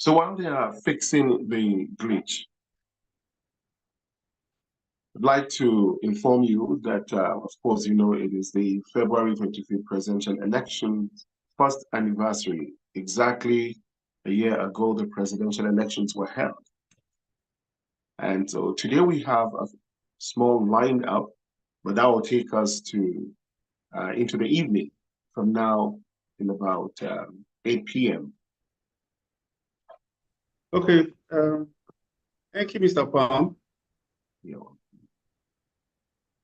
So while they are fixing the glitch, I'd like to inform you that, of course, you know, it is the February 25th presidential election first anniversary. Exactly a year ago, the presidential elections were held. And so today we have a small lineup, but that will take us to into the evening from now in about 8 p.m. Okay. Thank you, Mr. Palm.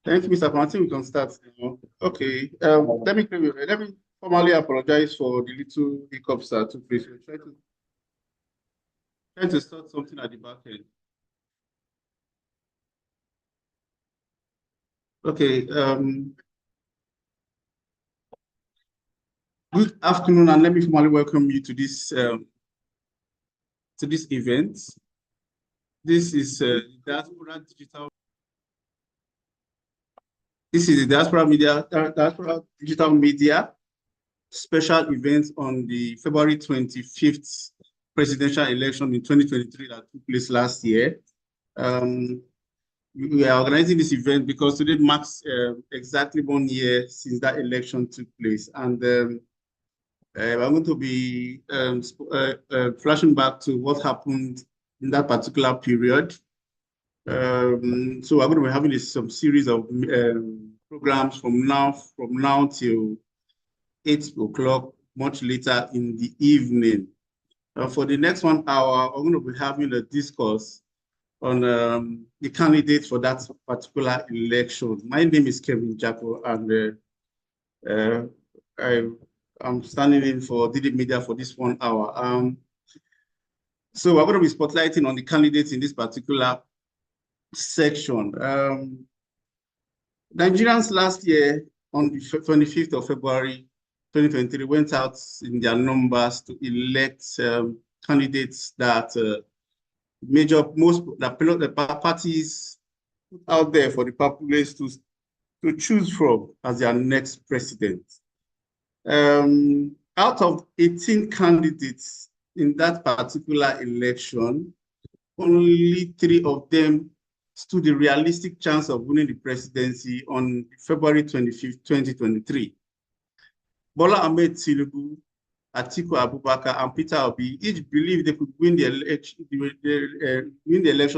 Thank you, Mr. Palm. I think we can start now. Okay. Let me formally apologize for the little hiccups that took place. We're trying to start something at the back end. Okay. Good afternoon, and let me formally welcome you to this event. This is Diaspora Digital. This is the Diaspora Digital Media special event on the February 25th presidential election in 2023 that took place last year. We are organizing this event because today marks exactly 1 year since that election took place. And I'm going to be flashing back to what happened in that particular period. So we're going to be having some series of programs from now till 8 o'clock, much later in the evening. For the next 1 hour, we're going to be having a discourse on the candidates for that particular election. My name is Kevin Jacko, and I'm standing in for DD Media for this 1 hour. So we're going to be spotlighting on the candidates in this particular section. Nigerians last year, on the 25th of February 2023, went out in their numbers to elect candidates that the parties put out there for the populace to choose from as their next president. Out of 18 candidates in that particular election, only 3 of them stood a realistic chance of winning the presidency on February 25th, 2023. Bola Ahmed Tinubu, Atiku Abubakar, and Peter Obi each believed they could win the election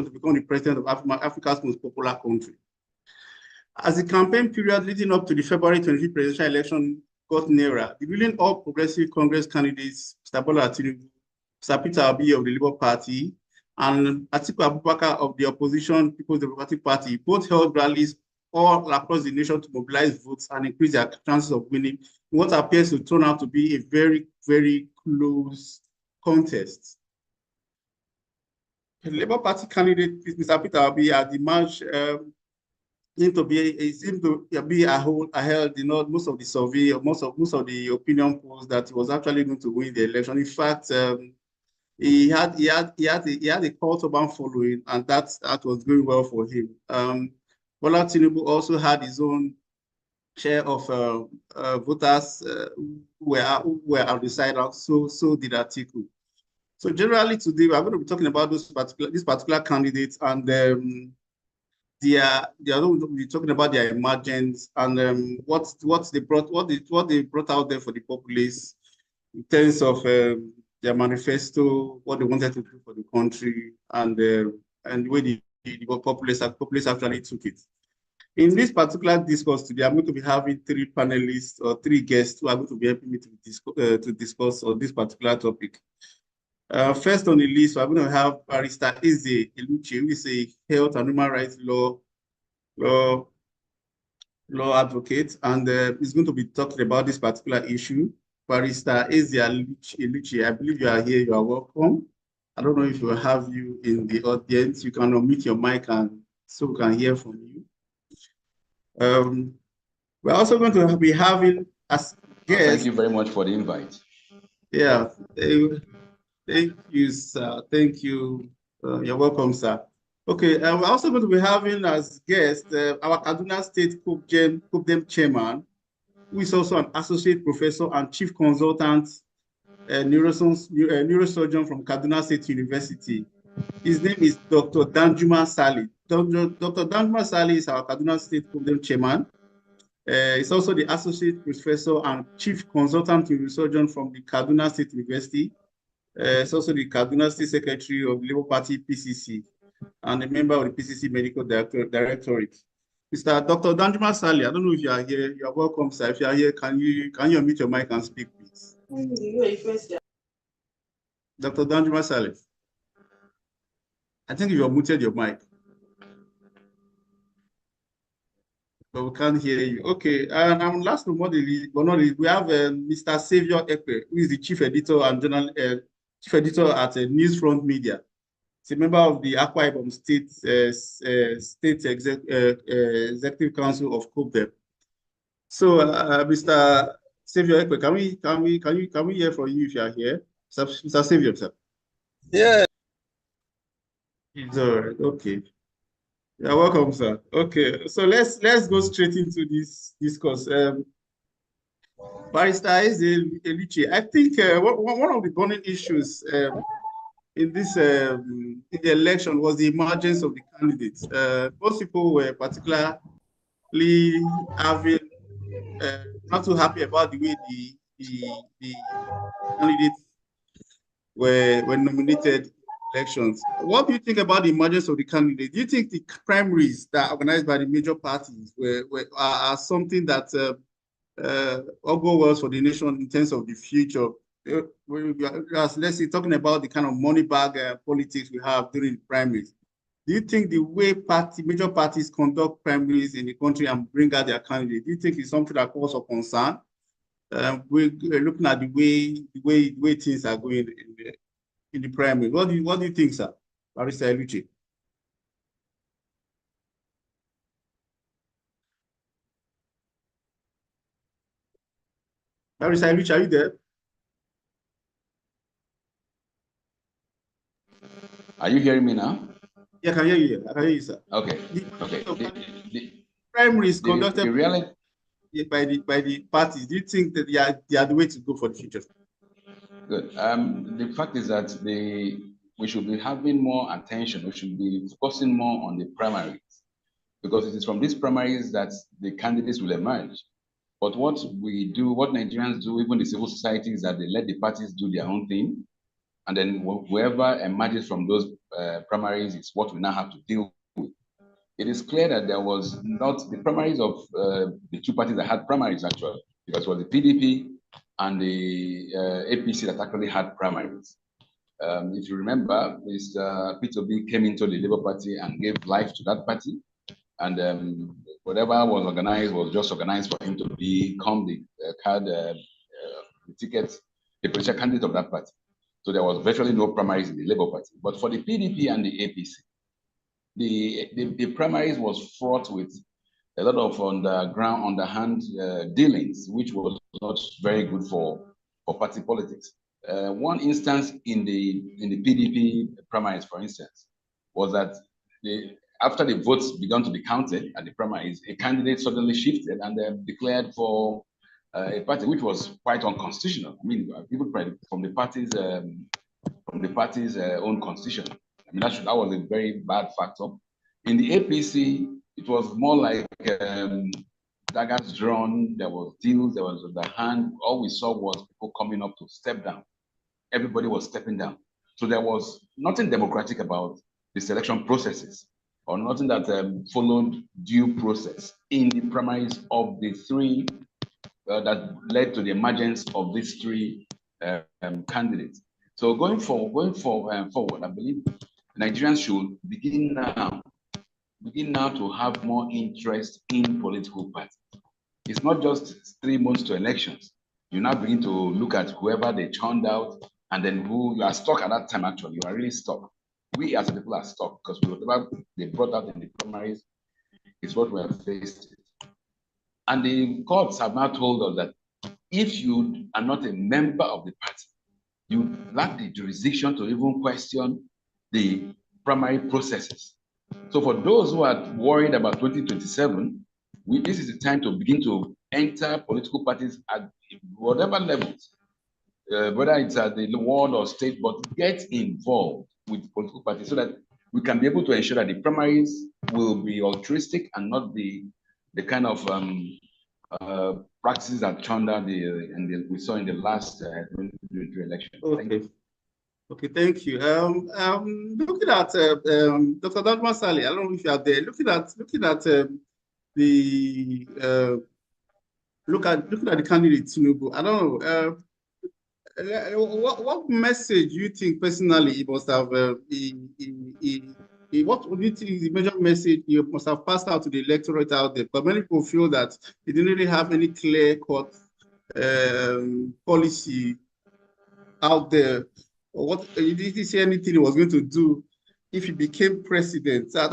to become the president of Africa's most popular country. As the campaign period leading up to the February 25th presidential election got nearer, the ruling All Progressive Congress candidates, Mr. Bola Tinubu, Mr. Peter Obi of the Labour Party, and Atiku Abubakar of the opposition People's Democratic Party both held rallies all across the nation to mobilize votes and increase their chances of winning in what appears to turn out to be a very, very close contest. The Labour Party candidate, Mr. Peter Obi, at the march seemed to be ahead in most of the survey, or most of the opinion polls that he was actually going to win the election. In fact, he had a cult urban following, and that was going well for him. Bola Tinubu also had his own share of voters who were undecided. So did Atiku. So generally today we are going to be talking about these particular candidates, and they are going to be talking about their emergence and what they brought out there for the populace in terms of their manifesto, what they wanted to do for the country, and the way the populace actually took it. In this particular discourse today, I'm going to be having 3 panelists or 3 guests who are going to be helping me to discuss on this particular topic. First on the list, we're going to have Barrister Eze Iluchi, who is a health and human rights law advocate, and he's going to be talking about this particular issue. Barrister Eze Iluchi, I believe you are here. You are welcome. I don't know if we will have you in the audience. You can unmute your mic and so we can hear from you. We're also going to be having as guest. Thank you very much for the invite. Yeah, thank you, sir. Thank you. You're welcome, sir. Okay, we're also going to be having as guest our Kaduna State COPDEM chairman, who is also an associate professor and chief consultant a neurosurgeon from Kaduna State University. His name is Dr. Danjuma Sali. Dr. Danjuma Sali is our Kaduna State Problem Chairman. He's also the Associate Professor and Chief Consultant Neurosurgeon from the Kaduna State University. He's also the Kaduna State Secretary of the Labour Party PCC and a member of the PCC Medical Directorate. Mr. Dr. Danjuma Sali, I don't know if you are here. You are welcome, sir. If you are here, can you unmute your mic and speak, please? Dr. Danjuma Sali. I think you have muted your mic. But we can't hear you. Okay, and last but not least, we have Mr. Xavier Ekpe, who is the Chief Editor and Chief Editor at Newsfront Media. He's a member of the Akwa Ibom State Executive Council of COPDEP. So, Mr. Xavier Ekpe, can we hear from you if you are here, Mr. Xavier, sir? Yeah. It's all right. Okay. You're welcome, sir. Okay, so let's go straight into this discourse. Barrister Eliche, I think one of the burning issues in this in the election was the emergence of the candidates. Most people were particularly having not too happy about the way the candidates were nominated elections. What do you think about the emergence of the candidates? Do you think the primaries that are organized by the major parties are something that augur well for the nation in terms of the future? Let's say talking about the kind of money bag politics we have during the primaries. Do you think the way major parties conduct primaries in the country and bring out their candidates, do you think it's something that calls for concern? We're looking at the way things are going in the primary. What do you think, sir? Barrister Eliche. Barrister Eliche, are you there? Are you hearing me now? Yeah, I can hear you. I can hear you, sir. Okay. The primary is conducted by the parties. Do you think that they are the way to go for the future? Good. The fact is that we should be having more attention. We should be focusing more on the primaries, because it is from these primaries that the candidates will emerge. But what Nigerians do, even the civil society, is that they let the parties do their own thing, and then whoever emerges from those primaries is what we now have to deal with. It is clear that there was not the primaries of the two parties that had primaries, actually, because it was the PDP and the APC that actually had primaries. If you remember, Mr. Peter B came into the Labour Party and gave life to that party, and whatever was organized was just organized for him to become the presidential candidate of that party. So there was virtually no primaries in the Labour Party. But for the PDP and the APC, the primaries was fraught with a lot of underhand dealings, which was not very good for party politics. One instance in the PDP primaries, for instance, was that after the votes began to be counted at the primaries, a candidate suddenly shifted and declared for a party which was quite unconstitutional. I mean, people from the party's own constitution. I mean, that was a very bad factor. In the APC, it was more like daggers drawn. There was deals. There was the hand. All we saw was people coming up to step down. Everybody was stepping down. So there was nothing democratic about the selection processes, or nothing that followed due process in the primaries of the three that led to the emergence of these three candidates. So going forward, I believe Nigerians should begin now to have more interest in political parties. It's not just 3 months to elections. You now begin to look at whoever they churned out, and then who you are stuck at that time. Actually, you are really stuck. We as a people are stuck because whatever they brought out in the primaries is what we are faced with. And the courts have now told us that if you are not a member of the party, you lack the jurisdiction to even question the primary processes. So for those who are worried about 2027, this is the time to begin to enter political parties at whatever levels. whether it's at the ward or state, but get involved with political parties so that we can be able to ensure that the primaries will be altruistic and not the kind of practices that turned out we saw in the last election. Okay. Okay, thank you. Looking at Dr. Dagmar Sali, I don't know if you are there. Looking at the candidate Tinubu. I don't know. What message you think personally he must have? What would you think is the major message you must have passed out to the electorate out there? But many people feel that he didn't really have any clear-cut policy out there. What you didn't see anything he was going to do if he became president. That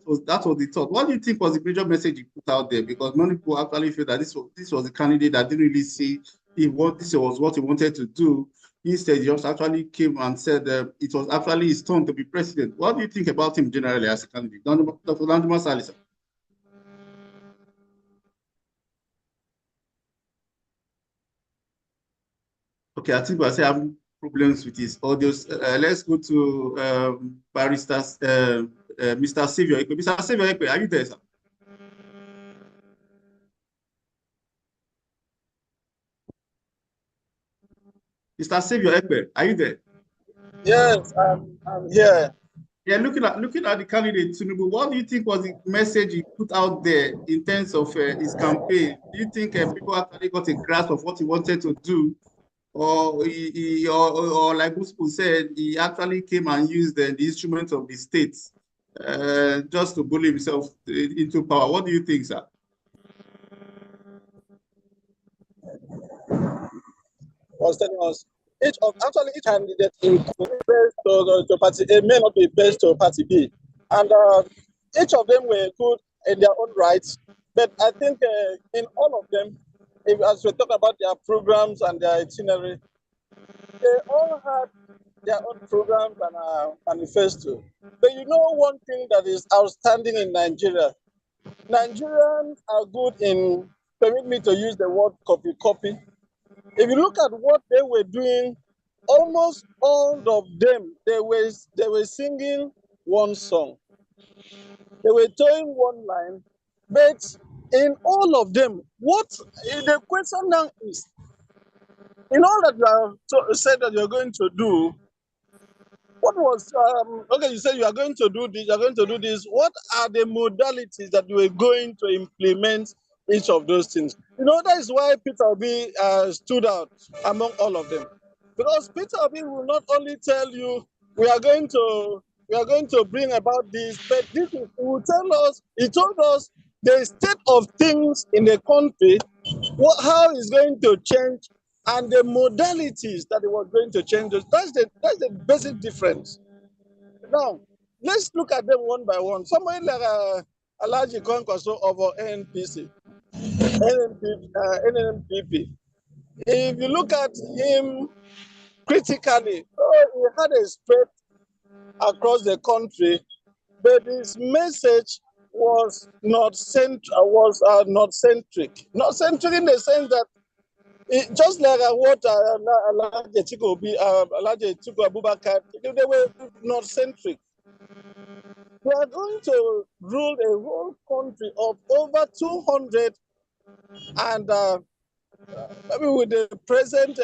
was the thought. What do you think was the major message he put out there? Because many people actually feel that this was a candidate that didn't really see this was what he wanted to do. Instead, he just actually came and said it was actually his turn to be president. What do you think about him generally as a candidate? Dr. Landuma Salisa. Okay, I think we're having problems with his audio. Let's go to Barrister Mr. Savior. Mr. Savior, are you there, sir? Mr. Savior, are you there? Yes, I'm here. Yeah, looking at the candidate Tinubu, what do you think was the message he put out there in terms of his campaign? Do you think people actually got a grasp of what he wanted to do, or like most people said, he actually came and used the instrument of the state just to bully himself into power? What do you think, sir? Was telling us each candidate is best to party A may not be best to party B, and each of them were good in their own rights. But I think in all of them, as we talk about their programs and their itinerary, they all had their own programs and manifesto. But you know one thing that is outstanding in Nigeria, Nigerians are good in, permit me to use the word copy. If you look at what they were doing, almost all of them, they were singing one song. They were towing one line, but in all of them, what the question now is, in all that you have said that you're going to do, what was, okay, you said you are going to do this, you're going to do this. What are the modalities that you are going to implement each of those things? You know, that is why Peter Obi stood out among all of them. Because Peter Obi will not only tell you, we are going to bring about this, but this is, he told us the state of things in the country, how it's going to change, and the modalities that it was going to change. That's the basic difference. Now, let's look at them one by one. Somebody like Alhaji Kwankwaso of our NNPC, NNPP. If you look at him critically, he had a spread across the country, but his message was not centric. Not centric in the sense that just like what Alhaji Atiku Abubakar, they were not centric. We are going to rule a whole country of over 200, and maybe with the present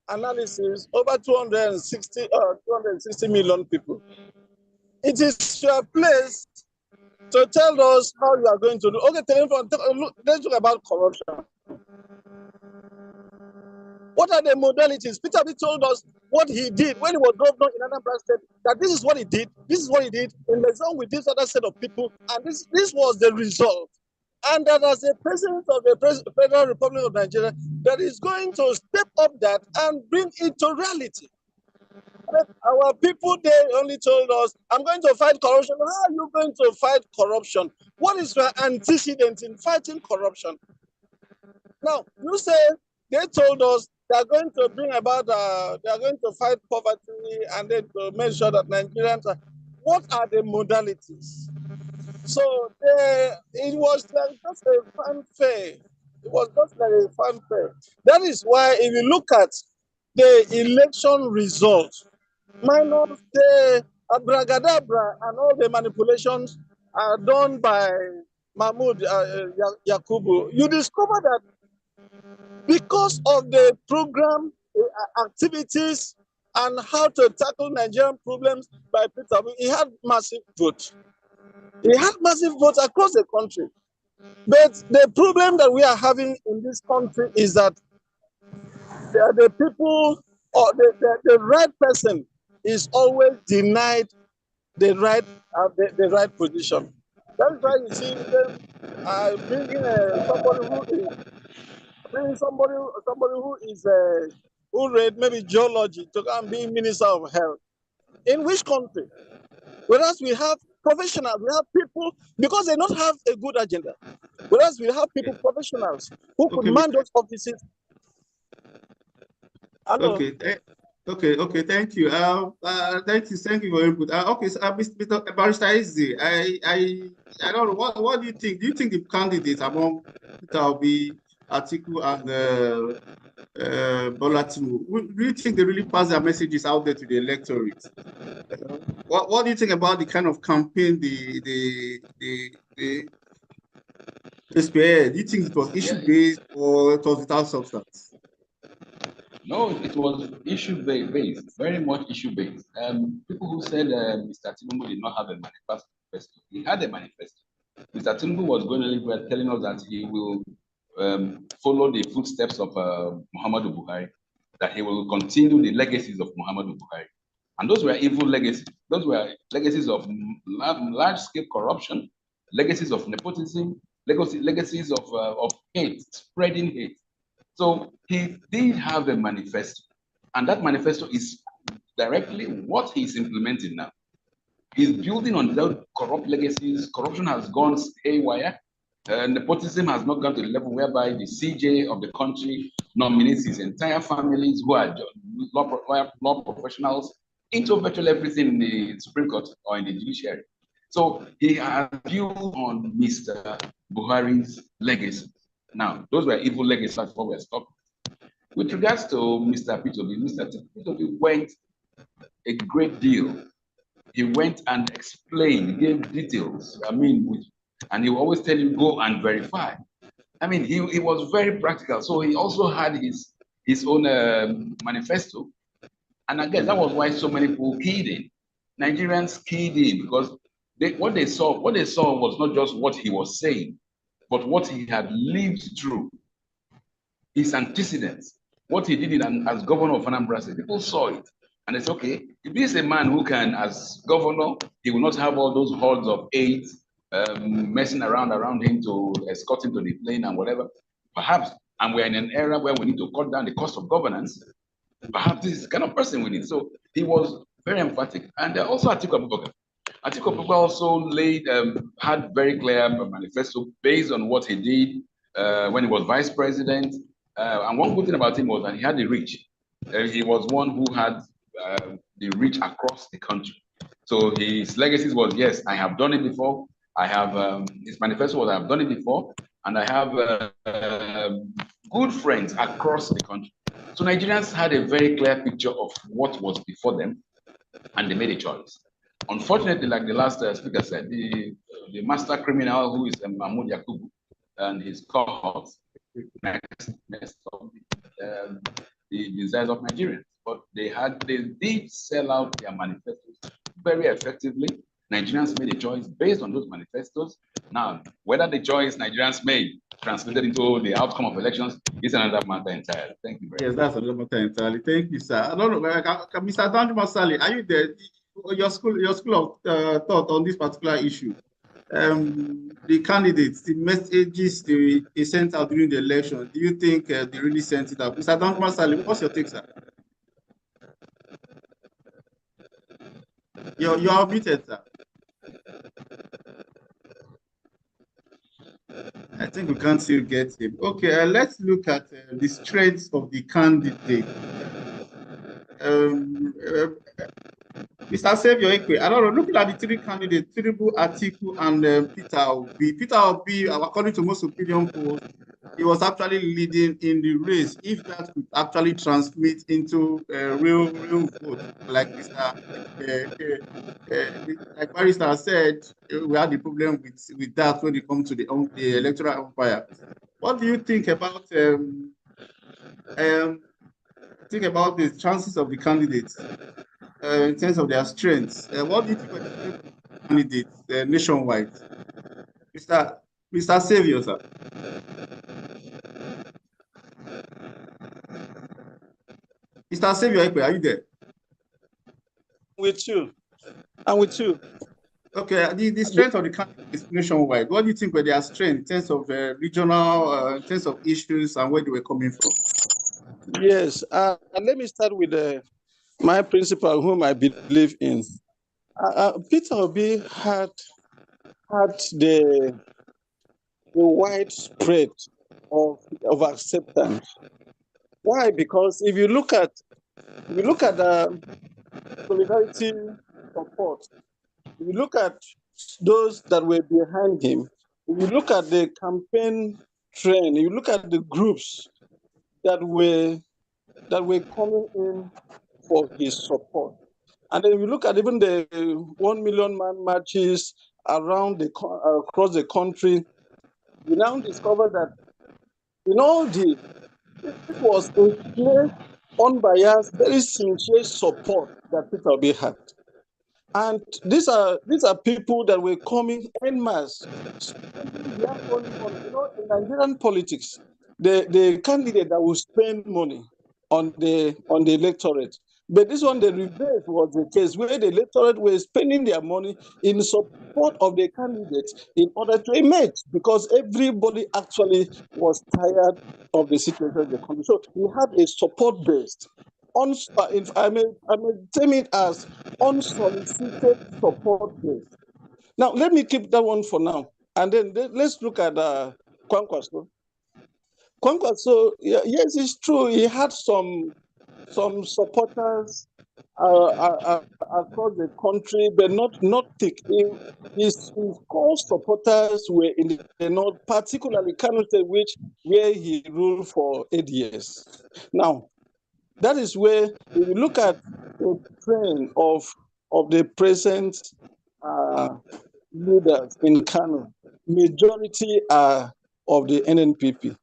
analysis, over 260 million people. It is your place to tell us how you are going to do. Okay, let's talk about corruption. What are the modalities? Peter B told us what he did when he was governor in Anambra State, that this is what he did, in the zone with this other set of people, and this was the result. And that as a president of the Federal Republic of Nigeria, that is going to step up that and bring it to reality. But our people, they only told us, I'm going to fight corruption. How are you going to fight corruption? What is your antecedent in fighting corruption? Now, you say they told us they are going to bring about, they are going to fight poverty and then to make sure that Nigerians are, what are the modalities? So it was like just a fanfare. It was just like a fanfare. That is why if you look at the election results, minus the abracadabra and all the manipulations are done by Mahmoud Yakubu, you discover that because of the program activities and how to tackle Nigerian problems by Peter, he had massive votes. He had massive votes across the country. But the problem that we are having in this country is that the people or the right person is always denied the right position. That's why you see them bringing somebody who is who read maybe geology to come be minister of health. In which country? Whereas we have professionals, we have people because they don't have a good agenda. Whereas we have people, professionals, who could man those offices. Hello. Okay, thank you. Thank you for your input. Okay, so Mr. Barrister Izzy, I don't know, what do you think? Do you think the candidates among Peter Obi, Atiku, and Bola Tinubu, do you think they really pass their messages out there to the electorate? What do you think about the kind of campaign the SPA? Do you think it was issue-based or it was without substance? No, it was issue-based, very much issue-based. People who said Mr. Tinubu did not have a manifesto, he had a manifesto. Mr. Tinubu was going to live telling us that he will follow the footsteps of Muhammadu Buhari, that he will continue the legacies of Muhammadu Buhari. And those were evil legacies. Those were legacies of large-scale corruption, legacies of nepotism, legacies of hate, spreading hate. So he did have a manifesto, and that manifesto is directly what he's implementing now. He's building on those corrupt legacies. Corruption has gone haywire. Nepotism has not gone to the level whereby the CJ of the country nominates his entire families who are law professionals into virtually everything in the Supreme Court or in the judiciary. So he has built on Mr. Buhari's legacy. Now, those were evil legacies, that's what we're talking. With regards to Mr. P2B, Mr. P2B went a great deal. He went and explained, gave details. I mean, and he will always tell you, go and verify. I mean, he was very practical. So he also had his own manifesto. And again, that was why so many people keyed in. Nigerians keyed in because what they saw was not just what he was saying, but what he had lived through, his antecedents, what he did as governor of Anambra State. People saw it. And they said, okay, if this is a man who can, as governor, he will not have all those hordes of aides messing around him to escort him to the plane and whatever. Perhaps, and we're in an era where we need to cut down the cost of governance, perhaps this is the kind of person we need. So he was very emphatic. And also Atiku Abubakar. Atiku Abubakar also had very clear manifesto based on what he did when he was vice president. And one good thing about him was that he had the reach. He was one who had the reach across the country. So his legacy was, yes, I have done it before. I have, his manifesto was, I have done it before. And I have good friends across the country. So Nigerians had a very clear picture of what was before them, and they made a choice. Unfortunately, like the last speaker said, the master criminal who is Mahmoud Yakubu and his cohorts messed up the desires of Nigerians. But they did sell out their manifestos very effectively. Nigerians made a choice based on those manifestos. Now, whether the choice Nigerians made translated into the outcome of elections is another matter entirely. Thank you very much. Yes, that's another matter entirely. Thank you, sir. I don't know, Mr. Danjuma Sali, are you there? Your school of thought on this particular issue? The candidates, the messages they sent out during the election, do you think they really sent it out? Mr. Danjuma Sali, what's your take, sir? You're muted, sir. I think we can't still get him. Okay, let's look at the strengths of the candidate. Mr. Savior Ekwe, I don't know, looking at the three candidates, Tinubu, Atiku, and Peter Obi. Peter Obi, according to most opinion polls, he was actually leading in the race. If that could actually transmit into real vote, like like Barrister said, we had the problem with that when it comes to the electoral umpire. What do you think about the chances of the candidates in terms of their strengths? What do you think of the candidates nationwide? Mr. Savior, sir. Mr. Savior, are you there? With you. I'm with you. Okay, the strength of the candidates nationwide. What do you think were their strength in terms of regional, in terms of issues and where they were coming from? Yes, and let me start with my principal, whom I believe in. Peter Obi had the widespread of acceptance. Why? Because if you look at the solidarity support, if you look at those that were behind him, if you look at the campaign trend, if you look at the groups that were coming in for his support, and then you look at even the 1 million man marches around across the country, you now discover that in all this was a clear, unbiased, very sincere support that Peter Obi had. And these are people that were coming en masse, spending their own money. You know, in Nigerian politics, the candidate that will spend money on the electorate. But this one, the reverse was the case, where the electorate were spending their money in support of the candidates in order to emerge, because everybody actually was tired of the situation of the country. So we had a support based. I may term it as unsolicited support base. Now, let me keep that one for now. And then let's look at Kwankwaso. Kwankwaso, yes, it's true. He had some supporters across the country, but not thick. His core supporters were in the north, particularly Kano State, where he ruled for 8 years. Now, that is where, if you look at the trend of the present leaders in Kano, majority are of the NNPP.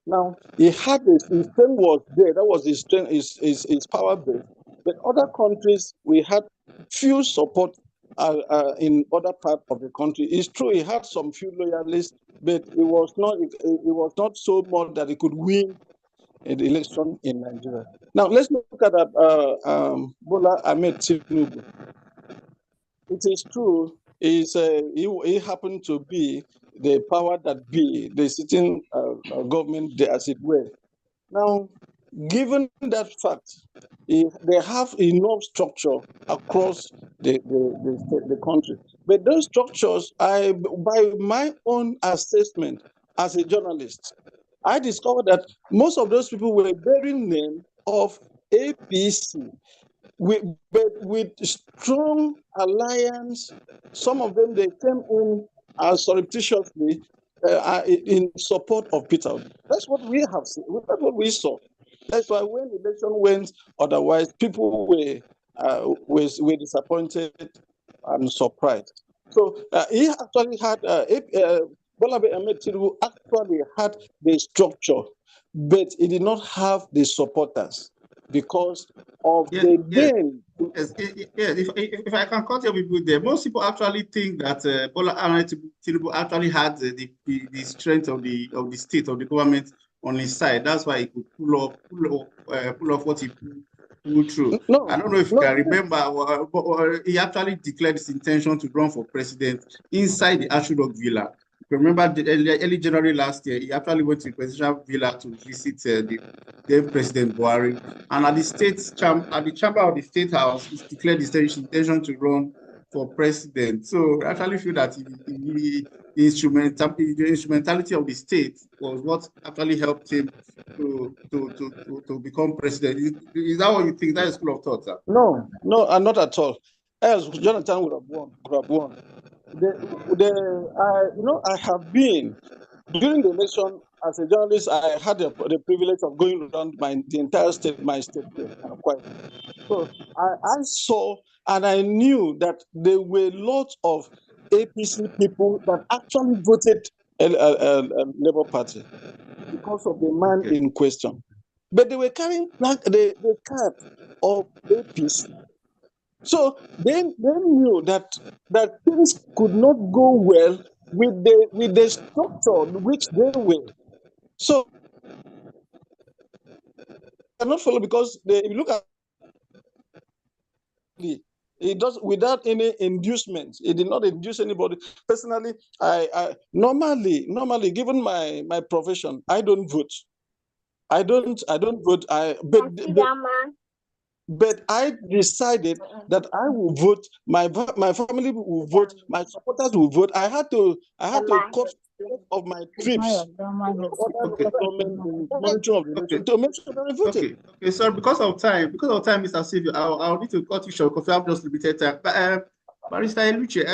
Now, he had his strength was there. That was his strength, his power base. But other countries, we had few support in other parts of the country. It's true, he had some few loyalists, but it was not so much that he could win an election in Nigeria. Now, let's look at Bola Ahmed Tinubu. It is true, he happened to be the power that be, the sitting government, as it were. Now, given that fact, they have enough structure across the country. But those structures, by my own assessment as a journalist, I discovered that most of those people were bearing name of APC, but with strong alliance. Some of them, they came in surreptitiously in support of Peter. That's what we have seen. That's what we saw. That's why when the election went otherwise, people were disappointed and surprised. So he actually had Bola Ahmed Tinubu actually had the structure, but he did not have the supporters because of the gain. Yes, if I can cut your people there, most people actually think that Bola Ahmed Tinubu actually had the strength of the state, of the government on his side. That's why he could pull off what he pulled through. No, I don't know if you can remember, but he actually declared his intention to run for president inside the Ashurok Villa. Remember, early January last year, he actually went to the presidential villa to visit the then President Buhari, and at the chamber of the State House, he declared his intention to run for president. So I actually feel that the instrumentality of the state was what actually helped him to become president. Is that what you think? That is school of thought, sir? No, not at all. else Jonathan would have won. I have been during the election as a journalist. I had the privilege of going around the entire state, my state, quite. So I saw and I knew that there were lots of APC people that actually voted Labour Party because of the man in question. But they were carrying the card of APC. So they knew that things could not go well with the structure which they were. So I cannot follow because if you look at it does without any inducement. It did not induce anybody. Personally, I normally given my profession, I don't vote. I don't vote. But I decided that I will vote. My family will vote. My supporters will vote. I had to cut of my trips to monitoring of the election to make sure that I voted. Okay. So because of time, Mr. Silvio, I'll need to cut you short because we have just limited time. But Barrister Eluche,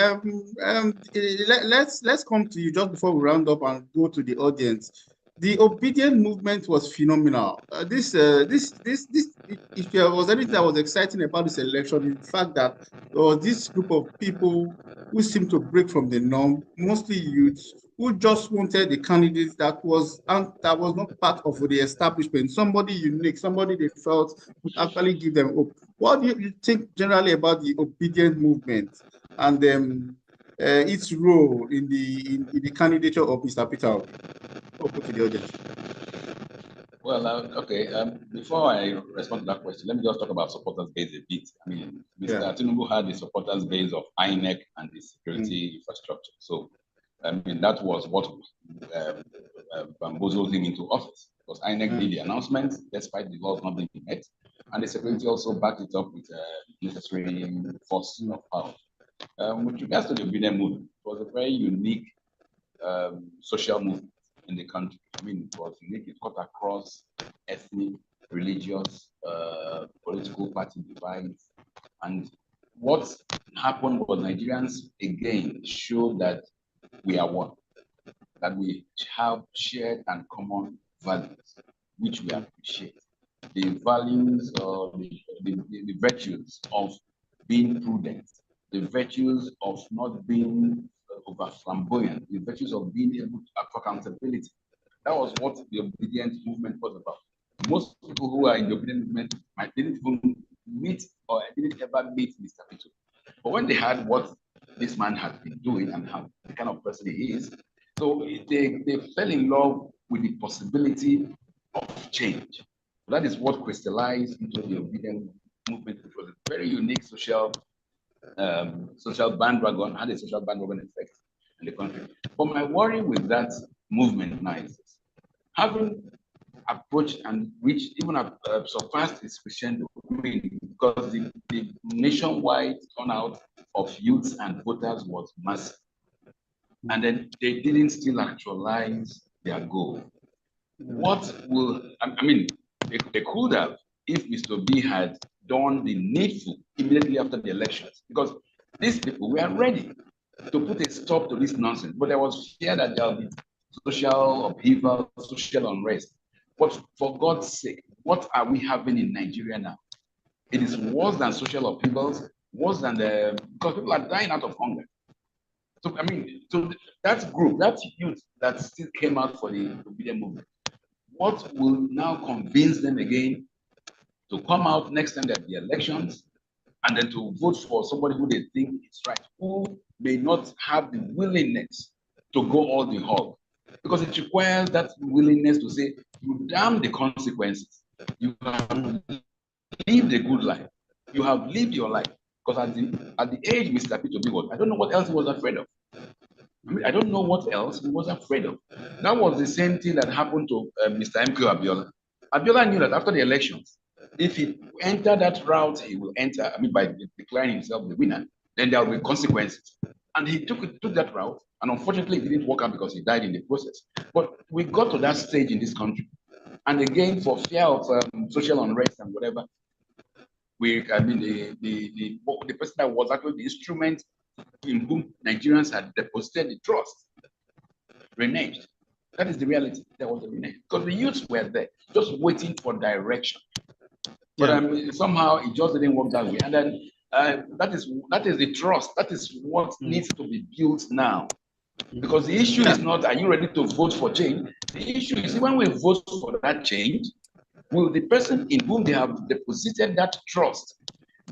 let's come to you just before we round up and go to the audience. The obedient movement was phenomenal. If there was anything that was exciting about this election, in the fact that there was this group of people who seemed to break from the norm, mostly youths, who just wanted a candidate that was not part of the establishment, somebody unique, somebody they felt would actually give them hope. What do you think generally about the obedient movement and its role in the candidature of Mr. Peter? Open to the audience. Well, before I respond to that question, let me just talk about supporters base a bit. I mean, Mr. Tinubu had the supporters base of INEC and the security infrastructure. So, I mean, that was what bamboozled him into office, because INEC made the announcement despite the laws not being met, and the security also backed it up with necessary force of power. With regards to the obedient movement, it was a very unique social movement in the country. I mean, it was unique. It cut across ethnic, religious, political party divides. And what happened was Nigerians again showed that we are one, that we have shared and common values, which we appreciate. The values or the virtues of being prudent, the virtues of not being over flamboyant, the virtues of being able to have accountability. That was what the obedient movement was about. Most people who are in the obedient movement didn't even meet or didn't ever meet Mr. Pito. But when they heard what this man had been doing and how the kind of person he is, so they fell in love with the possibility of change. So that is what crystallized into the obedient movement, which was a very unique social bandwagon, had a social bandwagon effect in the country. But my worry with that movement now is this: having approached and reached, even surpassed its crescendo, because the nationwide turnout of youths and voters was massive. And then they didn't still actualize their goal. What will, I mean, they could have, if Mr. B had done the needful immediately after the elections, because these people were ready to put a stop to this nonsense. But there was fear that there will be social upheaval, social unrest. But for God's sake, what are we having in Nigeria now? It is worse than social upheavals, worse than because people are dying out of hunger. So, I mean, so that group, that youth that still came out for the obedient movement, what will now convince them again to come out next time at the elections and then to vote for somebody who they think is right, who may not have the willingness to go all the hog? Because it requires that willingness to say, you damn the consequences. You have lived a good life. You have lived your life. Because at the age Mr. P2B was, I don't know what else he was afraid of. I mean, I don't know what else he was afraid of. That was the same thing that happened to Mr. MK Abiola. Abiola knew that after the elections, if he entered that route, he will enter, I mean, by declaring himself the winner, then there will be consequences. And he took that route, and unfortunately, it didn't work out because he died in the process. But we got to that stage in this country. And again, for fear of social unrest and whatever, the person that was actually the instrument in whom Nigerians had deposited the trust reneged. That is the reality. There was a renege because the youths were there, just waiting for direction. But somehow it just didn't work that way. And then that is the trust. That is what needs to be built now. Because the issue is not, are you ready to vote for change? The issue is, when we vote for that change, will the person in whom they have deposited that trust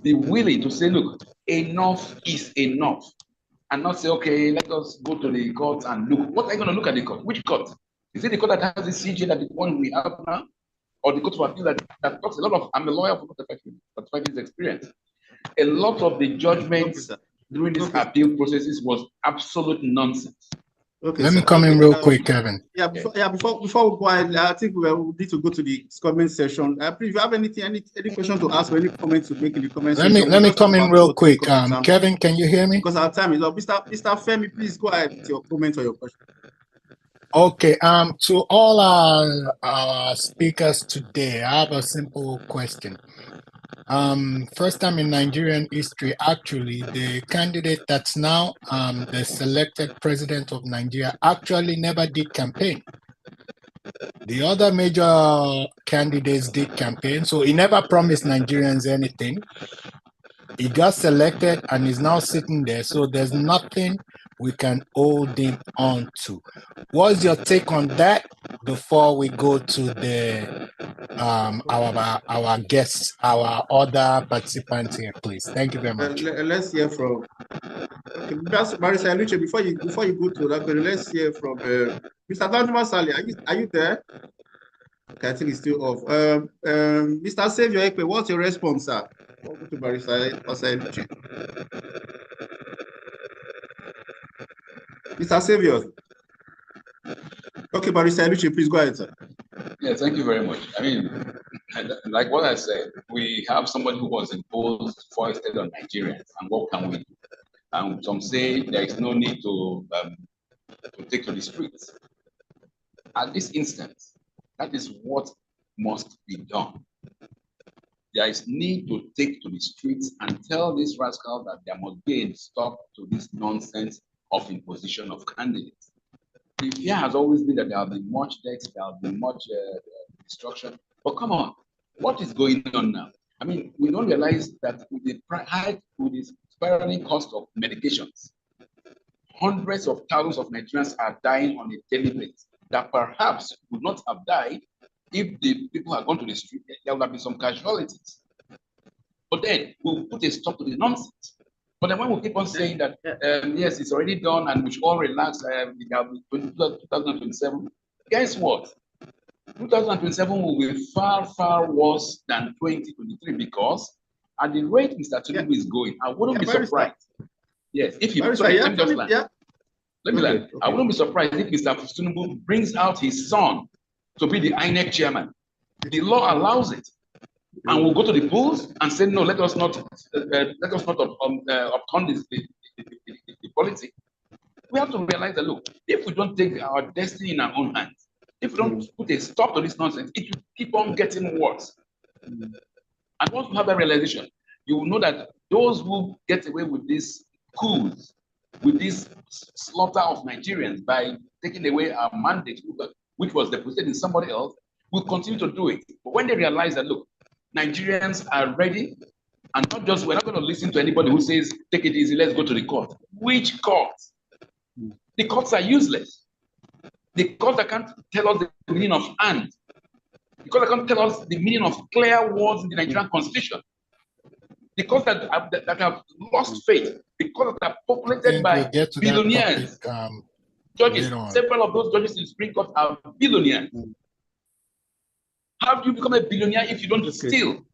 be willing to say, look, enough is enough? And not say, okay, let us go to the court and look. What are you going to look at the court? Which court? Is it the court that has the CJ that the one we have now? Or the court of appeal that talks a lot of, I'm a lawyer for 35 years experience. A lot of the judgments during these appeal processes was absolute nonsense. Okay, Let me come in real quick, Kevin. Before we go, I think we need to go to the comment section. If you have any questions to ask or any comments to make in the comment section. Let me come in real quick. Kevin, can you hear me? Because our time is up. Mr. Femi, please go ahead with your comment or your question. Okay. To all our speakers today, I have a simple question. First time in Nigerian history, actually, the candidate that's now the selected president of Nigeria actually never did campaign. The other major candidates did campaign, so he never promised Nigerians anything. He got selected and is now sitting there, so there's nothing we can hold him on to. What's your take on that before we go to the our guests, our other participants here, please? Thank you very much. Let's hear from Barrister Eluche. Before you go to that, let's hear from Mr. Danjuma Sali. Are you there? Okay, I think it's still off. Mr. Savior Ekpe, what's your response, sir? Welcome to Barrister Eluche. Mr. Savior. Okay, Barrister Eluche, please go ahead, sir. Yeah, thank you very much. I mean, like what I said, we have somebody who was imposed, foisted on Nigerians, and what can we do? And some say there is no need to take to the streets. At this instance, that is what must be done. There is need to take to the streets and tell this rascal that there must be a stop to this nonsense of imposition of candidates. The fear has always been that there will be much death, there will be much destruction. But come on, what is going on now? I mean, we don't realize that with the spiraling cost of medications, hundreds of thousands of Nigerians are dying on a daily basis that perhaps would not have died if the people had gone to the street. There would have been some casualties. But then we'll put a stop to the nonsense. But then when we keep on saying that, yes, it's already done and we should all relax, 2027, guess what? 2027 will be far, far worse than 2023 because at the rate Mr. Tinubu is going, I wouldn't be surprised. Yes, if he let me land. I wouldn't be surprised if Mr. Tinubu brings out his son to be the INEC chairman. The law allows it. And we'll go to the polls and say, no, let us not upturn the policy. We have to realize that, look, if we don't take our destiny in our own hands, if we don't put a stop to this nonsense, it will keep on getting worse. And once you have that realization, you will know that those who get away with these coups, with this slaughter of Nigerians by taking away our mandate, which was deposited in somebody else, will continue to do it. But when they realize that, look, Nigerians are ready, and not just, we're not going to listen to anybody who says, take it easy, let's go to the court. Which court? The courts are useless. The courts that can't tell us the meaning of and. The courts that can't tell us the meaning of clear words in the Nigerian constitution. The courts that have lost faith. The courts that are populated by billionaires. Judges, several of those judges in the Supreme Court are billionaires. How do you become a billionaire if you don't steal?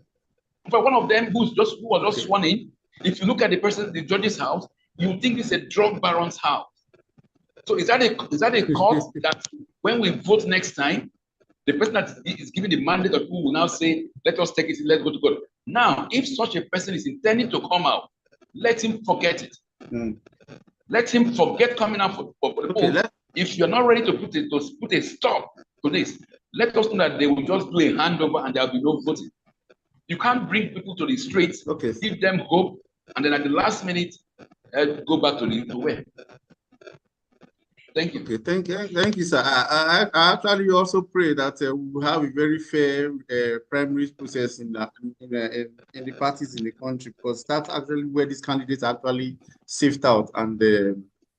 For one of them who was just sworn in, if you look at the judge's house, you think it's a drug baron's house. So is that a court that when we vote next time, the person that is giving the mandate of who will now say, let us take it, let's go to court. Now, if such a person is intending to come out, let him forget it. Let him forget coming out for the polls. If you're not ready to put a stop to this, let us know that they will just do a handover and there will be no voting. You can't bring people to the streets, give them hope, and then at the last minute, go back to the way. Thank you. Okay, thank you, sir. I actually also pray that we will have a very fair primary process in the parties in the country, because that's actually where these candidates are actually sift out and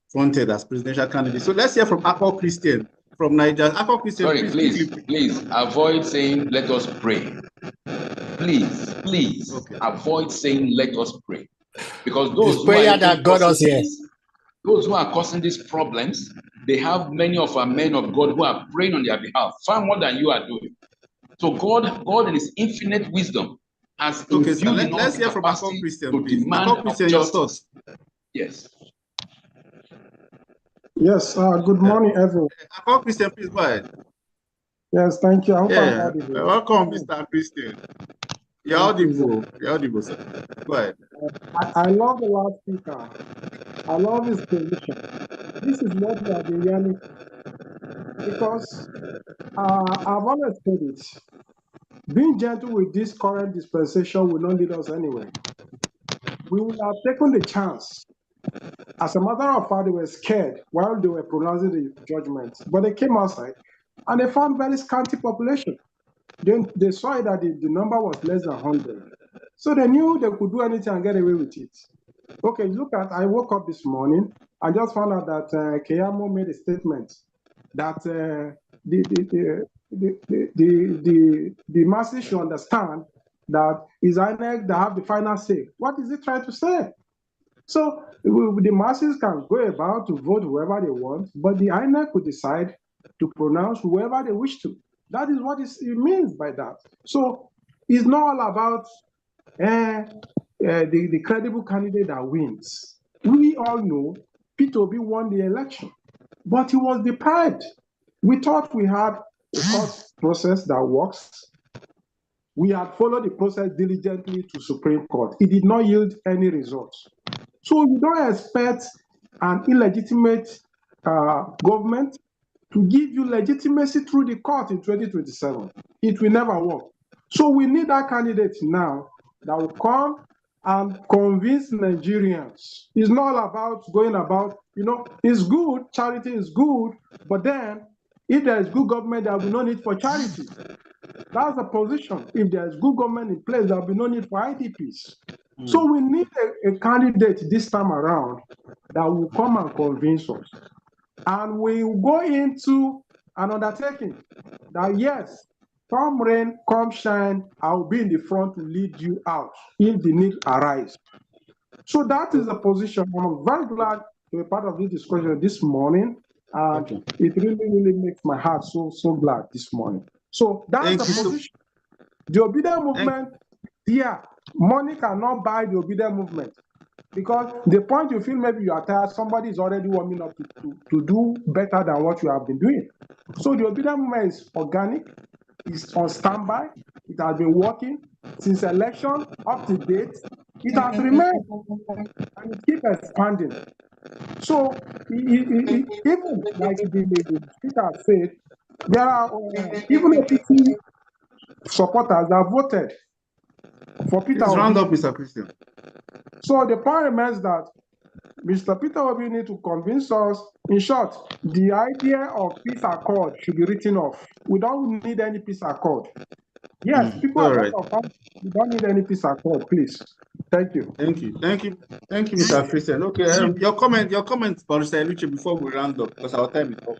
fronted as presidential candidates. So let's hear from Akko Christian from Niger. Akko Christian, sorry, please avoid saying "let us pray." Please, avoid saying "let us pray," because those who are that got us here. Those who are causing these problems, they have many of our men of God who are praying on their behalf, far more than you are doing. So God in His infinite wisdom has infused in us the capacity to demand justice. Yes. Yes. Good morning, everyone. Akko Christian, please go ahead. Yes, thank you. Welcome, Mr. Christian. You're audible, sir. Go ahead. I love the last speaker. I love his position. This is what we have been hearing, because I've always said it. Being gentle with this current dispensation will not lead us anywhere. We would have taken the chance. As a matter of fact, they were scared while they were pronouncing the judgment, but they came outside and they found very scanty population. Then they saw that the number was less than 100. So they knew they could do anything and get away with it. Okay, I woke up this morning and just found out that Keyamo made a statement that the masses should understand that it's INEC that have the final say. What is he trying to say? So the masses can go about to vote whoever they want, but the INEC will decide to pronounce whoever they wish to. That is what it means by that. So it's not all about the credible candidate that wins. We all know Peter Obi won the election, but he was deprived. We thought we had a court process that works. We had followed the process diligently to Supreme Court. It did not yield any results. So you don't expect an illegitimate government to give you legitimacy through the court in 2027. It will never work. So we need that candidate now that will come and convince Nigerians. It's not about going about, it's good, charity is good, but then if there is good government, there will be no need for charity. That's the position. If there is good government in place, there will be no need for IDPs. So we need a candidate this time around that will come and convince us. And we will go into an undertaking that, yes, come rain, come shine, I will be in the front to lead you out if the need arises. So that is the position. I'm very glad to be part of this discussion this morning. And it really makes my heart so glad this morning. So that's the position. The obedient movement, money cannot buy the obedient movement. Because the point you feel maybe you are tired, somebody is already warming up to do better than what you have been doing. So the obedient movement is organic, it's on standby, it has been working since election up to date, it has remained and it keeps expanding. So even like the speaker said, there are even APC supporters that voted for Peter Obi. Round up, Mr. Christian. So the point remains that Mr. Peter Obi need to convince us. In short, the idea of peace accord should be written off. We don't need any peace accord. Yes, people are right. We don't need any peace accord, please. Thank you. Thank you, Mr. Christian. Okay, your comment, Mr. Eluche, before we round up, because our time is up.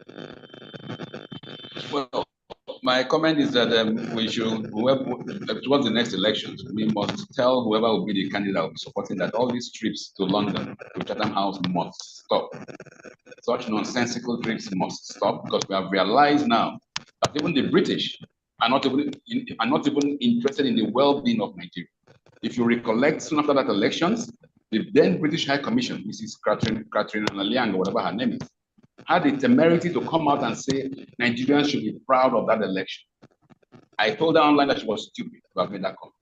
Well, my comment is that we should, towards the next elections, we must tell whoever will be the candidate supporting that all these trips to London, to Chatham House must stop. Such nonsensical trips must stop, because we have realized now that even the British are not even interested in the well-being of Nigeria. If you recollect, soon after that elections, the then British High Commission, Mrs. Catherine Liang, or whatever her name is, had the temerity to come out and say Nigerians should be proud of that election. I told her online that she was stupid to have made that comment,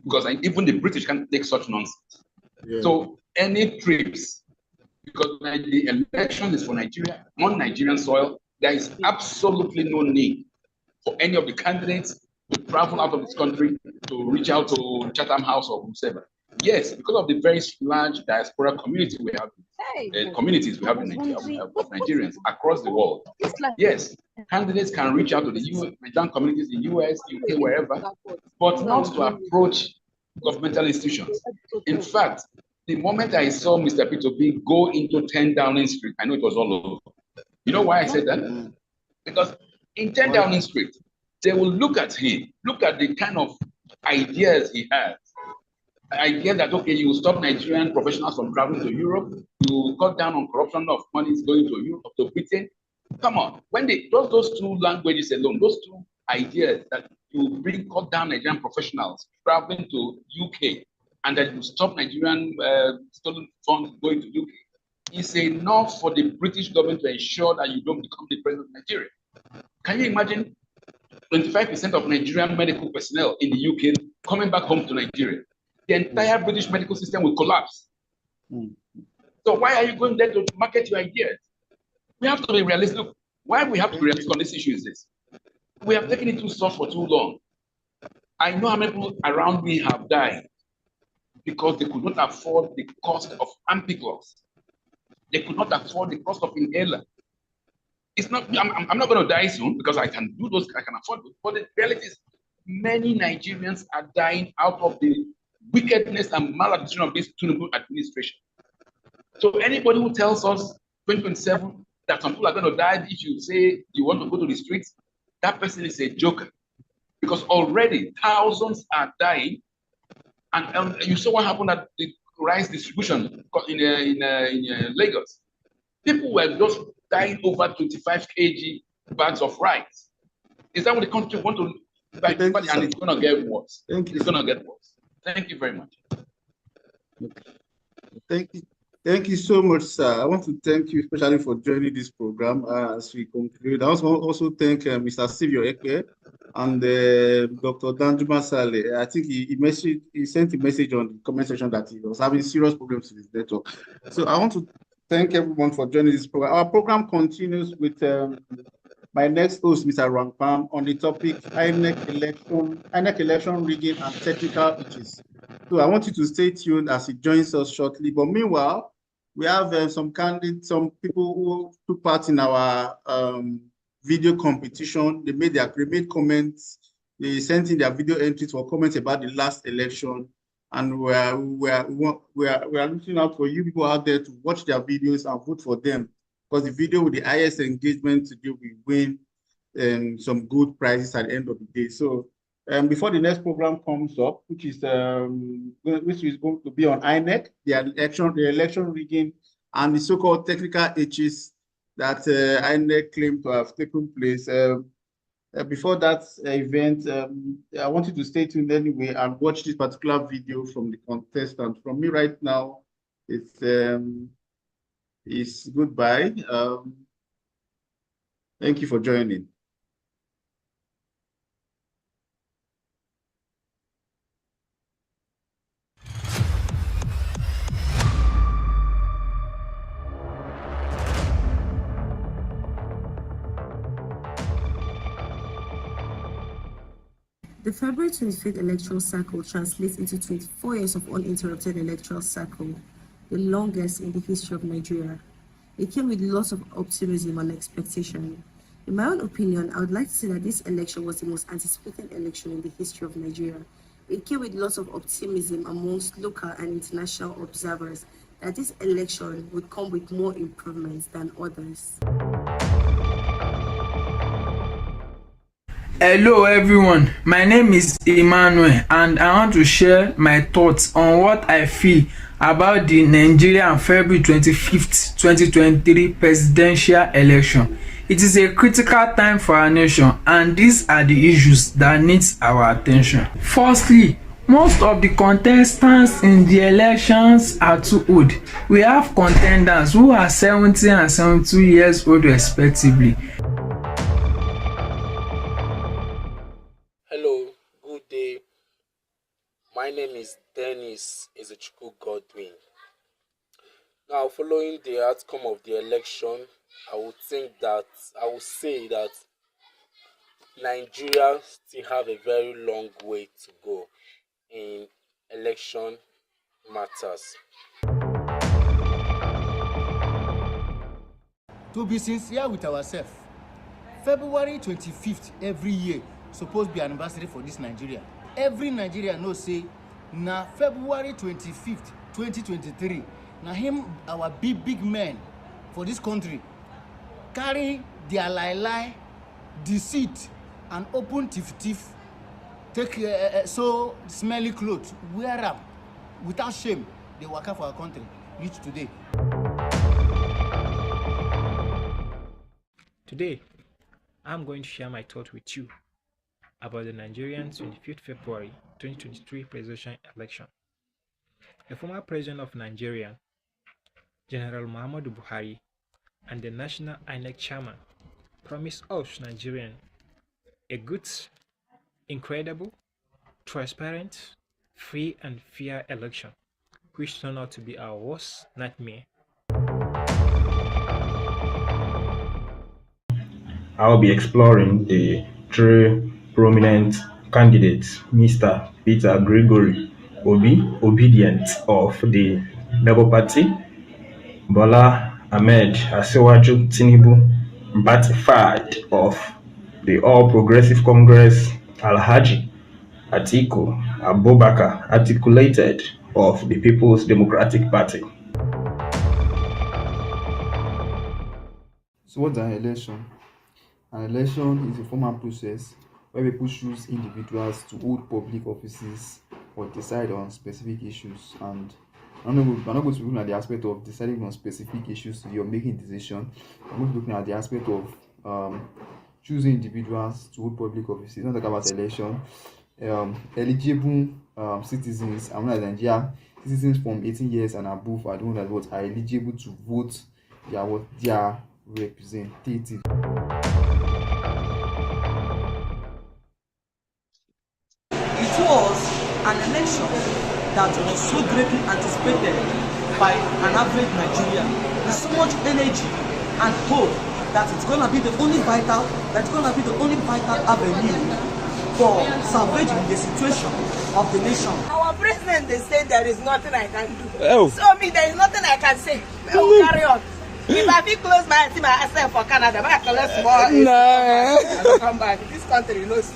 because even the British can't take such nonsense. Yeah. So any trips, because the election is for Nigeria, on Nigerian soil, there is absolutely no need for any of the candidates to travel out of this country to reach out to Chatham House or whoever. Yes, because of the very large diaspora community we have, communities we have in Nigeria, of Nigerians across the world. Yes, candidates can reach out to the Nigerian communities in US, UK, wherever, but not to approach governmental institutions. In fact, the moment I saw Mr. P2B go into 10 Downing Street, I know it was all over. You know why I said that? Because in 10 Downing Street, they will look at him, look at the kind of ideas he has. Idea that, okay, you stop Nigerian professionals from traveling to Europe, you cut down on corruption of money going to Europe, to Britain. Come on, when they those two languages alone, those two ideas that you bring cut down Nigerian professionals traveling to UK and that you stop Nigerian stolen funds going to UK, is enough for the British government to ensure that you don't become the president of Nigeria. Can you imagine 25% of Nigerian medical personnel in the UK coming back home to Nigeria? The entire British medical system will collapse. So why are you going there to market your ideas? We have to be realistic. Look, why we have to be realistic on this issue is this. We have taken it too soft for too long. I know how many people around me have died because they could not afford the cost of ampiclox. They could not afford the cost of inhaler. It's not. I'm not going to die soon because I can do those. I can afford those. But the reality is, many Nigerians are dying out of the wickedness and maladministration of this Tinubu administration. So anybody who tells us 2027 that some people are going to die if you say you want to go to the streets, that person is a joker. Because already thousands are dying, and you saw what happened at the rice distribution in Lagos. People were just dying over 25 kg bags of rice. Is that what the country want to? And it's going to get worse. It's going to get worse. Thank you very much. Thank you so much, sir. I want to thank you especially for joining this program as we conclude. I also thank Mr. Silvio Eke and Dr. Danjuma Saleh. I think he sent a message on the comment section that he was having serious problems with his network. So I want to thank everyone for joining this program. Our program continues with my next host, Mr. Rampam, on the topic INEC election rigging and technical issues. So I want you to stay tuned as he joins us shortly. But meanwhile, we have some people who took part in our video competition. They made comments. They sent in their video entries for comments about the last election. And we are looking out for you people out there to watch their videos and vote for them. Because the video with the highest engagement today will win some good prizes at the end of the day. So before the next program comes up, which is going to be on INEC, the election rigging, and the so-called technical hitches that INEC claimed to have taken place. Before that event, I want you to stay tuned anyway and watch this particular video from the contestant. From me right now, it's goodbye. Thank you for joining. The February 25th electoral cycle translates into 24 years of uninterrupted electoral cycle, the longest in the history of Nigeria. It came with lots of optimism and expectation. In my own opinion, I would like to say that this election was the most anticipated election in the history of Nigeria. It came with lots of optimism amongst local and international observers that this election would come with more improvements than others. Hello everyone, my name is Emmanuel and I want to share my thoughts on what I feel about the Nigerian February 25th, 2023 presidential election. It is a critical time for our nation and these are the issues that need our attention. Firstly, most of the contestants in the elections are too old. We have contenders who are 70 and 72 years old respectively. My name is Dennis Ezechukwu Godwin. Now, following the outcome of the election, I would say that Nigeria still have a very long way to go in election matters. To be sincere with ourselves, February 25th every year supposed to be anniversary for this Nigeria. Every Nigerian knows say na February 25th, 2023, na him our big men for this country carry their lie, deceit and open thief, take so smelly clothes, wear am without shame. They waka for our country reach today. Today, I'm going to share my thoughts with you about the Nigerian 25th February 2023 presidential election. The former president of Nigeria, General Muhammadu Buhari, and the National INEC chairman promised us Nigerians a good, incredible, transparent, free and fair election, which turned out to be our worst nightmare. I'll be exploring the three prominent candidates, Mr. Peter Gregory Obi, Obedient of the Labour Party, Bola Ahmed Asiwaju Tinubu, Batified of the All Progressive Congress, Alhaji Atiku Abubakar, Articulated of the People's Democratic Party. So what's an election? An election is a formal process where people choose individuals to hold public offices or decide on specific issues. And we're not going to be looking at the aspect of deciding on specific issues or making decision. I'm going to be looking at the aspect of choosing individuals to hold public offices. Not talk about election. Eligible citizens, I'm not Nigeria, citizens from 18 years and above are the ones that are eligible to vote their representative. It was an election that was so greatly anticipated by an average Nigerian with so much energy and hope that it's going to be the only vital avenue for salvaging the situation of the nation. Our president, they say there is nothing I can do. Oh. So me, there is nothing I can say. I will carry on. If I feel close my eyes, see myself for Canada, but I collect more. No. I don't come back. This country knows.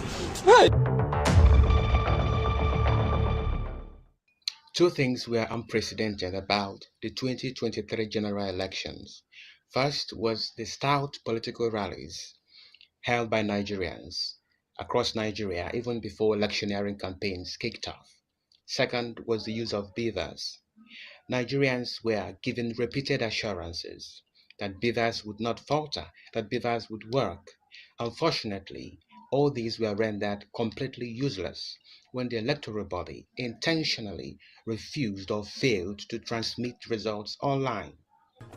Two things were unprecedented about the 2023 general elections. First was the stout political rallies held by Nigerians across Nigeria even before electioneering campaigns kicked off. Second was the use of beavers. Nigerians were given repeated assurances that beavers would not falter, that beavers would work. Unfortunately, all these were rendered completely useless when the electoral body intentionally refused or failed to transmit results online.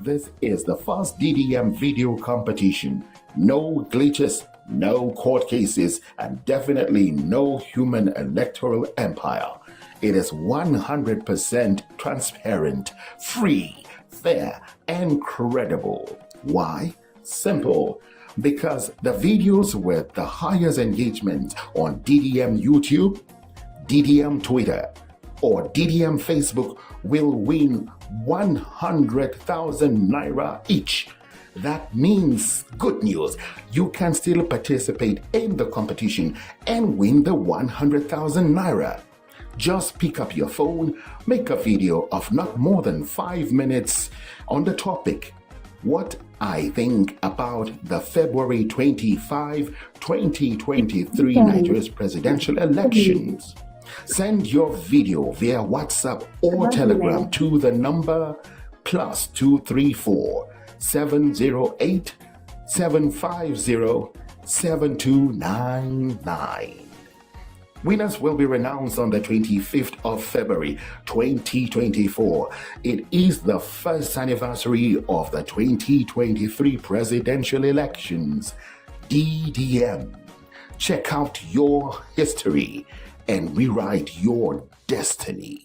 This is the first DDM video competition. No glitches, no court cases, and definitely no human electoral empire. It is 100% transparent, free, fair, and credible. Why? Simple. Because the videos with the highest engagement on DDM YouTube, DDM Twitter, or DDM Facebook will win 100,000 naira each. That means good news. You can still participate in the competition and win the 100,000 naira. Just pick up your phone, make a video of not more than 5 minutes on the topic, what I think about the February 25, 2023 Nigeria's presidential elections. Send your video via WhatsApp or Telegram to the number +234 708 750 7299. Winners will be announced on the 25th of February 2024. It is the first anniversary of the 2023 presidential elections. DDM. Check out your history and rewrite your destiny.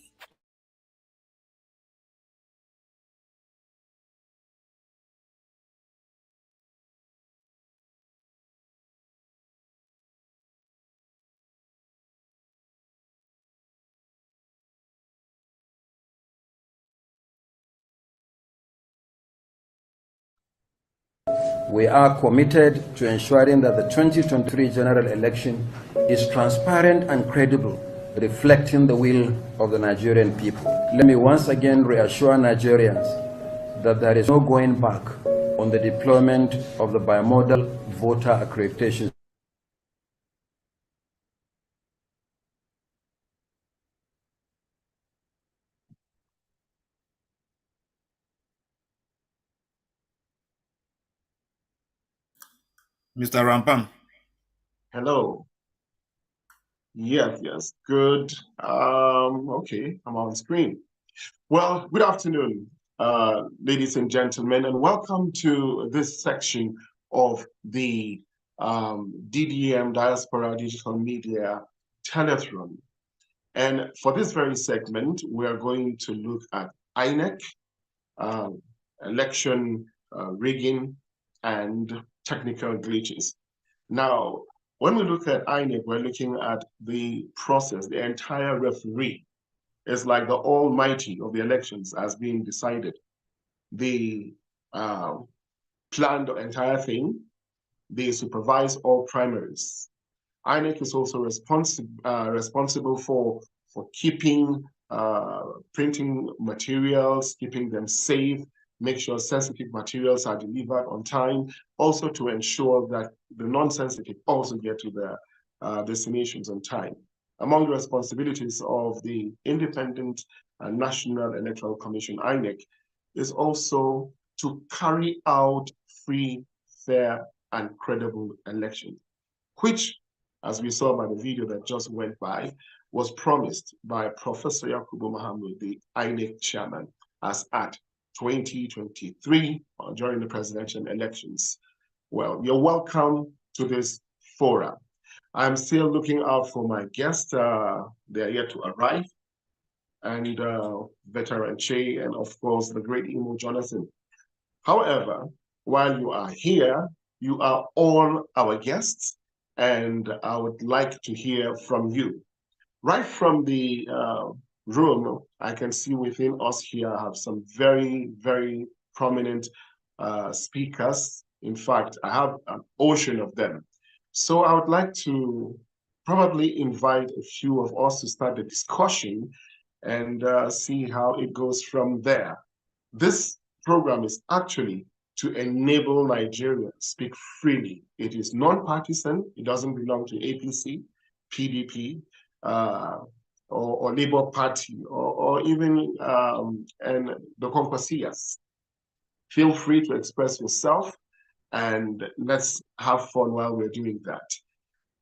We are committed to ensuring that the 2023 general election is transparent and credible, reflecting the will of the Nigerian people. Let me once again reassure Nigerians that there is no going back on the deployment of the bimodal voter accreditation. Mr. Rampam. Hello. Yes, good. Okay, I'm on screen. Well, good afternoon, ladies and gentlemen, and welcome to this section of the DDM Diaspora Digital Media Telethon. And for this very segment, we are going to look at INEC, election rigging, and technical glitches. Now, when we look at INEC, we're looking at the process, the entire referee. It's like the almighty of the elections as being decided. They plan the entire thing. They supervise all primaries. INEC is also responsible for keeping printing materials, keeping them safe, make sure sensitive materials are delivered on time, also to ensure that the non-sensitive also get to their destinations on time. Among the responsibilities of the Independent and National Electoral Commission, INEC, is also to carry out free, fair, and credible elections, which, as we saw by the video that just went by, was promised by Professor Yakubu Mohammed, the INEC chairman, as at 2023 during the presidential elections. Well, you're welcome to this forum. I'm still looking out for my guests. They are yet to arrive. And Veteran Che, and of course, the great Imo Jonathan. However, while you are here, you are all our guests, and I would like to hear from you. Right from the room, I can see within us here have some very, very prominent speakers. In fact, I have an ocean of them. So I would like to probably invite a few of us to start the discussion and see how it goes from there. This program is actually to enable Nigerians speak freely. It is non-partisan. It doesn't belong to APC, PDP, or Labour Party, or even and the Conquasias. Feel free to express yourself, and let's have fun while we're doing that.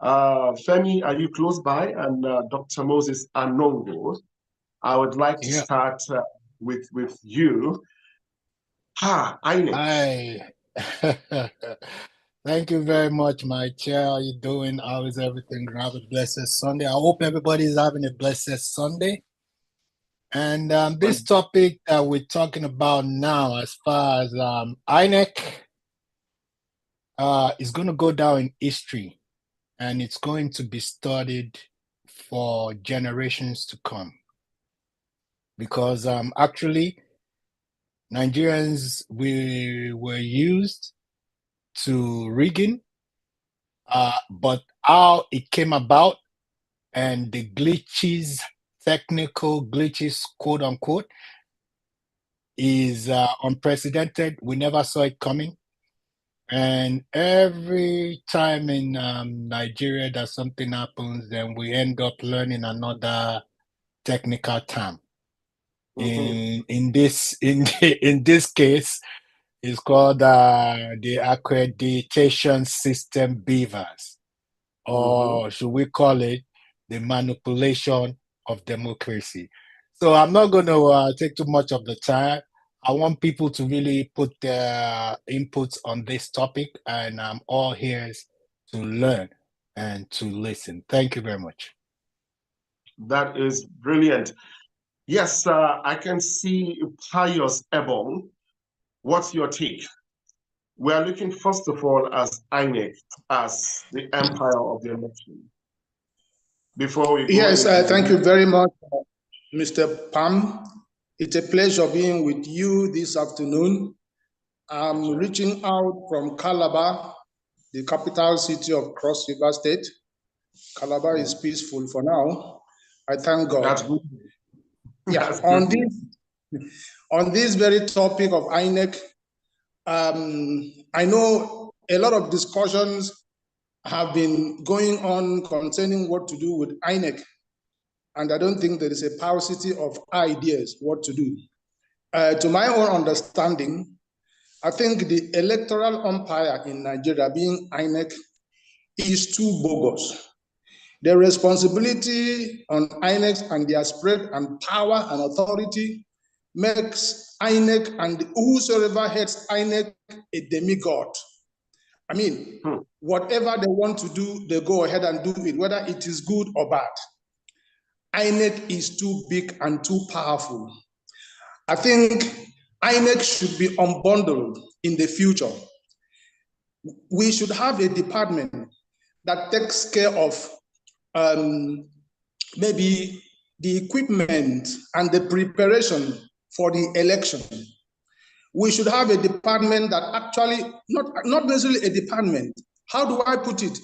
Femi, are you close by? And Dr. Moses Anongo, I would like to start with you. INEC. Hi. Thank you very much, my chair. How are you doing? How is everything? Have a blessed Sunday. I hope everybody's having a blessed Sunday. And this topic that we're talking about now, as far as INEC, is going to go down in history, and it's going to be studied for generations to come. Because actually, Nigerians, we were used to rigging, but how it came about and the glitches, technical glitches, quote unquote, is unprecedented. We never saw it coming. And every time in Nigeria that something happens, then we end up learning another technical term. In this case, it's called the accreditation system beavers, or should we call it the manipulation of democracy? So I'm not going to take too much of the time. I want people to really put their inputs on this topic, and I'm all ears to learn and to listen. Thank you very much. That is brilliant. Yes, I can see Pius Ebong. What's your take? We are looking, first of all, as INEC, as the empire of the election. Before we go Yes, thank you very much, Mr. Pam. It's a pleasure being with you this afternoon. I'm reaching out from Calabar, the capital city of Cross River State. Calabar is peaceful for now. I thank God. That's good. Yeah, That's on this very topic of INEC, I know a lot of discussions have been going on concerning what to do with INEC, and I don't think there is a paucity of ideas what to do. To my own understanding, I think the electoral umpire in Nigeria, being INEC, is too bogus. The responsibility on INEC and their spread and power and authority makes INEC and whosoever heads INEC a demigod. I mean, whatever they want to do, they go ahead and do it, whether it is good or bad. INEC is too big and too powerful. I think INEC should be unbundled in the future. We should have a department that takes care of maybe the equipment and the preparation for the election. We should have a department that actually, not necessarily a department, how do I put it?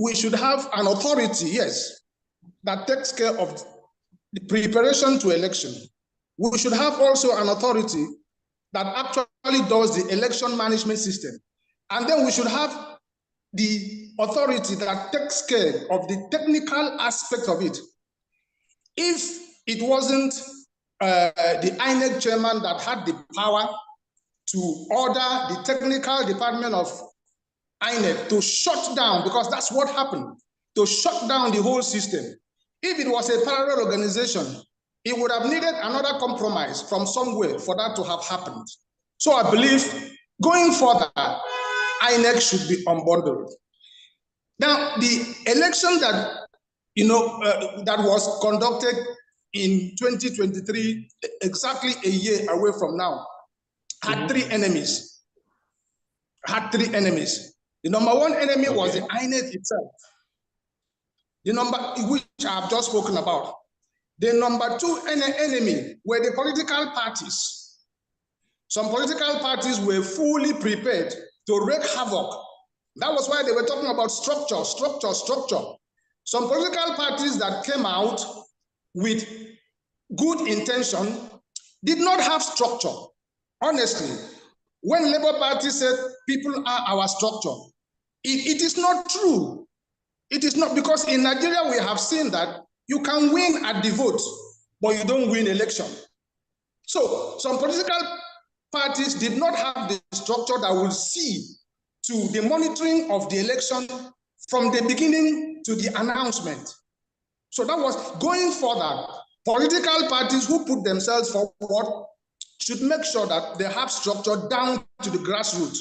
We should have an authority, yes, that takes care of the preparation to election. We should have also an authority that actually does the election management system. And then we should have the authority that takes care of the technical aspect of it. If it wasn't the INEC chairman that had the power to order the technical department of INEC to shut down, because that's what happened, to shut down the whole system. If it was a parallel organization, it would have needed another compromise from somewhere for that to have happened. So I believe going further, INEC should be unbundled. Now, the election that that was conducted in 2023, exactly a year away from now, had three enemies. The number one enemy was the INEC itself. The number which I have just spoken about. The number two enemy were the political parties. Some political parties were fully prepared to wreak havoc. That was why they were talking about structure. Some political parties that came out with good intention did not have structure. Honestly, when Labour Party said people are our structure, it is not true. It is not, because in Nigeria we have seen that you can win at the vote, but you don't win election. So some political parties did not have the structure that will see to the monitoring of the election from the beginning to the announcement. So that was going further. Political parties who put themselves forward should make sure that they have structure down to the grassroots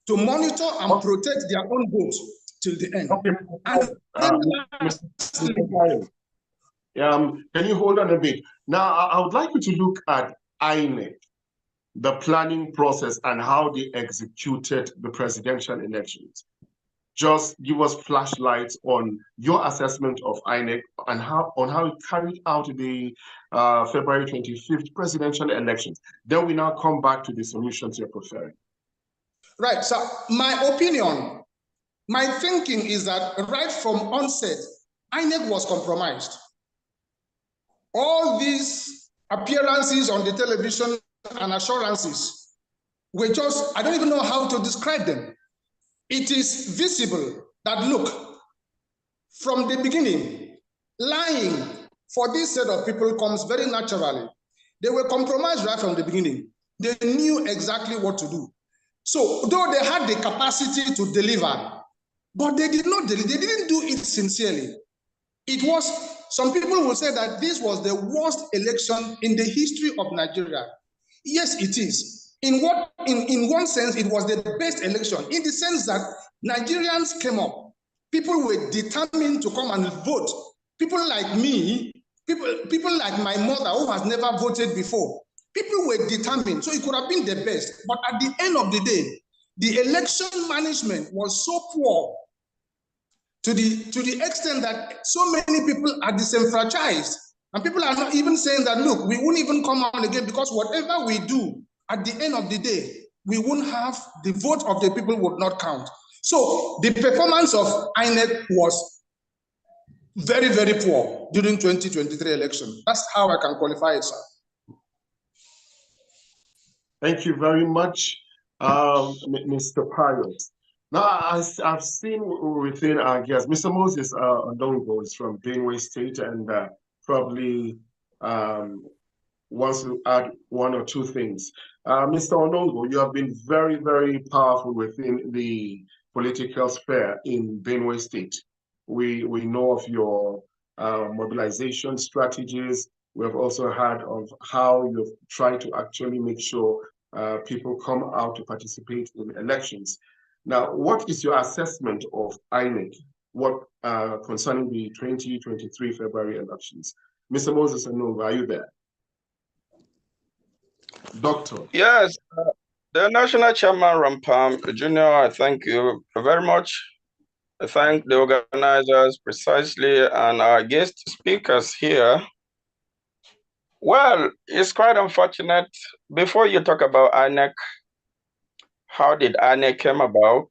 to monitor and protect their own votes till the end. Okay. Can you hold on a bit? Now, I would like you to look at INEC, the planning process and how they executed the presidential elections. Just give us flashlights on your assessment of INEC and how it carried out the February 25th presidential elections. Then we now come back to the solutions you're preferring. Right, so my opinion, my thinking is that right from onset, INEC was compromised. All these appearances on the television and assurances were just, I don't even know how to describe them. It is visible that, look, from the beginning, lying for this set of people comes very naturally. They were compromised right from the beginning. They knew exactly what to do. So though they had the capacity to deliver, but they did not deliver, they didn't do it sincerely. It was, some people will say that this was the worst election in the history of Nigeria. Yes, it is. In one sense, it was the best election, in the sense that Nigerians came up. People were determined to come and vote. People like me, people like my mother who has never voted before, people were determined. So it could have been the best. But at the end of the day, the election management was so poor to the extent that so many people are disenfranchised. And people are not even saying that, look, we won't even come on again because whatever we do, at the end of the day, we wouldn't have, the vote of the people would not count. So the performance of INEC was very, very poor during 2023 election. That's how I can qualify it, sir. Thank you very much, Mr. Pius. Now, I've seen within our guests, Mr. Moses Ondongo is from Benue State, and probably wants to add one or two things. Mr. Ondongo, you have been very, very powerful within the political sphere in Benue State. We know of your mobilization strategies. We have also heard of how you've tried to actually make sure people come out to participate in elections. Now, what is your assessment of INEC concerning the 2023 February elections? Mr. Moses Ondongo, are you there? Doctor. Yes, the National Chairman Rampam Junior, I thank you very much. I thank the organizers precisely and our guest speakers here. Well, it's quite unfortunate. Before you talk about INEC, how did INEC come about?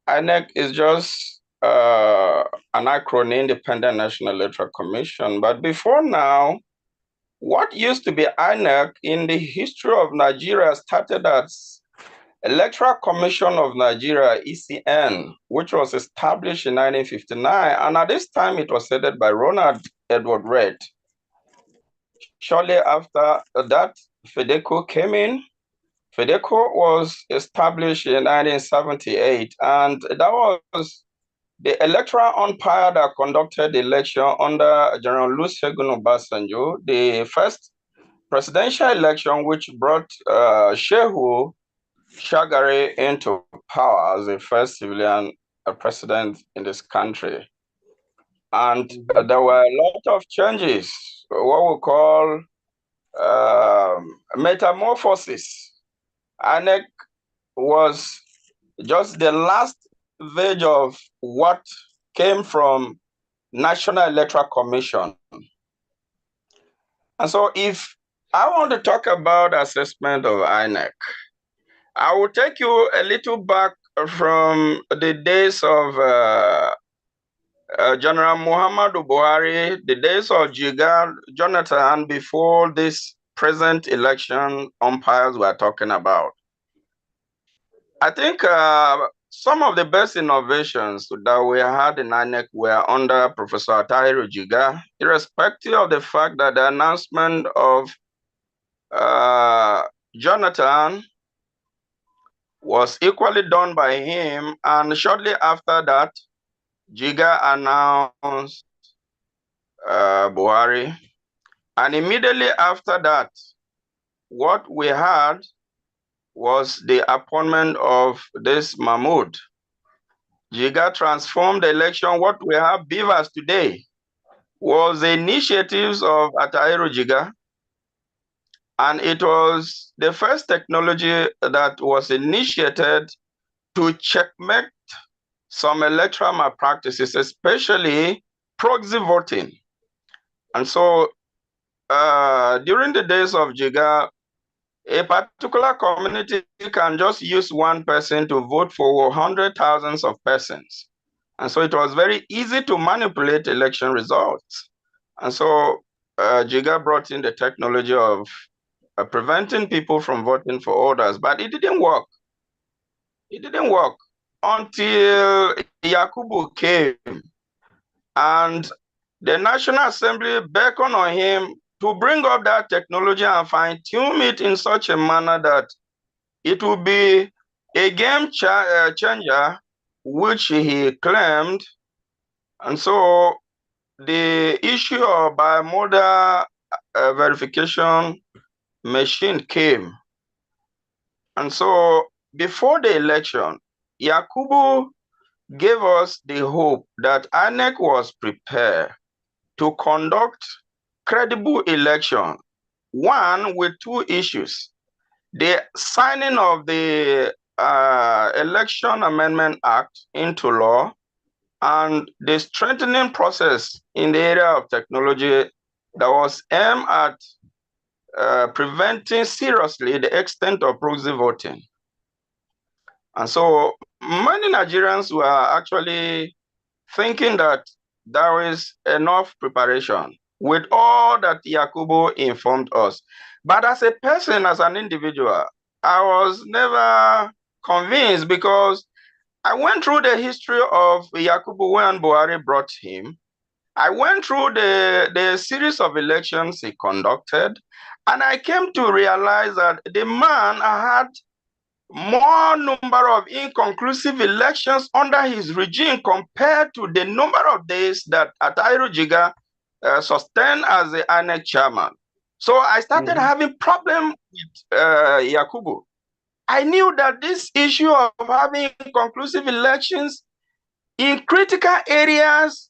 INEC is just an acronym, Independent National Electoral Commission. But before now, what used to be INEC in the history of Nigeria started as Electoral Commission of Nigeria, ECN, which was established in 1959. And at this time, it was headed by Ronald Edward Reed. Shortly after that, FEDECO came in. FEDECO was established in 1978, and that was the electoral umpire that conducted the election under General Olusegun Obasanjo, the first presidential election which brought Shehu Shagari into power as the first civilian president in this country. And there were a lot of changes, what we call metamorphosis. INEC was just the last verge of what came from National Electoral Commission. And so if I want to talk about assessment of INEC, I will take you a little back from the days of General Muhammadu Buhari, the days of Jigar Jonathan, before this present election umpires we're talking about. I think some of the best innovations that we had in INEC were under Professor Atahiru Jigar, irrespective of the fact that the announcement of Jonathan was equally done by him, and shortly after that, Jigar announced Buhari, and immediately after that, what we had was the appointment of this Mahmoud. Jigar transformed the election. What we have beavers today was the initiatives of Atahiru Jigar, and it was the first technology that was initiated to checkmate some electoral malpractices, especially proxy voting. And so during the days of Jigar, a particular community can just use one person to vote for hundreds of thousands of persons. And so it was very easy to manipulate election results. And so Jigar brought in the technology of preventing people from voting for others, but it didn't work. It didn't work until Yakubu came, and the National Assembly beckoned on him to bring up that technology and fine-tune it in such a manner that it would be a game changer, which he claimed. And so the issue of bimodal verification machine came. And so before the election, Yakubu gave us the hope that INEC was prepared to conduct credible election, one with two issues: the signing of the Election Amendment Act into law and the strengthening process in the area of technology that was aimed at preventing seriously the extent of proxy voting. And so many Nigerians were actually thinking that there is enough preparation with all that Yakubu informed us. But as a person, as an individual, I was never convinced because I went through the history of Yakubu when Buhari brought him. I went through the series of elections he conducted, and I came to realize that the man had more number of inconclusive elections under his regime compared to the number of days that Atairu Jiga sustained as the INEC chairman. So I started having problem with Yakubu. I knew that this issue of having conclusive elections in critical areas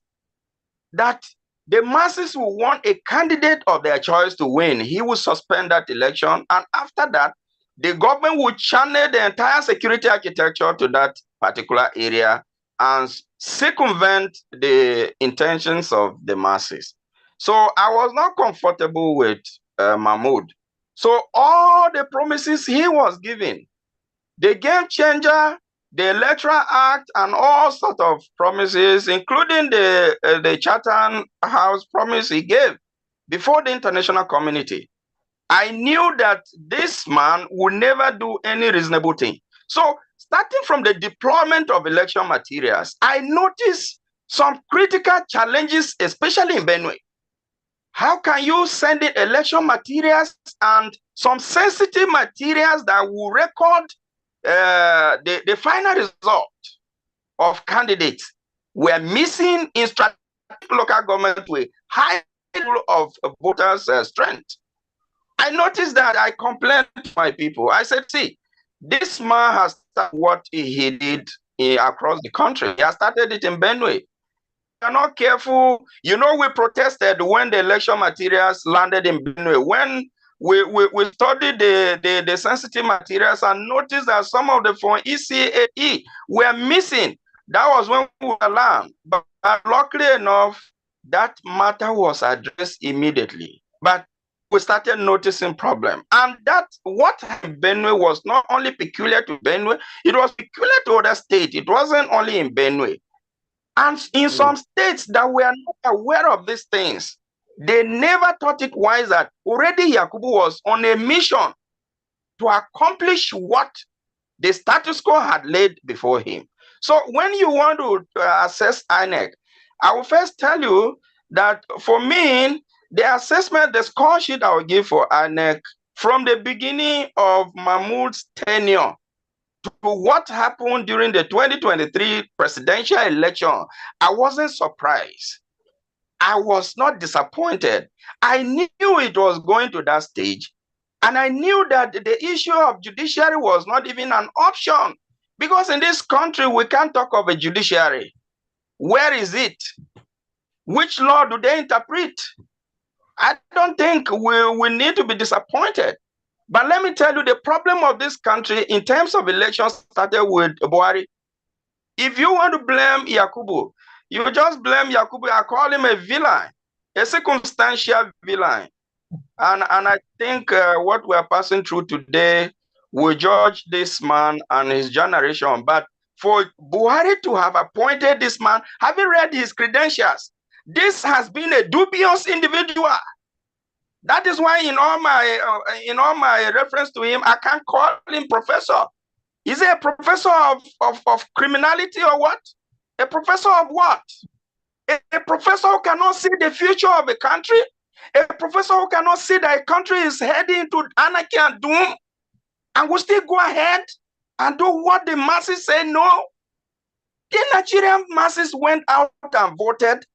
that the masses will want a candidate of their choice to win, he will suspend that election. And after that, the government will channel the entire security architecture to that particular area and circumvent the intentions of the masses. So I was not comfortable with Mahmoud. So all the promises he was giving, the game changer, the Electoral Act, and all sorts of promises, including the Chatham House promise he gave before the international community, I knew that this man would never do any reasonable thing. So starting from the deployment of election materials, I noticed some critical challenges, especially in Benue. How can you send in election materials and some sensitive materials that will record the final result of candidates were missing in strategic local government with high level of voters' strength? I noticed that. I complained to my people. I said, see, this man has started what he did across the country. He has started it in Benue. We are not careful. You know, we protested when the election materials landed in Benue. When we studied the sensitive materials and noticed that some of the from ECAE were missing. That was when we were alarmed. But luckily enough, that matter was addressed immediately. But we started noticing problem. And that what happened in Benue was not only peculiar to Benue, it was peculiar to other states. It wasn't only in Benue. And in some states that were not aware of these things, they never thought it wise that already Yakubu was on a mission to accomplish what the status quo had laid before him. So when you want to assess INEC, I will first tell you that for me, the assessment, the score sheet I will give for INEC from the beginning of Mahmoud's tenure to what happened during the 2023 presidential election, I wasn't surprised. I was not disappointed. I knew it was going to that stage. And I knew that the issue of judiciary was not even an option. Because in this country, we can't talk of a judiciary. Where is it? Which law do they interpret? I don't think we need to be disappointed. But let me tell you, the problem of this country in terms of elections started with Buhari. If you want to blame Yakubu, you just blame Yakubu and call him a villain, a circumstantial villain. And I think what we're passing through today will judge this man and his generation. But for Buhari to have appointed this man, having read his credentials, this has been a dubious individual. That is why in all my reference to him, I can't call him professor. Is he a professor of criminality or what? A professor of what? A professor who cannot see the future of a country? A professor who cannot see that a country is heading to anarchy and doom and will still go ahead and do what the masses say no? The Nigerian masses went out and voted.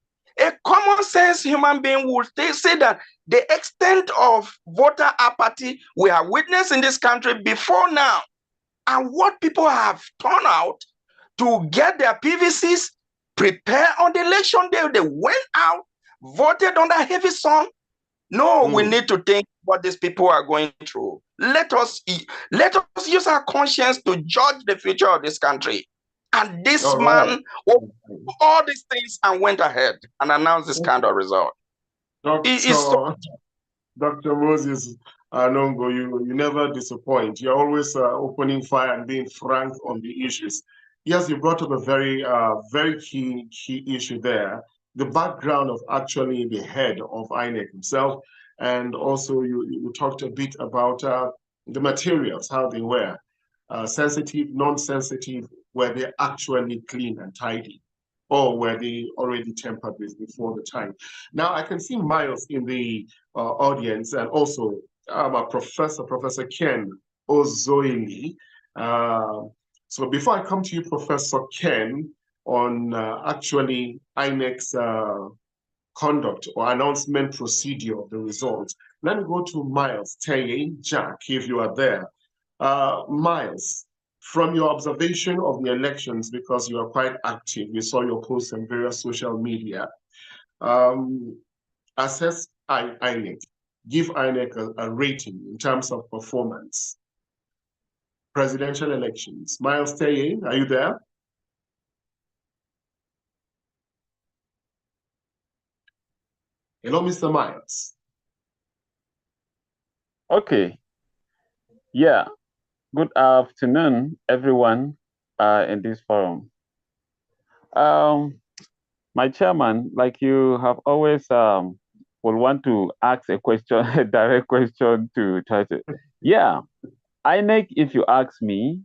A common sense human being would say that the extent of voter apathy we have witnessed in this country before now, and what people have turned out to get their PVCs, prepare on the election day, they went out, voted under heavy sun. No, we need to think what these people are going through. Let us use our conscience to judge the future of this country. And this man all these things and went ahead and announced this kind of result. Dr. Moses Anongo, you never disappoint. You're always opening fire and being frank on the issues. Yes, you brought up a very key issue there. The background of actually the head of INEC himself, and also you talked a bit about the materials, how they were sensitive, non-sensitive, were they actually clean and tidy, or were they already tampered with before the time? Now I can see Miles in the audience, and also Professor Ken Ozoili. So before I come to you, Professor Ken, on actually INEC's conduct or announcement procedure of the results, let me go to Miles Teye Jack, if you are there. Miles, from your observation of the elections, because you are quite active, we saw your posts on various social media, assess INEC, give INEC a rating in terms of performance. Presidential elections. Miles Teye, are you there? Hello, Mr. Miles. Okay. Yeah. Good afternoon, everyone in this forum. My chairman, like you have always will want to ask a question, a direct question to try to. Yeah. INEC, if you ask me,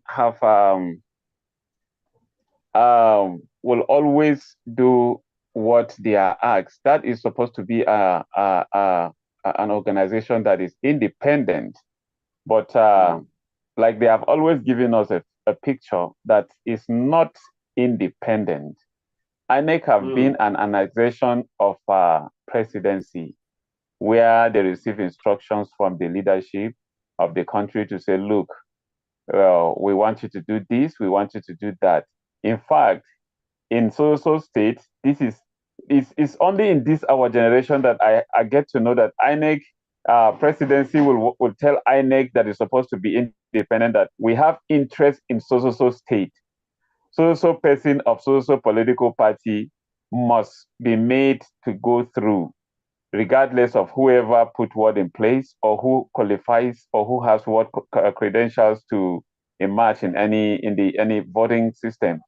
have will always do what they are asked. That is supposed to be an organization that is independent, but like they have always given us a picture that is not independent. INEC have been an organization of presidency where they receive instructions from the leadership of the country to say, look, we want you to do this, we want you to do that. In fact, in so state, this is it's only in this our generation that I get to know that INEC presidency will tell INEC that is supposed to be independent, that we have interest in so state. So person of so political party must be made to go through, regardless of whoever put what in place or who qualifies or who has what credentials to emerge in any voting system.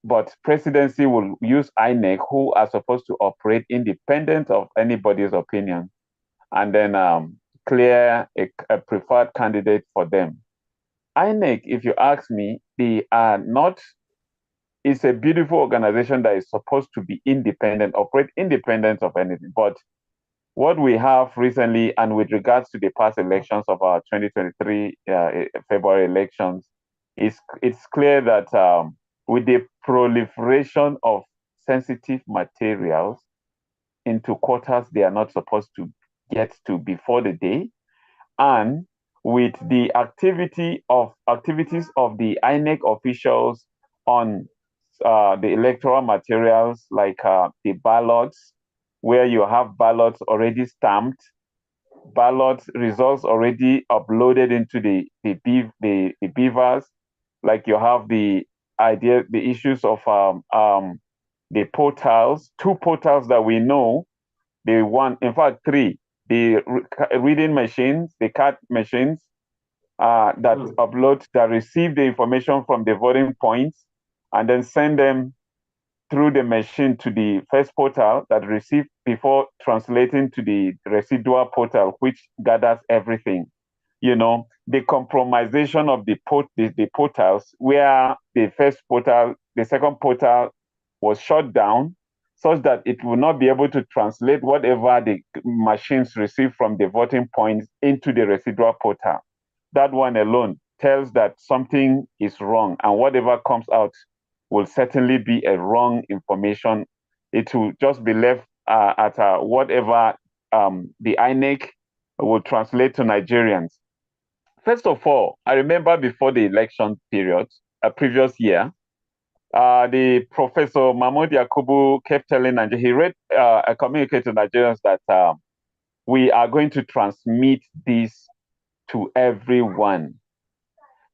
But presidency will use INEC, who are supposed to operate independent of anybody's opinion, and then clear a preferred candidate for them. INEC, if you ask me, they are not. It's a beautiful organization that is supposed to be independent, operate independent of anything. But what we have recently, and with regards to the past elections of our 2023 February elections, it's clear that with the proliferation of sensitive materials into quarters they are not supposed to get to before the day, and with the activities of the INEC officials on the electoral materials, like the ballots, where you have ballots already stamped, ballot results already uploaded into the beavers, like you have the issues of the portals, two portals that we know, the one, in fact, three, the reading machines, the card machines that upload, that receive the information from the voting points and then send them through the machine to the first portal that receive before translating to the residual portal, which gathers everything. You know, the compromisation of the portals, where the first portal, the second portal was shut down, such that it will not be able to translate whatever the machines receive from the voting points into the residual portal. That one alone tells that something is wrong, and whatever comes out will certainly be a wrong information. It will just be left at whatever the INEC will translate to Nigerians. First of all, I remember before the election period, a previous year, the Professor Mahmoud Yakubu kept telling Nigeria, he read a communique to Nigerians that we are going to transmit this to everyone,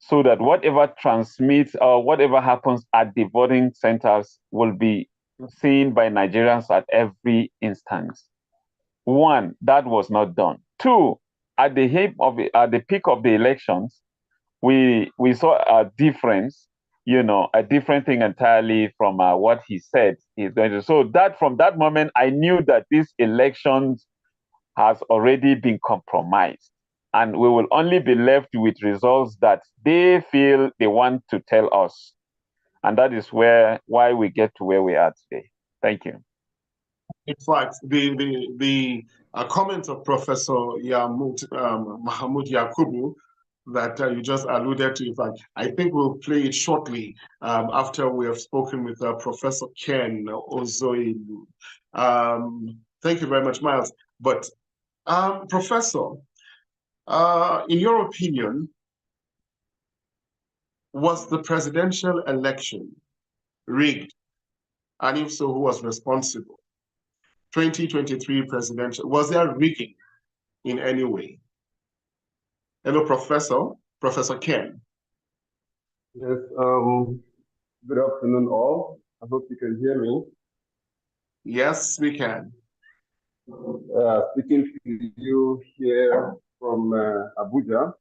so that whatever transmits or whatever happens at the voting centers will be seen by Nigerians at every instance. One, that was not done. Two, at the peak of the elections, we saw a difference, a different thing entirely from what he said he's going to. So that from that moment, I knew that this elections has already been compromised, and we will only be left with results that they feel they want to tell us, and that is why we get to where we are today. Thank you. In fact, the comment of Professor Mahmoud Yakubu that you just alluded to, in fact, I think we'll play it shortly after we have spoken with Professor Ken Ozoilu. Thank you very much, Miles. But Professor, in your opinion, was the presidential election rigged? And if so, who was responsible? 2023 presidential, was there rigging in any way? Hello, Professor Ken. Yes, good afternoon all. I hope you can hear me. Yes, we can. Speaking to you here from Abuja.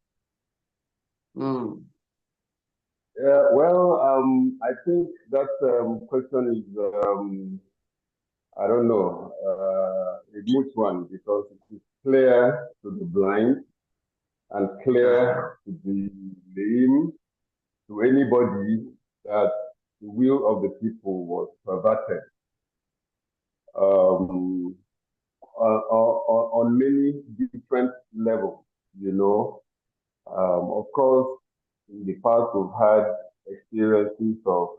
Well, I think that question is, I don't know, a good one, because it is clear to the blind and clear to the lame, to anybody, that the will of the people was perverted on many different levels, Of course, in the past, we've had experiences of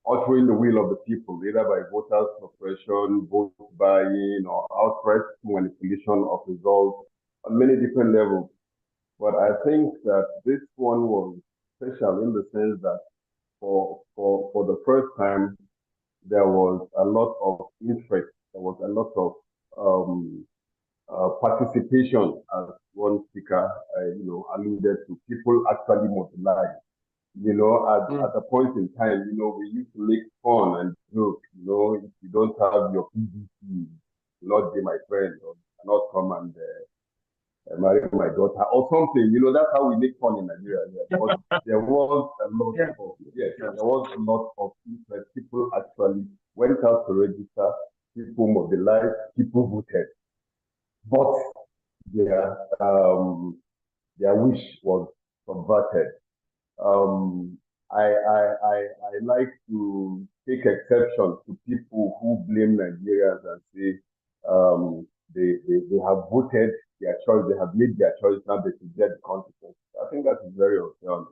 altering the will of the people, either by voters' suppression, vote buying, or outright manipulation of results on many different levels. But I think that this one was special in the sense that for the first time, there was a lot of interest, there was a lot of participation, as one speaker, alluded to. People actually mobilized. At a point in time, we used to make fun and joke. If you don't have your PVC, not be my friend, or not come and marry my daughter, or something. That's how we make fun in Nigeria. Yeah. But there was a lot of there was a lot of interest. People actually went out to register. People mobilized. People voted. But their wish was subverted. I like to take exception to people who blame Nigerians and say they have voted their choice, they have made their choice, now they should get the consequences. I think that is very unfair.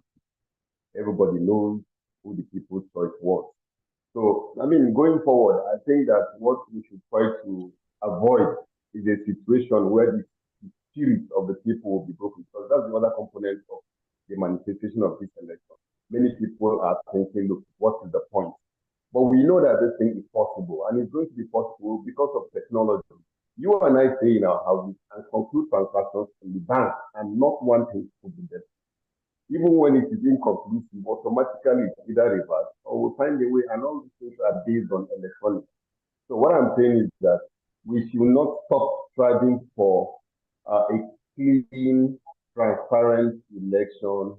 Everybody knows who the people's choice was. So, going forward, I think that what we should try to avoid is a situation where the spirit of the people will be broken, because that's the other component of the manifestation of this election. Many people are thinking, look, what is the point? But we know that this thing is possible, and it's going to be possible because of technology. You and I stay in our houses and conclude transactions in the bank, and not one thing will be there. Even when it is inconclusive, automatically it's either reversed or we'll find a way, and all these things are based on electronics. So what I'm saying is that we should not stop striving for a clean, transparent election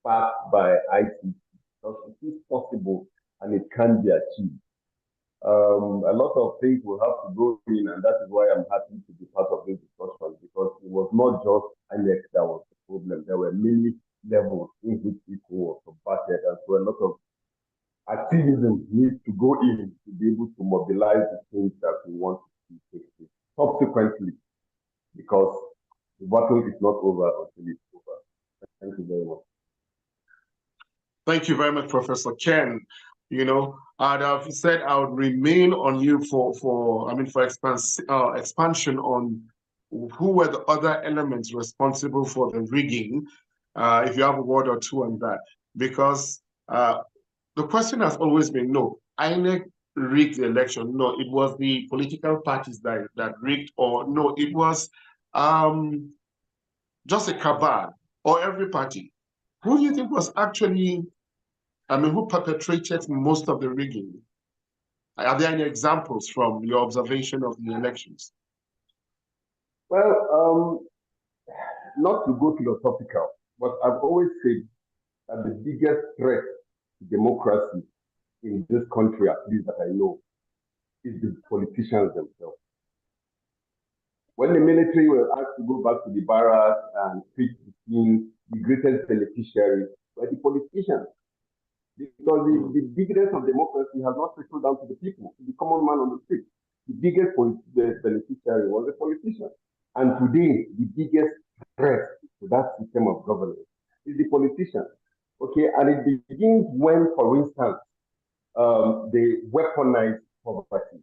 backed by ICT, because it is possible and it can be achieved. A lot of things will have to go in, and that is why I'm happy to be part of this discussion, because it was not just INEC that was the problem. There were many levels in which people were subverted, and so a lot of activism needs to go in to be able to mobilize the things that we want to take place subsequently, because the battle is not over until it's over. Thank you very much. Thank you very much, Professor Ken. I'd have said I would remain on you for expansion on who were the other elements responsible for the rigging, if you have a word or two on that. Because the question has always been, no, INEC rigged the election. No, it was the political parties that rigged, or no, it was just a cabal, or every party. Who do you think was actually I mean, who perpetrated most of the rigging? Are there any examples from your observation of the elections? Well, not to go philosophical, but I've always said that the biggest threat to democracy in this country, at least that I know, is the politicians themselves. When the military were asked to go back to the barracks and preach the scene, the greatest beneficiaries were the politicians. Because the biggest of democracy has not trickled down to the people, to the common man on the street. The biggest beneficiary was the politician. And today, the biggest threat to that system of governance is the politician. Okay, and it begins when, for instance, they weaponize poverty.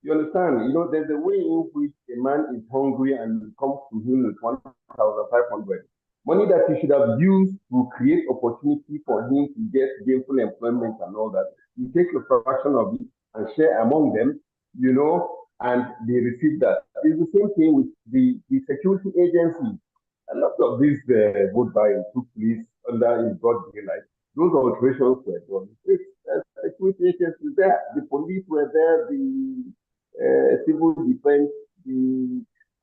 You understand? You know, there's a way in which a man is hungry and it comes to him with 1,500. Money that he should have used to create opportunity for him to get gainful employment and all that. You take a fraction of it and share among them, you know, and they receive that. It's the same thing with the security agencies. A lot of these vote buying took place under in broad daylight. Those alterations were done. Security agencies were there. The police were there. The civil defense.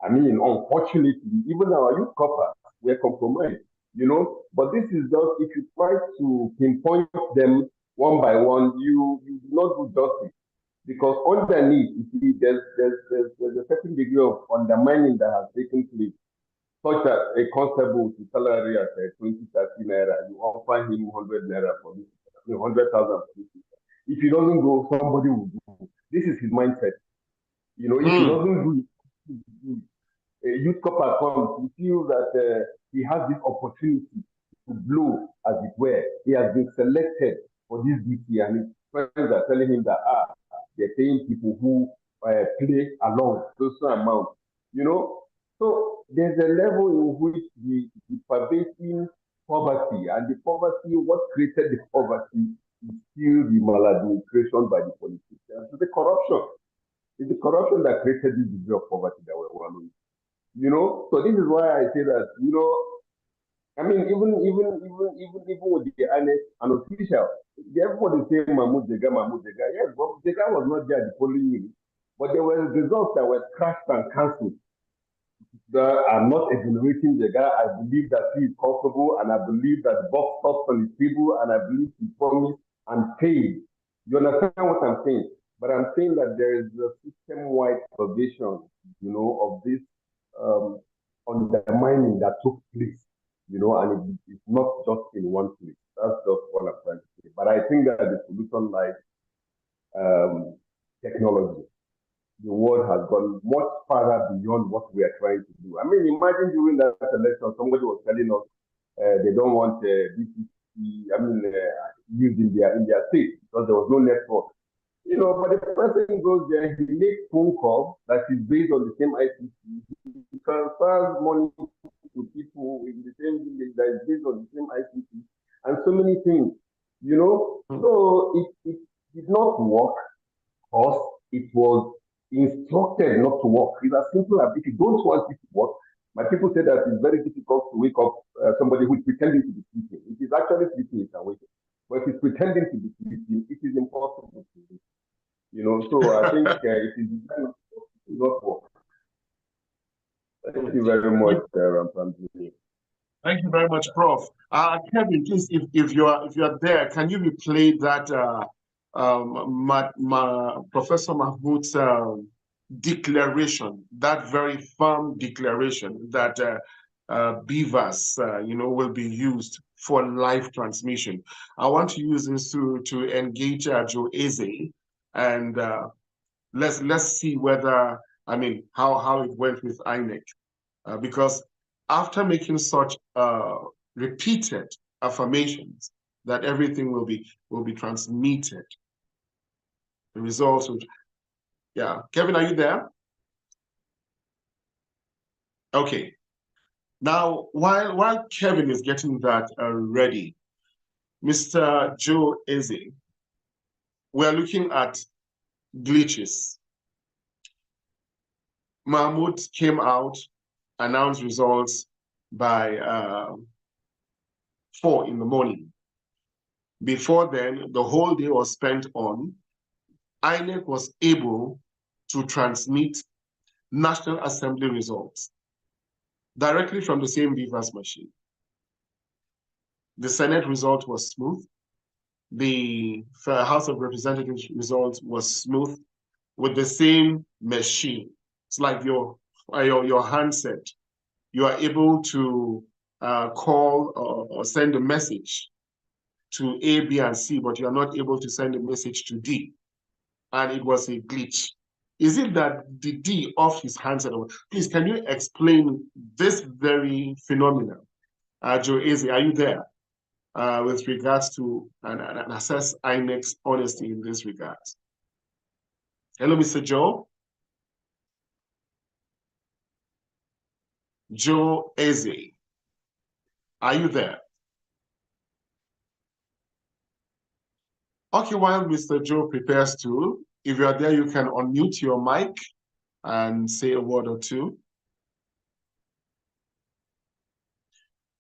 Unfortunately, even our youth corps were compromised. You know, but this is just if you try to pinpoint them one by one, you do not do justice. Because underneath, you see, there's a certain degree of undermining that has taken place. Such as a constable with salary at 20, 30 naira, you offer him 100 naira for this, 100,000 for this. If he doesn't go, somebody will do. This is his mindset. You know, if he doesn't do it, a youth corps comes, he feels that he has this opportunity to blow, as it were. He has been selected for this duty, and his friends are telling him that they're paying people who play along those amount. You know, so there's a level in which the pervasive poverty, and the poverty, what created the poverty is still the maladministration by the politicians. So the corruption. It's the corruption that created this degree of poverty that we're wallowing. You know, so this is why I say that, you know, I mean, even with the unofficial, everybody say Mahmoud Jega. Yes, but Jega was not there the following year. But there were results that were crashed and cancelled. That I'm not exonerating the guy. I believe that he is comfortable, and I believe that the box stops on his table, and I believe he promised and paid. You understand what I'm saying? But I'm saying that there is a system-wide provision, you know, of this undermining that took place, you know, and it's not just in one place. That's just what I'm trying to say. But I think that the solution lies technology. The world has gone much farther beyond what we are trying to do. I mean, imagine during that election, somebody was telling us they don't want BTC, used in their state because there was no network. You know, but the person goes there, he makes phone call that is based on the same ICT. He transfers money to people in the same village that is based on the same ICT, and so many things. You know, so it did not work because it was instructed not to work. It's as simple as if you don't want it to work. My people say that it's very difficult to wake up somebody who is pretending to be sleeping. It is actually sleeping, it can wake up. But if it's pretending to be sleeping, it is impossible to do. You know, so I think it is not work. Thank you very much, Rampanji. Thank you very much, Prof. Kevin, please, if you're there, can you replay that Professor Mahmoud's declaration, that very firm declaration that beavers, will be used for live transmission. I want to use this to engage Joe Eze, and let's see whether, how it went with INEC, because after making such repeated affirmations that everything will be transmitted, the results will. Yeah, Kevin, are you there? Okay. Now, while Kevin is getting that ready, Mr. Joe Eze, we're looking at glitches. Mahmoud came out, announced results by 4 in the morning. Before then, the whole day was spent on INEC was able to transmit National Assembly results directly from the same Beavers machine. The Senate result was smooth. The House of Representatives result was smooth with the same machine. It's like your handset. You are able to call or send a message to A, B, and C, but you're not able to send a message to D. And it was a glitch. Is it that the D off his handset? Please, can you explain this very phenomenon? Joe Eze, are you there with regards to and assess INEC's honesty in this regard? Hello, Mr. Joe. Joe Eze, are you there? Okay, while Mr. Joe prepares to, if you are there, you can unmute your mic and say a word or two.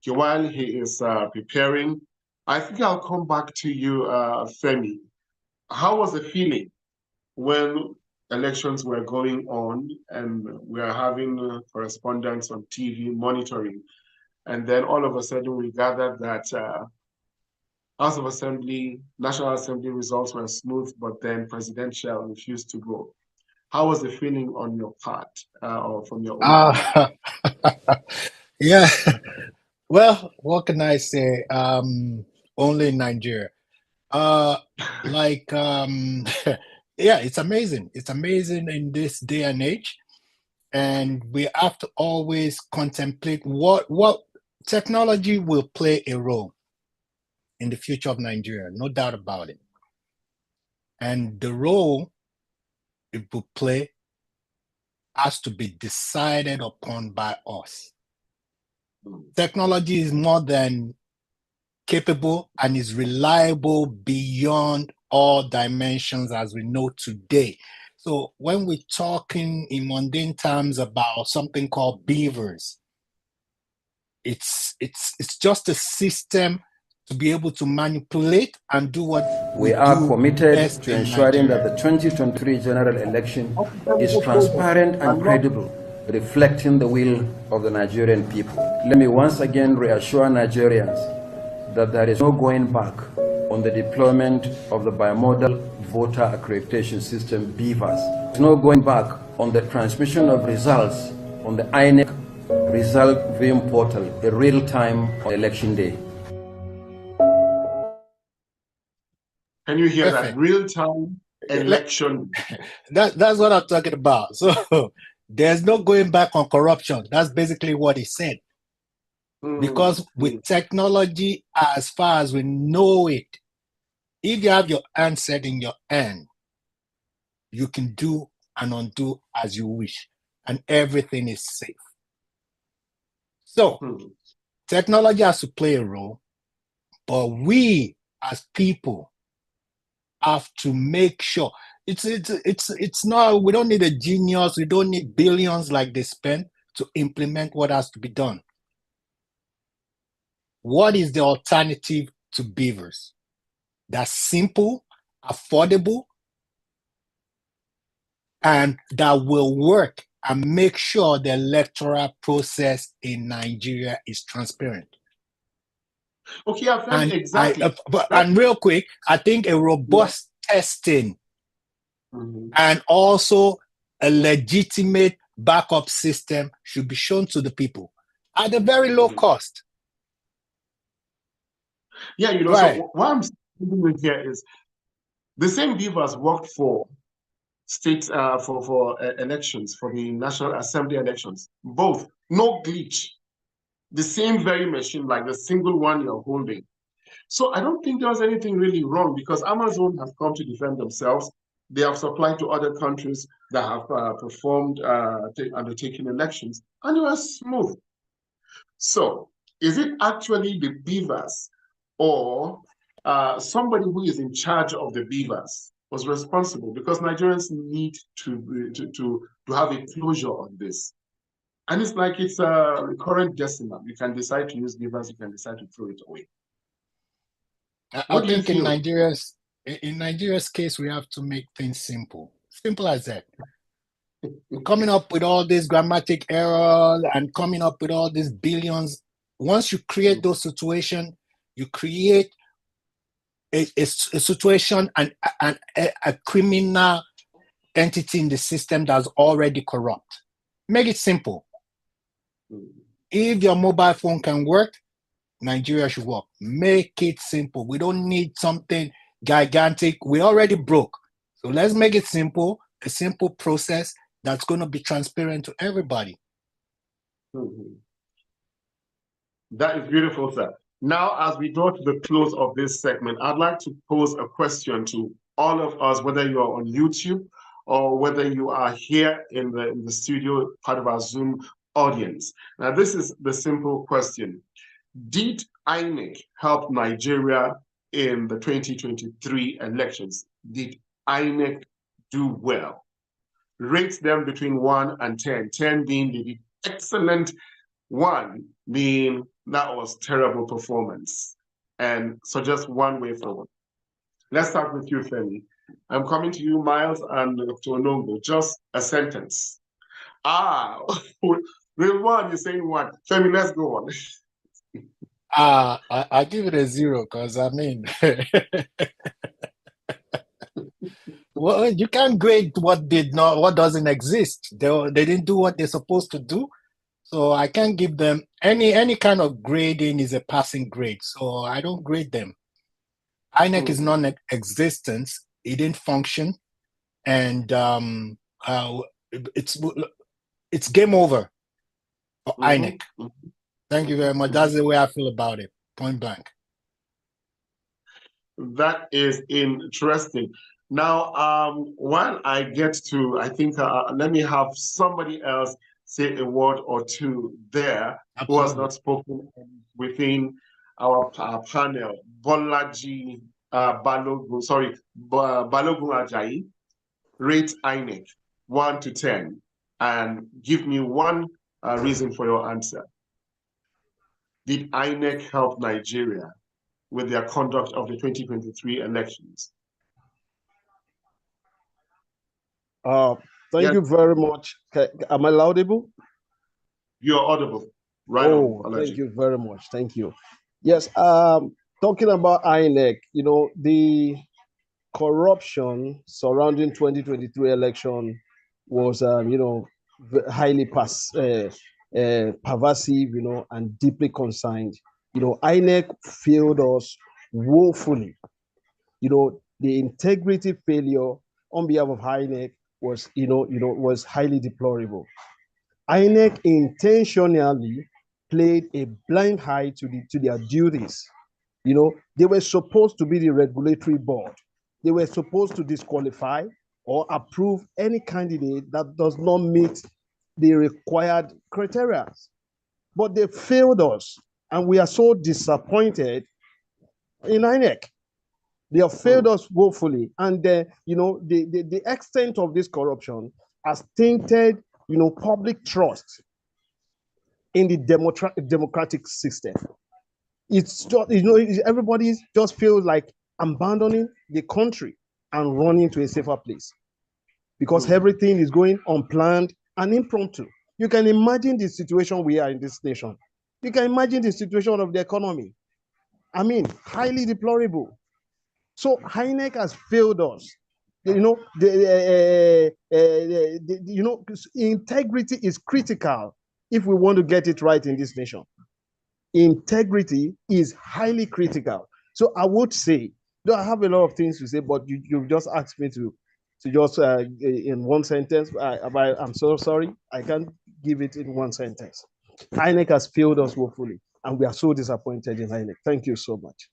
Okay, while he is preparing, I think I'll come back to you, Femi. How was the feeling when elections were going on and we are having correspondence on TV monitoring, and then all of a sudden we gathered that House of Assembly, National Assembly results were smooth, but then presidential refused to go. How was the feeling on your part or from your own? Yeah. Well, what can I say? Only in Nigeria. Yeah, it's amazing. It's amazing in this day and age. And we have to always contemplate what technology will play a role in the future of Nigeria, no doubt about it. And the role it will play has to be decided upon by us. Technology is more than capable and is reliable beyond all dimensions as we know today. So when we're talking in mundane terms about something called beavers, it's just a system to be able to manipulate and do what we are committed to ensuring that the 2023 general election is transparent and credible, reflecting the will of the Nigerian people. Let me once again reassure Nigerians that there is no going back on the deployment of the bimodal voter accreditation system, BVAS. There's no going back on the transmission of results on the INEC result viewing portal in real time on election day. Can you hear that? Real-time election. That's what I'm talking about. So there's no going back on corruption. That's basically what he said. Because with technology, as far as we know it, if you have your handset in your hand, you can do and undo as you wish, and everything is safe. So technology has to play a role, but we as people have to make sure it's not, we don't need a genius, we don't need billions like they spend to implement what has to be done. What is the alternative to beavers? That's simple, affordable, and that will work and make sure the electoral process in Nigeria is transparent. Okay, yeah, and exactly. And real quick, I think a robust testing and also a legitimate backup system should be shown to the people at a very low cost. Yeah, you know, so what I'm saying here is the same beavers worked for state for elections, for the National Assembly elections, both, no glitch, the same very machine, like the single one you're holding. So I don't think there was anything really wrong, because Amazon have come to defend themselves. They have supplied to other countries that have performed, undertaken elections, and it was smooth. So is it actually the beavers or somebody who is in charge of the beavers was responsible? Because Nigerians need to have a closure on this. And it's like it's a recurrent decimal. You can decide to use beavers, you can decide to throw it away. I think in Nigeria's case, we have to make things simple. Simple as that. Coming up with all these grammatic errors and coming up with all these billions. Once you create those situations, you create a situation and a criminal entity in the system that's already corrupt. Make it simple. If your mobile phone can work, Nigeria should work. Make it simple. We don't need something gigantic. We're already broke. So let's make it simple, a simple process that's going to be transparent to everybody. That is beautiful, sir. Now, as we draw to the close of this segment, I'd like to pose a question to all of us, whether you are on YouTube or whether you are here in the studio, part of our Zoom audience. Now, this is the simple question. Did INEC help Nigeria in the 2023 elections? Did INEC do well? Rate them between 1 and 10. 10 being they did excellent, 1 being that was terrible performance. And suggest one way forward. Let's start with you, Femi. I'm coming to you, Miles and Dr. Onongo. Just a sentence. Real 1, you're saying 1. Femi, let's go on. I give it a 0 because I mean, well, you can't grade what doesn't exist. They didn't do what they're supposed to do, so I can't give them any kind of grading. Is a passing grade, so I don't grade them. INEC is non-existent. It didn't function, and it's game over for INEC. Thank you very much. That's the way I feel about it. Point blank. That is interesting. Now, while I get to, I think, let me have somebody else say a word or two there. Absolutely. Who has not spoken within our panel. Bolaji Balogun, sorry, Balogun Ajayi, rate INEC 1 to 10 and give me one reason for your answer. Did INEC help Nigeria with their conduct of the 2023 elections? Thank you very much. Am I audible? You're audible. Right. Thank you very much. Thank you. Yes. Talking about INEC, you know, the corruption surrounding 2023 election was, you know, highly pervasive, you know, and deeply consigned. You know, INEC failed us woefully. You know, the integrity failure on behalf of INEC was, was highly deplorable. INEC intentionally played a blind eye to their duties. You know, they were supposed to be the regulatory board. They were supposed to disqualify or approve any candidate that does not meet the required criteria. But they failed us, and we are so disappointed in INEC. They have failed us woefully, and the extent of this corruption has tainted, public trust in the democratic system. It's just, everybody just feels like abandoning the country and running to a safer place because everything is going unplanned and impromptu. You can imagine the situation we are in this nation. You can imagine the situation of the economy. I mean, highly deplorable. So INEC has failed us. Integrity is critical if we want to get it right in this nation. Integrity is highly critical. So I would say, though I have a lot of things to say, but you've just asked me to just in one sentence. I'm so sorry, I can't give it in one sentence. INEC has failed us woefully, and we are so disappointed in INEC. Thank you so much.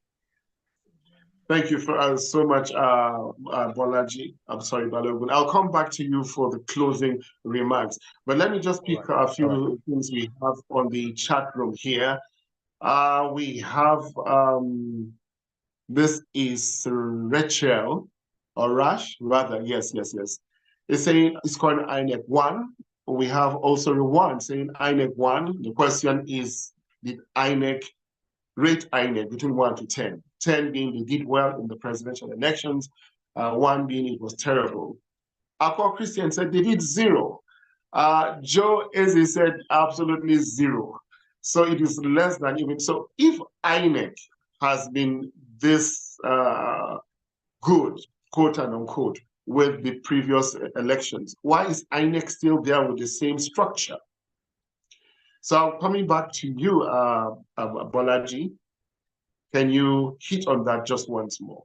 Thank you for so much, Bolaji. I'm sorry, Balogun. I'll come back to you for the closing remarks. But let me just pick a few things we have on the chat room here. We have, this is Rachel, or Rash, rather, yes. It's saying it's called INEC 1. We have also Rwan saying INEC 1. The question is, did INEC rate INEC between 1 to 10? 10 being they did well in the presidential elections, 1 being it was terrible. Akwa Christian said they did 0. Joe Eze said absolutely 0. So it is less than even. So if INEC has been this good, quote and unquote, with the previous elections, why is INEC still there with the same structure? So coming back to you, Bolaji, can you hit on that just once more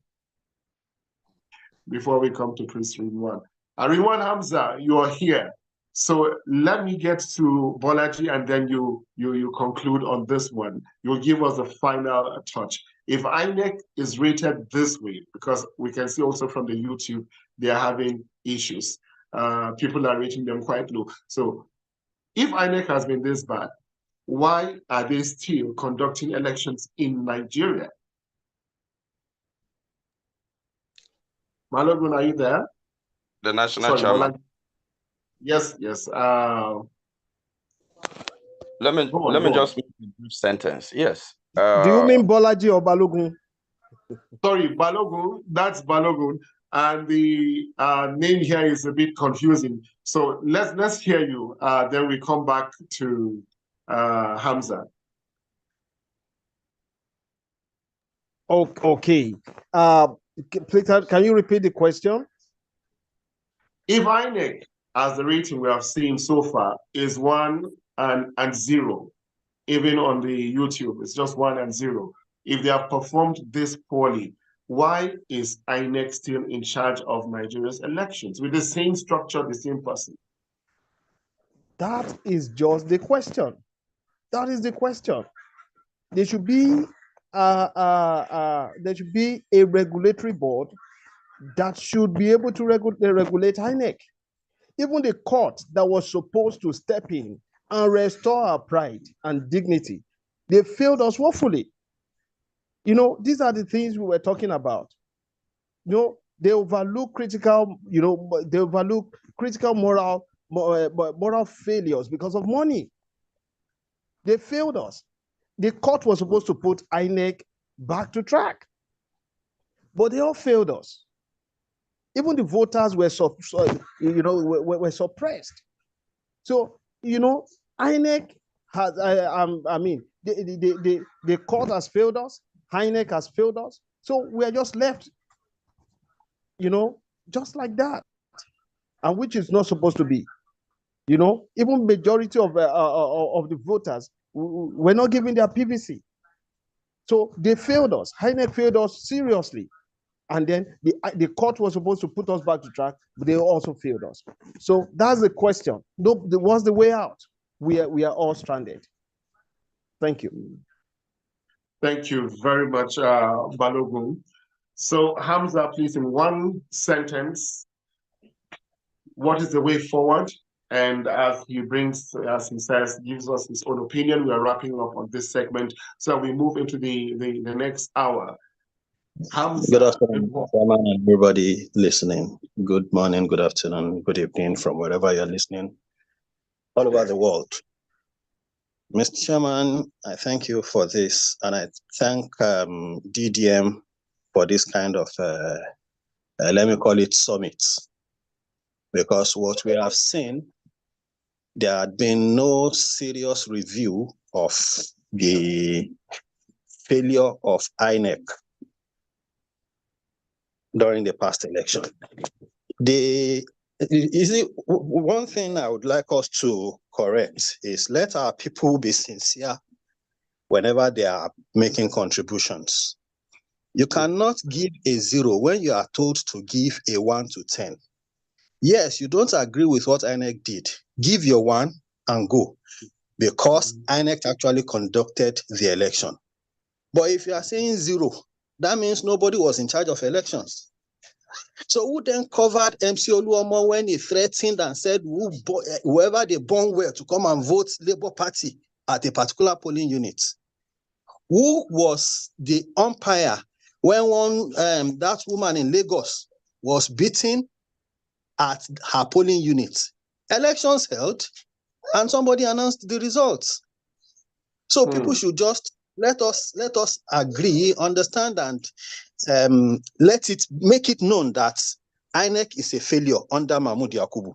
before we come to Prince Ridwan? Ridwan Hamza, you are here. So let me get to Bolaji and then you conclude on this one. You'll give us a final touch. If INEC is rated this way, because we can see also from the YouTube, they are having issues. People are rating them quite low. So if INEC has been this bad, why are they still conducting elections in Nigeria? Malogun, are you there? The national chairman. Yes, yes. Let me just make a brief sentence. Yes. Do you mean Bolaji or Balogun? Sorry, Balogun. That's Balogun, and the name here is a bit confusing. So let's hear you. Then we come back to Hamza. Okay. Please, can you repeat the question? If INEC, as the rating we have seen so far, is 1 and 0, even on the YouTube, it's just 1 and 0. If they have performed this poorly, why is INEC still in charge of Nigeria's elections with the same structure, the same person? That is just the question. That is the question. There should be a regulatory board that should be able to regulate INEC. Even the court that was supposed to step in and restore our pride and dignity, they failed us woefully. You know, these are the things we were talking about. You know, they overlook critical, moral failures because of money. They failed us. The court was supposed to put INEC back to track, but they all failed us. Even the voters were were suppressed. So, you know, INEC has, the court has failed us, INEC has failed us. So we are just left, you know, just like that, and which is not supposed to be. You know, even majority of the voters were not given their PVC. So they failed us. INEC failed us seriously. And then the court was supposed to put us back to track, but they also failed us. So that's the question. What's the way out? We are all stranded. Thank you. Thank you very much, Balogun. So Hamza, please, in one sentence, what is the way forward? And as he says, gives us his own opinion, we are wrapping up on this segment. So we move into the next hour. Hamza, good afternoon, and everybody listening. Good morning, good afternoon, good evening from wherever you're listening, all over the world. Mr. Chairman, I thank you for this, and I thank DDM for this kind of, let me call it summit, because what we have seen, there had been no serious review of the failure of INEC during the past election. One thing I would like us to correct is let our people be sincere whenever they are making contributions. You cannot give a 0 when you are told to give a 1 to 10. Yes, you don't agree with what INEC did. Give your 1 and go, because INEC actually conducted the election. But if you are saying 0, that means nobody was in charge of elections. So who then covered MC Oluomo when he threatened and said whoever they born were to come and vote Labour Party at a particular polling unit? Who was the umpire when that woman in Lagos was beaten at her polling unit? Elections held, and somebody announced the results. So people should just let us agree, understand, and make it known that INEC is a failure under Mahmoud Yakubu.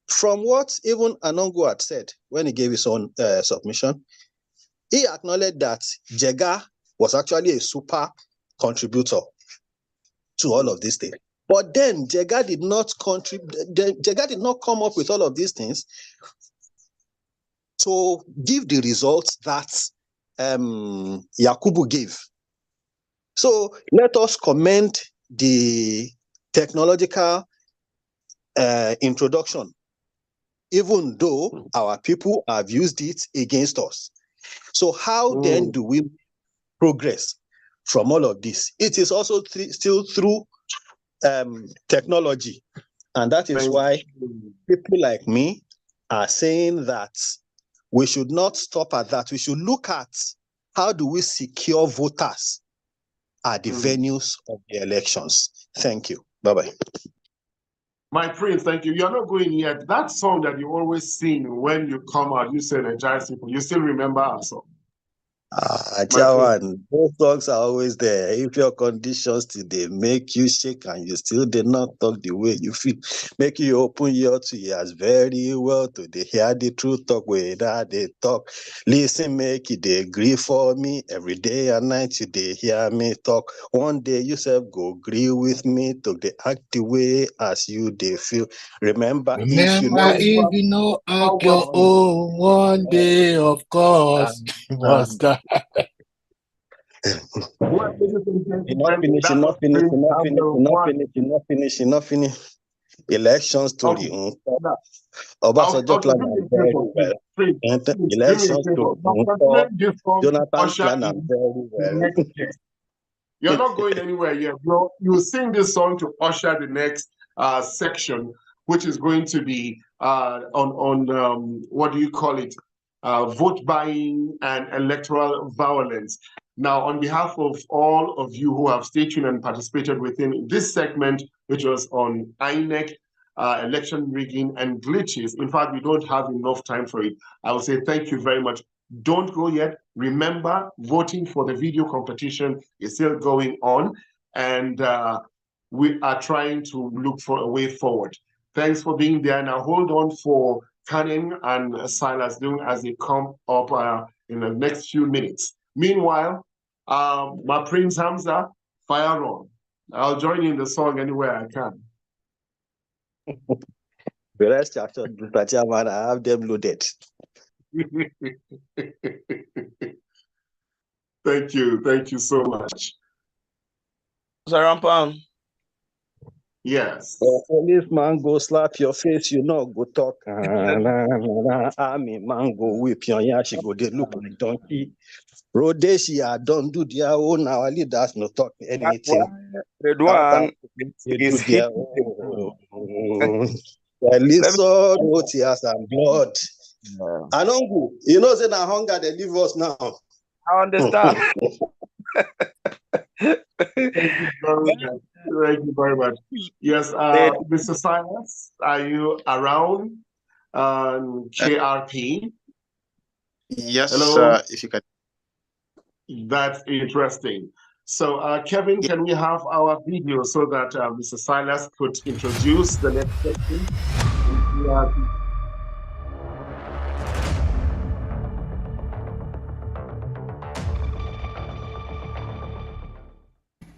From what even Anongo had said when he gave his own submission, he acknowledged that Jega was actually a super contributor to all of these things. But then Jega did not come up with all of these things to give the results that Yakubu gave. So let us commend the technological introduction, even though our people have used it against us. So how then do we progress from all of this? It is also still through technology. And that is why people like me are saying that we should not stop at that. We should look at how do we secure voters at the venues of the elections. Thank you. Bye-bye. My prince, thank you. You're not going yet. That song that you always sing when you come out, you say Nigerian people, you still remember our song? Chairman, those songs are always there. If your conditions today make you shake and you still did not talk the way you feel, make you open your ears very well to the hear the truth talk way that they talk. Listen, make it they agree for me every day and night. You they hear me talk. One day you self go agree with me to the act the way as you they feel. Remember if you know out your own one day, of course, you must die. Not finish. Election story. Obasanjo plan very well. Election story. Jonathan plan very well. You're not going anywhere yet. You sing this song to usher the next section, which is going to be on what do you call it? Vote buying and electoral violence. Now, on behalf of all of you who have stayed tuned and participated within this segment, which was on INEC, election rigging and glitches. In fact, we don't have enough time for it. I will say thank you very much. Don't go yet. Remember, voting for the video competition is still going on, and we are trying to look for a way forward. Thanks for being there. Now, hold on for Kanin and Silas doing as they come up in the next few minutes. Meanwhile, my Prince Hamza, fire on. I'll join you in the song anywhere I can. The rest, Mr. Chairman, I have them loaded. Thank you so much. Sarampam. Yes. Policeman go slap your face, you know, go talk. Army man go whip your yash, go they look like donkey. Rhodesia don't do their own, our leaders no talk anything. Redwan is hit. Listen, no tears and blood. Anongu, you know, say na hunger they leave us now. I understand. Thank you very much. Yes, Mr. Silas, are you around? KRP? Yes, hello. If you can. That's interesting. So, Kevin, can we have our video so that Mr. Silas could introduce the next section?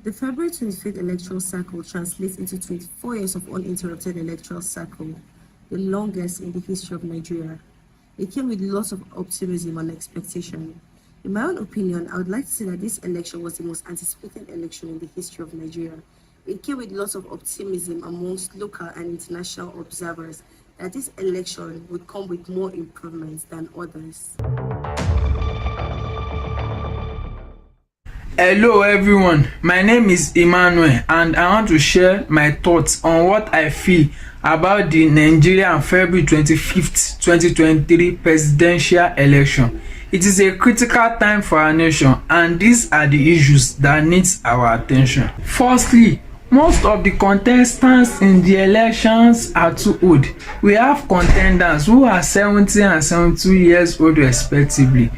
The February 25th electoral cycle translates into 24 years of uninterrupted electoral cycle, the longest in the history of Nigeria. It came with lots of optimism and expectation. In my own opinion, I would like to say that this election was the most anticipated election in the history of Nigeria. It came with lots of optimism amongst local and international observers that this election would come with more improvements than others. Hello everyone, my name is Emmanuel and I want to share my thoughts on what I feel about the Nigerian February 25th, 2023 presidential election. It is a critical time for our nation and these are the issues that needs our attention. Firstly, most of the contestants in the elections are too old. We have contenders who are 70 and 72 years old respectively.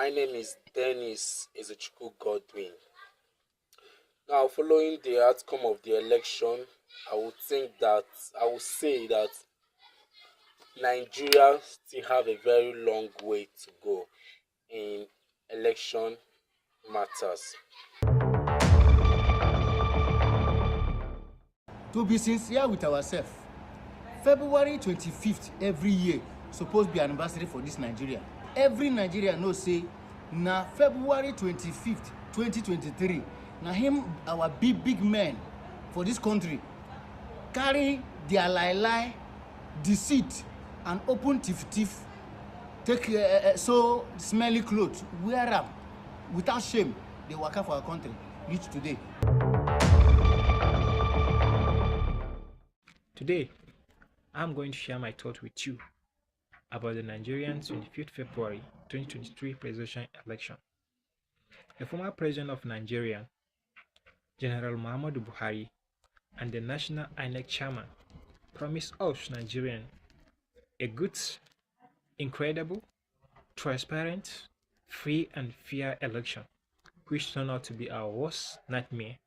My name is Dennis Ezechiku Godwin. Now, following the outcome of the election, I would say that Nigeria still have a very long way to go in election matters. To be sincere with ourselves, February 25th every year supposed to be anniversary for this Nigeria. Every Nigerian knows say na February 25th, 2023, na him our big men for this country carry their lie, deceit and open thief, take so smelly clothes, wear am without shame. They waka for our country reach today. Today, I'm going to share my thought with you about the Nigerian 25th February 2023 presidential election. The former president of Nigeria, General Muhammadu Buhari, and the National INEC chairman promised us Nigerians a good, incredible, transparent, free and fair election, which turned out to be our worst nightmare.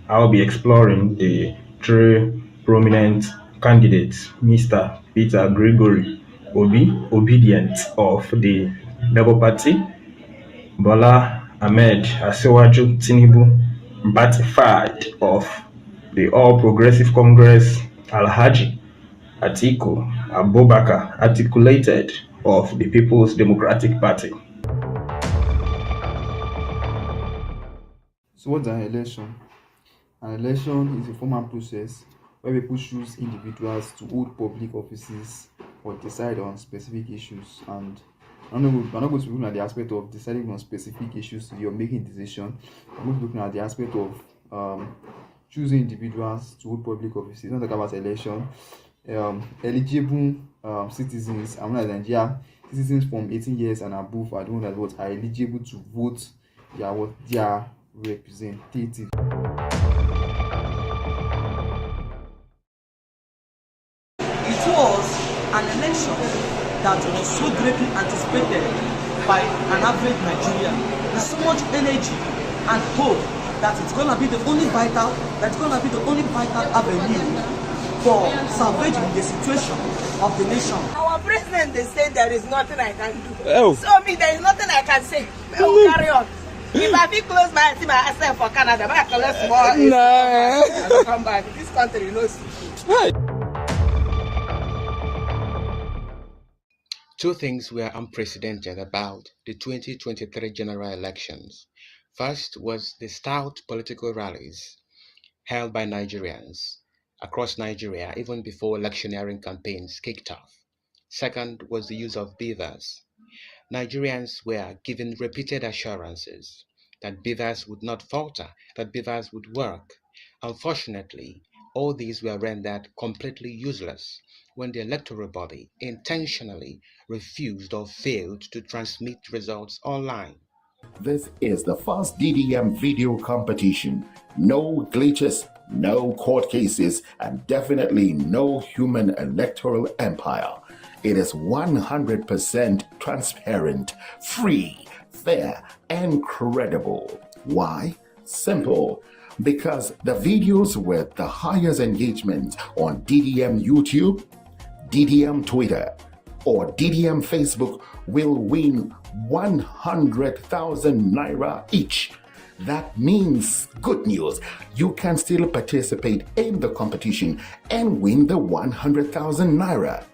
I'll be exploring the three prominent candidates, Mr. Peter Gregory Obi, Obedient of the Labour Party, Bola Ahmed Asiwaju Tinubu, Batified of the All Progressive Congress, Alhaji Atiku Abubakar, Articulated of the People's Democratic Party. So what's an election? An election is a formal process where people choose individuals to hold public offices or decide on specific issues. And we're not going to be looking at the aspect of deciding on specific issues, you're making decision. I'm going to be looking at the aspect of choosing individuals to hold public offices. Not talk about election. Eligible citizens, I'm not Nigeria, citizens from 18 years and above are the ones that are eligible to vote their representative. It was an election that was so greatly anticipated by an average Nigerian with so much energy and hope that it's going to be the only vital avenue for salvaging the situation of the nation. Our president, they say there is nothing I can do. So there is nothing I can say. Carry on. If I feel close my eyes, myself for Canada, I collect small. I come back. This country knows. Two things were unprecedented about the 2023 general elections. First was the stout political rallies held by Nigerians across Nigeria even before electioneering campaigns kicked off. Second was the use of beavers. Nigerians were given repeated assurances that beavers would not falter, that beavers would work. Unfortunately, all these were rendered completely useless when the electoral body intentionally refused or failed to transmit results online. This is the first DDM video competition. No glitches, no court cases, and definitely no human electoral empire. It is 100% transparent, free, fair, and credible. Why? Simple. Because the videos with the highest engagement on DDM YouTube, DDM Twitter, or DDM Facebook will win 100,000 naira each. That means good news. You can still participate in the competition and win the 100,000 naira.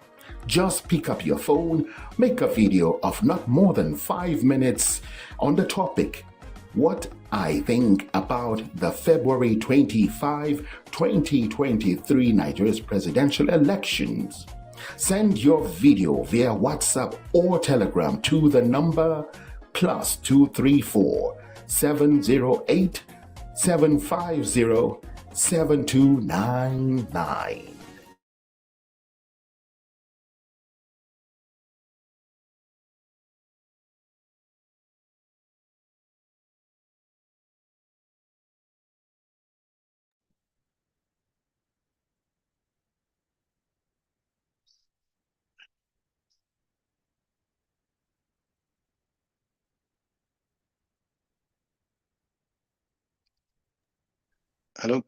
Just pick up your phone, make a video of not more than 5 minutes on the topic, what I think about the February 25, 2023 Nigeria's presidential elections. Send your video via WhatsApp or Telegram to the number +234 708 750 7299. Hello.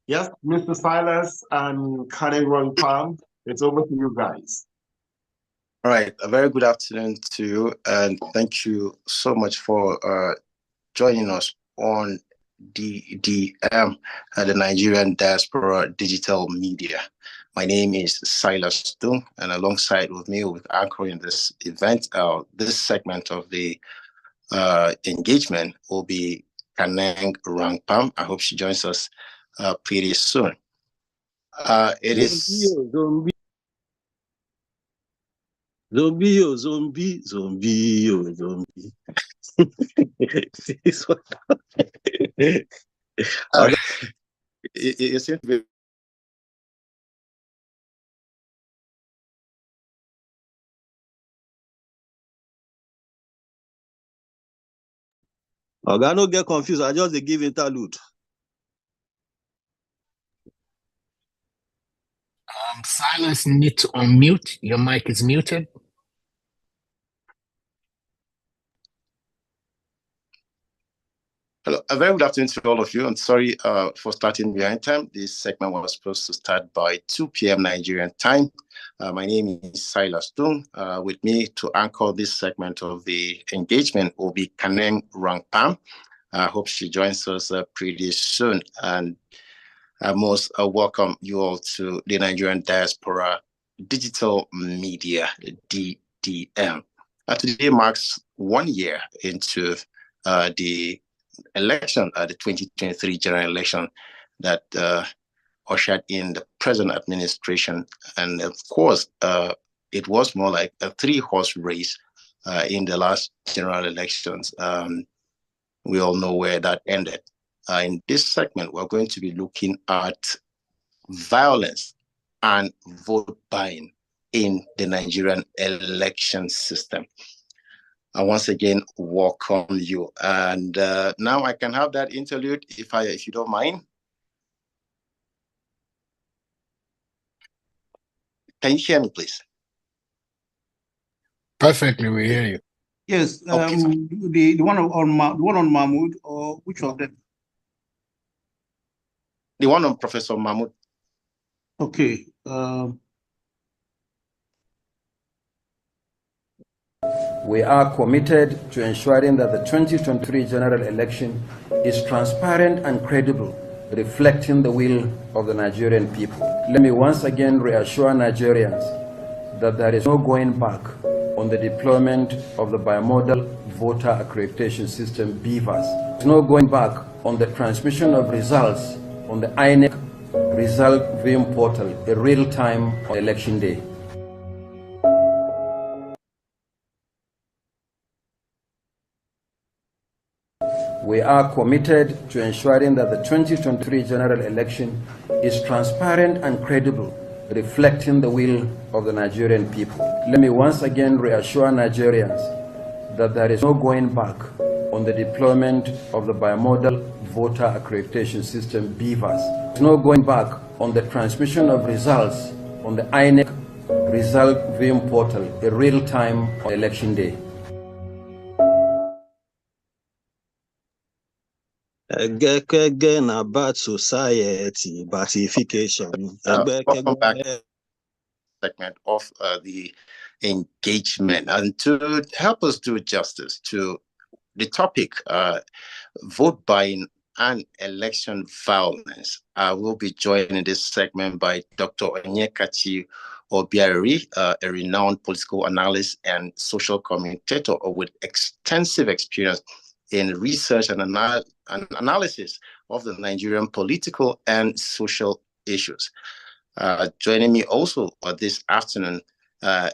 Yes, Mr. Silas and Karen Palm, it's over to you guys. All right, a very good afternoon to you, and thank you so much for joining us on DDM, the Nigerian Diaspora Digital Media. My name is Silas Dung, and alongside with me, with anchoring this event, this segment of the engagement will be Kaneng Rangpam. I hope she joins us pretty soon. It is Zombie, zombie, zombie, zombie. This one. It seems to be. I don't get confused. I just give interlude. Silas, need to unmute. Your mic is muted. Hello, a very good afternoon to all of you. I'm sorry for starting behind time. This segment was supposed to start by 2 p.m. Nigerian time. My name is Silas Dung. With me to anchor this segment of the engagement will be Kaneng Rangpam. I hope she joins us pretty soon. And I most welcome you all to the Nigerian Diaspora Digital Media, DDM. Today marks 1 year into the election, the 2023 general election that ushered in the present administration. And of course, it was more like a 3-horse race in the last general elections. We all know where that ended. In this segment, we're going to be looking at violence and vote buying in the Nigerian election system. I once again welcome you. And now I can have that interlude if you don't mind. Can you hear me, please? Perfectly, we hear you. Yes, the one on Mahmoud, or which of them? The one on Professor Mahmoud. Okay. We are committed to ensuring that the 2023 general election is transparent and credible, reflecting the will of the Nigerian people. Let me once again reassure Nigerians that there is no going back on the deployment of the bimodal voter accreditation system, BVAS. There's no going back on the transmission of results on the INEC result viewing portal in real time on election day. We are committed to ensuring that the 2023 general election is transparent and credible, reflecting the will of the Nigerian people. Let me once again reassure Nigerians that there is no going back on the deployment of the bimodal voter accreditation system, BVAS. There's no going back on the transmission of results on the INEC result viewing portal in real time on election day. Again about society, batification. Welcome back segment of the engagement. And to help us do justice to the topic, vote buying and election violence, I will be joined in this segment by Dr. Onyekachi Obiari, a renowned political analyst and social commentator with extensive experience in research and analysis of the Nigerian political and social issues. Joining me also this afternoon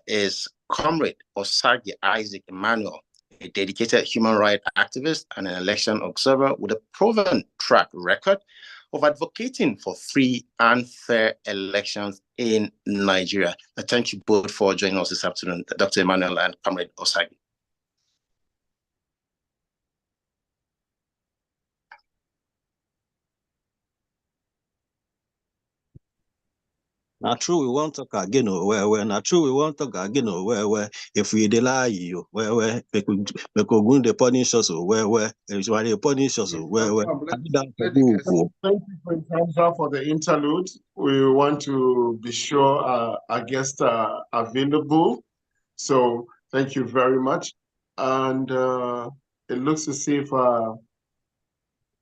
is Comrade Osagi Isaac Emmanuel, a dedicated human rights activist and an election observer with a proven track record of advocating for free and fair elections in Nigeria. Thank you both for joining us this afternoon, Dr. Emmanuel and Comrade Osagi. Now true, we want to talk again, where now true, we want to talk again, where if we delay you, where we could go the punish us, where if you are the punish us, where Thank you for your time for the interlude. We want to be sure our guests are available. So thank you very much. And it looks as if Dr.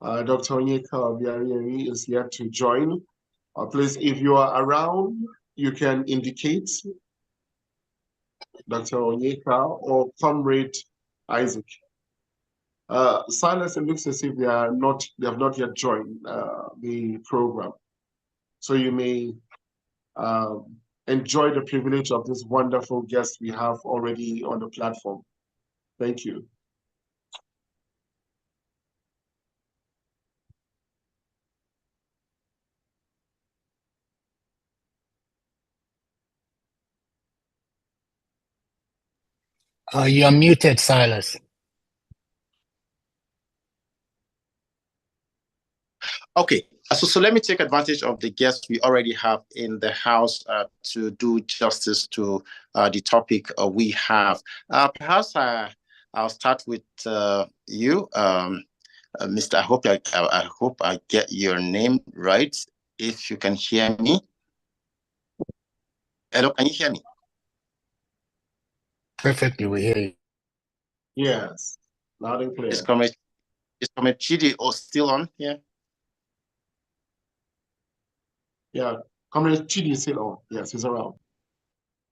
Onyeka Obiarieri is yet to join. Please, if you are around, you can indicate Dr. Onyeka or Comrade Isaac. Silas, it looks as if they have not yet joined the program. So you may enjoy the privilege of this wonderful guest we have already on the platform. Thank you. You're muted, Silas. Okay, so let me take advantage of the guests we already have in the house to do justice to the topic we have. Perhaps I'll start with you, Mr. I hope I get your name right. If you can hear me. Hello, can you hear me? Perfectly, we hear you. Yes, loud and clear. Is Comrade Chidi still on here? Yeah, Comrade Chidi is still on. Yes, he's around.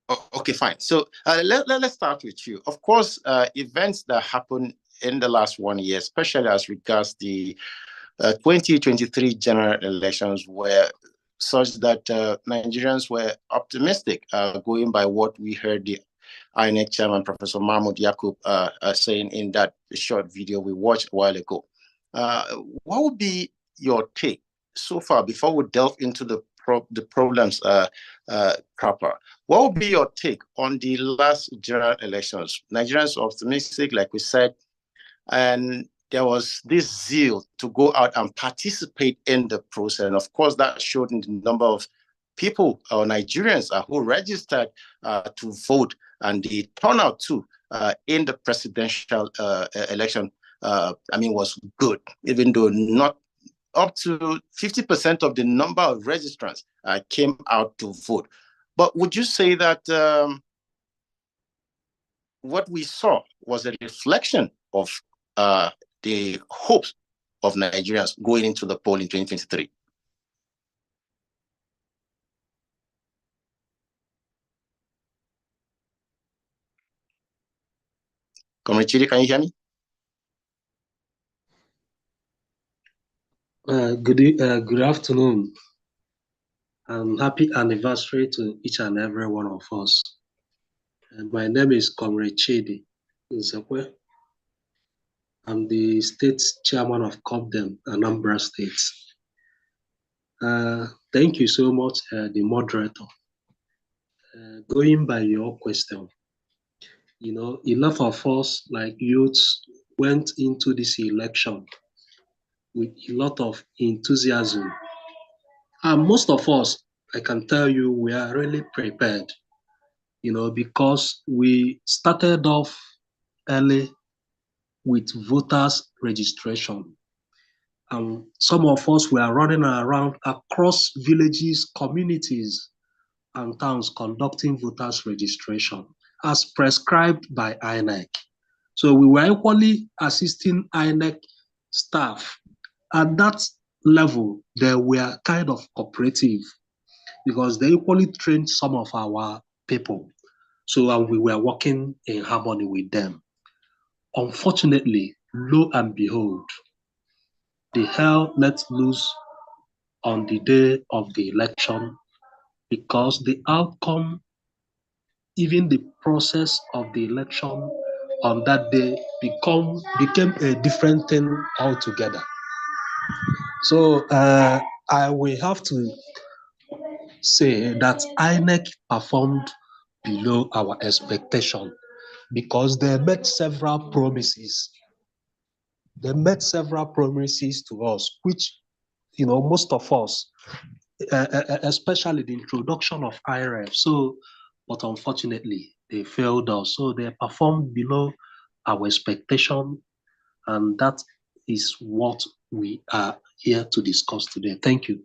Oh, okay, fine. So let's start with you. Of course, events that happened in the last 1 year, especially as regards the 2023 general elections, were such that Nigerians were optimistic, going by what we heard the INEC chairman, Professor Mahmoud Yakub, saying in that short video we watched a while ago. What would be your take so far before we delve into the problems proper? What would be your take on the last general elections? Nigerians were optimistic, like we said, and there was this zeal to go out and participate in the process. And of course, that showed in the number of people or Nigerians who registered to vote, and the turnout too in the presidential election, was good, even though not up to 50% of the number of registrants came out to vote. But would you say that what we saw was a reflection of the hopes of Nigerians going into the poll in 2023? Comrade Chidi, can you hear me? Good afternoon, and happy anniversary to each and every one of us. My name is Comrade Chidi Nzekwe. I'm the state chairman of COPDEM, Anambra State. Thank you so much, the moderator. Going by your question, a lot of us, like youths, went into this election with a lot of enthusiasm. And most of us, I can tell you, we are really prepared, because we started off early with voters registration. Some of us were running around across villages, communities, and towns conducting voters registration as prescribed by INEC. So we were equally assisting INEC staff. At that level, they were kind of cooperative because they equally trained some of our people. So we were working in harmony with them. Unfortunately, lo and behold, the hell let loose on the day of the election because the outcome, even the process of the election on that day became a different thing altogether. So I will have to say that INEC performed below our expectation because they made several promises. They made several promises to us, which, most of us, especially the introduction of IRF. So, but unfortunately, they failed us. So they performed below our expectation, and that is what we are here to discuss today. Thank you.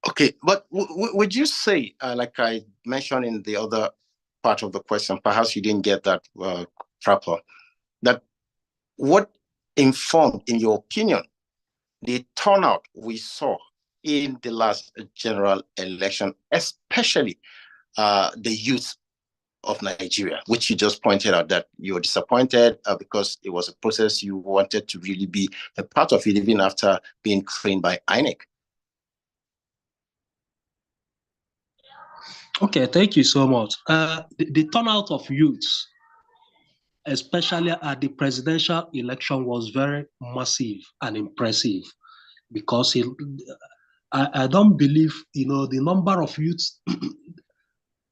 Okay, but would you say, like I mentioned in the other part of the question, perhaps you didn't get that proper, that what informed, in your opinion, the turnout we saw in the last general election, especially the youth of Nigeria, which you just pointed out that you were disappointed because it was a process you wanted to really be a part of it, even after being trained by INEC? Okay, thank you so much. The turnout of youths, especially at the presidential election, was very massive and impressive because I don't believe, the number of youths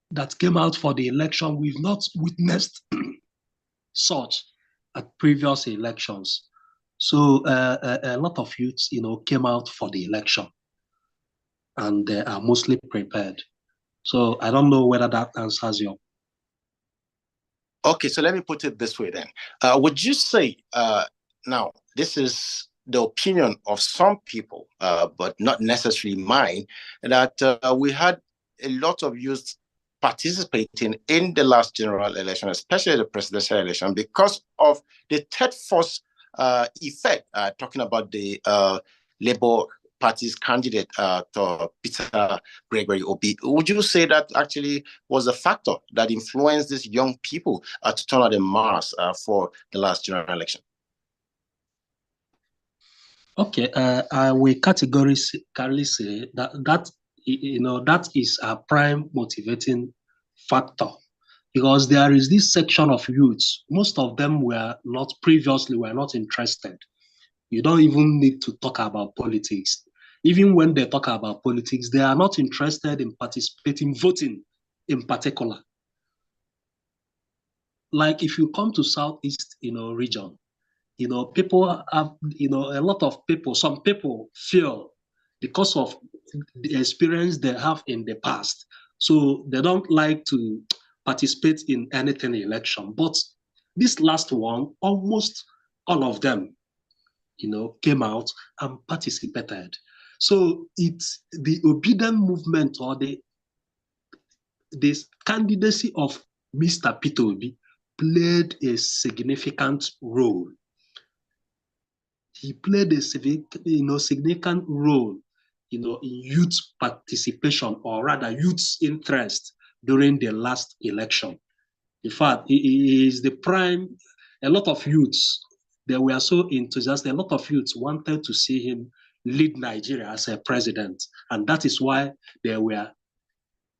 that came out for the election, we've not witnessed such at previous elections. So a lot of youths, came out for the election, and they are mostly prepared. So I don't know whether that answers your. Okay, so let me put it this way then. Would you say, now, this is the opinion of some people, but not necessarily mine, that we had a lot of youth participating in the last general election, especially the presidential election, because of the third force effect, talking about the Labour Party's candidate, Peter Gregory Obi. Would you say that actually was a factor that influenced these young people to turn out en masse for the last general election? Okay, I will categorically say that is a prime motivating factor, because there is this section of youths. Most of them were not interested. You don't even need to talk about politics. Even when they talk about politics, they are not interested in participating, voting in particular. Like if you come to Southeast, region, people have, a lot of people, some people feel because of the experience they have in the past. So they don't like to participate in anything election. But this last one, almost all of them, came out and participated. So it's the obedient movement, or this candidacy of Mr. Peter Obi played a significant role. He played a significant role, in youth participation, or rather youth's interest during the last election. In fact, he is the prime. A lot of youths, they were so enthusiastic. A lot of youths wanted to see him lead Nigeria as a president, and that is why they were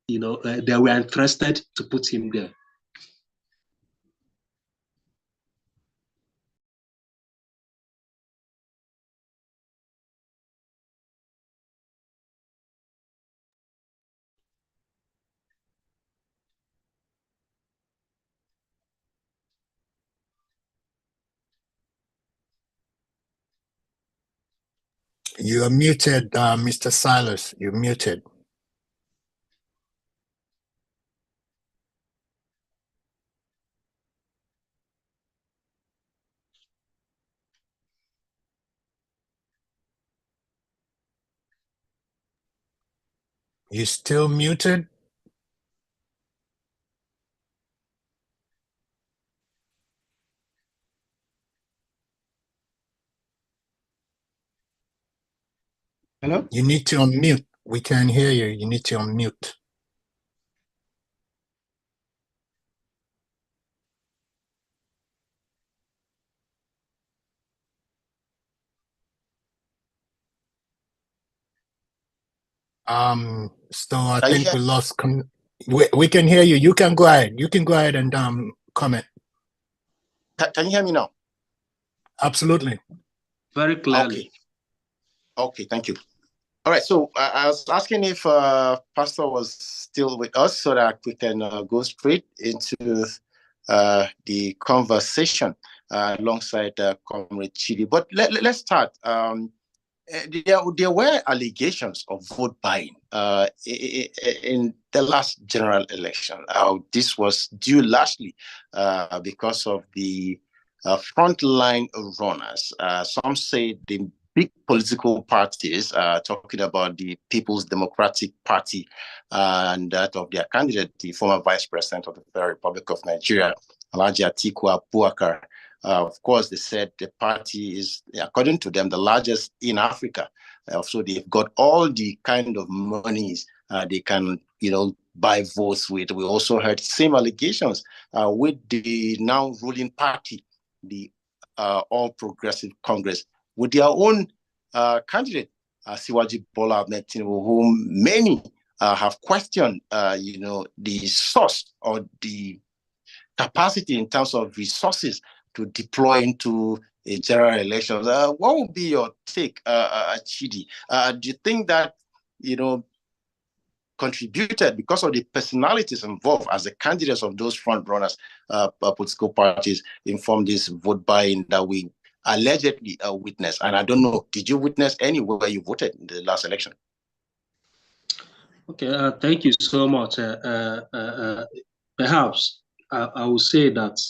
interested to put him there. You are muted, Mr. Silas. You're muted. You still muted? Hello? You need to unmute. We can't hear you. You need to unmute. So I think we lost. We can hear you. You can go ahead. You can go ahead and comment. Can you hear me now? Absolutely. Very clearly. Okay, thank you. All right, so I was asking if Pastor was still with us so that we can go straight into the conversation alongside Comrade Chidi. But let's start. There were allegations of vote buying in the last general election. This was due largely because of the frontline runners. Some say the big political parties, talking about the People's Democratic Party and that of their candidate, the former Vice President of the Federal Republic of Nigeria, Alhaji Atiku Abubakar. Of course, they said the party is, according to them, the largest in Africa. So they've got all the kind of monies they can, buy votes with. We also heard same allegations with the now ruling party, the All Progressive Congress, with their own candidate, Siwaji Bola Ahmed Tinubu, whom many have questioned, the source or the capacity in terms of resources to deploy into a general election. What would be your take, Chidi? Do you think that, contributed because of the personalities involved as the candidates of those front runners, political parties, informed this vote buying that we allegedly witnessed? And I don't know, did you witness anywhere you voted in the last election? Okay, thank you so much. Perhaps I will say that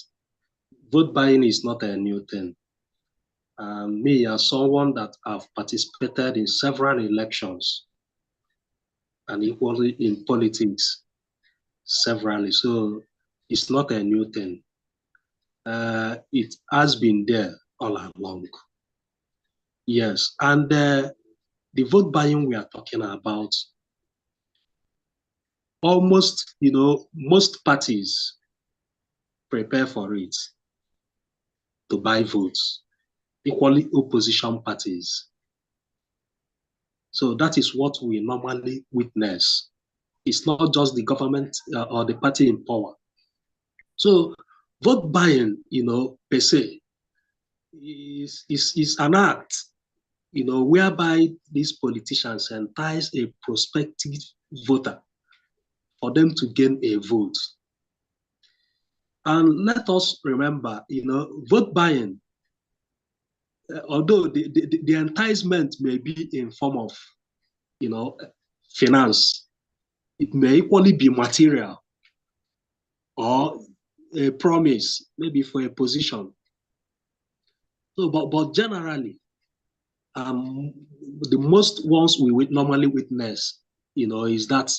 vote buying is not a new thing. Me, as someone that have participated in several elections and equally in politics severally, so it's not a new thing. It has been there all along. Yes, and the vote buying we are talking about, almost, most parties prepare for it to buy votes, equally opposition parties. So that is what we normally witness. It's not just the government or the party in power. So vote buying, per se, is an act, whereby these politicians entice a prospective voter for them to gain a vote. And let us remember, vote buying, although the enticement may be in form of, finance, it may equally be material or a promise, maybe for a position. So, but generally, the most ones we would normally witness, is that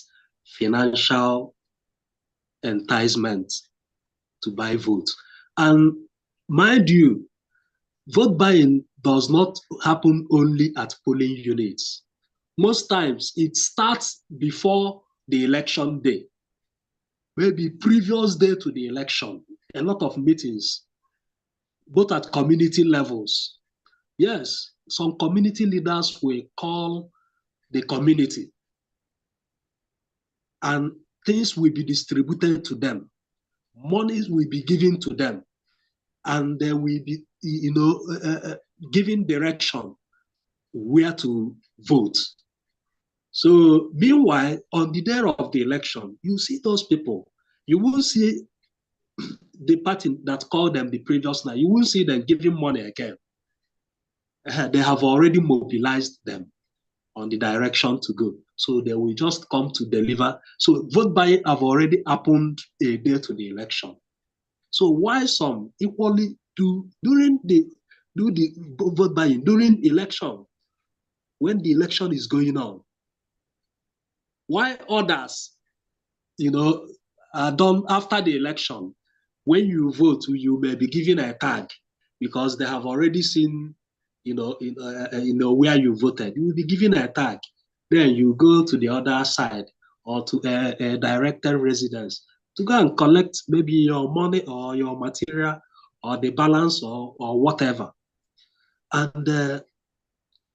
financial enticement to buy votes. And mind you, vote buying does not happen only at polling units. Most times it starts before the election day, maybe previous day to the election, a lot of meetings, both at community levels. Yes, some community leaders will call the community and things will be distributed to them. Monies will be given to them and they will be, given direction where to vote. So meanwhile, on the day of the election, you see those people. You won't see the party that called them the previous night. You won't see them giving money again. They have already mobilized them on the direction to go. So they will just come to deliver. So vote buying have already happened a day to the election. So why some equally do the vote buying during election, when the election is going on? Why others, are done after the election? When you vote, you may be given a tag because they have already seen, where you voted. You will be given a tag. Then you go to the other side or to a directed residence to go and collect maybe your money or your material or the balance or whatever. And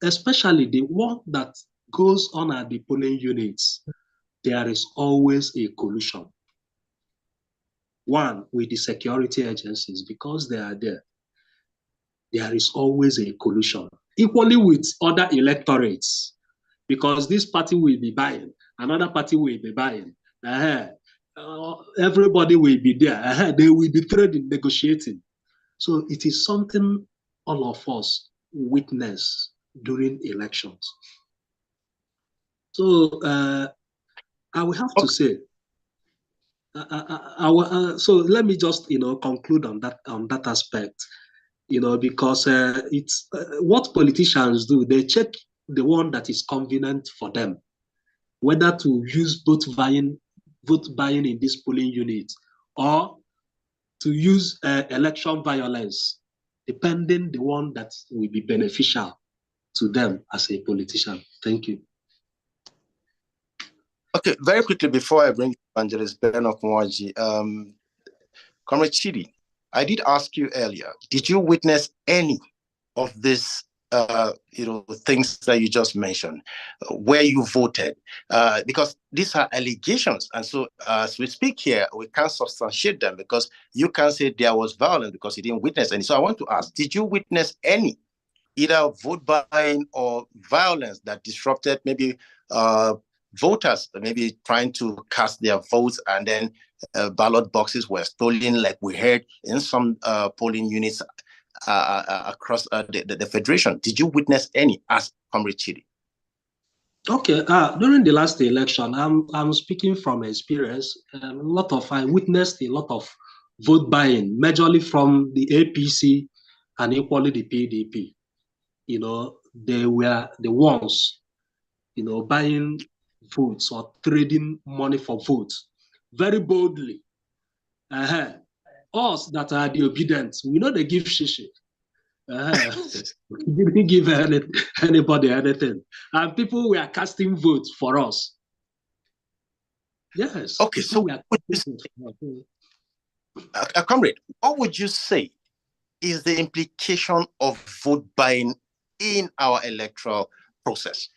especially the one that goes on at the polling units, there is always a collusion. One, with the security agencies, because they are there. There is always a collusion. Equally with other electorates, because this party will be buying, another party will be buying. Everybody will be there. They will be trading, negotiating. So it is something all of us witness during elections. So I will have to say, so let me just conclude on that aspect, because it's what politicians do. They check the one that is convenient for them, whether to use vote buying in this polling unit or to use election violence, depending the one that will be beneficial to them as a politician. Thank you. Okay, very quickly before I bring Evangelist Ben Okmwaji, Comrade Chidi, I did ask you earlier, did you witness any of this, things that you just mentioned, where you voted? Because these are allegations. And so as we speak here, we can't substantiate them because you can't say there was violence because you didn't witness any. So I want to ask, did you witness any, either vote buying or violence that disrupted maybe voters, maybe trying to cast their votes and then ballot boxes were stolen, like we heard in some polling units across the Federation? Did you witness any as Comrade Chidi? Okay, during the last election, I'm speaking from experience. I witnessed a lot of vote buying, majorly from the APC and equally the PDP. They were the ones, buying votes or trading money for votes very boldly. Us that are the obedient, we know they give shishi. We didn't give anybody anything. And people were casting votes for us. Yes. Okay, so Comrade, what would you say is the implication of vote buying in our electoral process?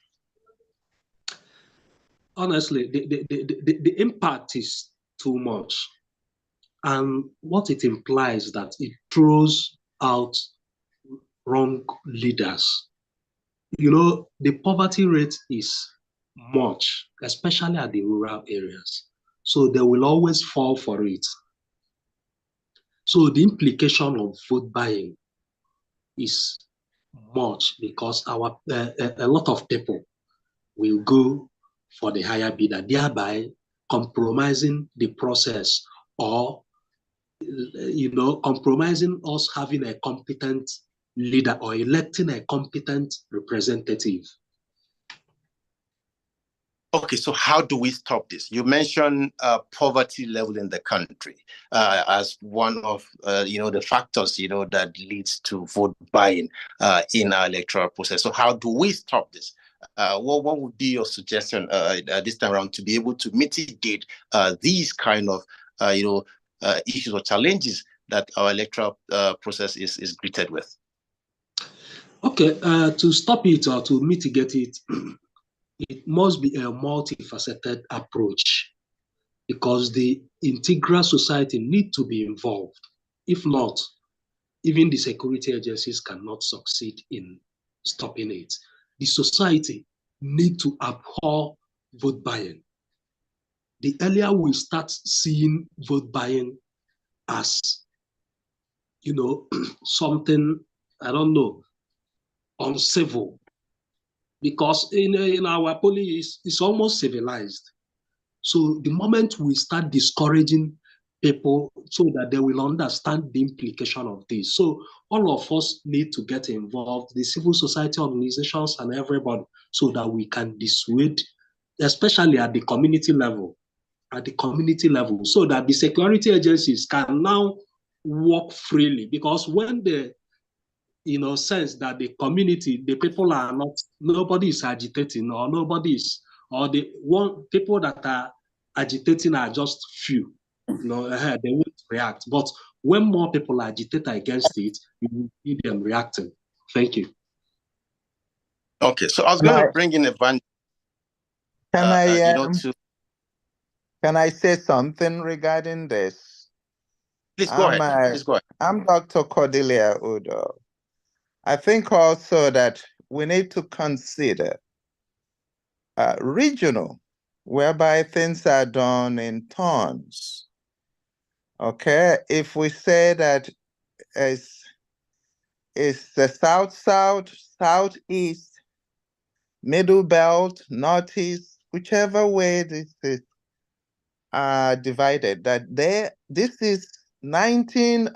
Honestly, the impact is too much. And what it implies that it throws out wrong leaders. The poverty rate is much, especially at the rural areas. So they will always fall for it. So the implication of vote buying is much because a lot of people will go for the higher bidder, thereby compromising the process or compromising us having a competent leader or electing a competent representative. Okay, so how do we stop this? You mentioned poverty level in the country as one of the factors that leads to vote buying in our electoral process. So how do we stop this? What would be your suggestion this time around to be able to mitigate these kind of issues or challenges that our electoral process is greeted with? Okay, to stop it or to mitigate it, it must be a multifaceted approach because the integral society need to be involved. If not, even the security agencies cannot succeed in stopping it. The society need to abhor vote buying. The earlier we start seeing vote buying as, something, I don't know, uncivil, because in our police, it's almost civilized. So the moment we start discouraging people so that they will understand the implication of this. So all of us need to get involved, the civil society organizations and everybody, so that we can dissuade, especially at the community level, so that the security agencies can now work freely. Because when they sense that the community, the people are not, nobody is agitating or people that are agitating are just few. They won't react. But when more people agitate against it, you will see them reacting. Thank you. Okay, so I was going to bring in Evangelist. Can I say something regarding this? Please go ahead. Please go ahead. I'm Dr. Cordelia Udo. I think also that we need to consider regional, whereby things are done in turns. Okay, if we say that it's the south-south, southeast, middle belt, northeast, whichever way this is divided, that this is 20,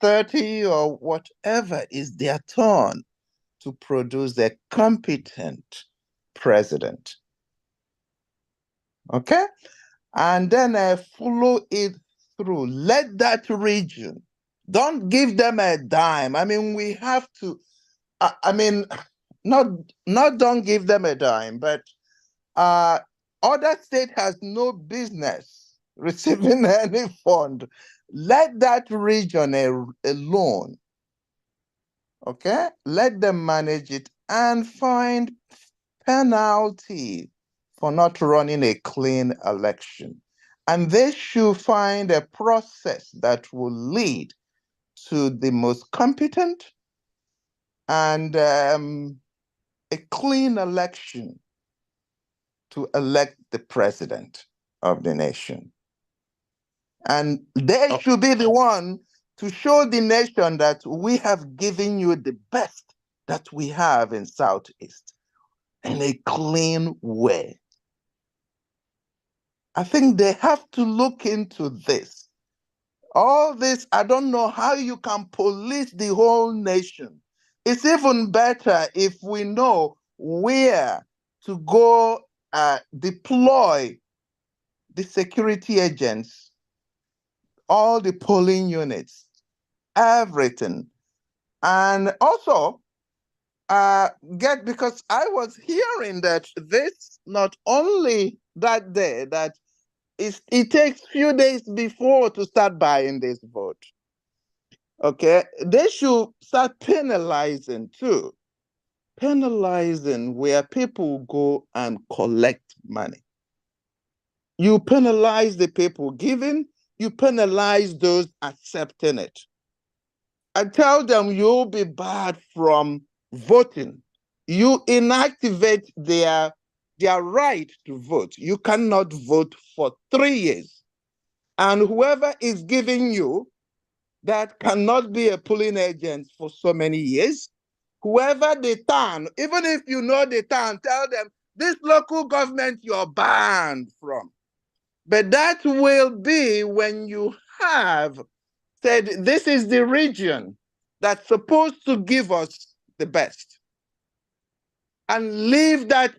30, or whatever is their turn to produce a competent president. Okay? And then follow it through. Let that region, don't give them a dime. We have to, not don't give them a dime, but other state has no business receiving any fund. Let that region alone. Okay? Let them manage it and find penalty for not running a clean election. And they should find a process that will lead to the most competent and a clean election to elect the president of the nation. And they should be the one to show the nation that we have given you the best that we have in Southeast in a clean way. I think they have to look into this. All this, I don't know how you can police the whole nation. It's even better if we know where to go deploy the security agents, all the polling units, everything. And also, because I was hearing that this, not only that day, that it takes few days before to start buying this vote. Okay, they should start penalizing too. Penalizing where people go and collect money. You penalize the people giving, you penalize those accepting it. I tell them you'll be barred from voting. You inactivate their right to vote. You cannot vote for 3 years. And whoever is giving you that cannot be a polling agent for so many years, whoever the town, even if you know the town, tell them this local government you're banned from. But that will be when you have said this is the region that's supposed to give us the best, and leave that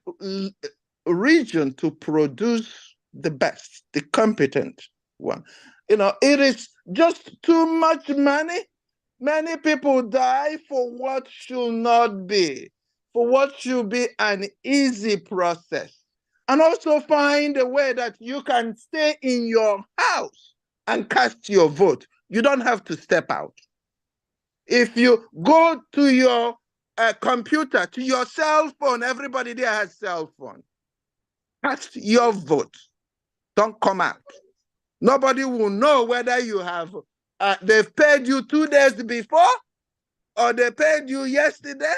region to produce the best, the competent one. It is just too much money. Many people die for what should not be, for what should be an easy process. And also find a way that you can stay in your house and cast your vote. You don't have to step out. If you go to your computer, to your cell phone, everybody there has cell phone. Cast your vote. Don't come out. Nobody will know whether you have, they've paid you 2 days before or they paid you yesterday.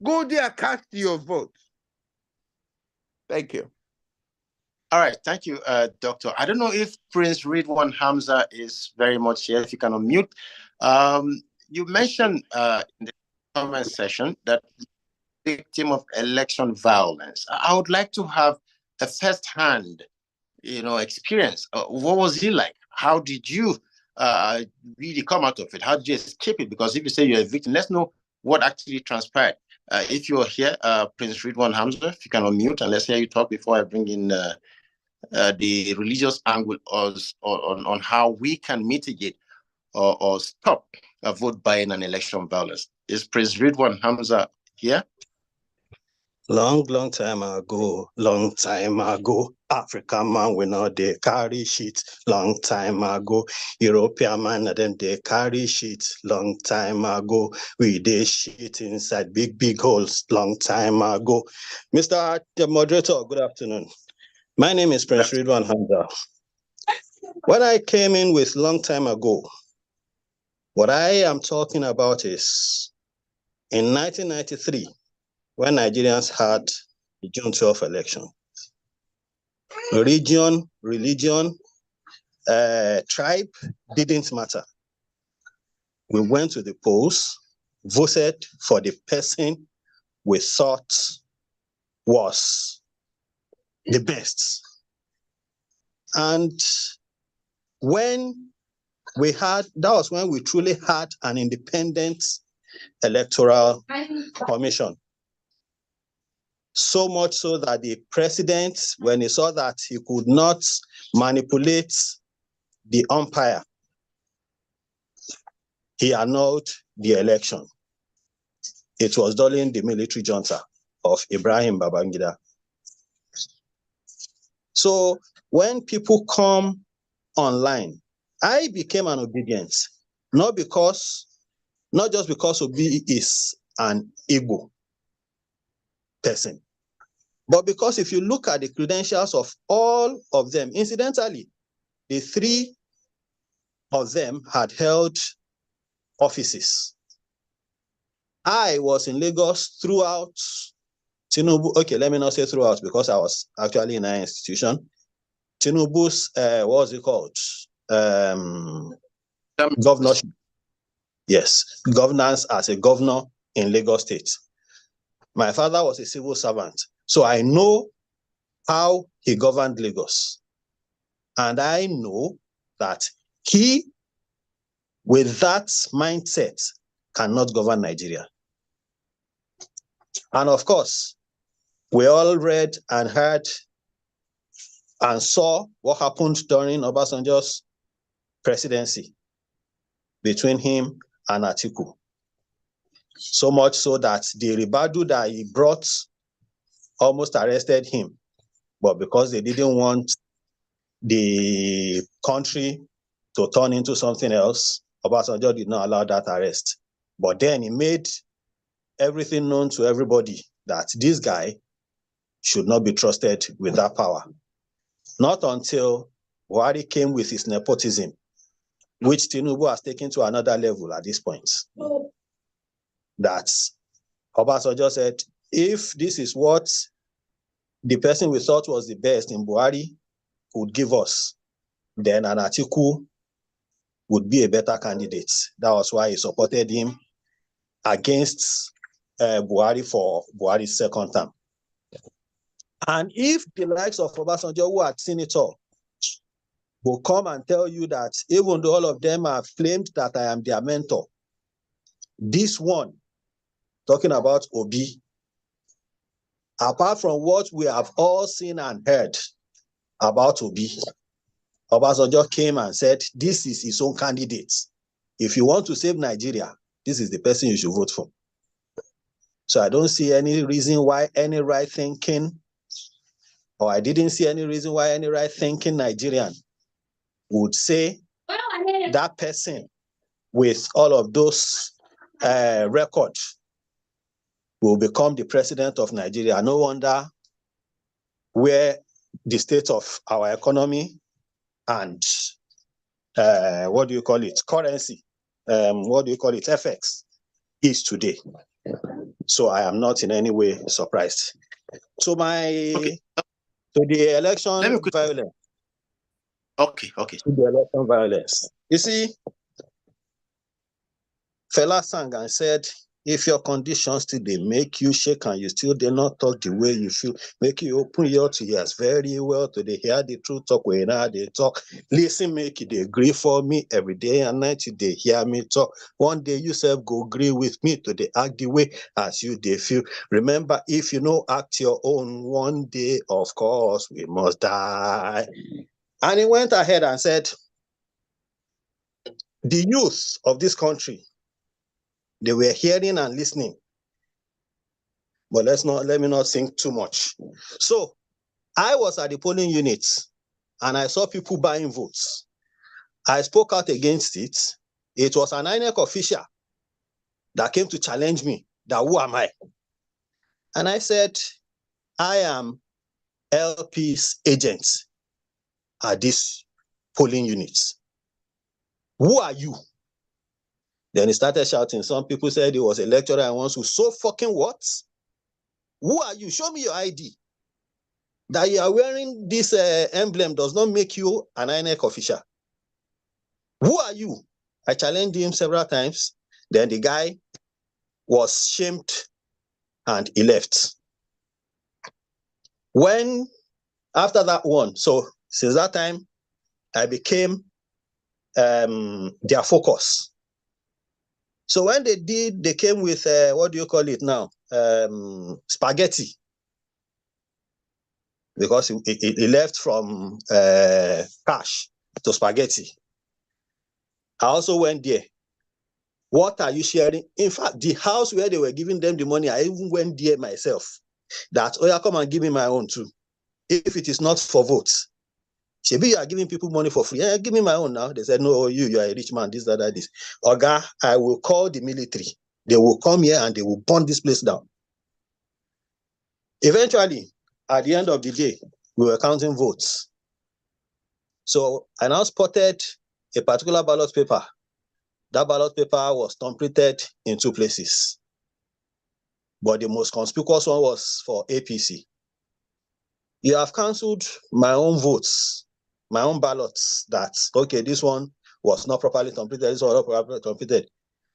Go there, cast your vote. Thank you. All right, thank you, Doctor. I don't know if Prince Ridwan Hamza is very much here, if you can unmute. You mentioned in the comment session that victim of election violence. I would like to have a first-hand, experience. What was it like? How did you really come out of it? How did you escape it? Because if you say you're a victim, let's know what actually transpired. If you're here, Prince Ridwan Hamza, if you can unmute and let's hear you talk before I bring in the religious angle on how we can mitigate or stop vote buying and election violence. Is Prince Ridwan Hamza here? Long time ago, African man we know they carry shit. Long time ago, European man and them they carry shit. Long time ago, we they shit inside big holes. Long time ago, Mr. Moderator, good afternoon. My name is Prince Ridwan Hamza. What I came in with long time ago, what I am talking about is in 1993. When Nigerians had the June 12 election. Religion, tribe didn't matter. We went to the polls, voted for the person we thought was the best. And when that was when we truly had an independent electoral commission. So much so that the president, when he saw that he could not manipulate the umpire, he annulled the election. It was during the military junta of Ibrahim Babangida. So when people come online, I became an obedient, not just because Obi is an Igbo person, but because if you look at the credentials of all of them, incidentally, the three of them had held offices. I was in Lagos throughout Tinubu. Okay, let me not say throughout because I was actually in an institution. Tinubu's, what was it called? Governorship. Yes, governance as a governor in Lagos State. My father was a civil servant, so I know how he governed Lagos. And I know that he, with that mindset, cannot govern Nigeria. And of course, we all read and heard and saw what happened during Obasanjo's presidency between him and Atiku. So much so that the Ribadu that he brought almost arrested him. But because they didn't want the country to turn into something else, Obasanjo did not allow that arrest. But then he made everything known to everybody that this guy should not be trusted with that power. Not until Buhari came with his nepotism, which Tinubu has taken to another level at this point, that Obasanjo said, if this is what the person we thought was the best in Buhari would give us, then an Atiku would be a better candidate. That was why he supported him against Buhari for Buhari's second term. And if the likes of Obasanjo, who had seen it all, will come and tell you that even though all of them have claimed that I am their mentor, this one, talking about Obi, apart from what we have all seen and heard about Obi, Obasanjo came and said, this is his own candidate. If you want to save Nigeria, this is the person you should vote for. So I don't see any reason why any right-thinking, or I didn't see any reason why any right-thinking Nigerian would say that person with all of those records will become the president of Nigeria. No wonder where the state of our economy and currency, FX is today. So I am not in any way surprised. So the election violence. Okay. To the election violence. You see, Fela sang and said, if your conditions still they make you shake and you still do not talk the way you feel, make you open your ears very well to they hear the truth talk when they talk. Listen, make it they agree for me every day and night. They hear me talk. One day you self go agree with me to they act the way as you they feel. Remember, if you know act your own, one day of course we must die. And he went ahead and said, the youth of this country, they were hearing and listening. But let me not think too much. So I was at the polling units and I saw people buying votes. I spoke out against it. It was an INEC official that came to challenge me that who am I? And I said, I am LP's agent at this polling units. Who are you? Then he started shouting. Some people said he was a lecturer and once was so fucking what? Who are you? Show me your ID. That you are wearing this emblem does not make you an INEC official. Who are you? I challenged him several times. Then the guy was shamed and he left. When, after that one, so since that time, I became their focus. So when they came with, what do you call it now? Spaghetti. Because he left from cash to spaghetti. I also went there. What are you sharing? In fact, the house where they were giving them the money, I even went there myself. That, oh yeah, come and give me my own too. If it is not for votes. Maybe you are giving people money for free. Yeah, give me my own now. They said, no, you are a rich man, this, that, this. Oga, I will call the military. They will come here and they will burn this place down. Eventually, at the end of the day, we were counting votes. So I now spotted a particular ballot paper. That ballot paper was completed in 2 places. But the most conspicuous one was for APC. You have cancelled my own votes, my own ballots that, okay, this one was not properly completed, this one was not properly completed.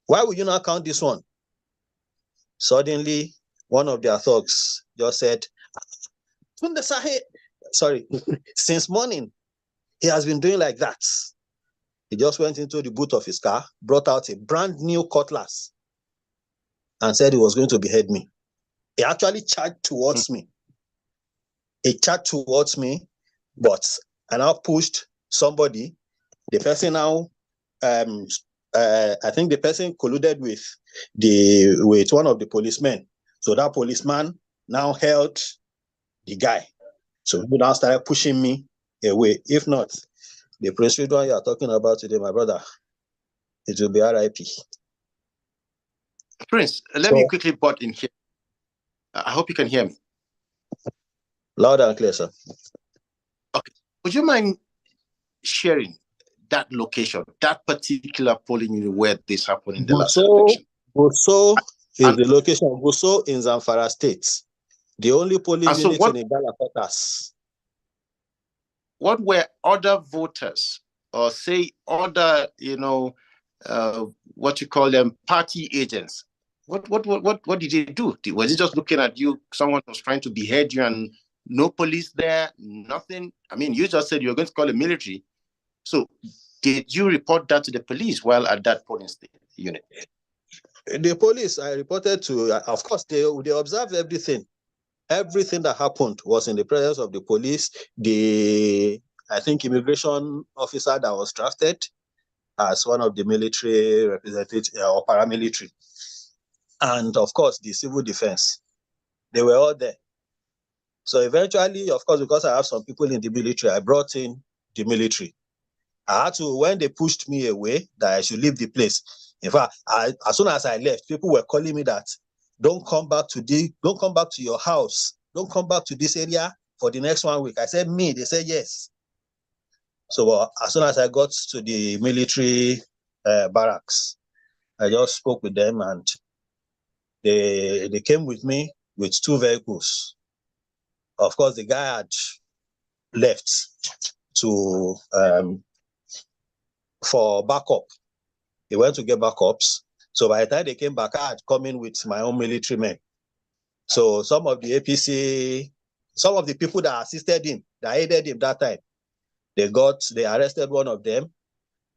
Why would you not count this one? Suddenly, one of their thugs just said, sorry, since morning, he has been doing like that. He just went into the boot of his car, brought out a brand new cutlass, and said he was going to behead me. He actually charged towards me. He charged towards me, but I now pushed somebody. The person now, I think the person colluded with one of the policemen. So that policeman now held the guy. So he now started pushing me away. If not, the prince one you are talking about today, my brother, it will be RIP. Prince, let me quickly butt in here. I hope you can hear me. Loud and clear, sir. Okay. Would you mind sharing that location, that particular polling unit where this happened in the last election? Boso is the location of Boso in Zamfara State. The only polling unit in Igala quarters. What were other voters, or say other, what you call them, party agents? What did they do? Was it just looking at you? Someone was trying to behead you, and no police there, nothing. I mean, you just said you were going to call the military. So, did you report that to the police while at that polling unit? The police, I reported to. Of course, they observed everything. Everything that happened was in the presence of the police. I think, immigration officer that was drafted as one of the military representatives or paramilitary. And of course, the civil defense. They were all there. So eventually, of course, because I have some people in the military, I brought in the military. I had to, when they pushed me away, that I should leave the place. In fact, as soon as I left, people were calling me that, don't come back to your house. Don't come back to this area for the next 1 week. I said, me? They said, yes. So as soon as I got to the military barracks, I just spoke with them, and they came with me with 2 vehicles. Of course, the guy had left to for backup. He went to get backups. So by the time they came back, I had come in with my own military men. So some of the APC, some of the people that assisted him, that aided him that time, they arrested one of them.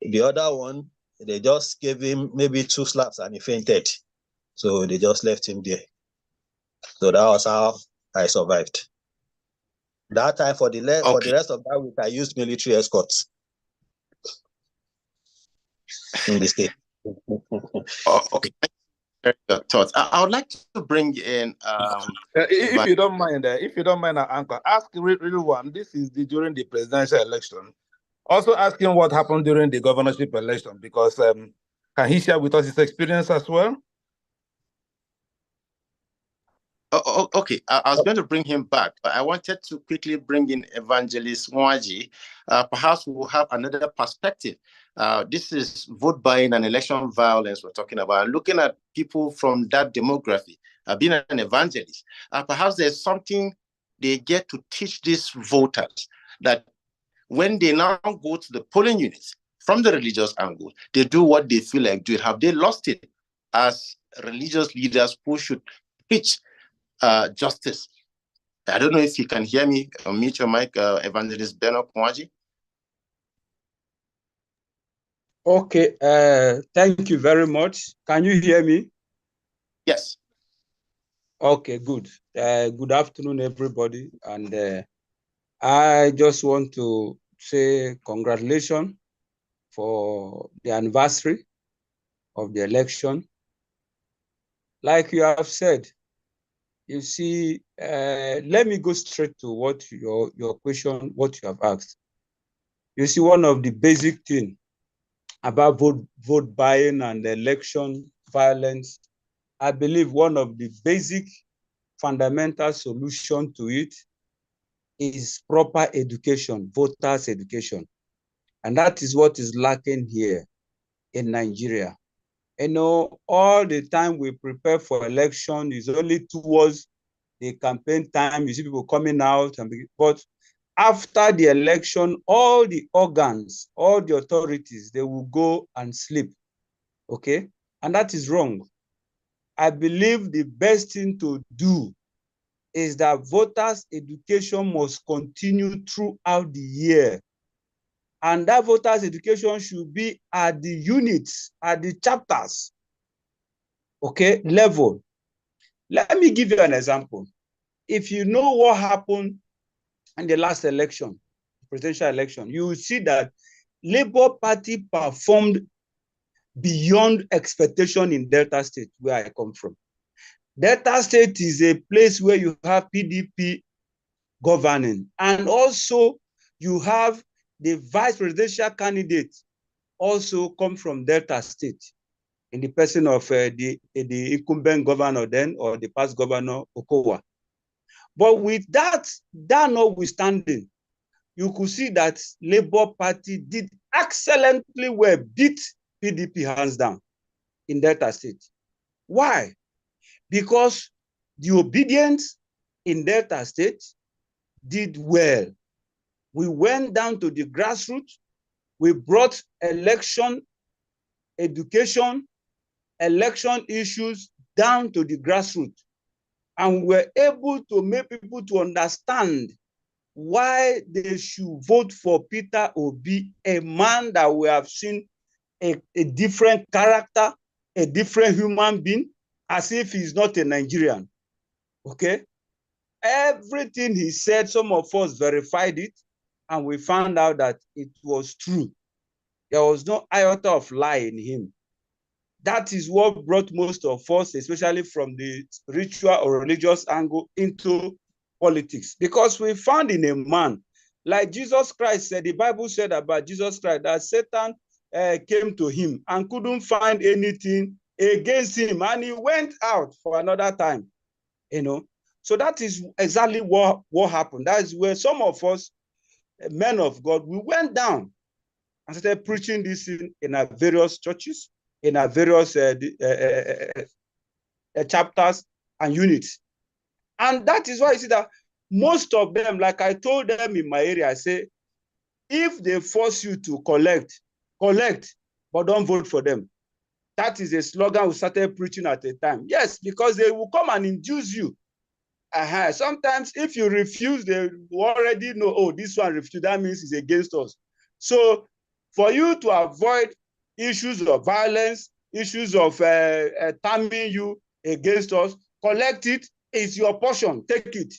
The other one, they just gave him maybe 2 slaps and he fainted. So they just left him there. So that was how I survived. That time for the rest of that week, I used military escorts in the state. Okay. Your thoughts. I would like to bring in if you don't mind, Uncle, ask real one. This is during the presidential election. Also asking what happened during the governorship election, because can he share with us his experience as well? Okay, I was going to bring him back, but I wanted to quickly bring in Evangelist Mwaji. Perhaps we'll have another perspective. This is vote buying and election violence we're talking about. Looking at people from that demography, being an evangelist, perhaps there's something they get to teach these voters, that when they now go to the polling units from the religious angle, they do what they feel like doing. Have they lost it as religious leaders who should preach justice. I don't know if you can hear me. Unmute your mic, Evangelist Beno Kwaji. Okay, thank you very much. Can you hear me? Yes. Okay, good. Good afternoon, everybody. And I just want to say congratulations for the anniversary of the election. Like you have said, you see, let me go straight to what your question, what you have asked. You see, one of the basic things about vote buying and election violence, I believe one of the basic fundamental solution to it is proper education, voters' education. And that is what is lacking here in Nigeria. You know, all the time we prepare for election is only towards the campaign time. You see people coming out, but after the election, all the organs, all the authorities, they will go and sleep, okay? And that is wrong. I believe the best thing to do is that voters' education must continue throughout the year. And that voters' education should be at the units, at the chapters, okay, level. Let me give you an example. If you know what happened in the last election, presidential election, you will see that Labour Party performed beyond expectation in Delta State, where I come from. Delta State is a place where you have PDP governing, and also you have the vice presidential candidate also come from Delta State in the person of the incumbent governor then, or the past governor Okowa. But with that notwithstanding, you could see that Labour Party did excellently well, beat PDP hands down in Delta State. Why? Because the obedience in Delta State did well. We went down to the grassroots. We brought election, education, election issues down to the grassroots. And we were able to make people to understand why they should vote for Peter Obi, a man that we have seen a different character, a different human being, as if he's not a Nigerian, okay? Everything he said, some of us verified it, and we found out that it was true. There was no iota of lie in him. That is what brought most of us, especially from the spiritual or religious angle, into politics. Because we found in a man, like Jesus Christ said, the Bible said about Jesus Christ, that Satan came to him and couldn't find anything against him, and he went out for another time, you know. So that is exactly what happened. That is where some of us, men of God, we went down and started preaching this in our various churches, in our various chapters and units. And that is why you see that most of them, like I told them in my area, I say, if they force you to collect, but don't vote for them. That is a slogan we started preaching at the time. Yes, because they will come and induce you. Sometimes if you refuse, they already know, oh, this one refused, that means it's against us. So for you to avoid issues of violence, issues of timing you against us, collect it. It's your portion. Take it.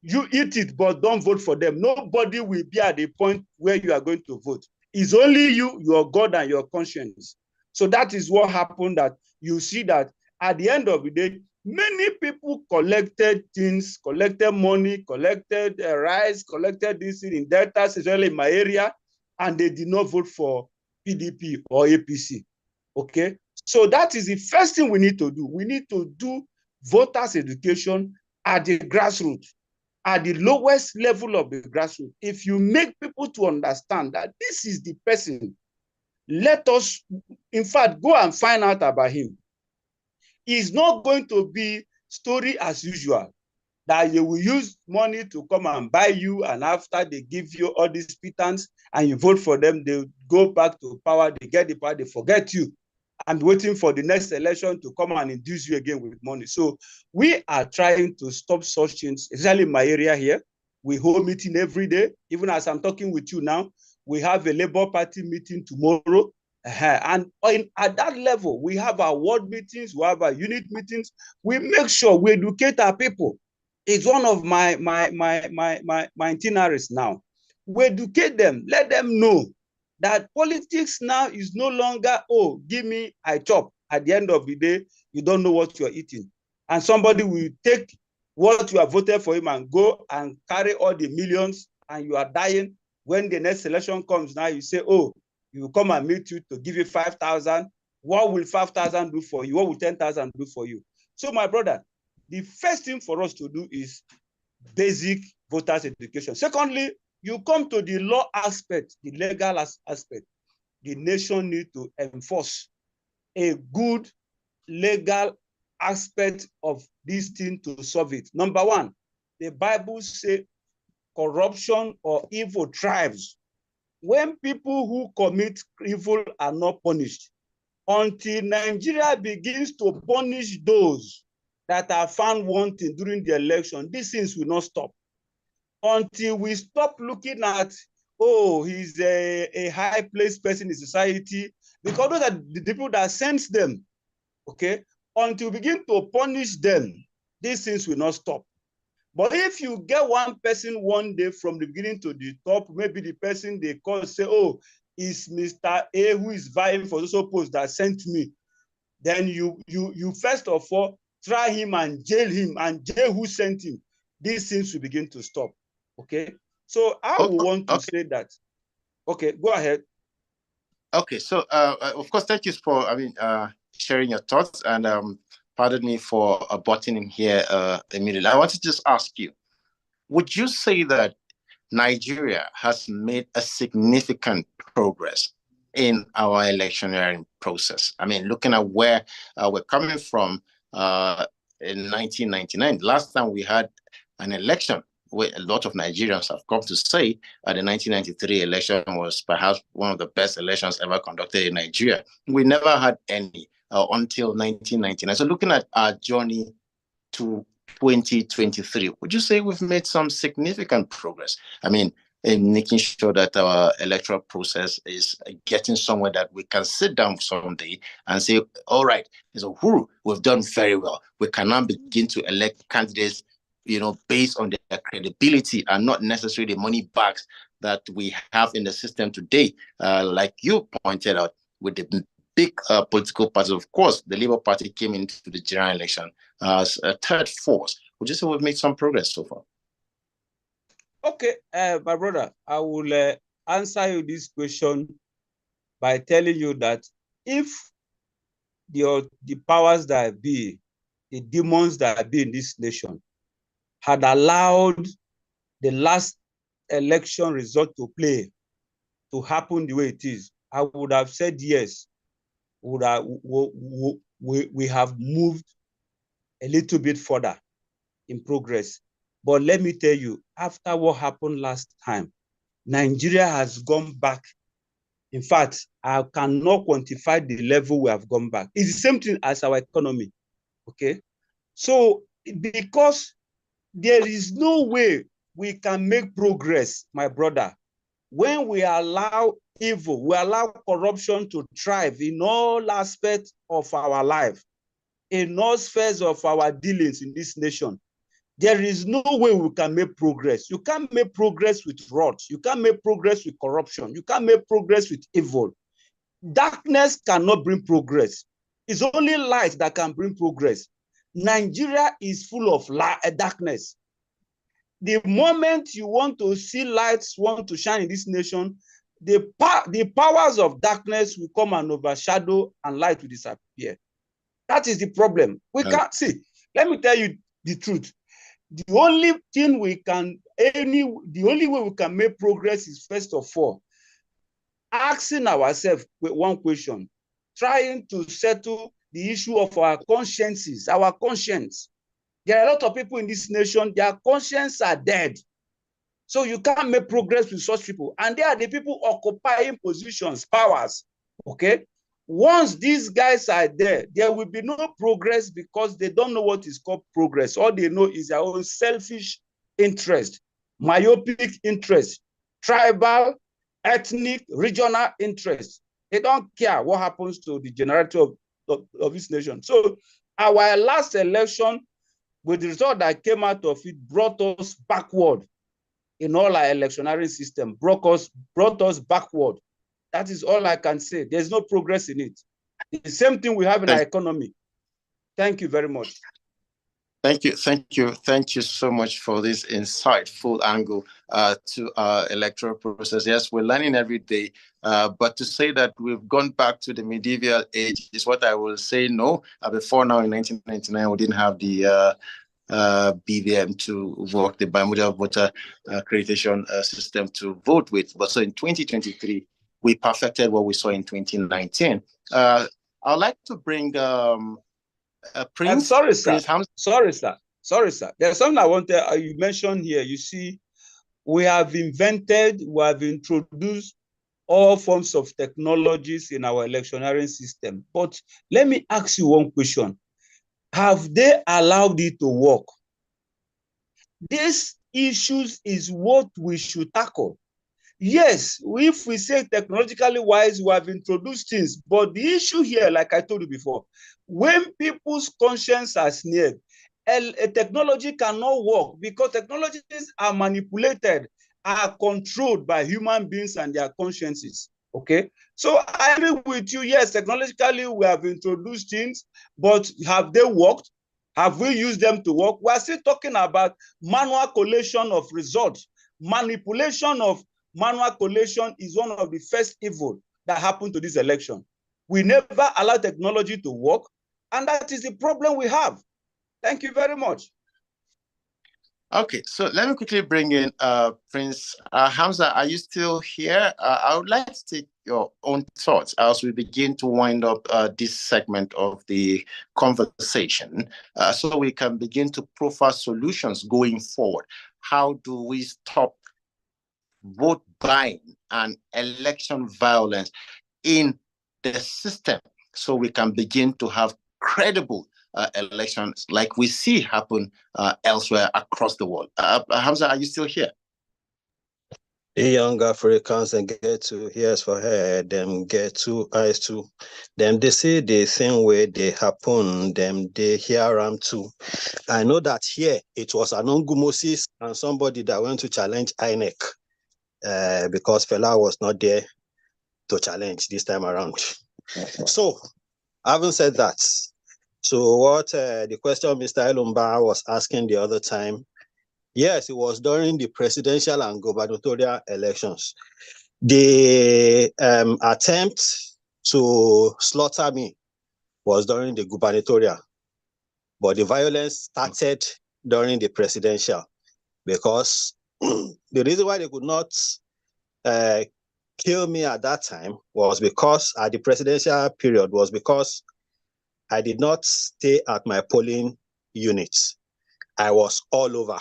You eat it, but don't vote for them. Nobody will be at the point where you are going to vote. It's only you, your God, and your conscience. So that is what happened, that you see that at the end of the day, many people collected things, collected money, collected rice, collected this in Delta, especially in my area, and they did not vote for PDP or APC. Okay? So that is the first thing we need to do. We need to do voters' education at the grassroots, at the lowest level of the grassroots. If you make people to understand that this is the person, let us, in fact, go and find out about him. It's not going to be story as usual, that they will use money to come and buy you, and after they give you all these pittance and you vote for them, they go back to power, they get the power, they forget you. and waiting for the next election to come and induce you again with money. So we are trying to stop such things, especially in my area here. We hold meeting every day. Even as I'm talking with you now, we have a Labour Party meeting tomorrow. And at that level, we have our ward meetings, we have our unit meetings. We make sure we educate our people. It's one of my itineraries now. We educate them, let them know that politics now is no longer, oh, give me, I chop. At the end of the day, you don't know what you're eating. And somebody will take what you have voted for him and go and carry all the millions, and you are dying. When the next election comes now, you say, oh, you will come and meet you to give you 5,000. What will 5,000 do for you? What will 10,000 do for you? So my brother, the first thing for us to do is basic voters education. Secondly, you come to the law aspect, the legal aspect. The nation needs to enforce a good legal aspect of this thing to solve it. Number one, the Bible says corruption or evil thrives when people who commit evil are not punished. Until Nigeria begins to punish those that are found wanting during the election, these things will not stop. Until we stop looking at, oh, he's a high-placed person in society, because those are the people that sends them, okay? Until we begin to punish them, these things will not stop. But if you get one person one day from the beginning to the top, maybe the person they call say, oh, it's Mr. A who is vying for the post that sent me, then you first of all try him and jail who sent him. These things will begin to stop. Okay, so I would want to say that. Okay, go ahead. Okay, so of course, thank you for sharing your thoughts, and pardon me for butting in here immediately. I want to just ask you, would you say that Nigeria has made a significant progress in our electioneering process? I mean, looking at where we're coming from in 1999, last time we had an election, where a lot of Nigerians have come to say the 1993 election was perhaps one of the best elections ever conducted in Nigeria. We never had any until 1999. So looking at our journey to 2023, would you say we've made some significant progress? I mean, in making sure that our electoral process is getting somewhere that we can sit down someday and say, all right, so we've done very well. We can now begin to elect candidates, based on their credibility and not necessarily the money bags that we have in the system today. Like you pointed out, with the big political parties, of course, the Labour Party came into the general election as a third force. Would you say we've made some progress so far? Okay, my brother, I will answer you this question by telling you that if the powers that be, the demons that be in this nation, had allowed the last election result to happen the way it is, I would have said yes. We have moved a little bit further in progress. But let me tell you, after what happened last time, Nigeria has gone back. In fact, I cannot quantify the level we have gone back. It's the same thing as our economy, okay? So because there is no way we can make progress, my brother, when we allow evil, we allow corruption to thrive in all aspects of our life, in all spheres of our dealings in this nation. There is no way we can make progress. You can't make progress with rot. You can't make progress with corruption. You can't make progress with evil. Darkness cannot bring progress. It's only light that can bring progress. Nigeria is full of darkness. The moment you want to see lights want to shine in this nation, the powers of darkness will come and overshadow, and light will disappear. That is the problem. We can't see. Let me tell you the truth. The only way we can make progress is, first of all, asking ourselves one question, trying to settle the issue of our consciences, our conscience. There are a lot of people in this nation, their conscience are dead. So you can't make progress with such people. And they are the people occupying positions, powers, okay? Once these guys are there, there will be no progress because they don't know what is called progress. All they know is their own selfish interest, myopic interest, tribal, ethnic, regional interest. They don't care what happens to the generality of this nation. So our last election, with the result that came out of it, brought us backward in all our electionary system, brought us backward. That is all I can say. There's no progress in it. The same thing we have in our economy. Thank you very much. Thank you so much for this insightful angle to our electoral process. Yes, we're learning every day, but to say that we've gone back to the medieval age is what I will say no. Before now, in 1999, we didn't have the BVM to vote, the bimodal voter accreditation system to vote with. But so in 2023, we perfected what we saw in 2019. I'd like to bring Prince. Sorry, sir. Prince Sorry, sir. There's something I want to you mentioned here. You see, we have introduced all forms of technologies in our electioneering system. But let me ask you one question. Have they allowed it to work? These issues is what we should tackle. Yes, if we say technologically wise, we have introduced things, but the issue here, like I told you before, when people's conscience are snared, a technology cannot work because technologies are manipulated, are controlled by human beings and their consciences. Okay, so I agree with you. Yes, technologically we have introduced things, but have they worked? Have we used them to work? We are still talking about manual collation of results. Manipulation of manual collation is one of the first evil that happened to this election. We never allow technology to work, and that is the problem we have. Thank you very much. Okay, so let me quickly bring in Prince Hamza. Are you still here? I would like to take your own thoughts as we begin to wind up this segment of the conversation, so we can begin to profile solutions going forward. How do we stop vote buying and election violence in the system so we can begin to have credible elections like we see happen elsewhere across the world? Hamza, are you still here? The young Africans and get two ears for head, them get two eyes too. Them they see the same way they happen, them they hear them too. I know that here it was Anongu Moses and somebody that went to challenge INEC because Fela was not there to challenge this time around. So, having said that, so what the question Mr. Elumba was asking the other time, yes, it was during the presidential and gubernatorial elections. The attempt to slaughter me was during the gubernatorial, but the violence started during the presidential because the reason why they could not kill me at that time was because at the presidential period was because I did not stay at my polling units. I was all over.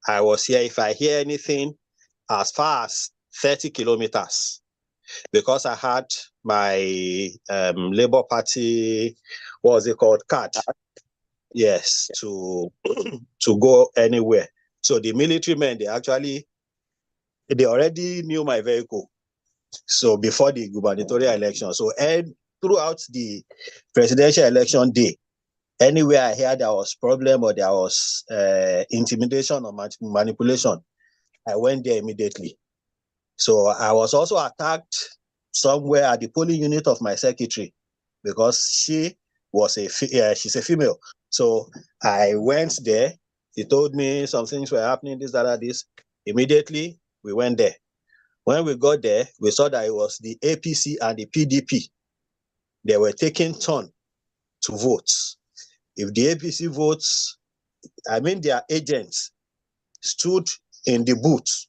I was here. If I hear anything as far as 30 kilometers, because I had my Labour Party, what was it called, card? Yes, to go anywhere. So the military men, they already knew my vehicle. So before the gubernatorial election, so throughout the presidential election day, anywhere I heard there was problem or there was intimidation or manipulation, I went there immediately. So I was also attacked somewhere at the polling unit of my secretary because she was she's a female. So I went there. He told me some things were happening, this, that, this. Immediately, we went there. When we got there, we saw that it was the APC and the PDP. They were taking turn to vote. If the APC votes, their agents stood in the booth,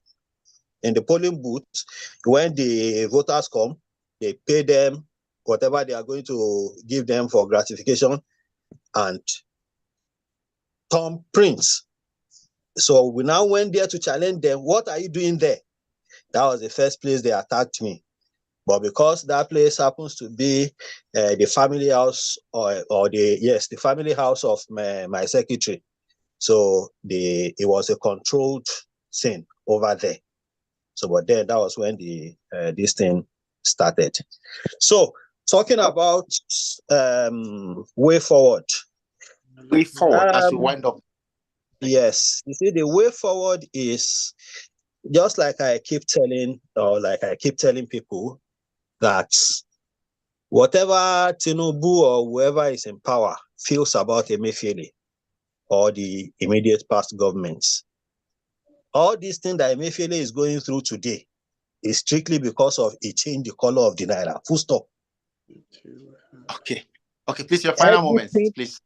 in the polling booth. When the voters come, they pay them whatever they are going to give them for gratification and thumbprints. So we now went there to challenge them. What are you doing there? That was the first place they attacked me. But because that place happens to be the family house the family house of my secretary, so it was a controlled thing over there. So, but then that was when this thing started. So, talking about way forward. Way forward as we wind up. Yes, you see, the way forward is just like I keep telling people that whatever Tinubu or whoever is in power feels about Emefiele or the immediate past governments, all these things that Emefiele is going through today is strictly because of a change the color of the naira. Full stop. Okay, please, your final moments, please.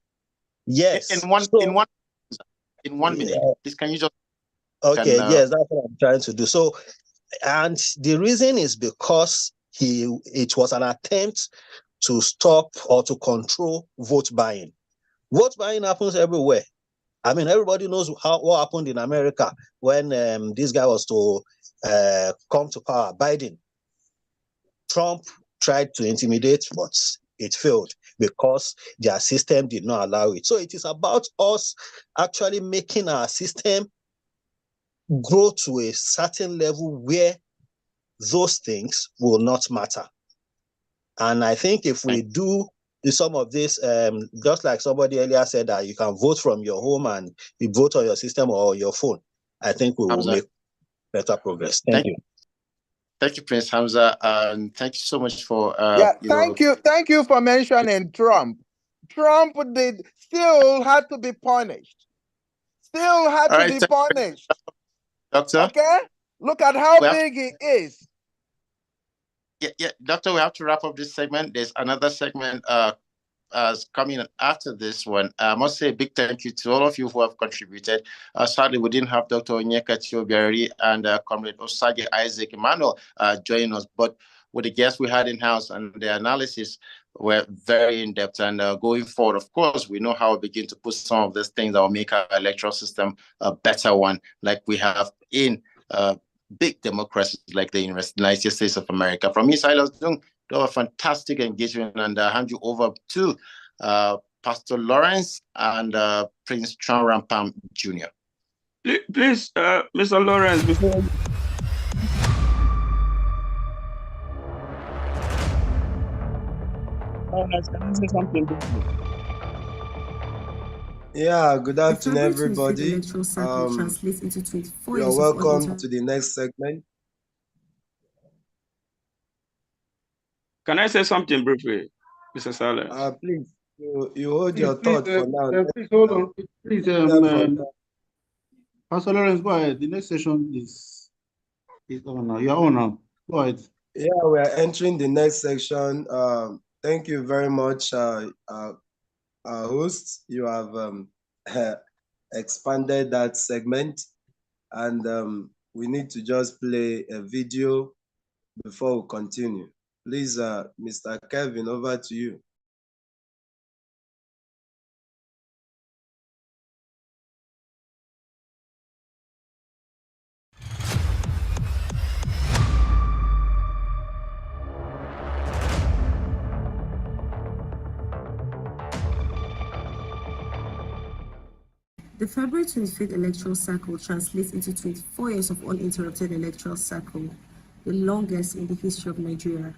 Yes. In one minute, please. Can you just? Yes, that's what I'm trying to do. So, and the reason is because it was an attempt to stop or to control vote buying. Vote buying happens everywhere. I mean, everybody knows what happened in America when this guy was to come to power, Biden. Trump tried to intimidate, but it failed because their system did not allow it. So it is about us actually making our system grow to a certain level where those things will not matter. And I think if we do some of this, just like somebody earlier said that you can vote from your home and you vote on your system or your phone, I think we will make better progress. Thank you. Thank you, Prince Hamza, and thank you so much for Thank you for mentioning Trump. Trump still had to be punished. Doctor. Okay, look at how big he is. Yeah, Doctor, we have to wrap up this segment. There's another segment coming after this one. I must say a big thank you to all of you who have contributed. Sadly, we didn't have Dr. Onyeka Tiobiari and Comrade Osage Isaac Emmanuel joining us, but with the guests we had in-house and the analysis were very in-depth. And going forward, of course, we know how we begin to put some of these things that will make our electoral system a better one, like we have in big democracies like the United States of America. From me, Silas Dung, a fantastic engagement, and hand you over to Pastor Lawrence and Prince Chan Rampam Jr. Please, Mr. Lawrence, before. Can I say something? Yeah, good afternoon, everybody. You're welcome to the next segment. Can I say something briefly, Mr. Silence? Please, you hold your thought for now. Please hold on. Please, Pastor Lawrence, go ahead. The next session is on now. You're on now. Go ahead. Yeah, we are entering the next section. Thank you very much, host. You have expanded that segment, and we need to just play a video before we continue. Please, Mr. Kevin, over to you. The February 25th electoral cycle translates into 24 years of uninterrupted electoral cycle, the longest in the history of Nigeria.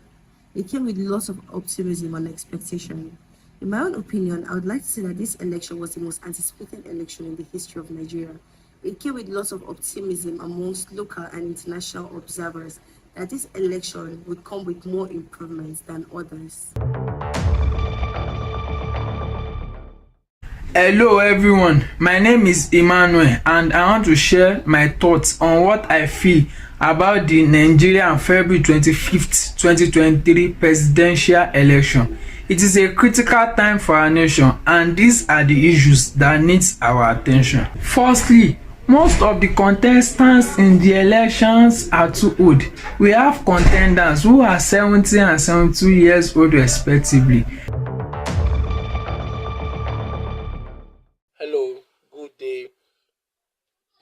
It came with lots of optimism and expectation. In my own opinion, I would like to say that this election was the most anticipated election in the history of Nigeria. It came with lots of optimism amongst local and international observers that this election would come with more improvements than others. Hello everyone, my name is Emmanuel and I want to share my thoughts on what I feel about the Nigerian February 25th, 2023 presidential election. It is a critical time for our nation and these are the issues that need our attention. Firstly, most of the contestants in the elections are too old. We have contenders who are 70 and 72 years old respectively.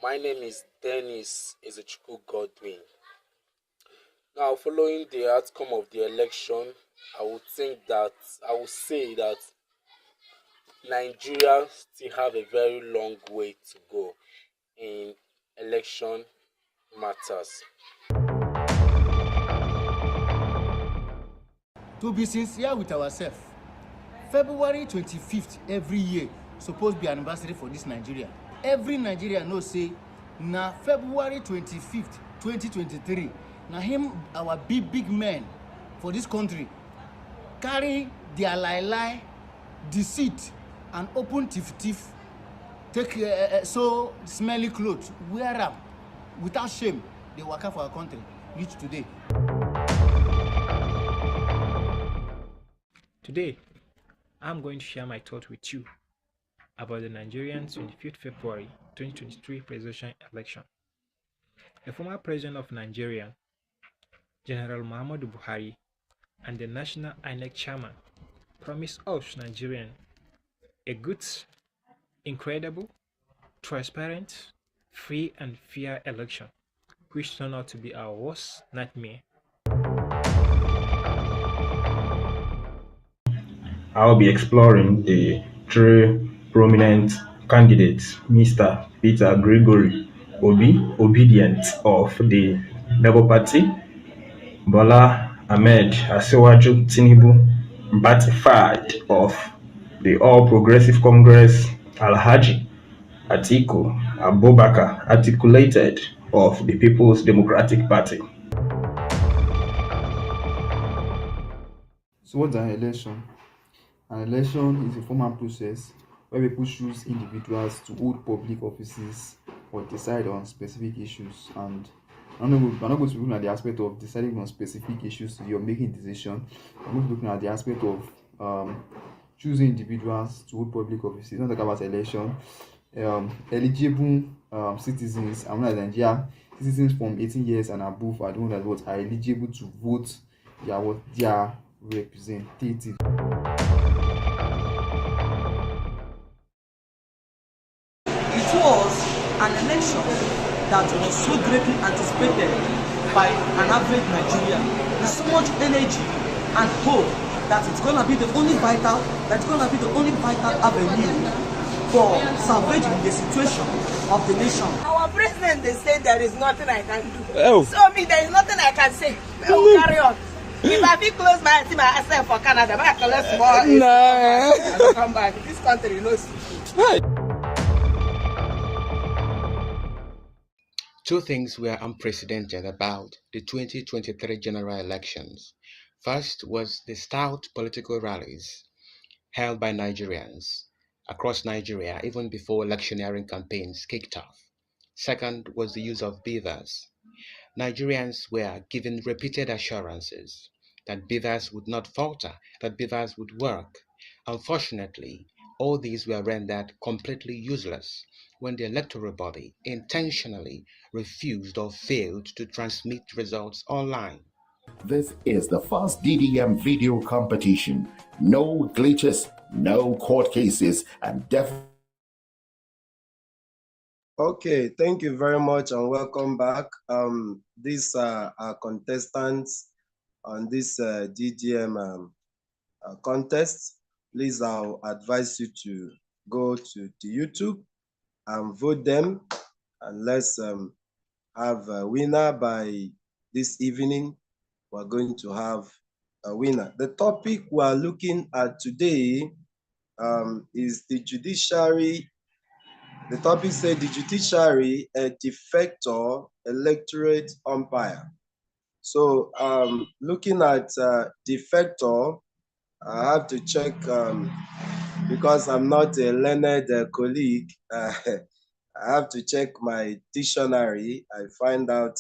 My name is Dennis Ezechukwu Godwin. Now, following the outcome of the election, I would say that Nigeria still have a very long way to go in election matters. To be sincere with ourselves, February 25th every year supposed to be anniversary for this Nigeria. Every Nigerian knows say na February 25th, 2023, na him our big men for this country carry their lie, deceit and open thief, take so smelly clothes, wear am without shame, dey waka for our country reach today. Today, I'm going to share my thoughts with you about the Nigerian 25th February 2023 presidential election. The former president of Nigeria, General Muhammadu Buhari, and the National INEC chairman promised us Nigerians a good, incredible, transparent, free and fair election, which turned out to be our worst nightmare. I'll be exploring the three prominent candidates, Mr. Peter Gregory Obi, Obedient of the Labour Party, Bola Ahmed Asiwaju Tinubu, Batified of the All Progressive Congress, Alhaji Atiku Abubakar, Articulated of the People's Democratic Party. So what's an election? An election is a formal process where people choose individuals to hold public offices or decide on specific issues. And we're not going to be looking at the aspect of deciding on specific issues, you're making decision. I'm going to be looking at the aspect of choosing individuals to hold public offices. Don't talk about election. Eligible citizens, I'm not Nigeria, citizens from 18 years and above are the ones that are eligible to vote their representative. It was an election that was so greatly anticipated by an average Nigerian with so much energy and hope that it's gonna be the only vital avenue for salvaging the situation of the nation. Our president, they say there is nothing I can do. Oh. So me, there is nothing I can say. We'll carry on. If I feel close my eyes, myself for Canada, I collect small. I don't come back. This country knows. Two things were unprecedented about the 2023 general elections. First was the stout political rallies held by Nigerians across Nigeria even before electioneering campaigns kicked off. Second was the use of beavers. Nigerians were given repeated assurances that beavers would not falter, that beavers would work. Unfortunately, all these were rendered completely useless when the electoral body intentionally refused or failed to transmit results online. This is the first DDM video competition. No glitches, no court cases, and definitely. Okay, thank you very much and welcome back. These are our contestants on this DDM contest. Please, I'll advise you to go to the YouTube and vote them, and let's have a winner by this evening. We're going to have a winner. The topic we're looking at today is the judiciary. The topic said the judiciary, a defector, electorate umpire. So looking at defector, I have to check because I'm not a learned colleague. I have to check my dictionary. I find out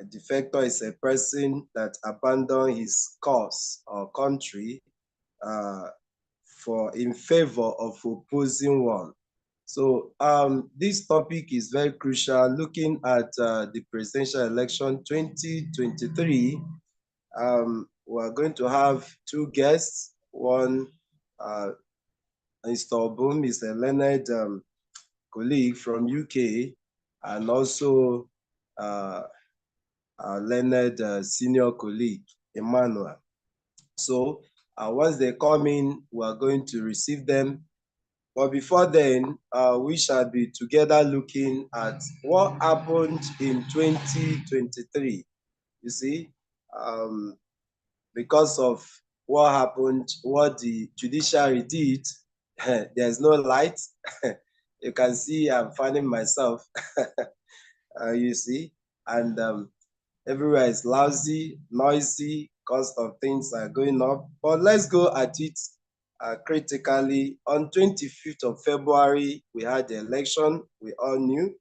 a defector is a person that abandoned his cause or country in favor of opposing one. So this topic is very crucial. Looking at the presidential election 2023, we're going to have two guests. One, Mr. Obum is a learned colleague from UK, and also our learned senior colleague, Emmanuel. So once they come in, we are going to receive them. But before then, we shall be together looking at what happened in 2023. You see, because of what happened, what the judiciary did, there's no light. You can see I'm finding myself, you see, and everywhere is lousy, noisy, cost of things are going up. But let's go at it critically. On 25th of February, we had the election, we all knew.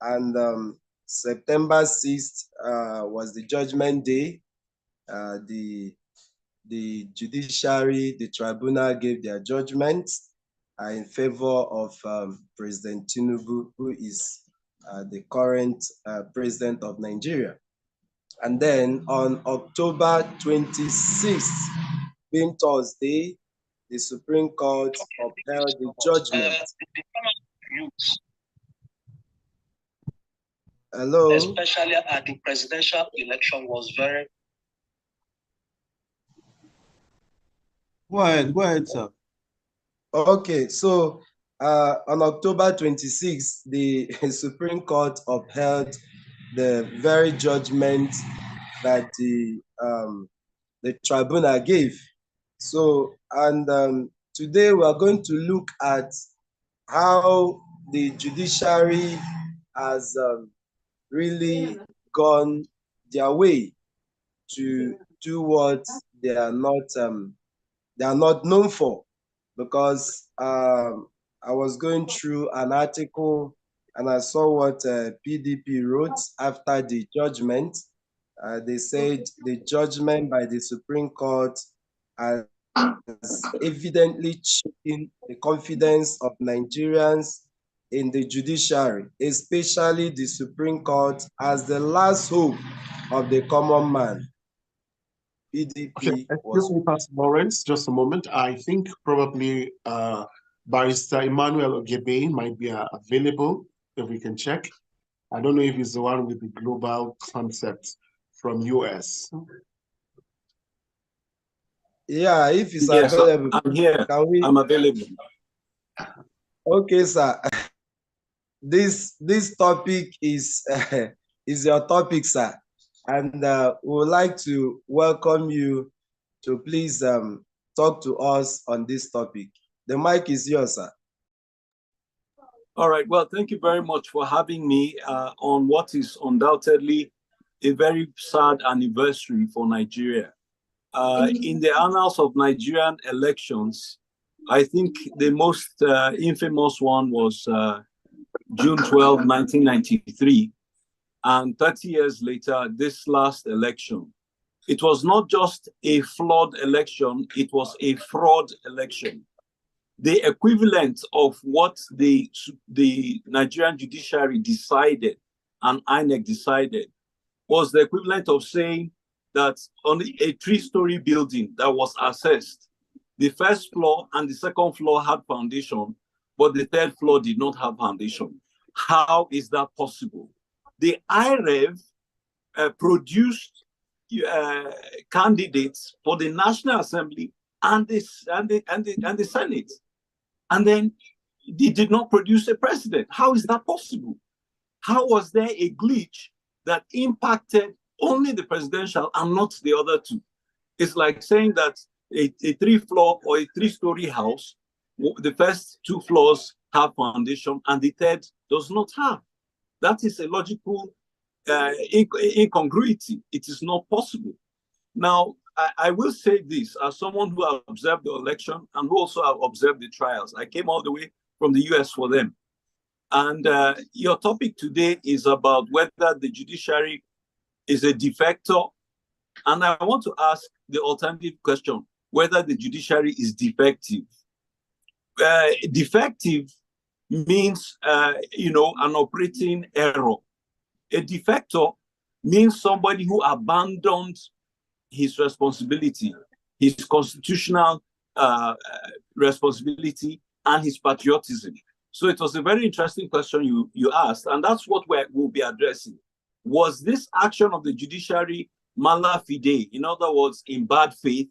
And September 6th was the judgment day. The judiciary, the tribunal gave their judgments in favor of President Tinubu, who is the current president of Nigeria. And then on October 26th, being Thursday, the Supreme Court upheld the judgment. Hello? Especially at the presidential election was very... Go ahead, sir. Okay, so on October 26th, the Supreme Court upheld the very judgment that the tribunal gave. So, and today we are going to look at how the judiciary has really gone their way to do what they are not known for. Because I was going through an article and I saw what PDP wrote after the judgment. They said the judgment by the Supreme Court has evidently shaken the confidence of Nigerians in the judiciary, especially the Supreme Court, as the last hope of the common man. PDP okay, excuse me, Pastor Lawrence, just a moment. I think probably Barrister Emmanuel Ogebe might be available, if we can check. I don't know if he's the one with the global concept from US. Yeah, if it's yes, available. I'm here. I'm available. Okay, sir. This topic is your topic, sir. And we would like to welcome you to please talk to us on this topic. The mic is yours, sir. All right. Well, thank you very much for having me on what is undoubtedly a very sad anniversary for Nigeria. In the annals of Nigerian elections, I think the most infamous one was June 12, 1993. And 30 years later, this last election. It was not just a flawed election, it was a fraud election. The equivalent of what the Nigerian judiciary decided and INEC decided was the equivalent of saying that on a 3-story building that was assessed, the first floor and the second floor had foundation, but the third floor did not have foundation. How is that possible? The IREV produced candidates for the National Assembly and the Senate. And then they did not produce a president. How is that possible? How was there a glitch that impacted only the presidential and not the other two? It's like saying that a 3-floor or a 3-story house, the first 2 floors have foundation and the third does not have. That is a logical incongruity. It is not possible. Now, I will say this as someone who has observed the election and who also have observed the trials. I came all the way from the US for them. And your topic today is about whether the judiciary is a defector. And I want to ask the alternative question, whether the judiciary is defective. Defective means, an operating error. A defector means somebody who abandoned his responsibility, his constitutional responsibility, and his patriotism. So it was a very interesting question you asked, and that's what we'll be addressing. was this action of the judiciary mala fide, in other words, in bad faith,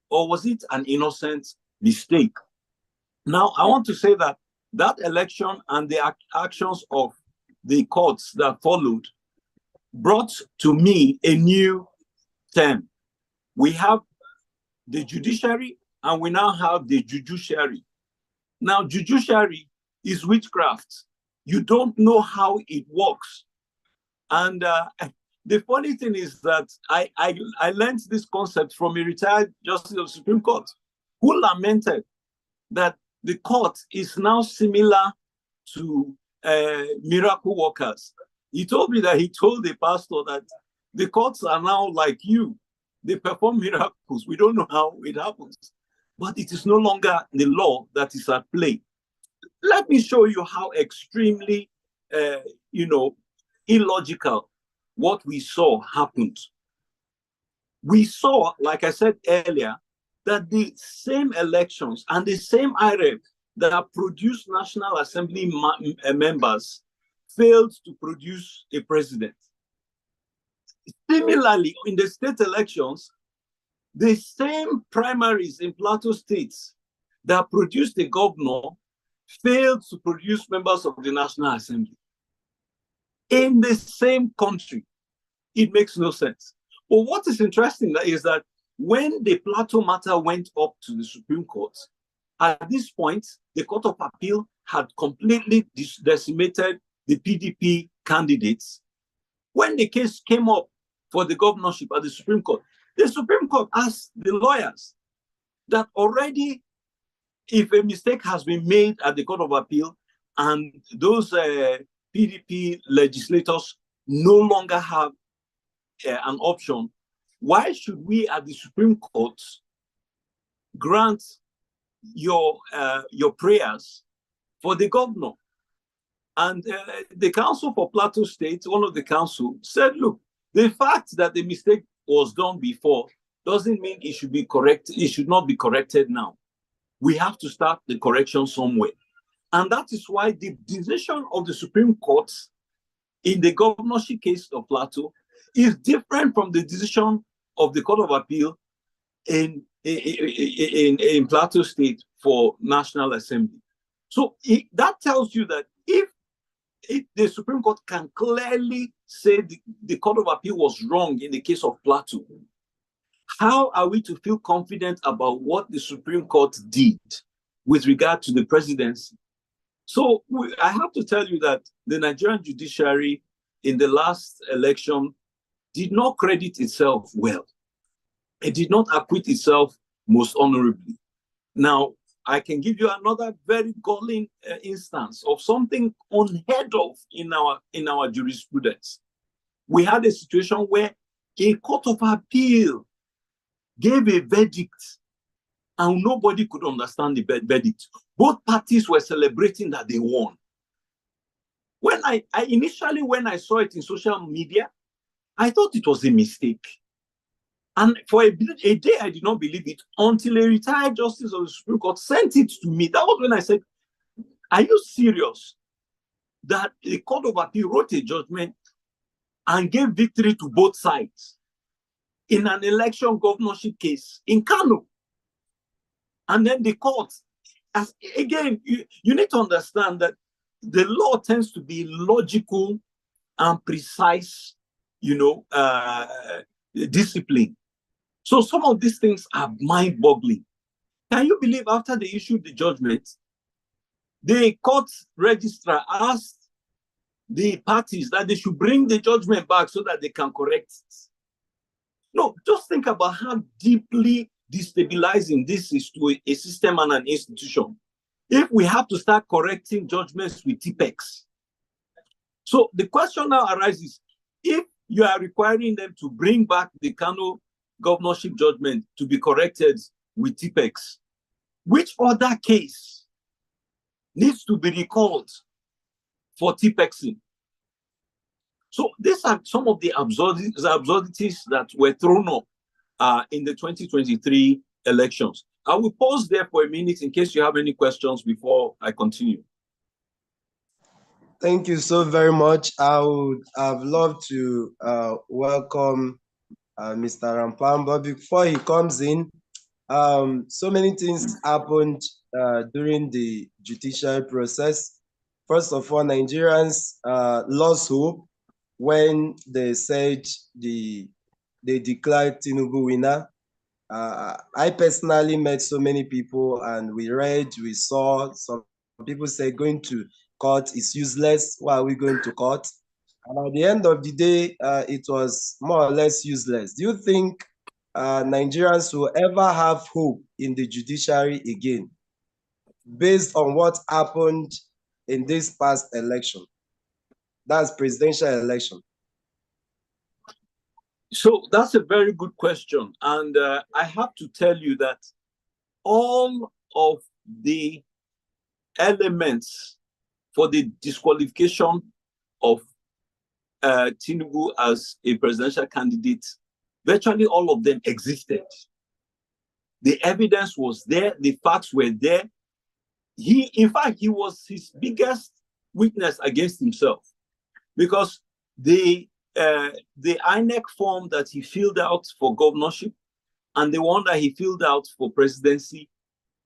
or was it an innocent mistake? Now, I want to say that that election and the actions of the courts that followed brought to me a new term. We have the judiciary and we now have the judiciary. Now, judiciary is witchcraft. You don't know how it works. And the funny thing is that I learned this concept from a retired justice of the Supreme Court who lamented that the court is now similar to miracle workers. He told me that he told the pastor that the courts are now like you. They perform miracles. We don't know how it happens. But it is no longer the law that is at play. Let me show you how extremely, illogical what we saw happened. We saw, like I said earlier, that the same elections and the same IREF that produced National Assembly members failed to produce a president. Similarly, in the state elections, the same primaries in Plateau states that produced a governor failed to produce members of the National Assembly. In the same country, it makes no sense. But what is interesting is that when the Plateau matter went up to the Supreme Court, at this point, the Court of Appeal had completely decimated the PDP candidates. When the case came up for the governorship at the Supreme Court asked the lawyers that already, if a mistake has been made at the Court of Appeal and those PDP legislators no longer have an option, why should we at the Supreme Court grant your prayers for the governor? And the counsel for Plateau State, one of the counsel, said, look, the fact that the mistake was done before doesn't mean it should be corrected. It should not be corrected now. We have to start the correction somewhere. And that is why the decision of the Supreme Court in the governorship case of Plateau is different from the decision of the Court of Appeal in Plateau State for National Assembly. So that tells you that if the Supreme Court can clearly say the Court of Appeal was wrong in the case of Plateau, how are we to feel confident about what the Supreme Court did with regard to the presidency? So I have to tell you that the Nigerian judiciary in the last election did not credit itself well. It did not acquit itself most honorably. Now, I can give you another very galling instance of something unheard of in our jurisprudence. We had a situation where a Court of Appeal gave a verdict and nobody could understand the verdict. Both parties were celebrating that they won. When I initially, when I saw it in social media, I thought it was a mistake. And for a day, I did not believe it until a retired justice of the Supreme Court sent it to me. That was when I said, are you serious that the Court of Appeal wrote a judgment and gave victory to both sides in an election governorship case in Kano? And then the court, again, you need to understand that the law tends to be logical and precise, discipline. So some of these things are mind-boggling. Can you believe after they issued the judgment, the court registrar asked the parties that they should bring the judgment back so that they can correct it? No, just think about how deeply destabilizing this is to a system and an institution. If we have to start correcting judgments with TPEX. So the question now arises, if you are requiring them to bring back the Kano governorship judgment to be corrected with TPEX, which other case needs to be recalled for TPEXing? So these are some of the absurdities that were thrown up in the 2023 elections. I will pause there for a minute in case you have any questions before I continue. Thank you so very much. I've loved to welcome Mr. Rampam, but before he comes in, so many things happened during the judicial process. First of all, Nigerians lost hope when they said they declared Tinubu winner. I personally met so many people, and we saw some people say going to court is useless. Why are we going to court? And at the end of the day, it was more or less useless. Do you think Nigerians will ever have hope in the judiciary again, based on what happened in this past election? That's presidential election. So that's a very good question. And I have to tell you that all of the elements for the disqualification of Tinubu as a presidential candidate, virtually all of them existed. The evidence was there, the facts were there. In fact, he was his biggest witness against himself, because the INEC form that he filled out for governorship and the one that he filled out for presidency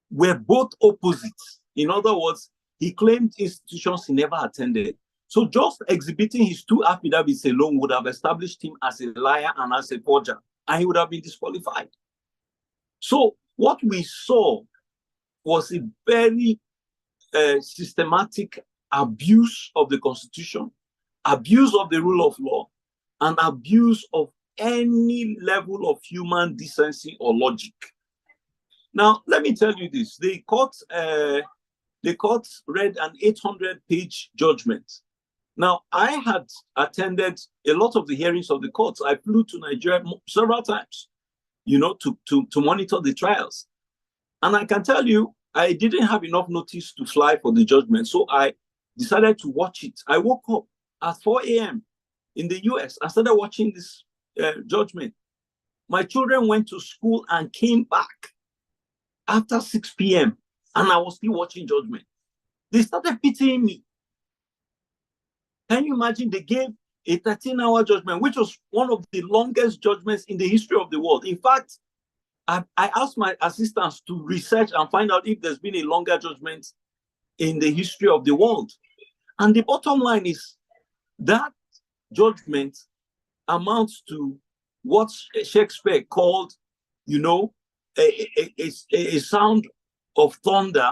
were both opposites. In other words, he claimed institutions he never attended. So just exhibiting his two affidavits alone would have established him as a liar and as a forger, and he would have been disqualified. So what we saw was a very systematic abuse of the Constitution, abuse of the rule of law, and abuse of any level of human decency or logic. Now, let me tell you this. The court read an 800-page judgment. Now, I had attended a lot of the hearings of the courts. I flew to Nigeria several times, to monitor the trials. And I can tell you, I didn't have enough notice to fly for the judgment, so I decided to watch it. I woke up at 4 a.m. in the US. I started watching this judgment. My children went to school and came back after 6 p.m. and I was still watching judgment. They started pitying me. Can you imagine? They gave a 13-hour judgment, which was one of the longest judgments in the history of the world. In fact, I asked my assistants to research and find out if there's been a longer judgment in the history of the world. And the bottom line is that judgment amounts to what Shakespeare called, a sound of thunder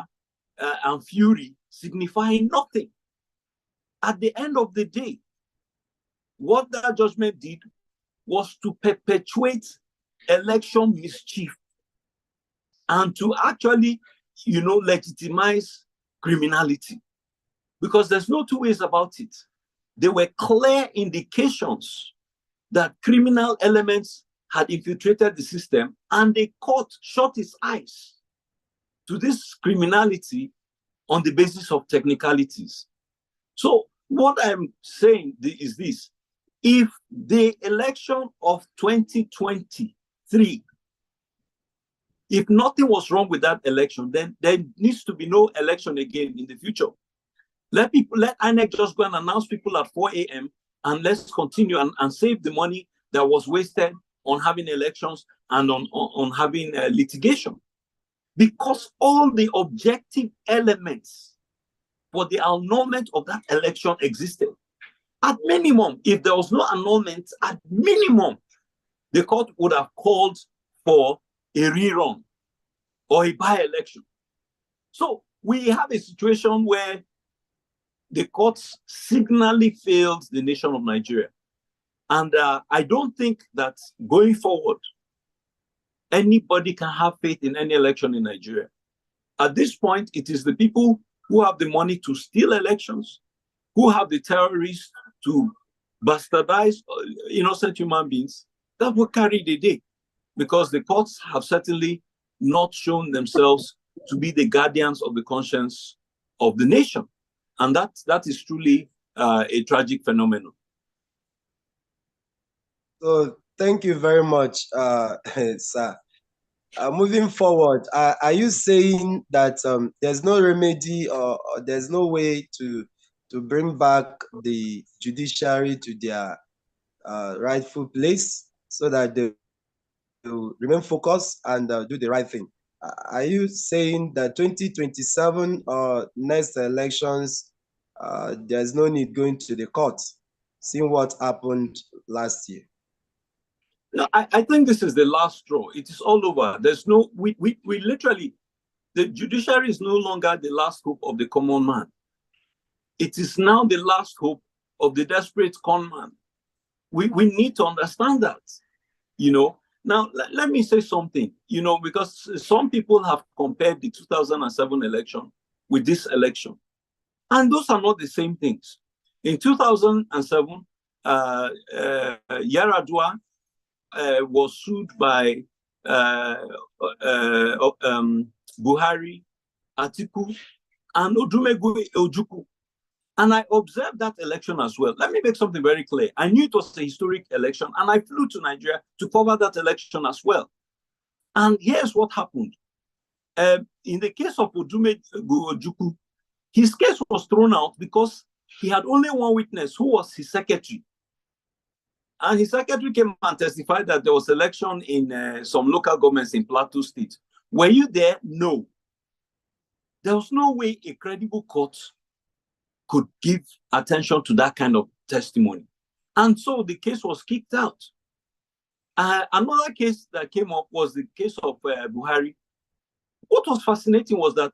and fury, signifying nothing. At the end of the day, what that judgment did was to perpetuate election mischief and to actually, legitimize criminality. Because there's no two ways about it. There were clear indications that criminal elements had infiltrated the system, and the court shut its eyes to this criminality on the basis of technicalities. So what I'm saying is this: if the election of 2023, if nothing was wrong with that election, then there needs to be no election again in the future. Let INEC just go and announce people at 4 a.m. and let's continue and save the money that was wasted on having elections and on having litigation. Because all the objective elements for the annulment of that election existed. At minimum, if there was no annulment, at minimum, the court would have called for a rerun or a by-election. So we have a situation where the courts signally failed the nation of Nigeria. And I don't think that going forward, anybody can have faith in any election in Nigeria. At this point, it is the people who have the money to steal elections, who have the terrorists to bastardize innocent human beings, that will carry the day, because the courts have certainly not shown themselves to be the guardians of the conscience of the nation. And that is truly a tragic phenomenon. So thank you very much, sir. Moving forward, are you saying that there's no remedy or there's no way to to bring back the judiciary to their rightful place so that they will remain focused and do the right thing. Are you saying that 2027 next elections, there's no need going to the court, seeing what happened last year? No, I think this is the last straw. It is all over. There's no, we literally, the judiciary is no longer the last hope of the common man. It is now the last hope of the desperate con man. We need to understand that, you know. Now, let me say something, you know, because some people have compared the 2007 election with this election. And those are not the same things. In 2007, Yaradua was sued by Buhari, Atiku, and Odumegwu Ojukwu. And I observed that election as well. Let me make something very clear. I knew it was a historic election, and I flew to Nigeria to cover that election as well. And here's what happened. In the case of Odumegwu Ojukwu, his case was thrown out because he had only one witness, who was his secretary. And his secretary came and testified that there was election in some local governments in Plateau State. Were you there? No. There was no way a credible court could give attention to that kind of testimony. And so the case was kicked out. Another case that came up was the case of Buhari. What was fascinating was that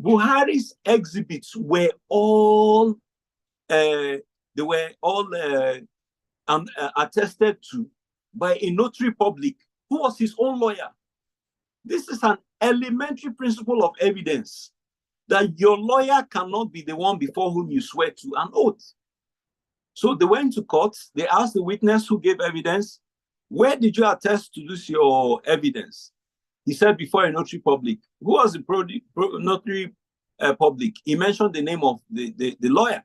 Buhari's exhibits were all attested to by a notary public who was his own lawyer. This is an elementary principle of evidence, that your lawyer cannot be the one before whom you swear to an oath. So they went to court, they asked the witness who gave evidence, where did you attest to this your evidence? He said, before a notary public. Who was the notary public? He mentioned the name of the lawyer.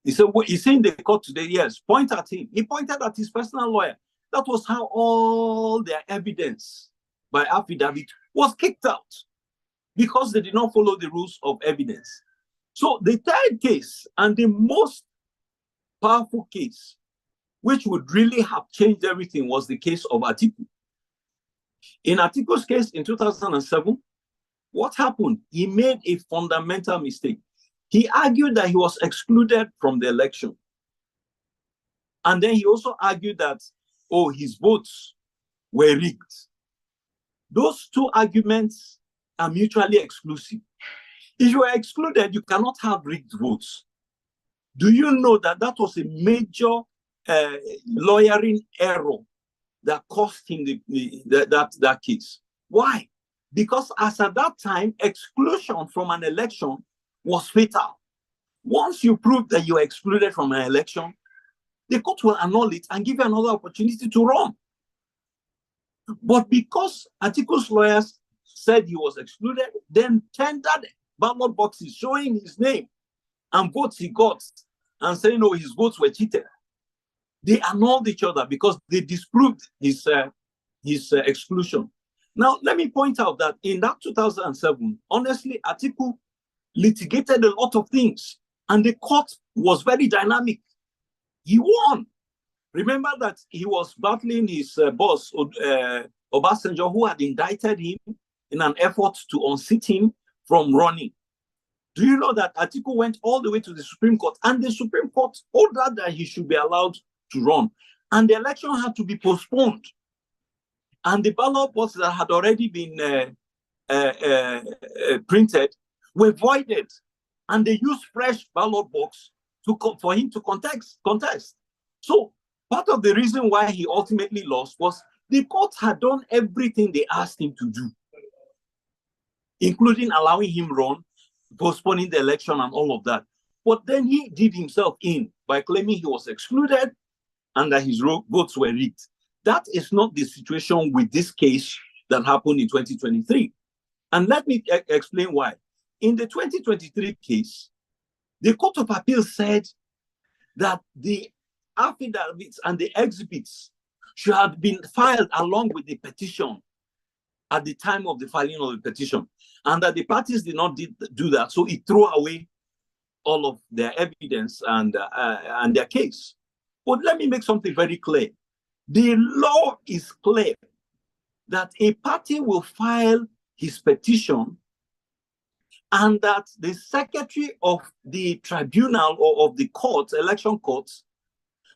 He said, well, he's in the court today. Yes, point at him. He pointed at his personal lawyer. That was how all their evidence by affidavit was kicked out, because they did not follow the rules of evidence. So the third case, and the most powerful case, which would really have changed everything, was the case of Atiku. In Atiku's case in 2007, what happened? He made a fundamental mistake. He argued that he was excluded from the election. And then he also argued that, oh, his votes were rigged. Those two arguments are mutually exclusive. If you are excluded, you cannot have rigged votes. Do you know that that was a major lawyering error that cost him that case? Why? Because as at that time, exclusion from an election was fatal. Once you prove that you are excluded from an election, the court will annul it and give you another opportunity to run. But because Atiku's lawyers said he was excluded, then tendered ballot boxes showing his name and votes he got, and saying, no, his votes were cheated, they annulled each other because they disproved his exclusion. Now, let me point out that in that 2007, honestly, Atiku litigated a lot of things, and the court was very dynamic. He won. Remember that he was battling his boss, Obasanjo, who had indicted him in an effort to unseat him from running. Do you know that Atiku went all the way to the Supreme Court, and the Supreme Court ordered that he should be allowed to run, and the election had to be postponed, and the ballot boxes that had already been printed were voided, and they used fresh ballot box for him to contest. So part of the reason why he ultimately lost was the court had done everything they asked him to do, including allowing him run, postponing the election and all of that. But then he did himself in by claiming he was excluded and that his votes were rigged. That is not the situation with this case that happened in 2023. And let me explain why. In the 2023 case, the Court of Appeal said that the affidavits and the exhibits should have been filed along with the petition at the time of the filing of the petition, and that the parties did not do that, so it threw away all of their evidence and their case. But let me make something very clear. The law is clear that a party will file his petition and that the secretary of the tribunal or of the court, election courts,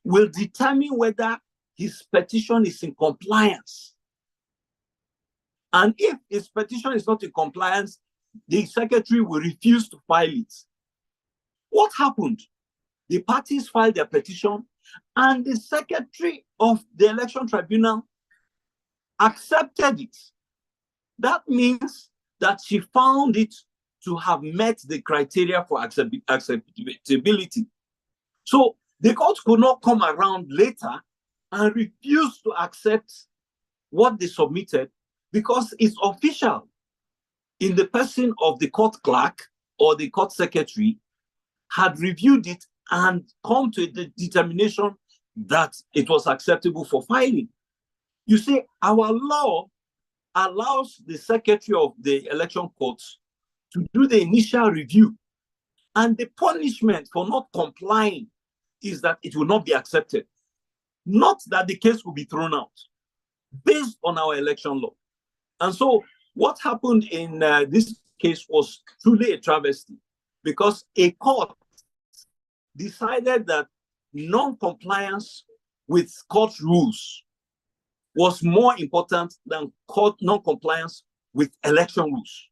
will determine whether his petition is in compliance. And if his petition is not in compliance, the secretary will refuse to file it. What happened? The parties filed their petition and the secretary of the election tribunal accepted it. That means that she found it to have met the criteria for acceptability. So the court could not come around later and refuse to accept what they submitted because it's official in the person of the court clerk or the court secretary had reviewed it and come to the determination that it was acceptable for filing. You see, our law allows the secretary of the election courts to do the initial review, and the punishment for not complying is that it will not be accepted, not that the case will be thrown out, based on our election law. And so what happened in this case was truly a travesty, because a court decided that non-compliance with court rules was more important than court non-compliance with election rules.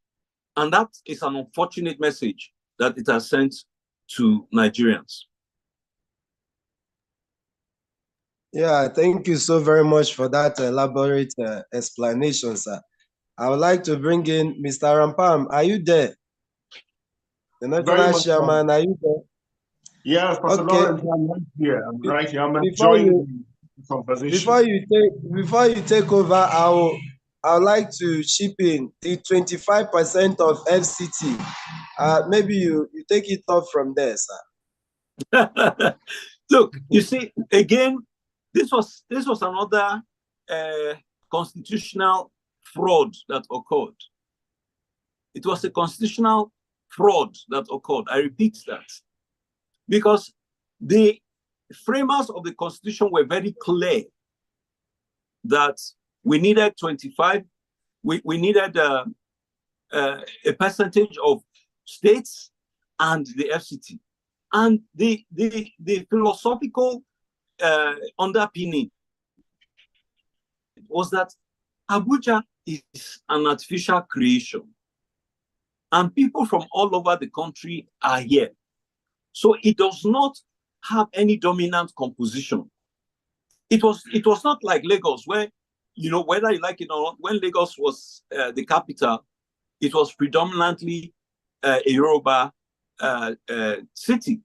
And that is an unfortunate message that it has sent to Nigerians. Yeah, thank you so very much for that elaborate explanation, sir. I would like to bring in Mr. Rampam. Are you there? The National Chairman, are you there? Yes, Pastor Okay. Lawrence, I'm right here. I'm right here. I'm enjoying the conversation. Before you take over, I would like to chip in the 25% of FCT. Maybe you take it off from there, sir. Look, you see, again, this was another constitutional fraud that occurred. It was a constitutional fraud that occurred. I repeat that. Because the framers of the Constitution were very clear that we needed 25, we needed a percentage of states and the FCT. And the philosophical underpinning was that Abuja is an artificial creation, and people from all over the country are here. So it does not have any dominant composition. It was not like Lagos, where, you know, whether you like it or not, when Lagos was the capital, it was predominantly a Yoruba city.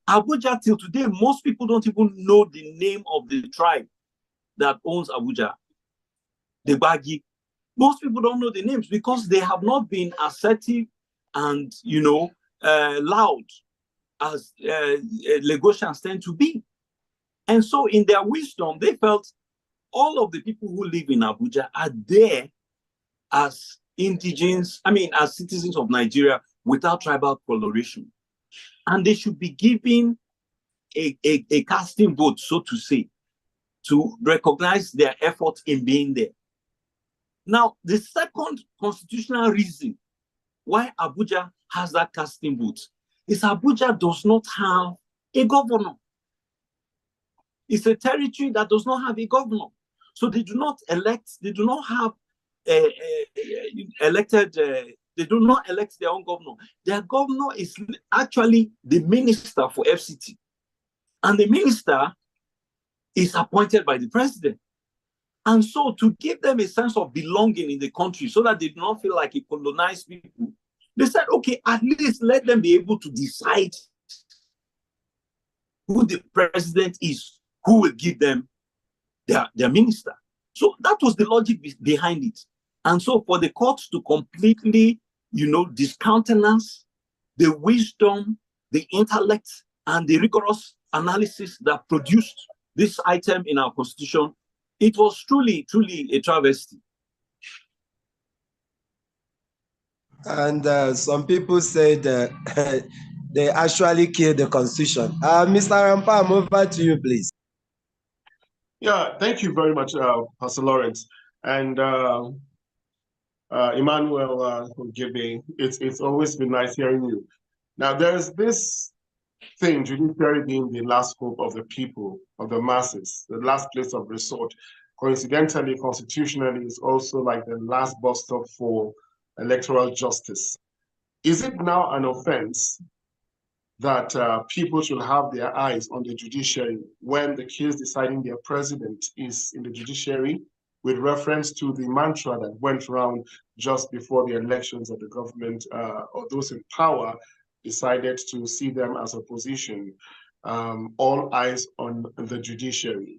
Abuja, till today, most people don't even know the name of the tribe that owns Abuja, the Bagi. Most people don't know the names because they have not been assertive and, you know, loud as Lagosians tend to be. And so in their wisdom, they felt all of the people who live in Abuja are there as indigenes, as citizens of Nigeria without tribal coloration. And they should be given a casting vote, so to say, to recognize their effort in being there. Now, the second constitutional reason why Abuja has that casting vote is Abuja does not have a governor. It's a territory that does not have a governor. So they do not elect, they do not have they do not elect their own governor. Their governor is actually the minister for FCT. And the minister is appointed by the president. And so to give them a sense of belonging in the country so that they do not feel like a colonized people, they said, okay, at least let them be able to decide who the president is, who will give them their minister. So that was the logic behind it. And so for the courts to completely, discountenance the wisdom, the intellect, and the rigorous analysis that produced this item in our constitution, it was truly, truly a travesty. And some people said they actually killed the constitution. Mr. Rampam, over to you, please. Yeah, thank you very much, Pastor Lawrence. And Emmanuel Ogebe, it's always been nice hearing you. Now, there's this thing, judiciary being the last hope of the people, of the masses, the last place of resort. Coincidentally, constitutionally, it's also like the last bus stop for electoral justice. Is it now an offense that people should have their eyes on the judiciary when the case deciding their president is in the judiciary, with reference to the mantra that went around just before the elections of the government or those in power decided to see them as opposition, all eyes on the judiciary.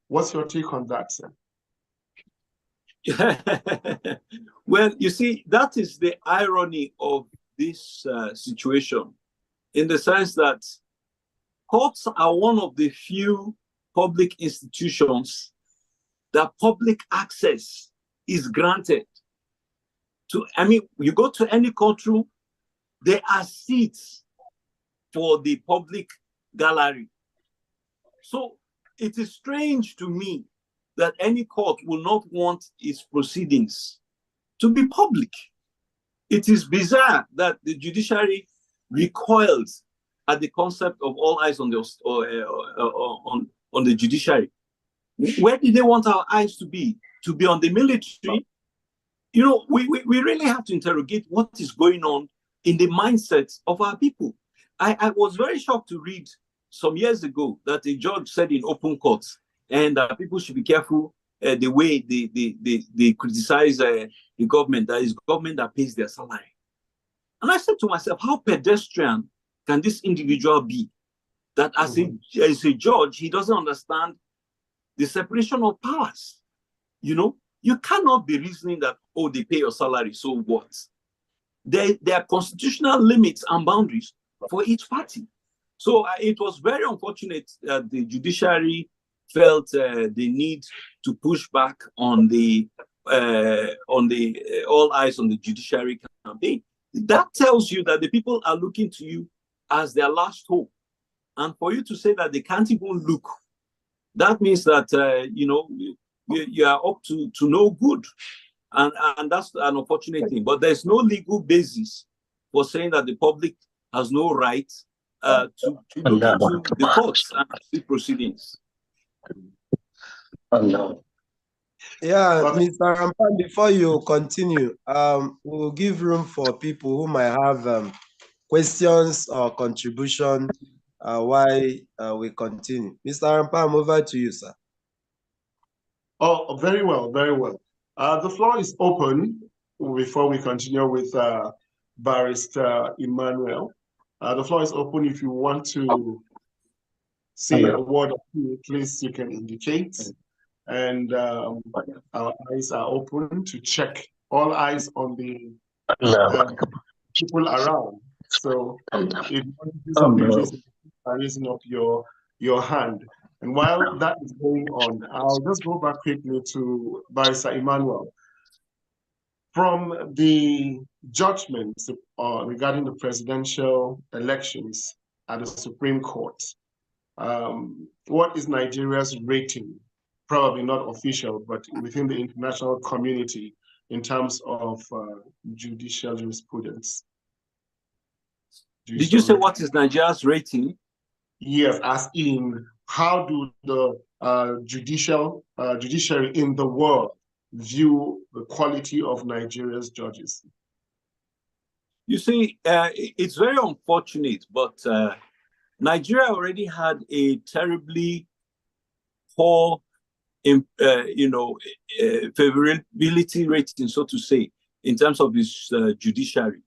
What's your take on that, sir? Well, you see, that is the irony of this situation, in the sense that courts are one of the few public institutions that public access is granted to. I mean, you go to any courtroom, there are seats for the public gallery. So it is strange to me that any court will not want its proceedings to be public. It is bizarre that the judiciary recoils at the concept of all eyes on the judiciary. Where did they want our eyes to be? To be on the military? You know, we really have to interrogate what is going on in the mindsets of our people. I was very shocked to read some years ago that a judge said in open courts, and people should be careful the way they criticize the government, that is government that pays their salary. And I said to myself, how pedestrian can this individual be? That as a judge, he doesn't understand the separation of powers. You know, you cannot be reasoning that, oh, they pay your salary, so what? There are constitutional limits and boundaries for each party. So it was very unfortunate that the judiciary felt the need to push back on the all eyes on the judiciary campaign. That tells you that the people are looking to you as their last hope. And for you to say that they can't even look, that means that, you are up to no good. And that's an unfortunate thing. But there's no legal basis for saying that the public has no right to look into the courts and the proceedings. Yeah, Mr. Rampan, before you continue, we'll give room for people who might have questions or contribution while we continue. Mr. Rampan, over to you, sir. Oh, very well, very well. The floor is open before we continue with Barrister Emmanuel. The floor is open. If you want to say a word or two, please you can indicate. And our eyes are open to check, all eyes on the people around. So if you want to do something, please raising up your hand. And while that is going on, I'll just go back quickly to Barrister Emmanuel. From the judgments regarding the presidential elections at the Supreme Court, what is Nigeria's rating? Probably not official, but within the international community in terms of judicial jurisprudence. Did you say what is Nigeria's rating? Yes, as in how do the judiciary in the world view the quality of Nigeria's judges? You see, it's very unfortunate, but Nigeria already had a terribly poor, favorability rating, so to say, in terms of its judiciary.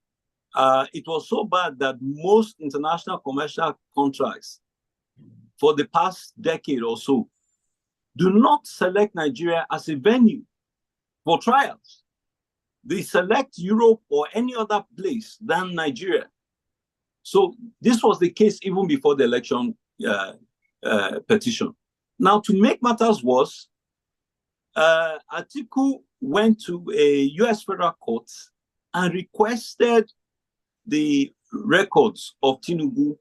It was so bad that most international commercial contracts for the past decade or so do not select Nigeria as a venue for trials. They select Europe or any other place than Nigeria. So this was the case even before the election petition. Now, to make matters worse, Atiku went to a US federal court and requested the records of Tinubu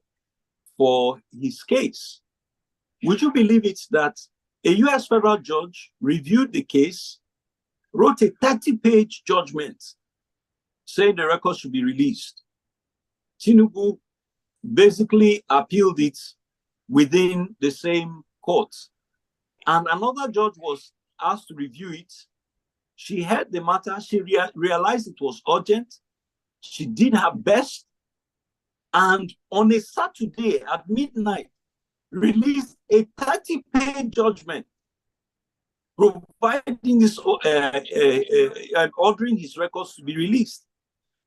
for his case. Would you believe it that a US federal judge reviewed the case, wrote a 30-page judgment saying the records should be released. Tinubu basically appealed it within the same court. And another judge was asked to review it. She heard the matter. She realized it was urgent. She did her best. And on a Saturday at midnight, released a 30-page judgment providing this and ordering his records to be released.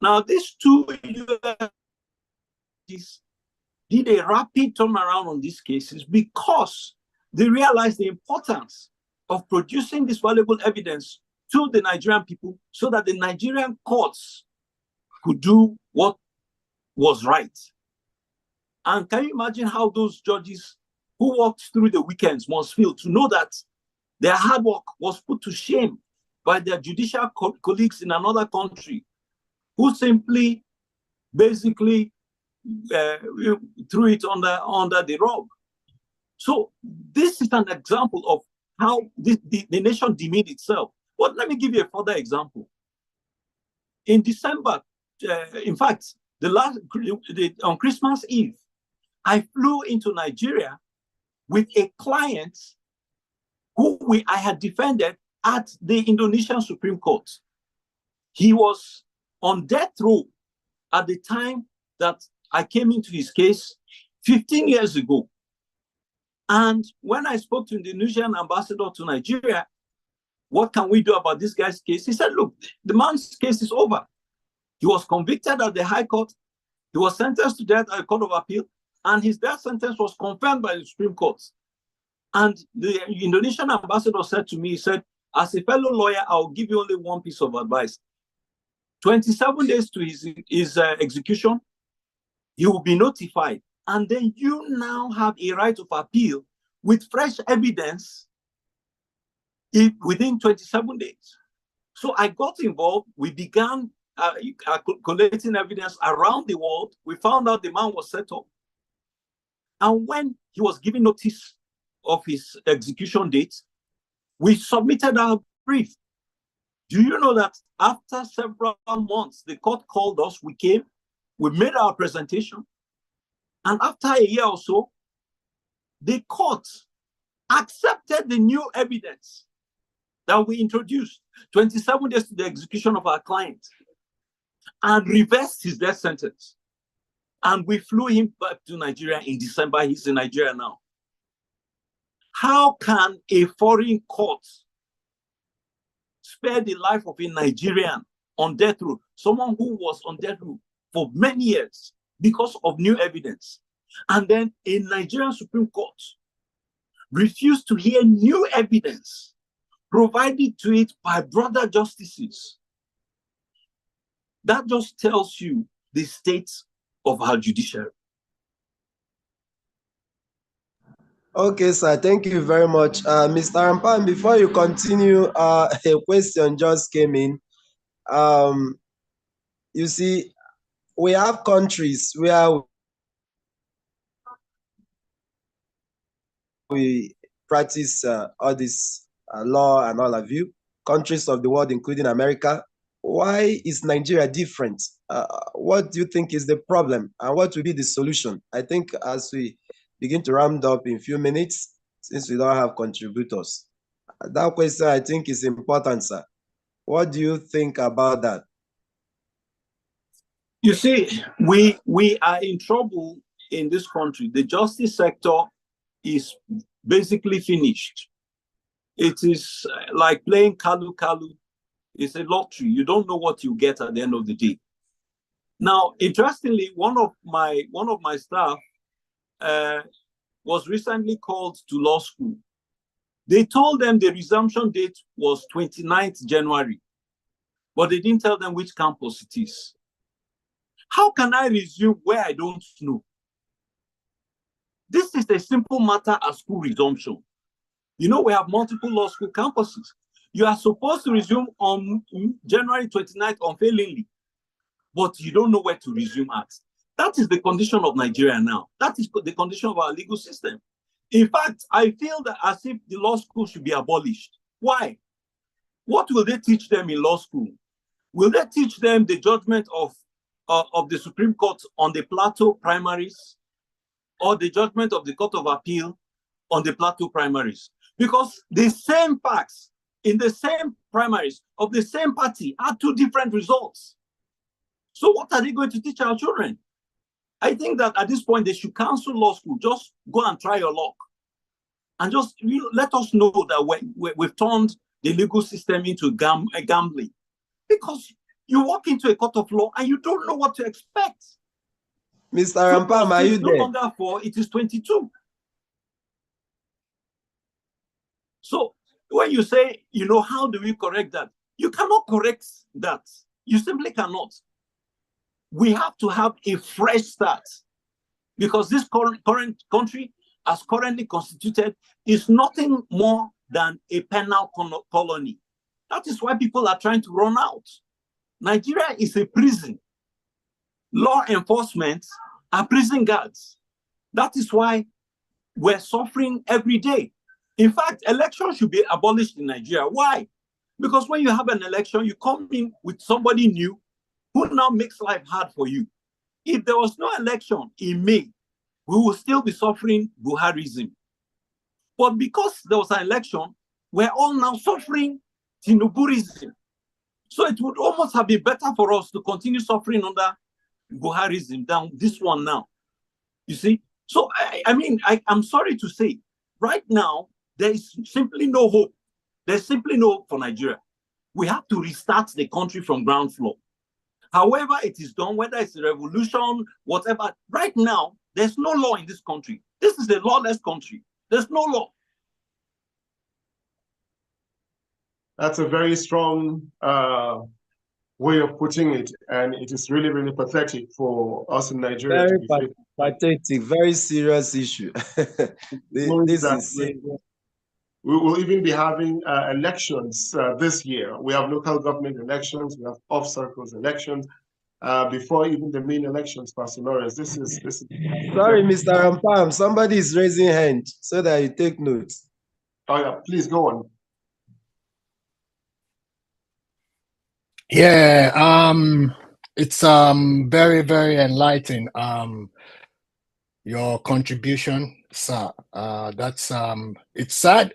Now, these two did a rapid turnaround on these cases because they realized the importance of producing this valuable evidence to the Nigerian people so that the Nigerian courts could do what was right. And can you imagine how those judges who walked through the weekends must feel to know that their hard work was put to shame by their judicial colleagues in another country who simply basically threw it under the rug. So this is an example of how the nation demeaned itself. But let me give you a further example. In December, in fact, on Christmas Eve, I flew into Nigeria with a client who I had defended at the Indonesian Supreme Court. He was on death row at the time that I came into his case 15 years ago. And when I spoke to the Indonesian ambassador to Nigeria, what can we do about this guy's case? He said, look, the man's case is over. He was convicted at the High Court. He was sentenced to death at the Court of Appeal. And his death sentence was confirmed by the Supreme Court. And the Indonesian ambassador said to me, he said, as a fellow lawyer, I'll give you only one piece of advice. 27 days to his execution, he will be notified. And then you now have a right of appeal with fresh evidence within 27 days. So I got involved. We began collecting evidence around the world. We found out the man was set up. And when he was given notice of his execution date, we submitted our brief. Do you know that after several months, the court called us, we came, we made our presentation, and after a year or so, the court accepted the new evidence that we introduced 27 days to the execution of our client and reversed his death sentence. And we flew him back to Nigeria in December. He's in Nigeria now. How can a foreign court spare the life of a Nigerian on death row, someone who was on death row for many years because of new evidence, and then a Nigerian Supreme Court refused to hear new evidence provided to it by brother justices? That just tells you the state of our judiciary. Okay, sir. Thank you very much. Mr. Rampan, before you continue, a question just came in. You see, we have countries where we practice all this law and all of you, countries of the world, including America. Why is Nigeria different? What do you think is the problem, and what will be the solution? I think as we begin to round up in a few minutes, since we don't have contributors, that question I think is important, sir. What do you think about that? You see, we are in trouble in this country. The justice sector is basically finished. It is like playing Kalu Kalu. It's a lottery. You don't know what you get at the end of the day. Now, interestingly, one of my staff was recently called to law school. They told them the resumption date was 29th January, but they didn't tell them which campus it is. How can I resume where I don't know? This is a simple matter as school resumption. You know, we have multiple law school campuses. You are supposed to resume on January 29th unfailingly. but you don't know where to resume at. That is the condition of Nigeria now. That is the condition of our legal system. In fact, I feel that as if the law school should be abolished. Why? What will they teach them in law school? Will they teach them the judgment of the Supreme Court on the Plateau primaries, or the judgment of the Court of Appeal on the Plateau primaries? Because the same facts in the same primaries of the same party had two different results. So what are they going to teach our children? I think that at this point, they should cancel law school. Just go and try your luck. And just let us know that we've turned the legal system into gambling. Because you walk into a court of law and you don't know what to expect. Mr. Rampam, are you there? No longer 4, it is 22. So when you say, how do we correct that? You cannot correct that. You simply cannot. We have to have a fresh start, because this current country, as currently constituted, is nothing more than a penal colony. That is why people are trying to run out. Nigeria is a prison. Law enforcement are prison guards. That is why we're suffering every day. In fact, elections should be abolished in Nigeria. Why? Because when you have an election, you come in with somebody new who now makes life hard for you. If there was no election in May, we will still be suffering Buharism. But because there was an election, we're all now suffering Tinuburism. So it would almost have been better for us to continue suffering under Buharism than this one now. You see? So, I'm sorry to say, right now, there is simply no hope. There's simply no hope for Nigeria. We have to restart the country from ground floor. However it is done, whether it's a revolution, whatever, right now, there's no law in this country. This is a lawless country. There's no law. That's a very strong way of putting it, and it is really, really pathetic for us in Nigeria. Very pathetic, very serious issue. This is we will even be having elections this year. We have local government elections, we have off-circles elections, before even the main elections, Pastor Lawrence. This is Sorry, Mr. Rampam, somebody is raising hand so that you take notes. Oh yeah, please go on. Yeah, it's very, very enlightening. Your contribution, sir. That's it's sad.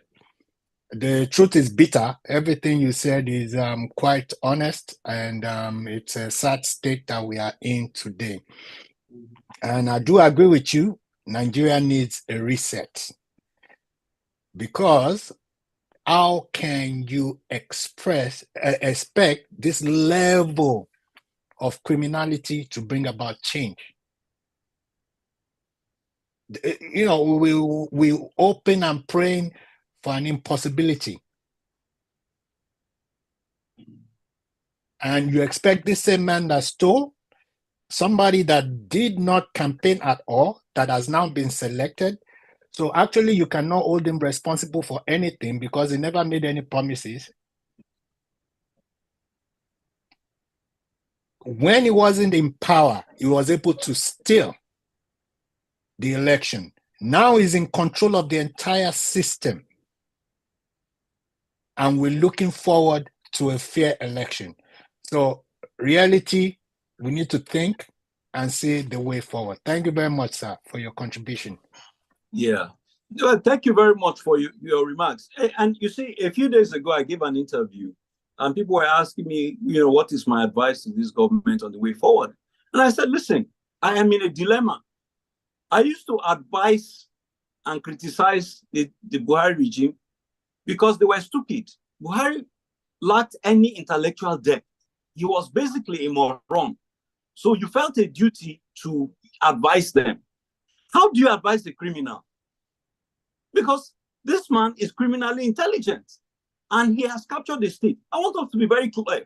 The truth is bitter. Everything you said is quite honest, and it's a sad state that we are in today. And I do agree with you. Nigeria needs a reset, because how can you expect this level of criminality to bring about change? We open and praying for an impossibility. And you expect this same man that stole, somebody that did not campaign at all, that has now been selected. So actually, you cannot hold him responsible for anything because he never made any promises. When he wasn't in power, he was able to steal the election. Now he's in control of the entire system. And we're looking forward to a fair election. So reality, we need to think and see the way forward. Thank you very much, sir, for your contribution. Yeah. Well, thank you very much for your remarks. And you see, a few days ago, I gave an interview and people were asking me, what is my advice to this government on the way forward? And I said, listen, I am in a dilemma. I used to advise and criticize the Buhari regime because they were stupid. Buhari lacked any intellectual depth. He was basically a moron. So you felt a duty to advise them. How do you advise the criminal? Because this man is criminally intelligent and he has captured the state. I want us to be very clear.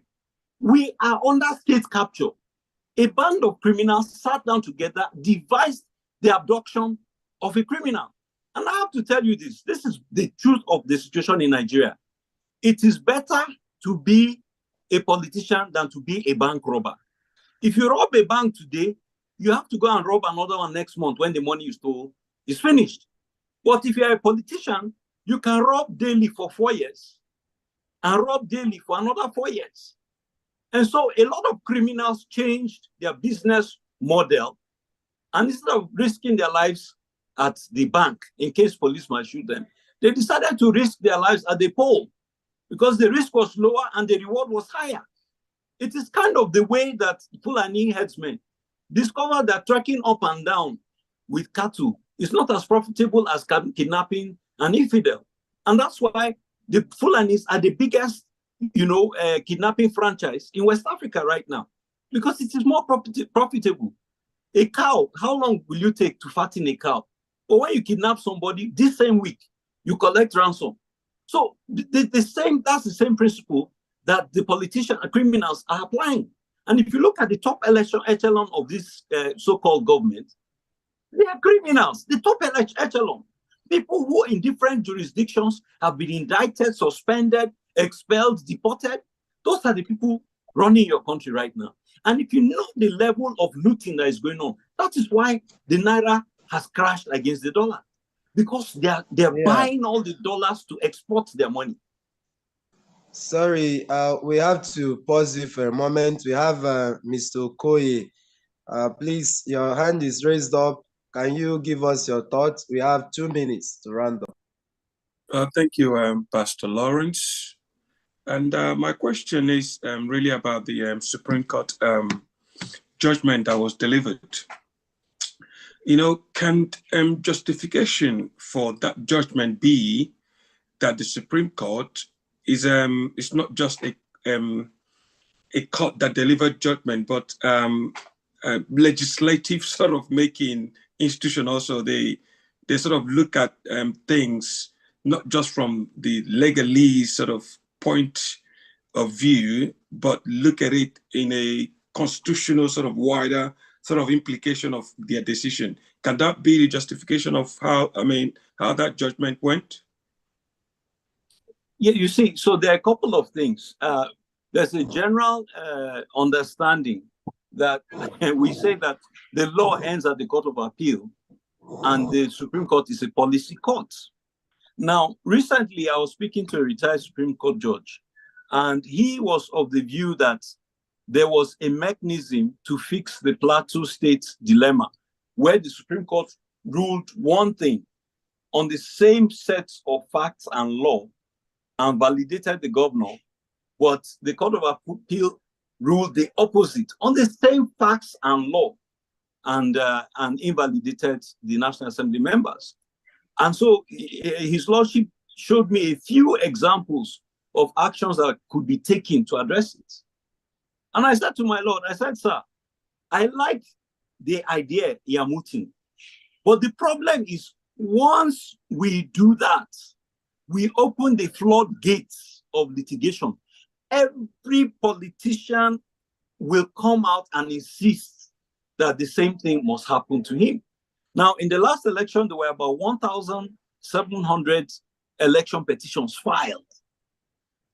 We are under state capture. A band of criminals sat down together, devised the abduction of a criminal. And I have to tell you this is the truth of the situation in Nigeria. It is better to be a politician than to be a bank robber. If you rob a bank today, you have to go and rob another one next month when the money you stole is finished. But if you're a politician, you can rob daily for 4 years and rob daily for another 4 years. And so a lot of criminals changed their business model, and instead of risking their lives at the bank in case police might shoot them, they decided to risk their lives at the poll because the risk was lower and the reward was higher. It is kind of the way that Fulani herdsmen discovered that trekking up and down with cattle is not as profitable as kidnapping an infidel. And that's why the Fulanis are the biggest, kidnapping franchise in West Africa right now, because it is more profitable. A cow, how long will you take to fatten a cow? But when you kidnap somebody, this same week, you collect ransom. So that's the same principle that the politicians and criminals are applying. And if you look at the top election echelon of this so-called government, they are criminals. The top echelon, people who in different jurisdictions have been indicted, suspended, expelled, deported. Those are the people running your country right now. And if you know the level of looting that is going on, that is why the Naira has crashed against the dollar. Because they're buying all the dollars to export their money. Sorry, we have to pause you for a moment. We have Mr. Okoye. Please, your hand is raised up. Can you give us your thoughts? We have 2 minutes to round up. Thank you, Pastor Lawrence. And my question is really about the Supreme Court judgment that was delivered. Can justification for that judgment be that the Supreme Court is not just a court that delivered judgment, but legislative sort of making institution also? They sort of look at things not just from the legalese sort of point of view, but look at it in a constitutional sort of wider sort of implication of their decision. Can that be the justification of how that judgment went? Yeah, you see, so there are a couple of things. There's a general understanding that we say that the law ends at the Court of Appeal and the Supreme Court is a policy court. Now, recently I was speaking to a retired Supreme Court judge, and he was of the view that there was a mechanism to fix the Plateau State dilemma, where the Supreme Court ruled one thing on the same set of facts and law and validated the governor, but the Court of Appeal ruled the opposite on the same facts and law and invalidated the National Assembly members. And so his lordship showed me a few examples of actions that could be taken to address it. And I said to my lord, I said, sir, I like the idea you're mooting, but the problem is once we do that, we open the floodgates of litigation. Every politician will come out and insist that the same thing must happen to him. Now, in the last election, there were about 1,700 election petitions filed,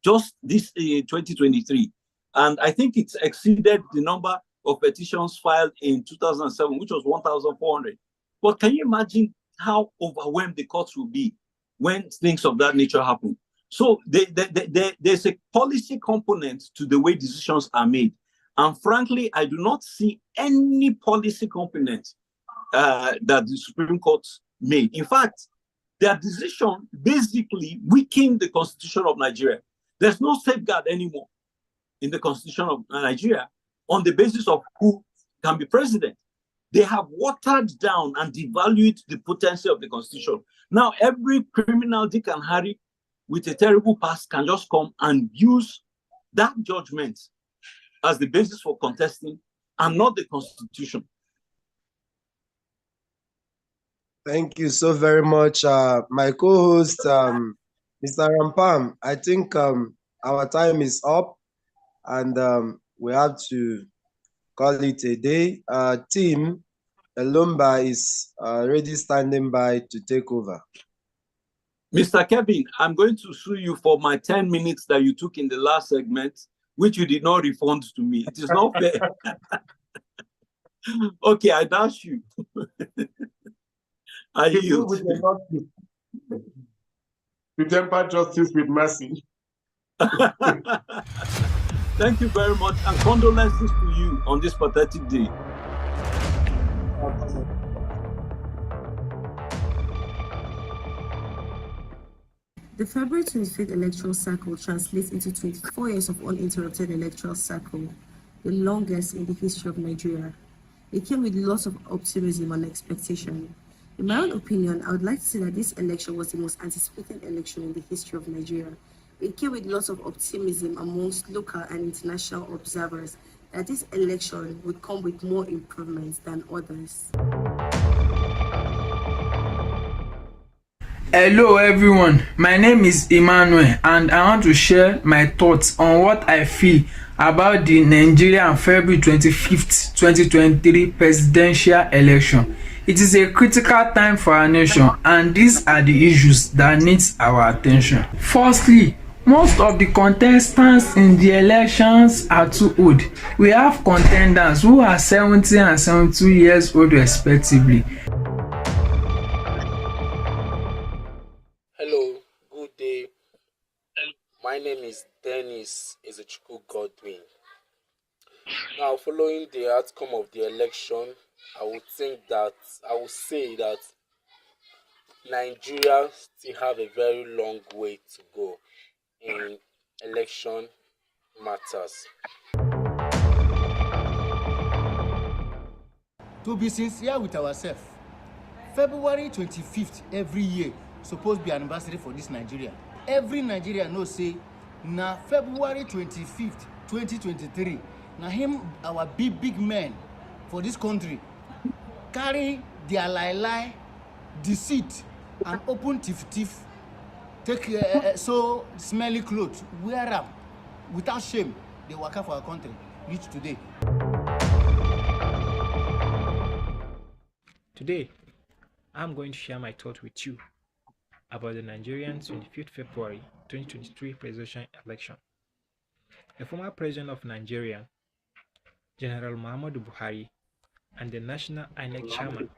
just this 2023. And I think it's exceeded the number of petitions filed in 2007, which was 1,400. But can you imagine how overwhelmed the courts will be when things of that nature happen? So there's a policy component to the way decisions are made. And frankly, I do not see any policy component that the Supreme Court made. In fact, their decision basically weakened the Constitution of Nigeria. There's no safeguard anymore in the Constitution of Nigeria on the basis of who can be president. They have watered down and devalued the potency of the Constitution. Now, every criminal Dick and Harry with a terrible past can just come and use that judgment as the basis for contesting and not the Constitution. Thank you so very much. My co-host, Mr. Rampam, I think our time is up and we have to call it a day. Team Elumba is already standing by to take over. Mr. Kevin, I'm going to sue you for my 10 minutes that you took in the last segment, which you did not refund to me. It is not fair. Okay, I dash you. I To do yield. with the justice. To temper justice with mercy. Thank you very much, and condolences to you on this pathetic day. The February 25th electoral cycle translates into 24 years of uninterrupted electoral cycle, the longest in the history of Nigeria. It came with lots of optimism and expectation. In my own opinion, I would like to say that this election was the most anticipated election in the history of Nigeria. It came with lots of optimism amongst local and international observers that this election would come with more improvements than others. Hello everyone, my name is Emmanuel and I want to share my thoughts on what I feel about the Nigerian February 25th, 2023 presidential election. It is a critical time for our nation and these are the issues that need our attention. Firstly, most of the contestants in the elections are too old. We have contenders who are 70 and 72 years old respectively. Hello, good day. My name is Dennis Godwin. Now, following the outcome of the election, I would say that Nigeria still have a very long way to go in election matters. To be sincere with ourselves, February 25th every year supposed to be anniversary for this Nigeria. Every Nigerian knows say na February 25th, 2023, na him our big men for this country carry their lie, deceit and open thief, take so smelly clothes, wear am without shame. They waka for our country reach today. Today, I'm going to share my thought with you about the Nigerian 25th February 2023 presidential election. The former president of Nigeria, General Muhammadu Buhari, and the National INEC chairman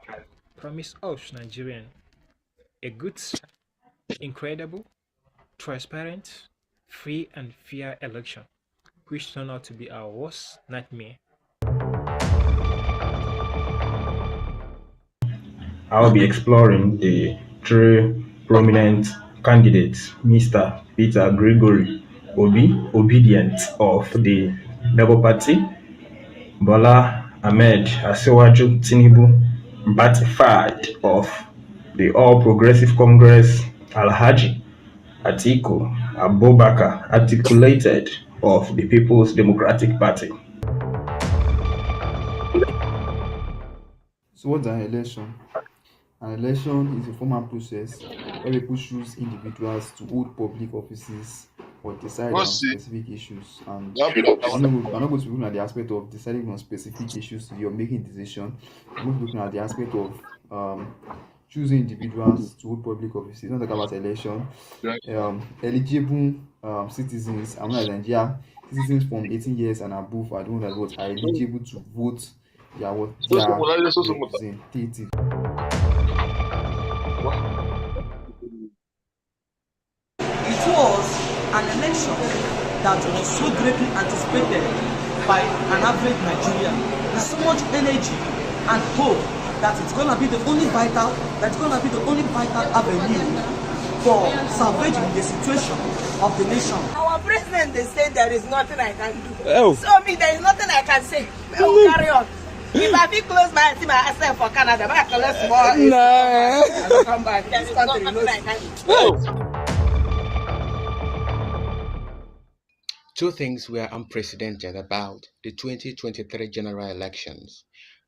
promised us Nigerians a good, incredible, transparent, free and fair election, which turned out to be our worst nightmare. I'll be exploring the three prominent candidates, Mr. Peter Gregory Obi, Obedient of the Labour Party, Bola Ahmed Asiwaju Tinubu, Batified of the All Progressive Congress, Alhaji Atiku Abubakar, Articulated of the People's Democratic Party. So what's an election? An election is a formal process where people choose individuals to hold public offices or decide on specific issues. And we're not going to be looking at the aspect of deciding on specific issues today or making decision. We're going to be looking at the aspect of choosing individuals to hold public offices. Not talk about election. Eligible citizens, I'm not Nigeria, citizens from 18 years and above are the ones that are eligible to vote their representative. It was an election that was so greatly anticipated by an average Nigerian with so much energy and hope that it's gonna be the only vital avenue for salvaging the situation of the nation. Our president, they say there is nothing I can do. Oh. So me, there is nothing I can say. I will carry on. If I feel close my see myself for Canada, but I collect more. I will come back. There is nothing I can do. Two things were unprecedented about the 2023 general elections.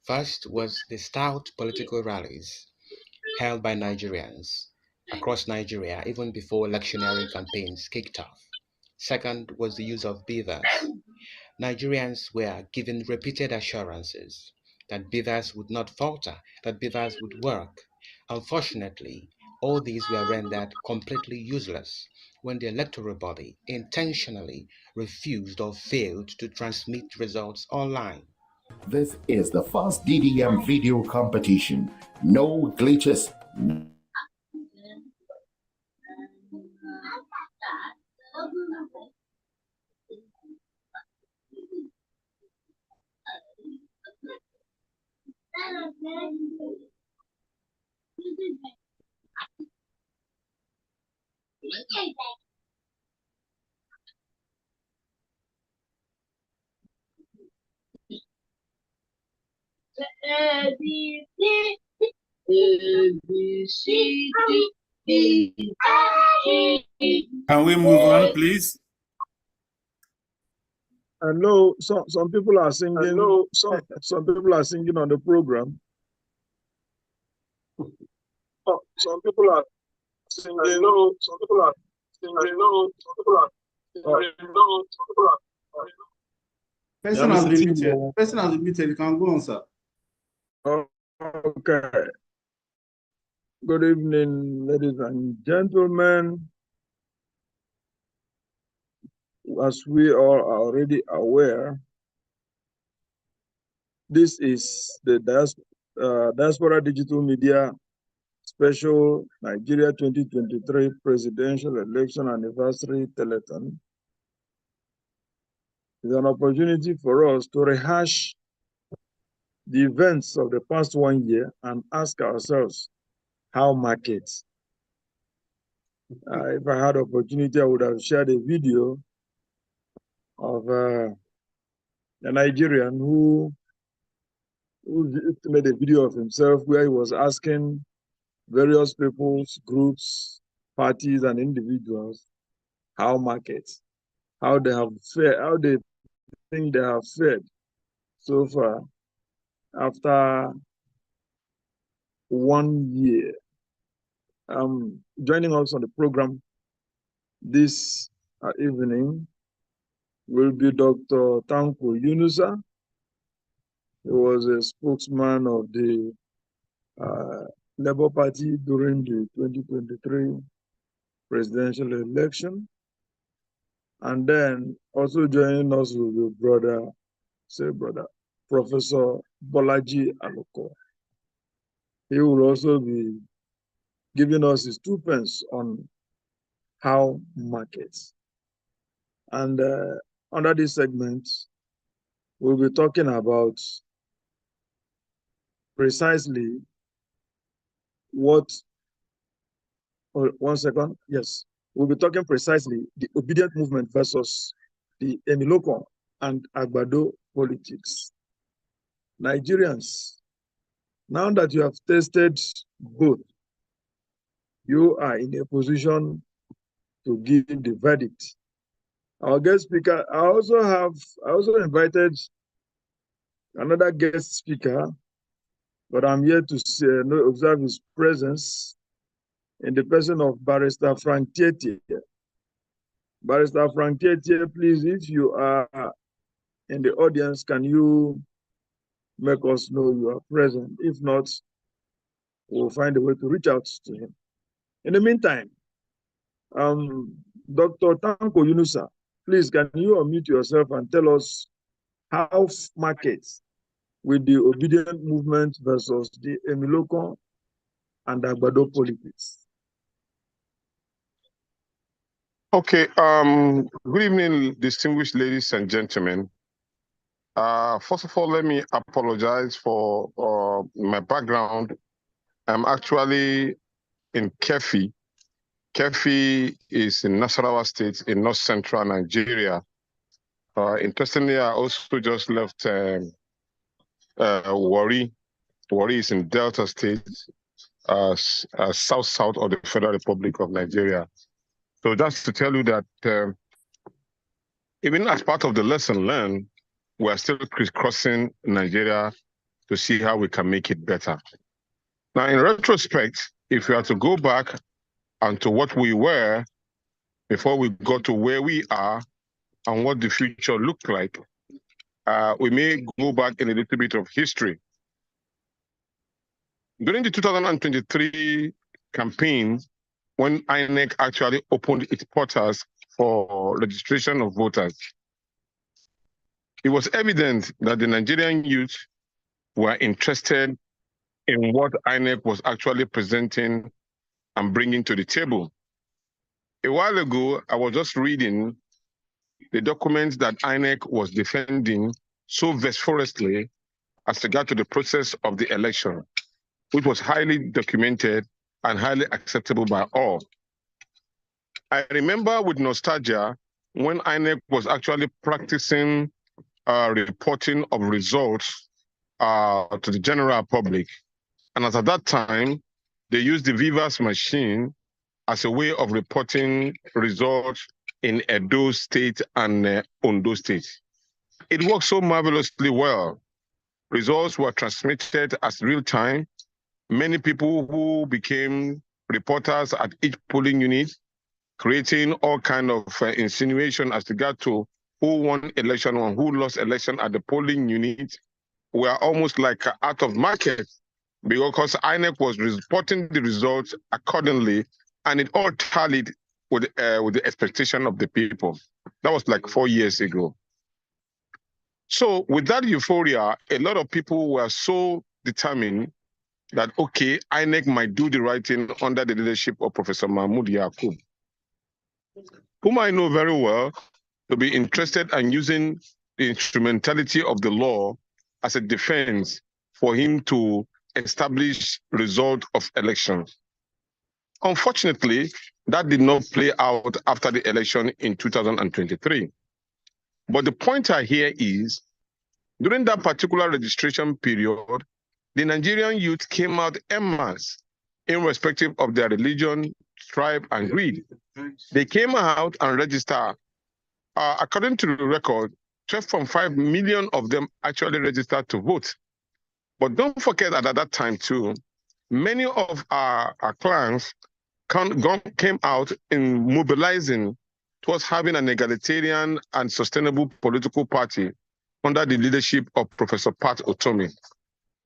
First was the stout political rallies held by Nigerians across Nigeria even before electioneering campaigns kicked off. Second was the use of beavers. Nigerians were given repeated assurances that beavers would not falter, that beavers would work. Unfortunately, all these were rendered completely useless when the electoral body intentionally refused or failed to transmit results online. This is the first DDM video competition. No glitches. Can we move on, please? Hello, some people are singing. Hello, some people are singing on the program. Oh, some people are singing. Hello, some people are singing. Hello, some people are singing. Hello, some people are. Person has been muted. Person has been muted. You can go on, sir. Okay. Good evening, ladies and gentlemen. As we are already aware, this is the Diaspora Digital Media Special Nigeria 2023 Presidential Election Anniversary Telethon. It's an opportunity for us to rehash the events of the past 1 year and ask ourselves how markets. If I had opportunity, I would have shared a video of a Nigerian who made a video of himself where he was asking various people's groups, parties, and individuals how markets, how they have fared, how they think they have fared so far after 1 year. Joining us on the program this evening will be Dr. Tanko Yunusa. He was a spokesman of the Labour Party during the 2023 presidential election. And then also joining us will be brother, Professor Bolaji Aloko. He will also be giving us his 2 pence on how markets. And under this segment, we'll be talking about precisely what, one second, yes. We'll be talking precisely the obedient movement versus the Emiloko and Agbado politics. Nigerians, now that you have tasted both, you are in a position to give the verdict. Our guest speaker, I also invited another guest speaker, but I'm here to observe his presence in the person of Barrister Frank Tietie. Barrister Frank Tietie, please, if you are in the audience, can you make us know you are present? If not, we'll find a way to reach out to him. In the meantime, Dr. Tanko Yunusa, please, can you unmute yourself and tell us how markets with the obedient movement versus the Emiloko and Agbado politics? Okay, good evening, distinguished ladies and gentlemen. First of all, let me apologize for my background. I'm actually in Kefi. Kefi is in Nasarawa State in north central Nigeria. Interestingly, I also just left Warri. Warri is in Delta State, south of the Federal Republic of Nigeria. So just to tell you that even as part of the lesson learned, we are still crisscrossing Nigeria to see how we can make it better. Now, in retrospect, if we are to go back and to what we were before we got to where we are and what the future looked like, we may go back in a little bit of history. During the 2023 campaign, when INEC actually opened its portals for registration of voters, it was evident that the Nigerian youth were interested in what INEC was actually presenting and bringing to the table. A while ago, I was just reading the documents that INEC was defending so vociferously as regard to the process of the election, which was highly documented and highly acceptable by all. I remember with nostalgia when INEC was actually practicing reporting of results to the general public. And at that time, they used the Vivas machine as a way of reporting results in Edo State and Ondo State. It worked so marvelously well. Results were transmitted as real time. Many people who became reporters at each polling unit, creating all kind of insinuation as regard to who won election and who lost election at the polling unit, were almost like out of market because INEC was reporting the results accordingly, and it all tallied with the expectation of the people. That was like 4 years ago. So with that euphoria, a lot of people were so determined that, okay, INEC might do the right thing under the leadership of Professor Mahmoud Yaqub, whom I know very well to be interested in using the instrumentality of the law as a defense for him to establish result of elections. Unfortunately, that did not play out after the election in 2023. But the point I hear is, during that particular registration period, the Nigerian youth came out en masse, irrespective of their religion, tribe, and creed. They came out and registered. According to the record, 12.5 million of them actually registered to vote. But don't forget that at that time too, many of our clans came out in mobilizing towards having an egalitarian and sustainable political party under the leadership of Professor Pat Otomi.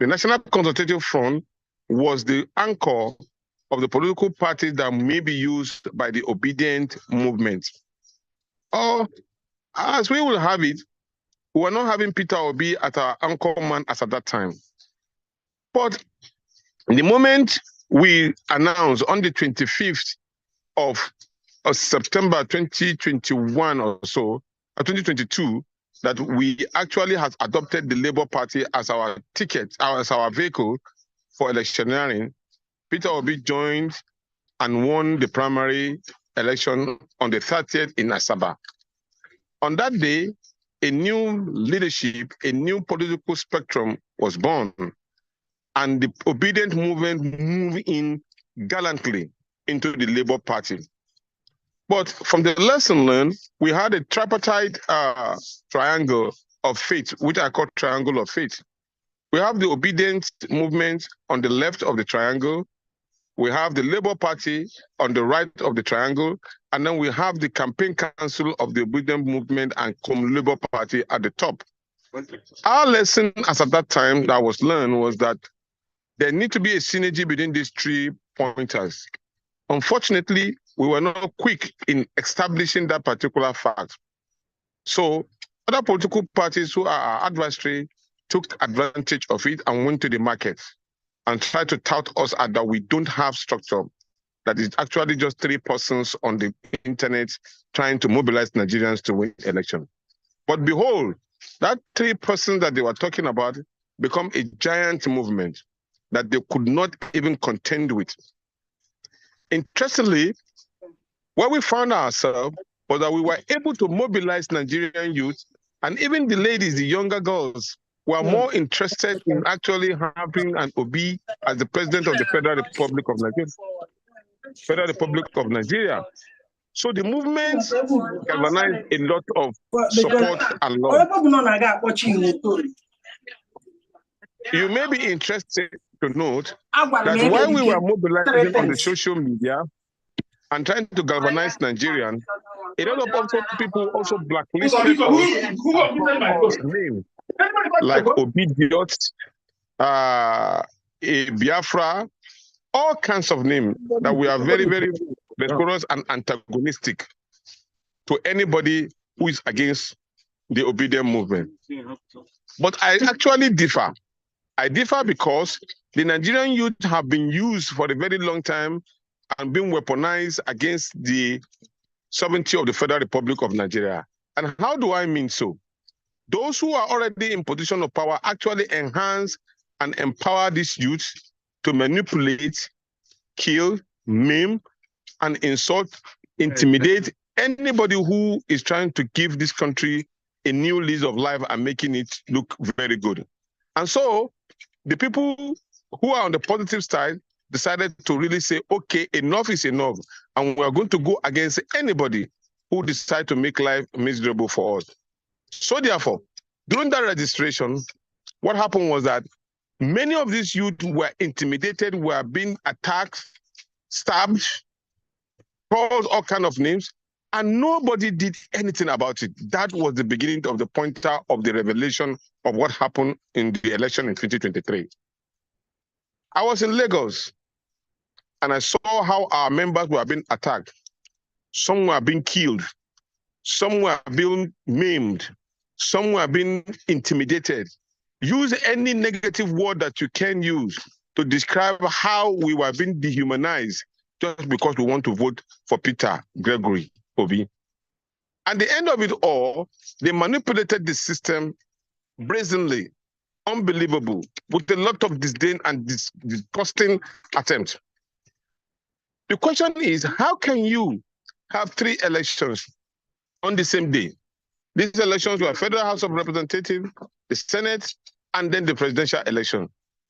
The National Consultative Front was the anchor of the political parties that may be used by the obedient movement. Or, as we will have it, we were not having Peter Obi as our anchor man as at that time. But the moment we announced on the 25th of September 2021 or so, 2022, that we actually have adopted the Labour Party as our ticket, as our vehicle for electioneering, Peter Obi joined and won the primary election on the 30th in Asaba. On that day, a new leadership, a new political spectrum was born, and the obedient movement moved in gallantly into the Labour Party. But from the lesson learned, we had a tripartite triangle of fate, which I call triangle of fate. We have the obedient movement on the left of the triangle. We have the Labour Party on the right of the triangle. And then we have the campaign council of the obedient movement and Labour Party at the top. Our lesson as at that time that was learned was that there needs to be a synergy between these 3 pointers. Unfortunately, we were not quick in establishing that particular fact. So other political parties who are our adversary took advantage of it and went to the market and tried to tout us at that we don't have structure, that is actually just 3 persons on the internet trying to mobilize Nigerians to win election. But behold, that 3 persons that they were talking about become a giant movement that they could not even contend with. Interestingly, where we found ourselves was that we were able to mobilize Nigerian youth, and even the ladies, the younger girls, were more interested in actually having an Obi as the president of the Federal Republic of Nigeria. So the movement galvanized a lot of support and love. You may be interested to note that while we were mobilizing on the social media and trying to galvanize Nigerians, a lot of people also blacklisted us names like Obidiot, Biafra, all kinds of names that we are very, very decorous and antagonistic to anybody who is against the obedient movement. But I actually differ. I differ because the Nigerian youth have been used for a very long time and been weaponized against the sovereignty of the Federal Republic of Nigeria. And how do I mean so? Those who are already in position of power actually enhance and empower these youth to manipulate, kill, maim, and insult, intimidate anybody who is trying to give this country a new lease of life and making it look very good. And so the people who are on the positive side decided to really say, okay, enough is enough. And we're going to go against anybody who decide to make life miserable for us. So therefore, during that registration, what happened was that many of these youth were intimidated, were being attacked, stabbed, called all kinds of names, and nobody did anything about it. That was the beginning of the pointer of the revelation of what happened in the election in 2023. I was in Lagos, and I saw how our members were being attacked. Some were being killed. Some were being maimed. Some were being intimidated. Use any negative word that you can use to describe how we were being dehumanized just because we want to vote for Peter Gregory Obi. At the end of it all, they manipulated the system brazenly, unbelievable, with a lot of disdain and disgusting attempts. The question is, how can you have 3 elections on the same day? These elections were Federal House of Representatives, the Senate, and then the presidential election.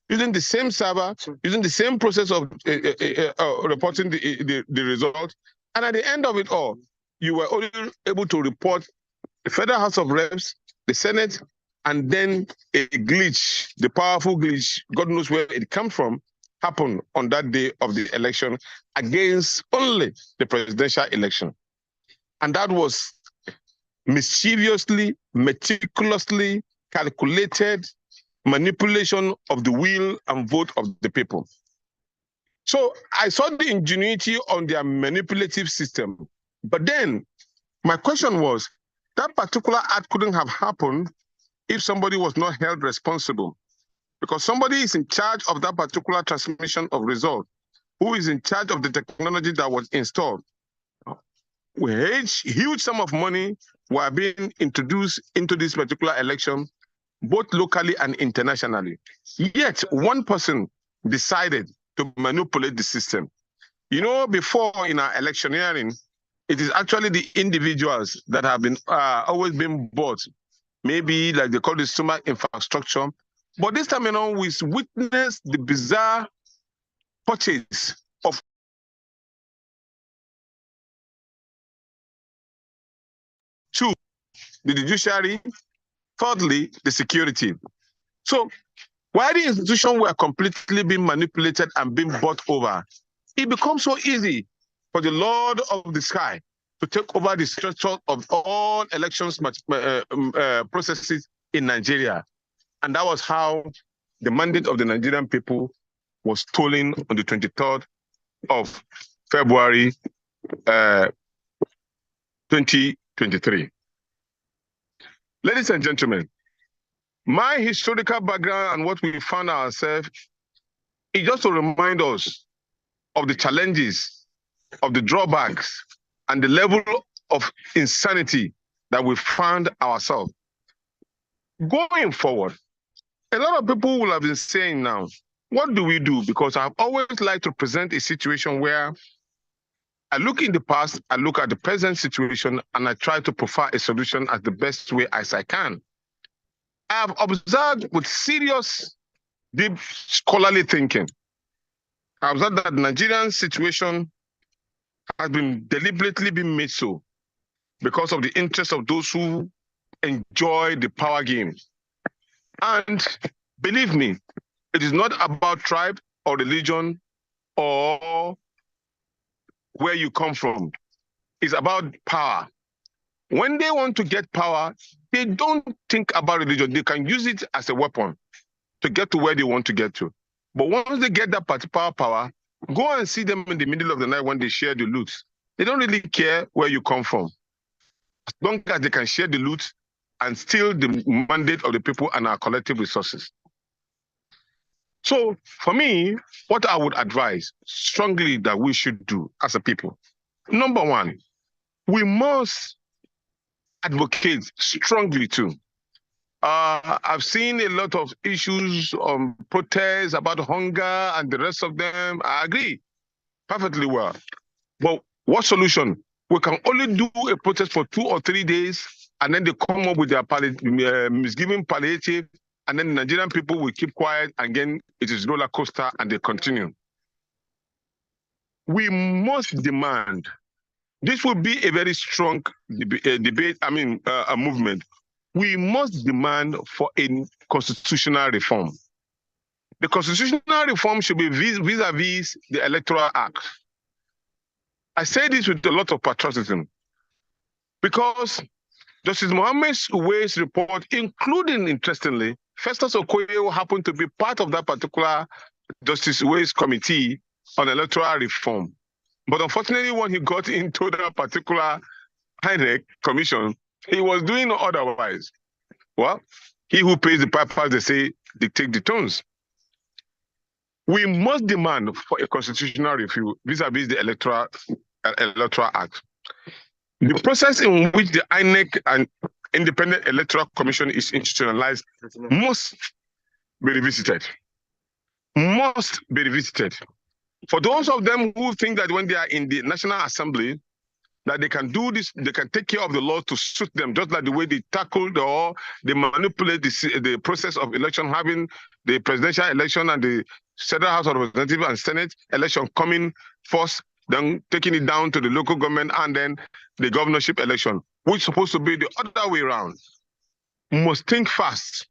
Using the same server, using the same process of reporting the result. And at the end of it all, you were only able to report the Federal House of Reps, the Senate, and then a glitch, the powerful glitch, God knows where it comes from, happened on that day of the election against only the presidential election. And that was mischievously, meticulously calculated manipulation of the will and vote of the people. So I saw the ingenuity on their manipulative system. But then my question was, that particular act couldn't have happened if somebody was not held responsible. Because somebody is in charge of that particular transmission of results, who is in charge of the technology that was installed. Huge sum of money were being introduced into this particular election, both locally and internationally. Yet one person decided to manipulate the system. You know, before in our electioneering, it is actually the individuals that have been always been bought. Maybe like they call it stomach infrastructure. But this time around, we witnessed the bizarre purchase of two, the judiciary, thirdly, the security. So while the institutions were completely being manipulated and being bought over, it becomes so easy for the Lord of the Sky to take over the structure of all elections processes in Nigeria. And that was how the mandate of the Nigerian people was stolen on the 23rd of February 2023. Ladies and gentlemen, my historical background and what we found ourselves is just to remind us of the challenges, of the drawbacks, and the level of insanity that we found ourselves. Going forward, a lot of people will have been saying now, what do we do? Because I've always liked to present a situation where I look in the past, I look at the present situation, and I try to provide a solution as the best way as I can. I have observed with serious, deep scholarly thinking, I observed that the Nigerian situation has been deliberately been made so because of the interest of those who enjoy the power game. And believe me, it is not about tribe or religion or where you come from. It's about power. When they want to get power, they don't think about religion. They can use it as a weapon to get to where they want to get to. But once they get that particular power, go and see them in the middle of the night when they share the loot. They don't really care where you come from. As long as they can share the loot, and steal the mandate of the people and our collective resources. So for me, what I would advise strongly that we should do as a people, number one, we must advocate strongly too. I've seen a lot of issues on protests about hunger and the rest of them. I agree perfectly well. But what solution? We can only do a protest for 2 or 3 days, and then they come up with their misgiving palliative, and then the Nigerian people will keep quiet, and then it is roller coaster, and they continue. We must demand. This will be a very strong debate. A movement. We must demand for a constitutional reform. The constitutional reform should be vis-a-vis the Electoral Act. I say this with a lot of patriotism because Justice Mohammed Uwais' report, including, interestingly, Festus Okoye happened to be part of that particular Justice Uwais committee on electoral reform. But unfortunately, when he got into that particular INEC commission, he was doing otherwise. Well, he who pays the pipers, they say, dictate the tones. We must demand for a constitutional review vis-a-vis the Electoral Act. The process in which the INEC and Independent Electoral Commission is institutionalized must be revisited. Must be revisited. For those of them who think that when they are in the National Assembly, that they can do this, they can take care of the law to suit them, just like the way they tackled or they manipulate the process of election, having the presidential election and the Federal House of Representatives and Senate election coming first, then taking it down to the local government and then the governorship election, which is supposed to be the other way around. We must think fast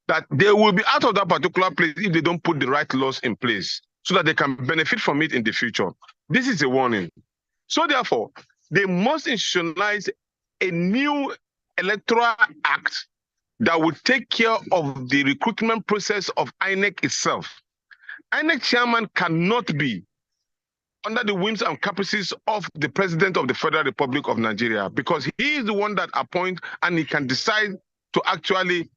that they will be out of that particular place if they don't put the right laws in place so that they can benefit from it in the future. This is a warning. So therefore, they must institutionalize a new electoral act that would take care of the recruitment process of INEC itself. INEC chairman cannot be under the whims and caprices of the President of the Federal Republic of Nigeria, because he is the one that appoints and he can decide to actually,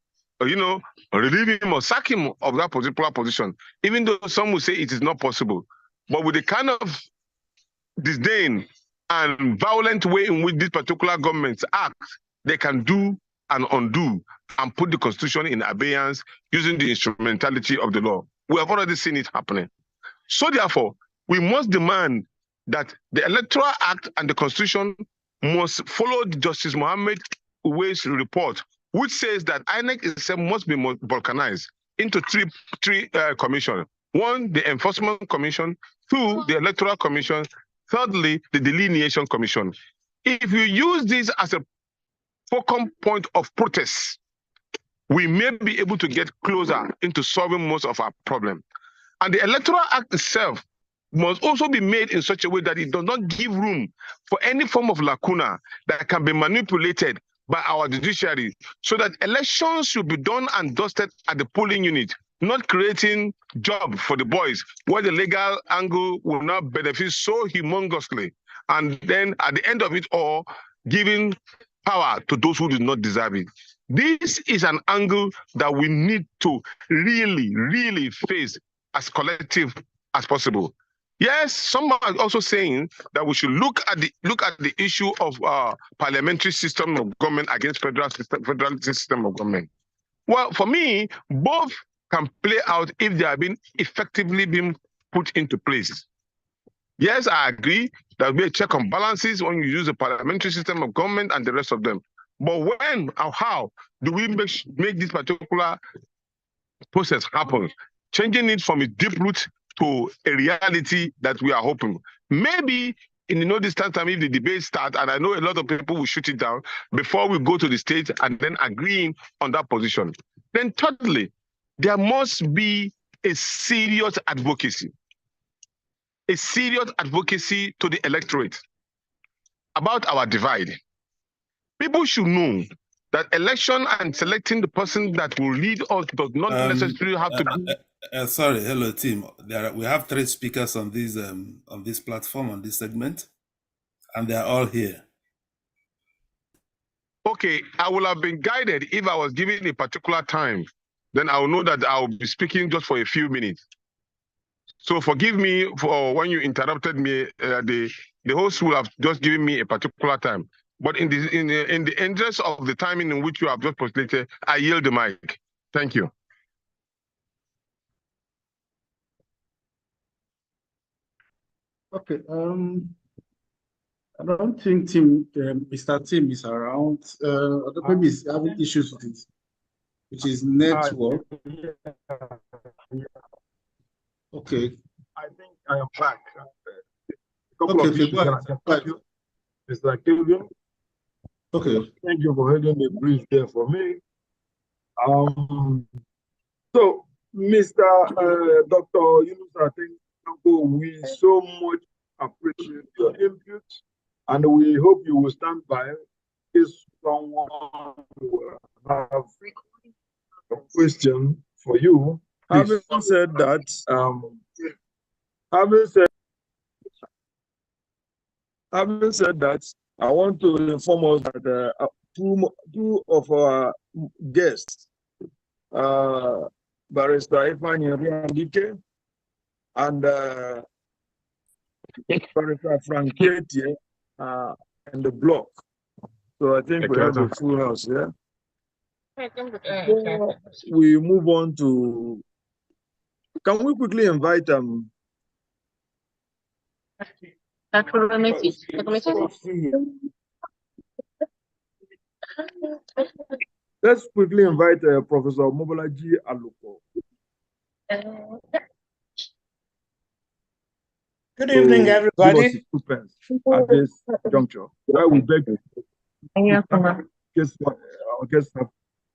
relieve him or sack him of that particular position, even though some will say it is not possible. But with the kind of disdain and violent way in which these particular governments act, they can do and undo and put the Constitution in abeyance using the instrumentality of the law. We have already seen it happening. So therefore, we must demand that the Electoral Act and the Constitution must follow Justice Mohammed Uwais' report, which says that INEC itself must be balkanized into three commissions. One, the Enforcement Commission. Two, the Electoral Commission. Thirdly, the Delineation Commission. If you use this as a focal point of protest, we may be able to get closer into solving most of our problems. And the Electoral Act itself must also be made in such a way that it does not give room for any form of lacuna that can be manipulated by our judiciary, so that elections should be done and dusted at the polling unit, not creating job for the boys, where the legal angle will not benefit so humongously. And then at the end of it all, giving power to those who do not deserve it. This is an angle that we need to really, really face as collective as possible. Yes, some are also saying that we should look at the issue of parliamentary system of government against federal system of government. Well, for me, both can play out if they are being effectively being put into place. Yes, I agree there will be a check on balances when you use the parliamentary system of government and the rest of them. But when or how do we make this particular process happen? Changing it from a deep root to a reality that we are hoping. Maybe in no distant time, if the debate starts, and I know a lot of people will shoot it down, before we go to the state and then agreeing on that position. Then thirdly, there must be a serious advocacy to the electorate about our divide. People should know that election and selecting the person that will lead us does not necessarily have to be. Sorry, hello team. We have 3 speakers on this platform, on this segment, and they are all here. Okay, I would have been guided if I was given a particular time. Then I will know that I will be speaking just for a few minutes. So forgive me for when you interrupted me. The host will have just given me a particular time. But in the interest of the timing in which you have just postulated, I yield the mic. Thank you. Okay. I don't think Mr. Tim is around. Maybe he's having issues with it, which is network. Okay. I think I am back. Okay, go ahead. Mr. Kelvin. Okay. Thank you for holding the brief there for me. So, Mr. Dr. Yunus, I think we so much appreciate your input, and we hope you will stand by if someone will have a question for you. Having said that, I want to inform us that two of our guests, Barrister Ifeanyi Nriandike and Barrister Frank Ketie, and the block. So I think we have a full house here. Before we move on to, can we quickly invite let's quickly invite Professor Mobolaji Aluko. Good evening, everybody. At this juncture, I will beg you.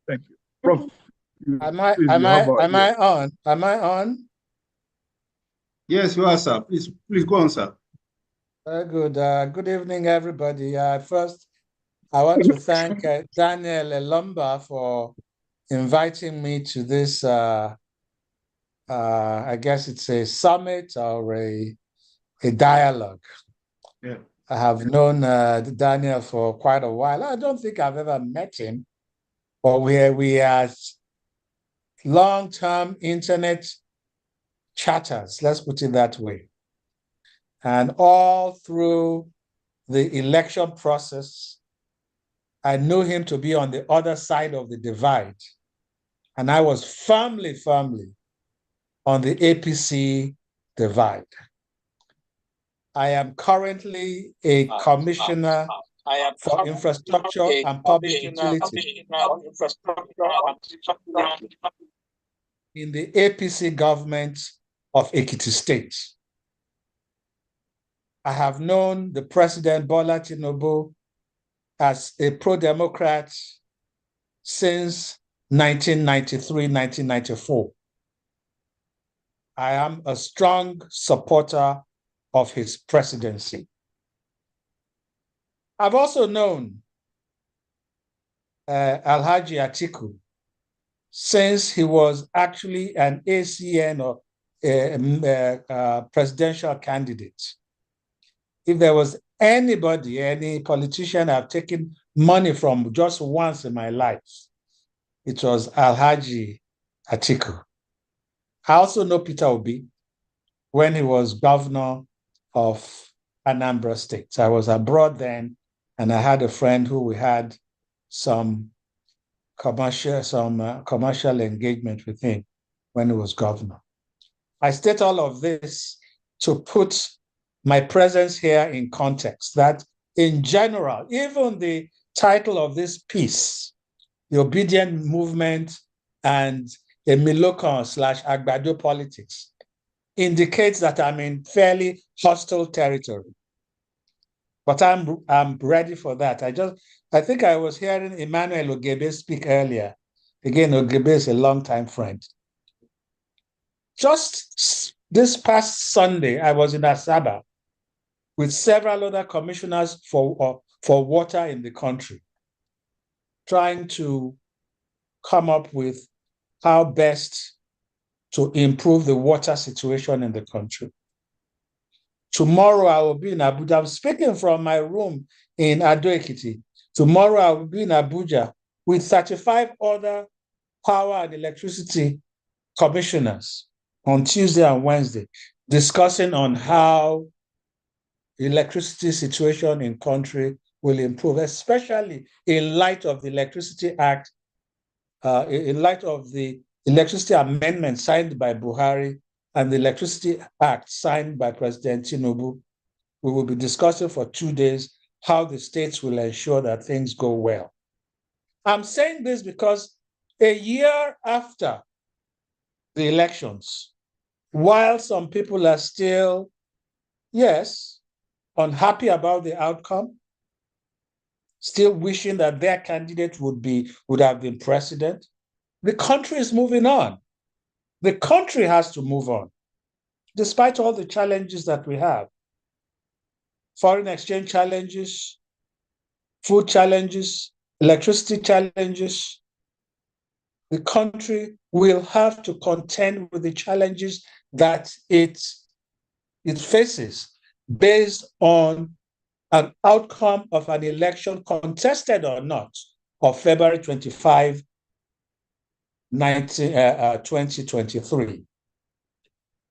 Thank you. Prof, am I on? Am I on? Yes, you are, sir. Please go on, sir. Very good. Good evening, everybody. First, I want to thank Daniel Elumba for inviting me to this, I guess it's a summit or a dialogue. Yeah. I have known Daniel for quite a while. I don't think I've ever met him, but we are long-term internet chatters, let's put it that way. And all through the election process, I knew him to be on the other side of the divide. And I was firmly on the APC divide. I am currently a commissioner for infrastructure and public utility in the APC government of Ekiti State. I have known the President Bola Tinubu as a pro-democrat since 1993, 1994. I am a strong supporter of his presidency. I've also known Alhaji Atiku since he was actually an ACN or presidential candidate. If there was anybody, any politician I've taken money from just once in my life, it was Alhaji Atiku. I also know Peter Obi when he was governor of Anambra State. I was abroad then, and I had a friend who we had some commercial engagement with him when he was governor. I state all of this to put my presence here in context, that in general, even the title of this piece, the obedient movement and a Milokan/Agbado politics, indicates that I'm in fairly hostile territory. But I'm ready for that. I think I was hearing Emmanuel Ogebe speak earlier. Again, Ogebe is a longtime friend. Just this past Sunday, I was in Asaba with several other commissioners for water in the country, trying to come up with how best to improve the water situation in the country. Tomorrow, I will be in Abuja. I'm speaking from my room in Ado Ekiti Tomorrow I will be in Abuja with 35 other power and electricity commissioners on Tuesday and Wednesday, discussing on how the electricity situation in country will improve, especially in light of the Electricity Act, in light of the Electricity Amendment signed by Buhari and the Electricity Act signed by President Tinubu. We will be discussing for 2 days how the states will ensure that things go well. I'm saying this because a year after the elections, while some people are still, yes, unhappy about the outcome, still wishing that their candidate would have been president, the country is moving on. The country has to move on, despite all the challenges that we have. Foreign exchange challenges, food challenges, electricity challenges. The country will have to contend with the challenges that it faces based on an outcome of an election, contested or not, of February 25, 2023.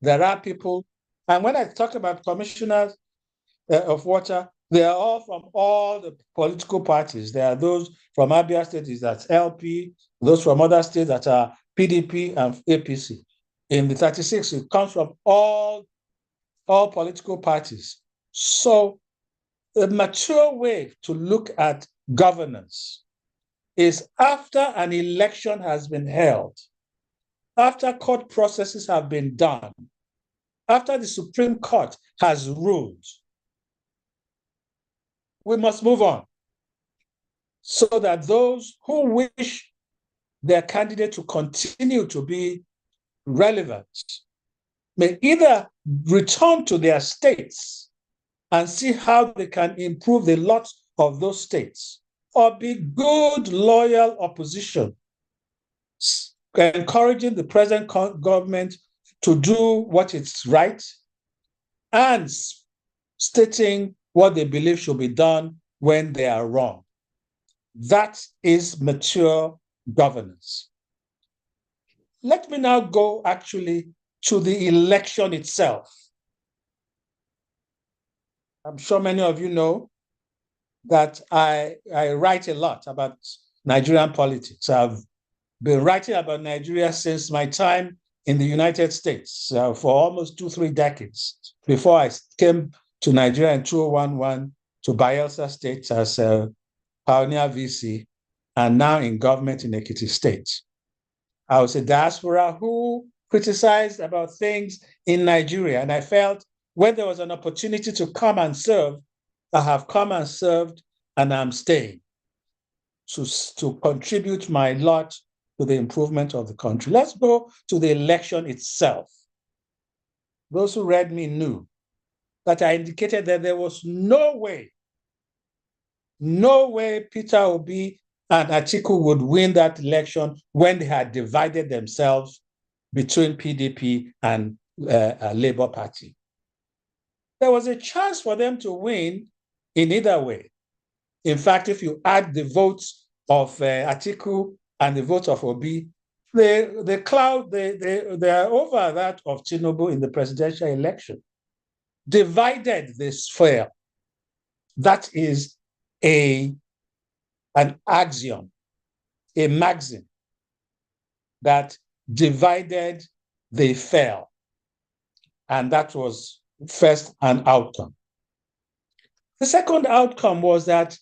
There are people, and when I talk about commissioners of water, they are all from all the political parties. There are those from Abia State that's LP, those from other states that are PDP and APC. In the 36, it comes from all political parties. So a mature way to look at governance is after an election has been held, after court processes have been done, after the Supreme Court has ruled, we must move on so that those who wish their candidate to continue to be relevant may either return to their states and see how they can improve the lot of those states, or be good, loyal opposition, encouraging the present government to do what is right and stating what they believe should be done when they are wrong. That is mature governance. Let me now go actually to the election itself. I'm sure many of you know that I write a lot about Nigerian politics. I've been writing about Nigeria since my time in the United States for almost 2-3 decades, before I came to Nigeria in 2011 to Bayelsa State as a pioneer VC, and now in government in Ekiti State. I was a diaspora who criticized about things in Nigeria, and I felt when there was an opportunity to come and serve, I have come and served, and I'm staying to contribute my lot to the improvement of the country. Let's go to the election itself. Those who read me knew that I indicated that there was no way Peter Obi and Atiku would win that election when they had divided themselves between PDP and Labour Party. There was a chance for them to win in either way. In fact, if you add the votes of Atiku and the votes of Obi, they are over that of Tinubu in the presidential election. Divided they fell. That is an axiom, a maxim, that divided they fell. And that was first an outcome. The second outcome was that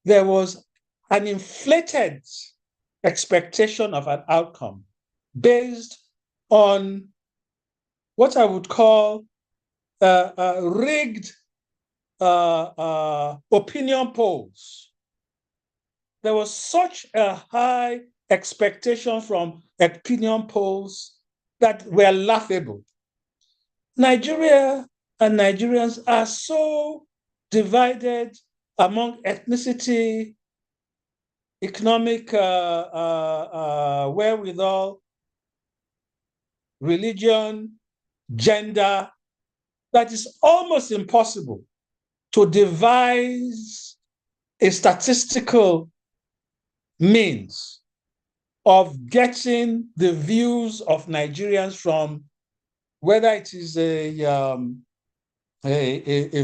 there was an inflated expectation of an outcome based on what I would call rigged opinion polls. There was such a high expectation from opinion polls that were laughable. Nigeria and Nigerians are so divided among ethnicity, economic wherewithal, religion, gender, that it's almost impossible to devise a statistical means of getting the views of Nigerians from whether it is a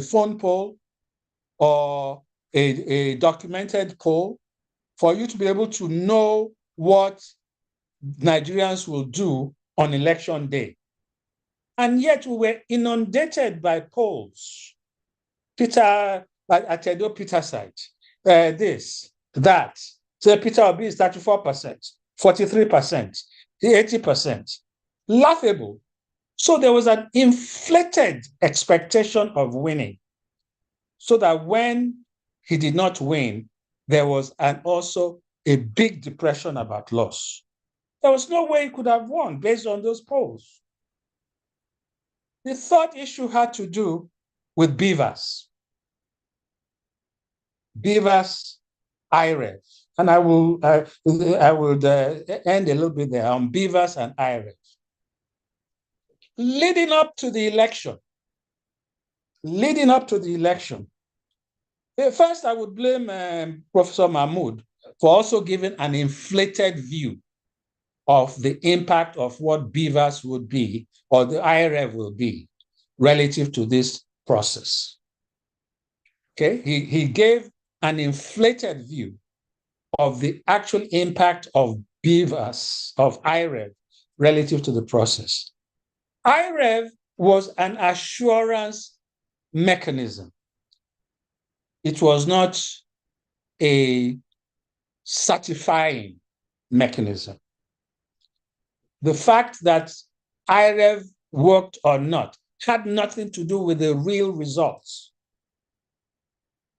phone poll or a documented poll, for you to be able to know what Nigerians will do on election day. And yet we were inundated by polls. Peter, at Edo Peter site, this, that. So Peter Obi is 34%, 43%, 80%. Laughable. So there was an inflated expectation of winning, so that when he did not win, there was also a big depression about loss. There was no way he could have won based on those polls. The third issue had to do with beavers. Beavers, IREV. And I would end a little bit there on beavers and IREV. Leading up to the election, first I would blame Professor Mahmood for also giving an inflated view of the impact of what beavers would be or the IREV will be relative to this process. Okay, he gave an inflated view of the actual impact of beavers, of IREV, relative to the process. IREV was an assurance mechanism. It was not a certifying mechanism. The fact that IREV worked or not had nothing to do with the real results.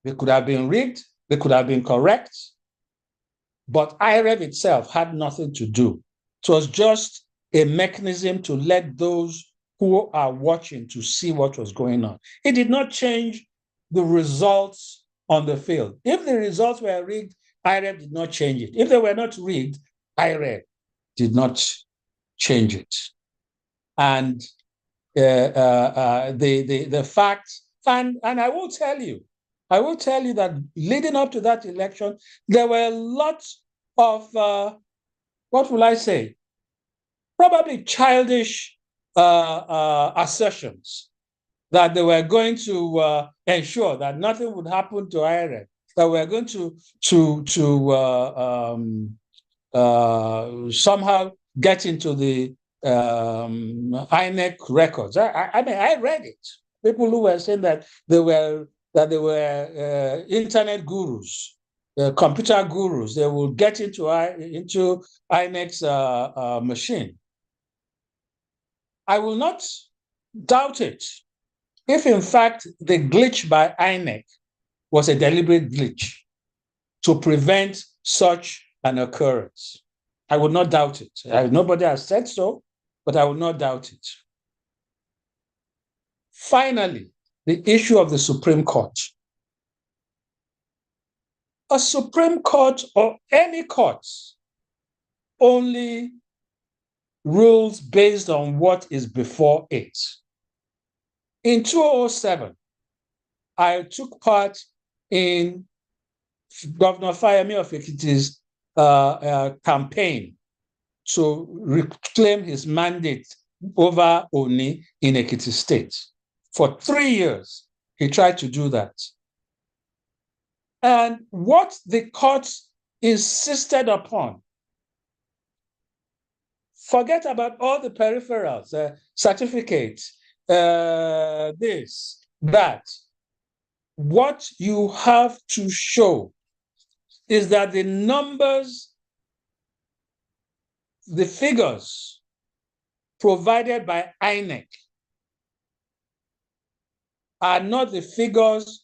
They could have been rigged, they could have been correct, but IREV itself had nothing to do. It was just a mechanism to let those who are watching to see what was going on. It did not change the results on the field. If the results were rigged, IREV did not change it. If they were not rigged, IREV did not change it. And the fact, and I will tell you that leading up to that election, there were lots of, what will I say, probably childish assertions that they were going to ensure that nothing would happen to IREV, that we're going to somehow get into the INEC records. I mean, I read it. People who were saying that they were internet gurus, computer gurus. They will get into INEC's machine. I will not doubt it if, in fact, the glitch by INEC was a deliberate glitch to prevent such an occurrence. I would not doubt it. Nobody has said so, but I would not doubt it. Finally, the issue of the Supreme Court. A Supreme Court or any court only rules based on what is before it. In 2007, I took part in Governor Fayemi of Ekiti's campaign to reclaim his mandate over Oni in Ekiti State. For 3 years, he tried to do that. And what the court insisted upon, forget about all the peripherals, certificates, this, that. What you have to show is that the numbers, the figures provided by INEC are not the figures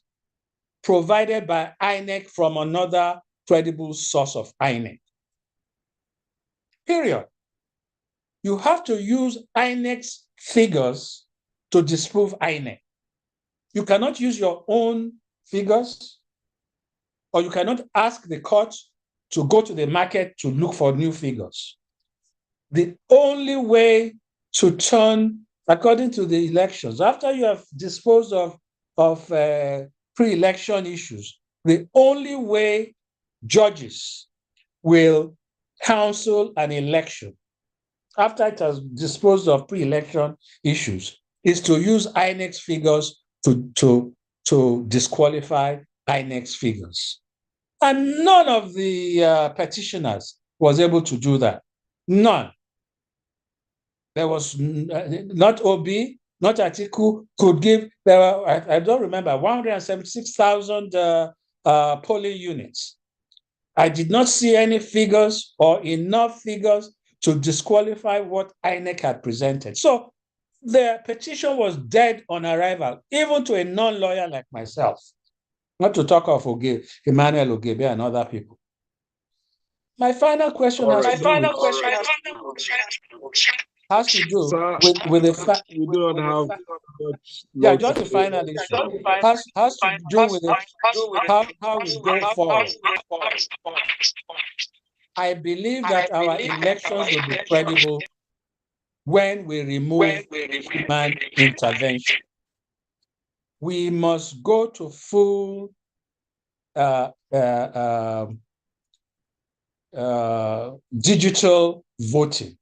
provided by INEC from another credible source of INEC. Period. You have to use INEC's figures to disprove INEC. You cannot use your own figures, or you cannot ask the court to go to the market to look for new figures. The only way to turn, according to the elections, after you have disposed of pre-election issues, the only way judges will counsel an election after it has disposed of pre-election issues is to use INEC's figures to disqualify INEC's figures. And none of the petitioners was able to do that. None. There was not OB, not Atiku could give, there were, I don't remember, 176,000 polling units. I did not see any figures or enough figures to disqualify what INEC had presented. So the petition was dead on arrival, even to a non-lawyer like myself, not to talk of Emmanuel Ogebe and other people. My final question has to do with the fact we do not have much. Yeah, just the final issue has to do with how we go forward. I believe that our elections will be credible when we remove human intervention. We must go to full digital voting,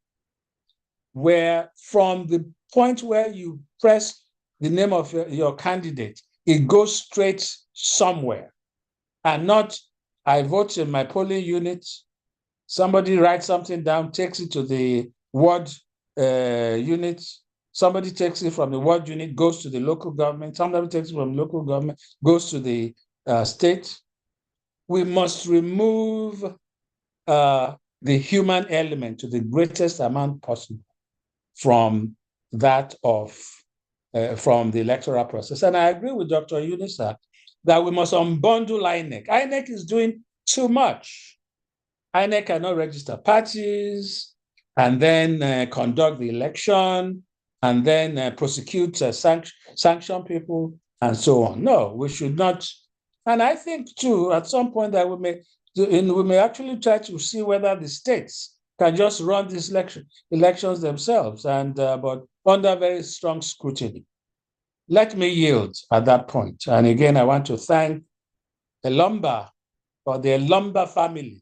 where from the point where you press the name of your candidate, it goes straight somewhere, and not I vote in my polling unit, somebody writes something down, takes it to the ward unit, somebody takes it from the ward unit, goes to the local government, somebody takes it from local government, goes to the state. We must remove the human element to the greatest amount possible from that of from the electoral process. And I agree with Dr. Yunisa that we must unbundle INEC. INEC is doing too much. INEC cannot register parties and then conduct the election and then prosecute, sanction people and so on. No, we should not. And I think too, at some point that we may actually try to see whether the states can just run these elections themselves, and but under very strong scrutiny. Let me yield at that point. And again, I want to thank the Lumber or the Lumber family.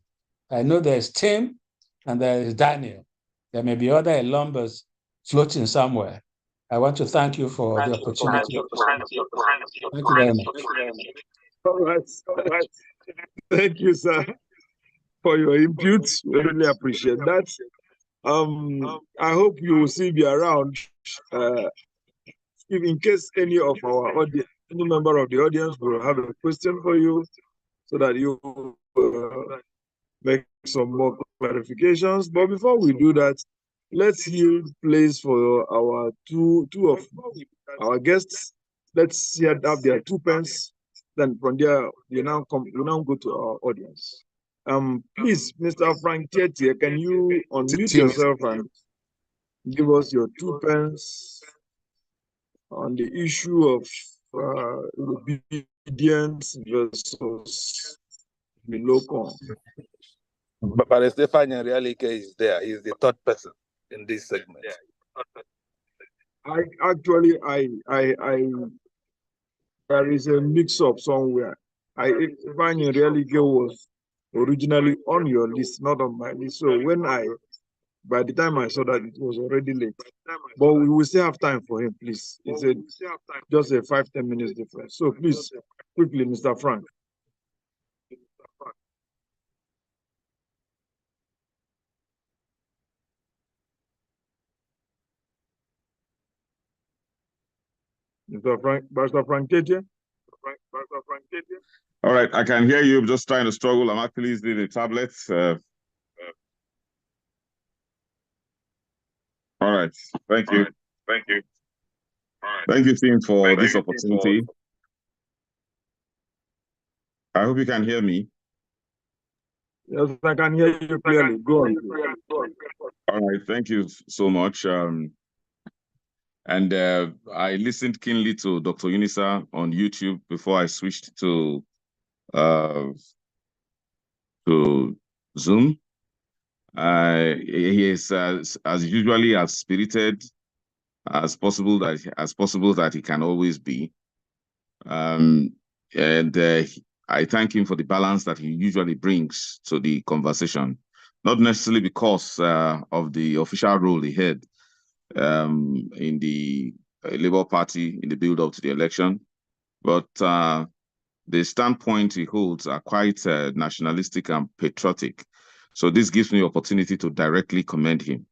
I know there's Tim and there is Daniel. There may be other Lumbers floating somewhere. I want to thank you for the opportunity. Thank you very much. All right. Thank you, sir, for your input. We really appreciate that. I hope you will still be around. If in case any of our audience, any member of the audience will have a question for you, so that you make some more clarifications. But before we do that, let's yield place for our two of our guests. Let's hear up their 2 pence. Then from there, we now go to our audience. Please, Mr. Frank Tietie, can you unmute yourself and give us your 2 pence on the issue of obedience versus the local? But Stefan Realike is there. He's the third person in this segment. There is a mix-up somewhere. Stefan Realike was originally on your list, not on my list. So by the time I saw that, it was already late. But we will still have time for him, please. It's just a 5-10 minutes difference. So please, quickly, Mr. Frank. Mr. Frank Tietie? All right, I can hear you. I'm just trying to struggle. I'm actually using the tablet. All right, thank you. Thank you, team, for this opportunity. I hope you can hear me. Yes, I can hear you clearly. Go on. All right, thank you so much. And I listened keenly to Dr. Yunisa on YouTube before I switched to Zoom. He is as usually as spirited as possible that he can always be. And I thank him for the balance that he usually brings to the conversation, not necessarily because of the official role he had in the Labour Party in the build-up to the election, but the standpoint he holds are quite nationalistic and patriotic. So this gives me opportunity to directly commend him.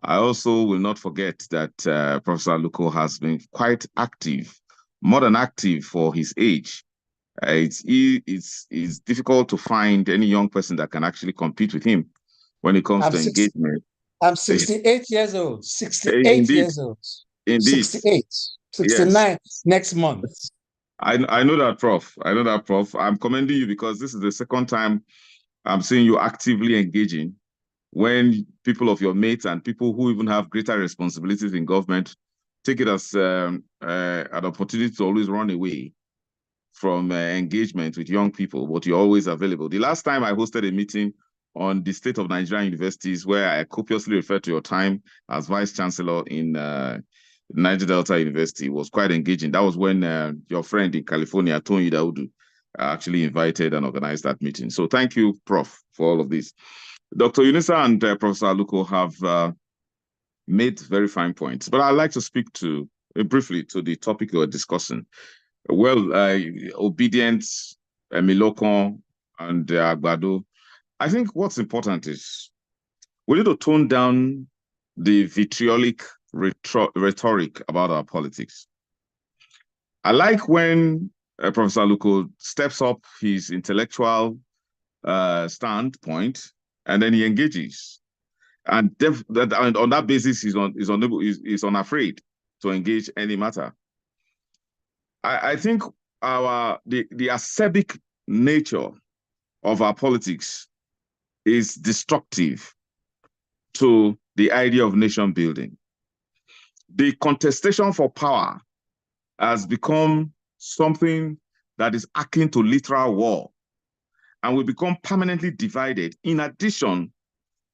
I also will not forget that Professor Aluko has been quite active, more than active for his age. It's difficult to find any young person that can actually compete with him when it comes to engagement. I'm 68 years old. 68 Indeed. years old. Indeed. 68. 69 next month. I know that, Prof. I know that, Prof. I'm commending you because this is the second time I'm seeing you actively engaging when people of your mates and people who even have greater responsibilities in government take it as an opportunity to always run away from engagement with young people, but you're always available. The last time I hosted a meeting on the state of Nigerian universities where I copiously referred to your time as Vice Chancellor in Niger Delta University was quite engaging. That was when your friend in California, Tony Daudu, actually invited and organized that meeting. So thank you, Prof, for all of this. Dr. Yunisa and Professor Aluko have made very fine points, but I'd like to speak to briefly to the topic we're discussing. Well, obedience, Milokon, and Agbado. I think what's important is we need to tone down the vitriolic rhetoric about our politics. I like when Professor Aluko steps up his intellectual standpoint and then he engages. And on that basis, he's unafraid to engage any matter. I think the acerbic nature of our politics is destructive to the idea of nation building. The contestation for power has become something that is akin to literal war, and we become permanently divided. In addition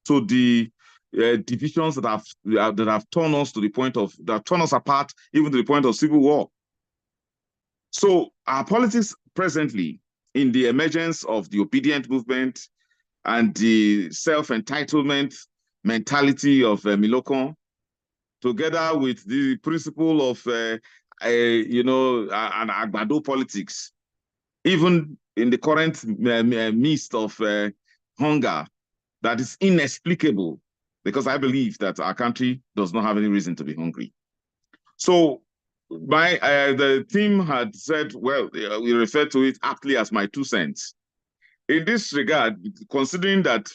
to the divisions that have torn us to the point of that torn us apart, even to the point of civil war. So our politics presently, in the emergence of the obedient movement and the self-entitlement mentality of Milokon, together with the principle of an Agbado politics, even in the current midst of hunger that is inexplicable, because I believe that our country does not have any reason to be hungry. So the team had said, well, we refer to it aptly as my 2 cents. In this regard, considering that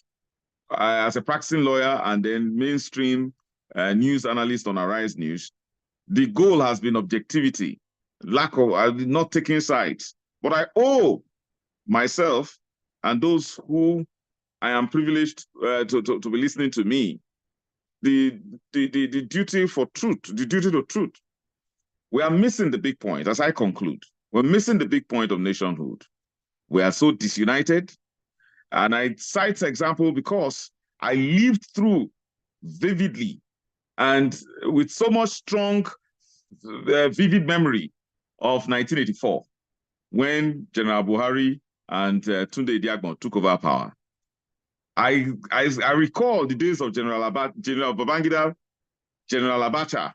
as a practicing lawyer and then mainstream news analyst on Arise News, the goal has been objectivity, lack of not taking sides. But I owe myself and those who I am privileged to be listening to me the duty for truth, the duty to truth. We are missing the big point, as I conclude. We're missing the big point of nationhood. We are so disunited. And I cite the example because I lived through vividly and with so much strong, vivid memory of 1984, when General Buhari and Tunde Idiagbon took over power. I recall the days of General Babangida, General Abacha.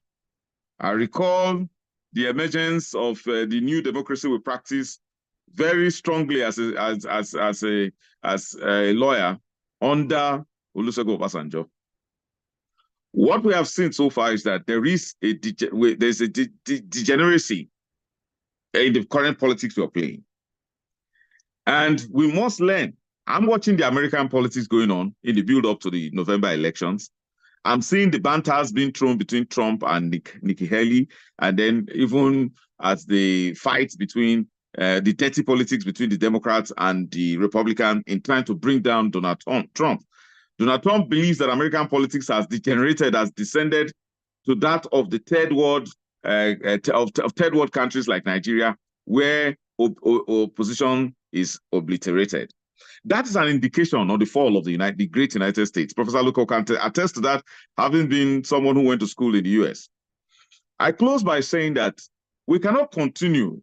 I recall the emergence of the new democracy we practice very strongly as a lawyer under Olusegun Obasanjo. What we have seen so far is that there's a degeneracy in the current politics we're playing. And we must learn. I'm watching the American politics going on in the build-up to the November elections. I'm seeing the banters being thrown between Trump and Nikki Haley, and then even as the fights between the dirty politics between the Democrats and the Republicans in trying to bring down Donald Trump. Donald Trump believes that American politics has degenerated, has descended to that of the third world third world countries like Nigeria, where opposition is obliterated. That is an indication of the fall of the great United States. Professor Aluko can attest to that, having been someone who went to school in the US. I close by saying that we cannot continue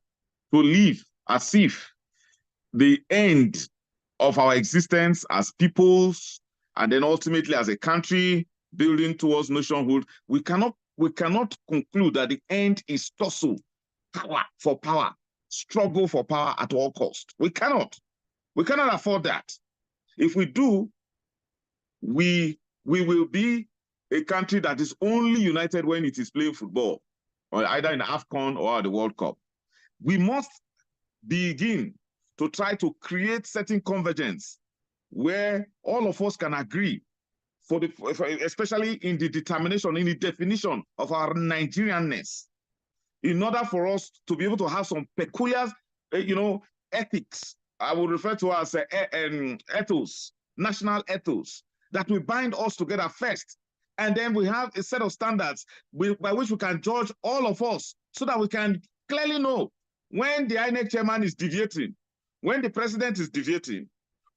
to live as if the end of our existence as peoples, and then ultimately as a country building towards nationhood, we cannot conclude that the end is tussle, power for power, struggle for power at all costs. We cannot afford that. If we do, we will be a country that is only united when it is playing football, or either in the AFCON or the World Cup. We must begin to try to create certain convergence where all of us can agree, especially in the determination, in the definition of our Nigerianness, in order for us to be able to have some peculiar, ethics. I would refer to as ethos, national ethos, that will bind us together first. And then we have a set of standards by which we can judge all of us, so that we can clearly know when the INEC chairman is deviating, when the president is deviating,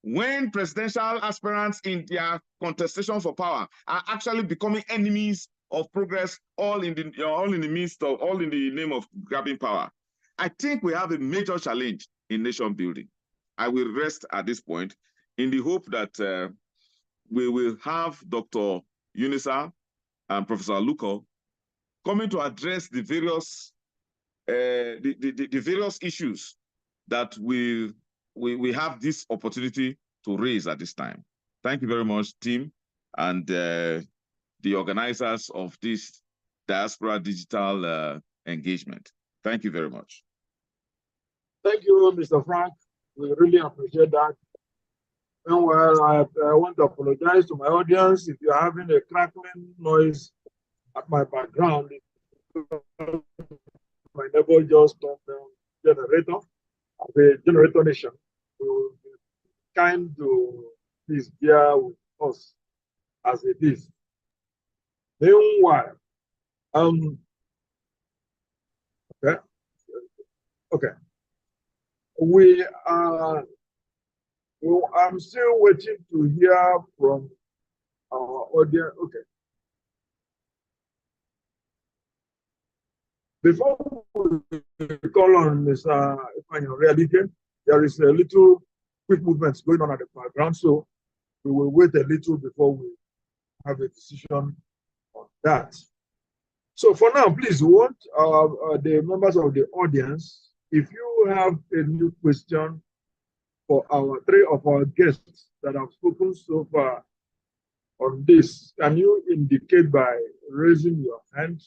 when presidential aspirants in their contestation for power are actually becoming enemies of progress, all in the name of grabbing power. I think we have a major challenge in nation building. I will rest at this point in the hope that we will have Dr. Unisa and Professor Aluko coming to address the various various issues that we have this opportunity to raise at this time. Thank you very much, team, and the organizers of this Diaspora Digital engagement. Thank you very much. Thank you, Mr. Frank. We really appreciate that. And well, I want to apologize to my audience if you're having a crackling noise at my background. My neighbor just turned down generator. The generator nation will be kind to please bear with us as it is. Meanwhile, okay. I'm still waiting to hear from our audience. Okay. Before we call on Mr. Reality, there is a little quick movements going on at the background, so we will wait a little before we have a decision on that. So for now, please, we want the members of the audience, if you have a new question for three of our guests that have spoken so far on this, can you indicate by raising your hand?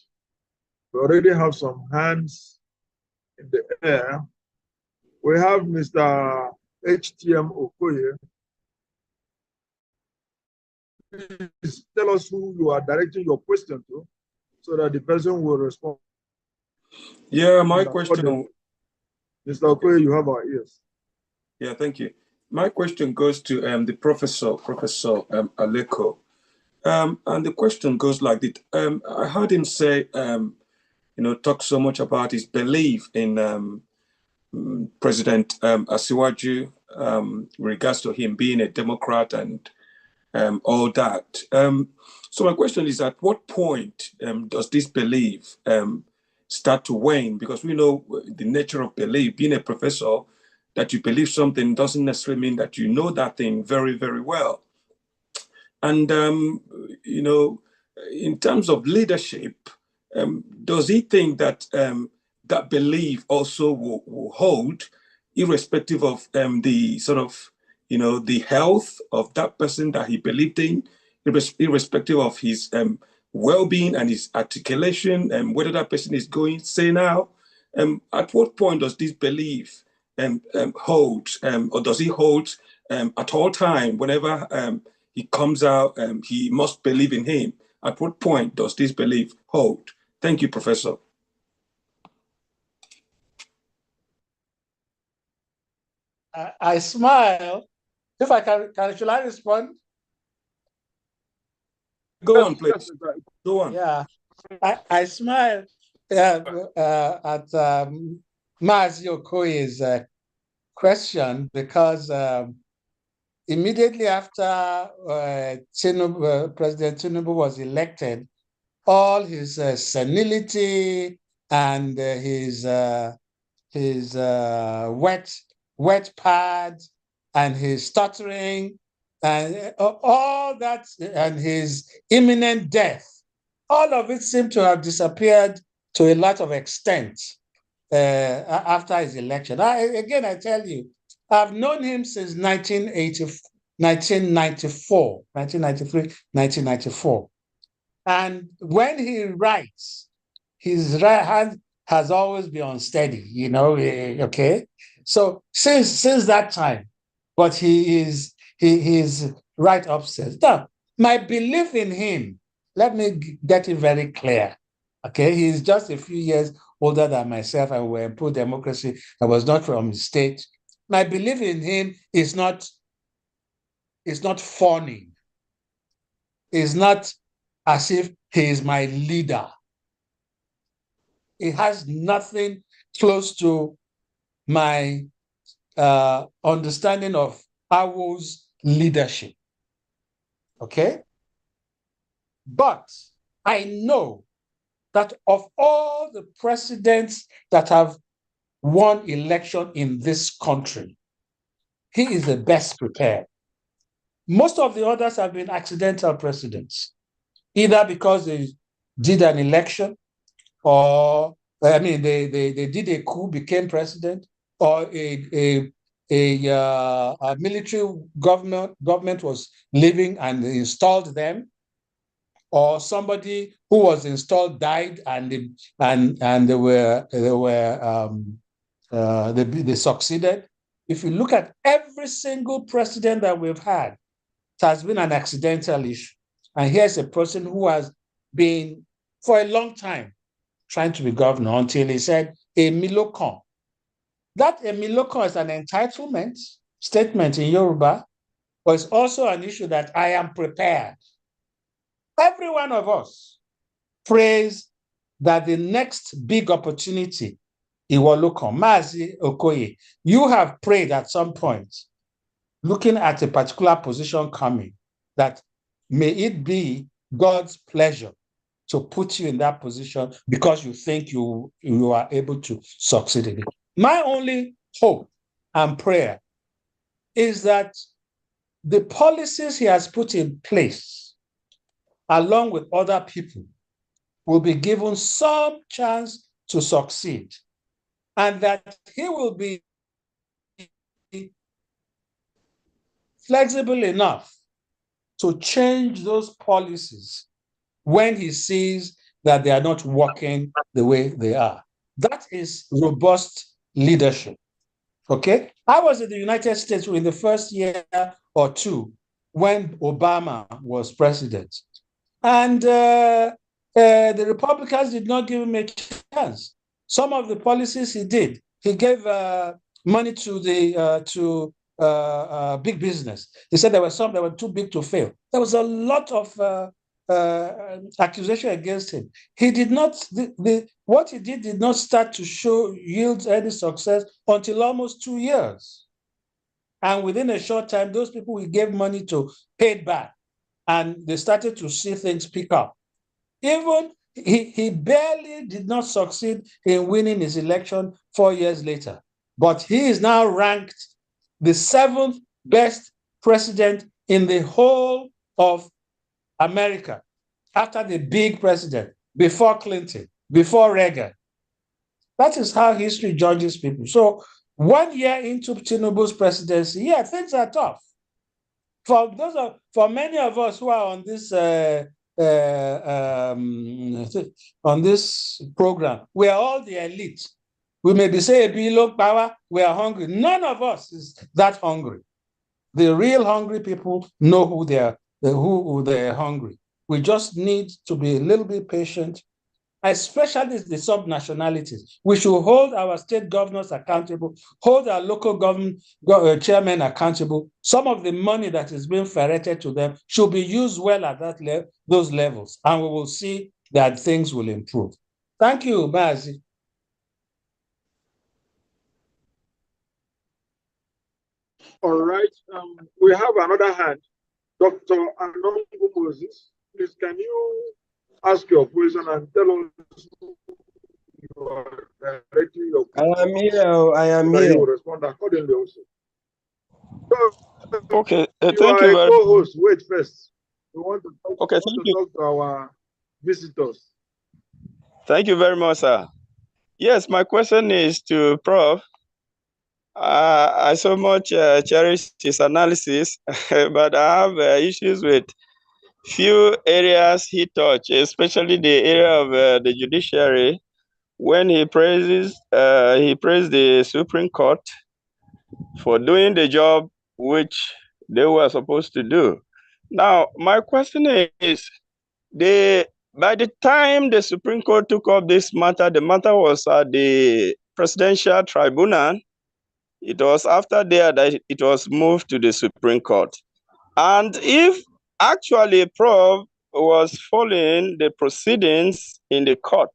We already have some hands in the air. We have Mr. HTM Okoye. Please tell us who you are directing your question to, so that the person will respond. Yeah, my question. Mr. Okoye, you have our ears. Yeah, thank you. My question goes to the Professor Aleko. And the question goes like this. I heard him say, talk so much about his belief in President Asiwaju, regards to him being a Democrat and all that. So my question is, at what point does this belief start to wane? Because we know the nature of belief. Being a professor, that you believe something doesn't necessarily mean that you know that thing very, very well. And, in terms of leadership, does he think that that belief also will hold, irrespective of the sort of, the health of that person that he believed in, irrespective of his well-being and his articulation, and whether that person is going, say now, at what point does this belief hold, or does he hold at all time, whenever he comes out, he must believe in him? At what point does this belief hold? Thank you, Professor. I smile. If I can, should I respond? Go on, please. Go on. Yeah, I smile at Mazi Okoye's question, because immediately after President Tinubu was elected, all his senility and his wet wet pad and his stuttering and all that and his imminent death, all of it seemed to have disappeared to a lot of extent after his election. I tell you, I've known him since 1994, 1993, 1994. And when he writes, his right hand has always been unsteady, okay? So since that time, but he is right upstairs. Now, my belief in him, let me get it very clear, okay? He's just a few years older than myself, and we're in pro-democracy. I was not from the state. My belief in him is not fawning. It's not as if he is my leader. It has nothing close to my understanding of Awo's leadership. Okay? But I know that of all the presidents that have won election in this country, he is the best prepared. Most of the others have been accidental presidents, either because they did an election or, they did a coup, became president, or a military government was living and installed them, or somebody who was installed died and they succeeded. If you look at every single president that we've had, it has been an accidental issue. And here's a person who has been for a long time trying to be governor until he said, Emilokan. That Emilokan is an entitlement statement in Yoruba, but it's also an issue that I am prepared. Every one of us prays that the next big opportunity, Iwolokan, Mazi Okoye, you have prayed at some point, looking at a particular position coming, that may it be God's pleasure to put you in that position because you think you are able to succeed in it. My only hope and prayer is that the policies he has put in place, along with other people, will be given some chance to succeed, and that he will be flexible enough to change those policies when he sees that they are not working the way they are. That is robust leadership, okay? I was in the United States in the first year or two when Obama was president. And the Republicans did not give him a chance. Some of the policies he did, he gave money to the big business. He said there were some that were too big to fail. There was a lot of accusation against him. He did not, what he did not start to yield any success until almost 2 years. And within a short time, those people he gave money to paid back, and they started to see things pick up. Even he barely did not succeed in winning his election 4 years later, but he is now ranked the 7th best president in the whole of America, after the big president, before Clinton, before Reagan. That is how history judges people. So 1 year into Tinubu's presidency, yeah, things are tough. For many of us who are on this program, we are all the elite. We may be saying below power, we are hungry. None of us is that hungry. The real hungry people know who they are hungry. We just need to be a little bit patient, especially the sub-nationalities. We should hold our state governors accountable, hold our local government chairmen accountable. Some of the money that is being ferreted to them should be used well at those levels, and we will see that things will improve. Thank you, Mazi. All right. We have another hand. Dr. Anongo Moses, please can you ask your question and tell us you are directly your question. I am here. You will respond accordingly. accordingly also. Okay, You thank are you a very co-host. Wait first. We want to talk, Okay, thank you. to our visitors. Thank you very much, sir. Yes, my question is to Prof. I so much cherish his analysis, but I have issues with few areas he touched, especially the area of the judiciary. When he praised the Supreme Court for doing the job which they were supposed to do. Now, my question is, by the time the Supreme Court took up this matter, the matter was at the Presidential Tribunal. It was after that it was moved to the Supreme Court. And if actually Prof was following the proceedings in the court,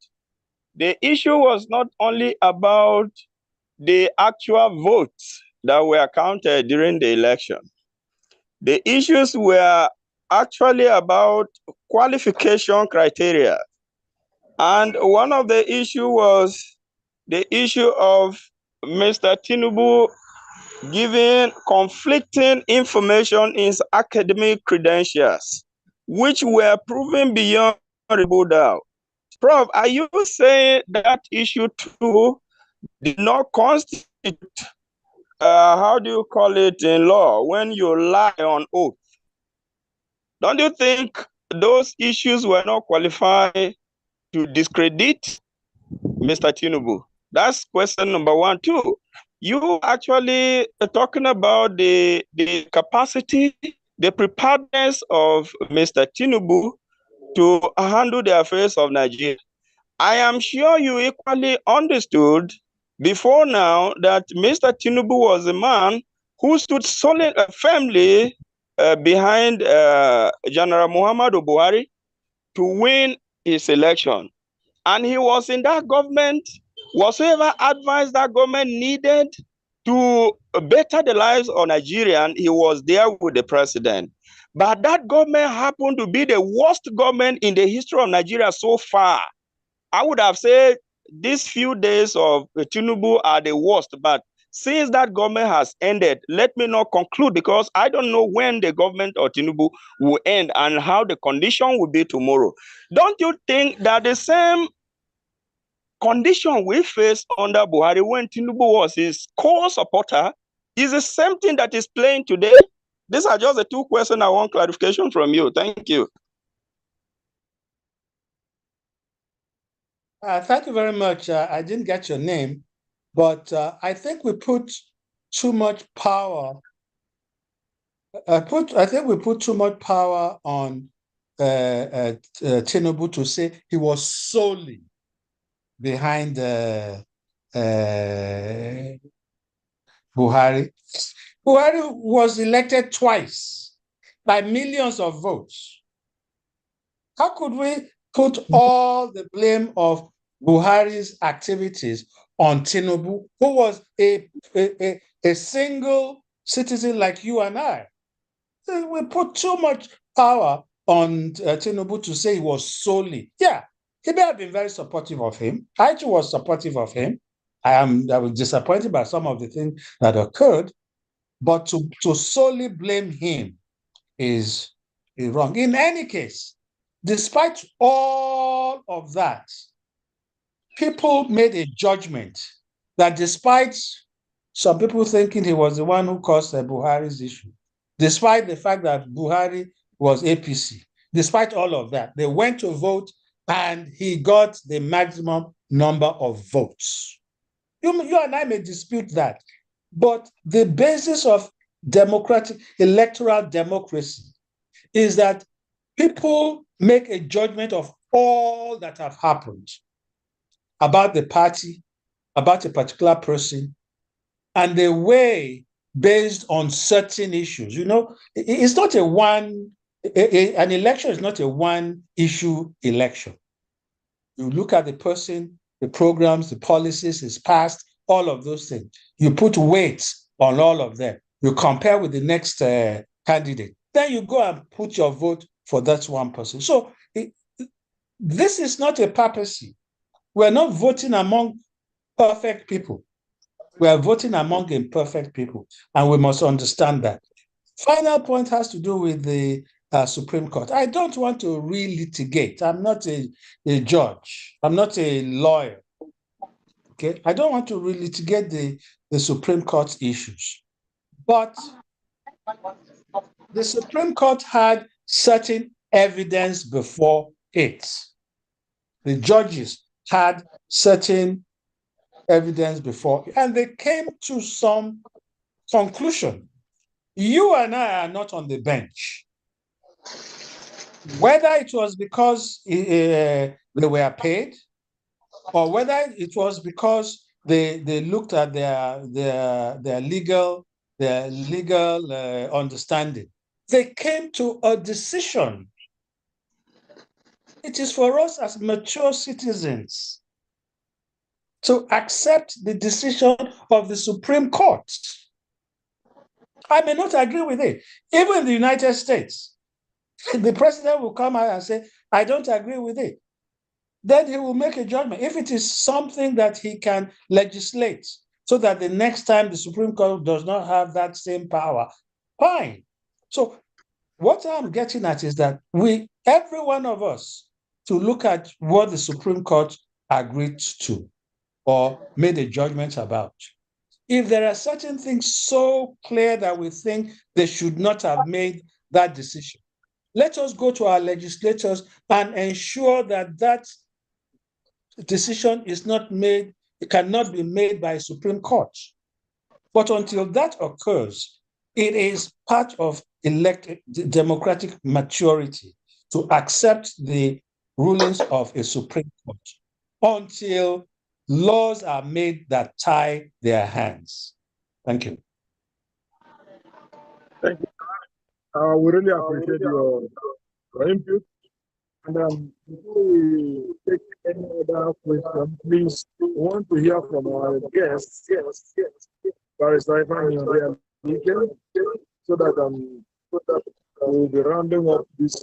the issue was not only about the actual votes that were counted during the election. The issues were actually about qualification criteria. And one of the issues was the issue of Mr. Tinubu giving conflicting information in his academic credentials, which were proven beyond reasonable doubt. Prof, are you saying that issue too did not constitute, how do you call it in law, when you lie on oath? Don't you think those issues were not qualified to discredit Mr. Tinubu? That's question number one. Two, you actually talking about the capacity, the preparedness of Mr. Tinubu to handle the affairs of Nigeria. I am sure you equally understood before now that Mr. Tinubu was a man who stood firmly behind General Muhammadu Buhari to win his election. And he was in that government, whatsoever advice that government needed to better the lives of Nigerians, he was there with the president. But that government happened to be the worst government in the history of Nigeria so far. I would have said these few days of Tinubu are the worst, but since that government has ended, let me not conclude because I don't know when the government of Tinubu will end and how the condition will be tomorrow. Don't you think that the same condition we faced under Buhari when Tinubu was his core supporter is the same thing that is playing today? These are just the two questions I want clarification from you. Thank you. Thank you very much. I didn't get your name, but I think we put too much power. I think we put too much power on Tinubu to say he was solely behind Buhari. Buhari was elected twice by millions of votes. How could we put all the blame of Buhari's activities on Tinubu, who was a single citizen like you and I? We put too much power on Tinubu to say he was solely. Yeah, he may have been very supportive of him. I too was supportive of him. I was disappointed by some of the things that occurred, but to solely blame him is wrong. In any case, despite all of that, people made a judgment that despite some people thinking he was the one who caused Buhari's issue, despite the fact that Buhari was APC, despite all of that, they went to vote and he got the maximum number of votes. You and I may dispute that, but the basis of democratic electoral democracy is that people make a judgment of all that have happened about the party, about a particular person, and they weigh based on certain issues. You know, it's not an election is not a one-issue election. You look at the person, the programs, the policies, his past, all of those things. You put weight on all of them. You compare with the next candidate. Then you go and put your vote for that one person. So this is not a papacy. We're not voting among perfect people. We are voting among imperfect people, and we must understand that. Final point has to do with the Supreme Court. I don't want to relitigate. I'm not a judge. I'm not a lawyer. Okay, I don't want to relitigate the Supreme Court issues. But the Supreme Court had certain evidence before it. The judges had certain evidence before, and they came to some conclusion. You and I are not on the bench. Whether it was because they were paid, or whether it was because they looked at their legal understanding, they came to a decision. It is for us as mature citizens to accept the decision of the Supreme Court. I may not agree with it. Even in the United States, the president will come out and say, I don't agree with it. Then he will make a judgment. If it is something that he can legislate so that the next time the Supreme Court does not have that same power, fine. So what I'm getting at is that every one of us, to look at what the Supreme Court agreed to or made a judgment about. If there are certain things so clear that we think they should not have made that decision, let us go to our legislators and ensure that that decision is not made, it cannot be made by a Supreme Court. But until that occurs, it is part of democratic maturity to accept the rulings of a Supreme Court until laws are made that tie their hands. Thank you. Thank you. We really appreciate your input. And before we take any other question, please, we want to hear from our guests, Barrister Ifeanyi Onyeike, so that we'll be rounding up this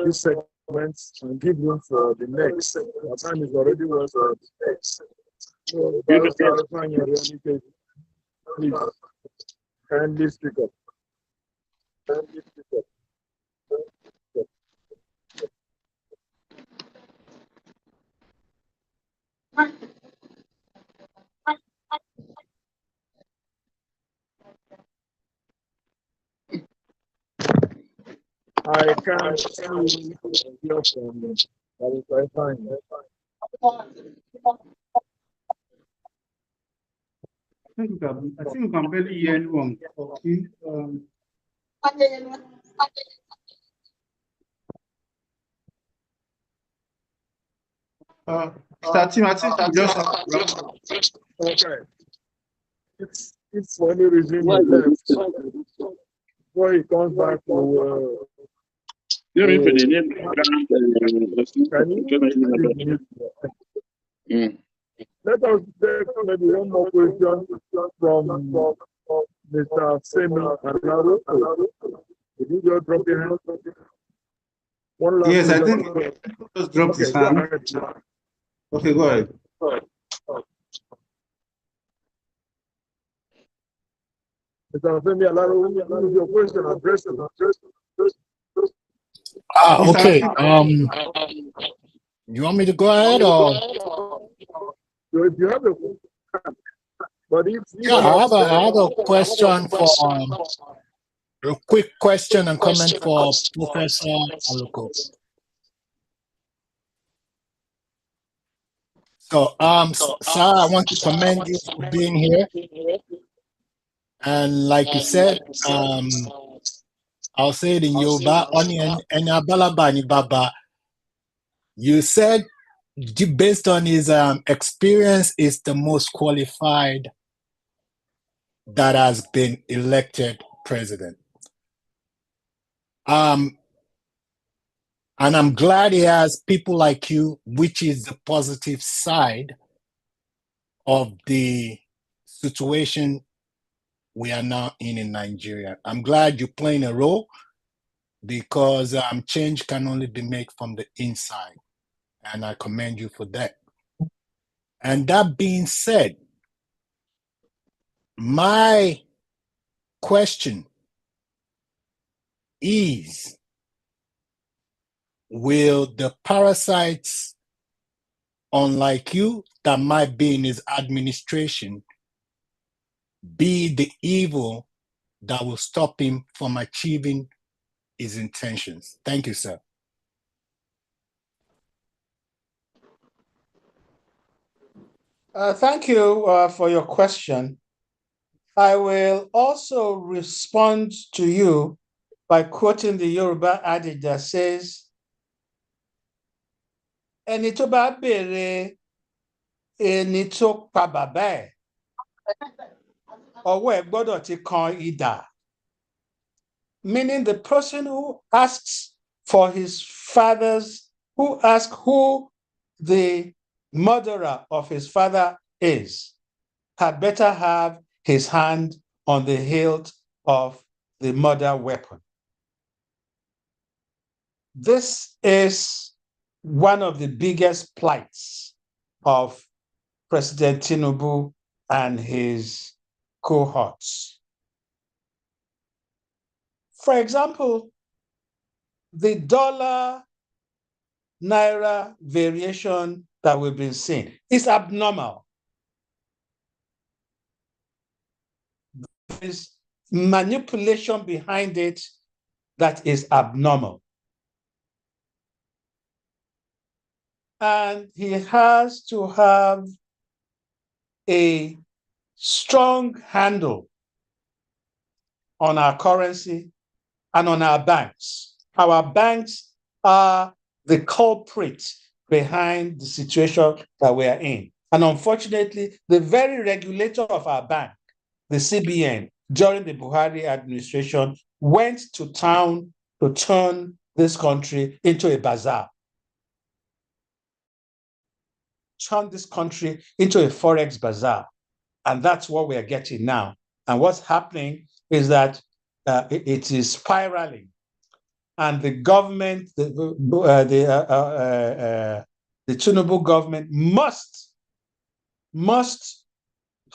segment and give room for the next. Our time is already well spent. So, Barrister Ifeanyi Onyeike, please, kindly speak up. I can't see your phone. I find it. I think we can barely hear anyone. Okay. Starting, I think we just have to. Okay. It's for any reason he left. Before he comes back to let us take maybe one more question from Mr. Femi Alaro. Did you just drop your hand? One last Yes, I question. think just dropped his hand. Okay, go ahead. Mr. Femi Alaro, what is your question? Address it. Okay. You want me to go ahead or? So if you have a but if I have a question for a quick question and comment for Professor Aluko. So, sir, I want to commend you for being here. And like you said, I'll say it in Yoruba, Baba. You said, based on his experience, is the most qualified that has been elected president. And I'm glad he has people like you, which is the positive side of the situation we are now in Nigeria. I'm glad you're playing a role because change can only be made from the inside. And I commend you for that. And that being said, My question is, will the parasites, unlike you, that might be in his administration, be the evil that will stop him from achieving his intentions? Thank you, sir. Thank you for your question. I will also respond to you by quoting the Yoruba adage that says, ẹni tó bá béèrè ẹni tó pa bàbá ẹ̀, ọwọ́ ẹ̀ gbọ́dọ̀ ti kan idà. Meaning the person who asks for his fathers, who asks who the murderer of his father is, had better have his hand on the hilt of the murder weapon. This is one of the biggest plights of President Tinubu and his cohorts. For example, the dollar naira variation that we've been seeing is abnormal. There is manipulation behind it that is abnormal. And he has to have a strong handle on our currency and on our banks. Our banks are the culprit behind the situation that we are in. And unfortunately, the very regulator of our bank, the CBN, during the Buhari administration, went to town to turn this country into a bazaar. Turn this country into a forex bazaar. And that's what we're getting now. And what's happening is that it is spiraling. And the government, the Tinubu government must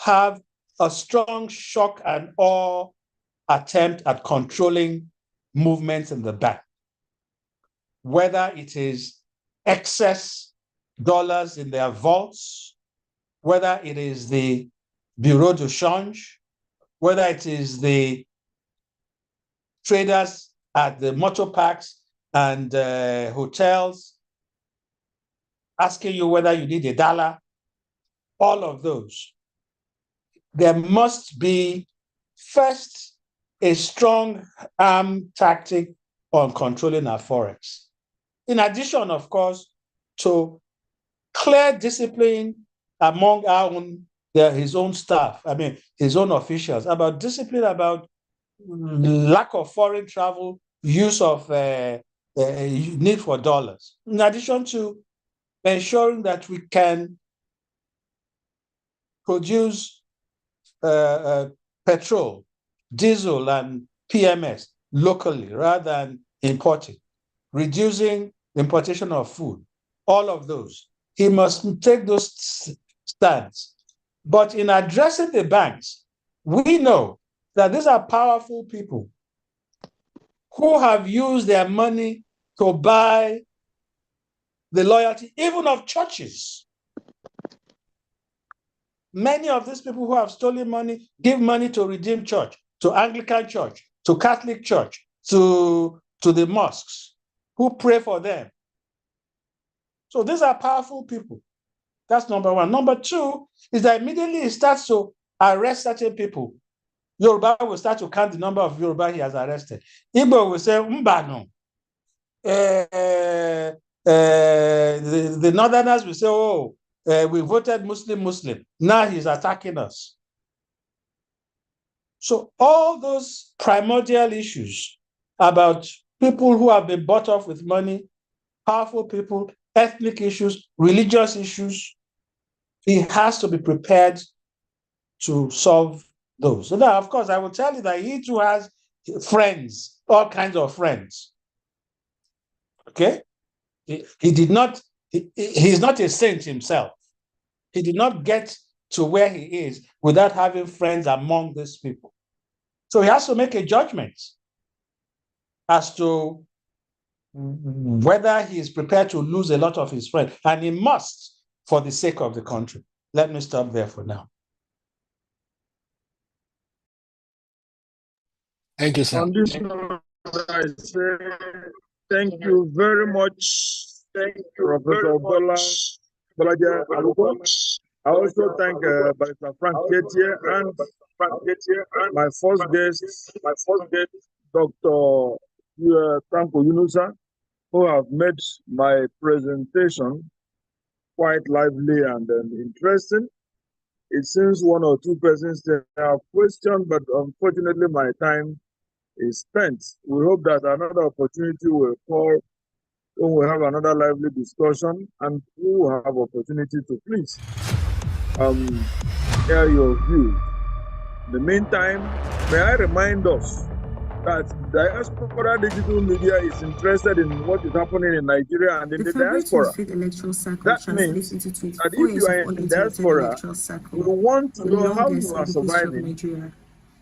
have a strong shock and awe attempt at controlling movements in the bank. Whether it is excess dollars in their vaults, whether it is the Bureau de Change, whether it is the traders at the motor parks and hotels asking you whether you need $1, all of those. There must be first a strong arm tactic on controlling our forex. In addition, of course, to clear discipline among his own staff, his own officials, about discipline, about lack of foreign travel, use of need for dollars. In addition to ensuring that we can produce petrol, diesel, and PMS locally rather than importing, reducing importation of food, all of those. He must take those stands. But in addressing the banks, we know that these are powerful people who have used their money to buy the loyalty even of churches. Many of these people who have stolen money give money to Redeemed Church, to Anglican Church, to Catholic Church, to the mosques, who pray for them. So these are powerful people. That's number one. Number two is that immediately he starts to arrest certain people. Yoruba will start to count the number of Yoruba he has arrested. Igbo will say, Mbano. The Northerners will say, oh, we voted Muslim. Now he's attacking us. So all those primordial issues about people who have been bought off with money, powerful people, ethnic issues, religious issues, he has to be prepared to solve those. So now, of course, I will tell you that he too has friends, all kinds of friends. Okay? He's not a saint himself. He did not get to where he is without having friends among these people. So he has to make a judgment as to whether he is prepared to lose a lot of his friends, and he must for the sake of the country. Let me stop there for now. Thank you, sir. On this note, I say thank you very much, Professor Bolaja Aluko. I also thank Barrister Frank Ketia and my first guest, Dr. Franco Yunusa, who have made my presentation quite lively and interesting. It seems one or two persons have questioned, but unfortunately my time is spent. We hope that another opportunity will fall when we have another lively discussion, and we will have opportunity to please hear your views. In the meantime, may I remind us that Diaspora Digital Media is interested in what is happening in Nigeria and in the diaspora. That means that if you are in diaspora, you want to know how you are surviving,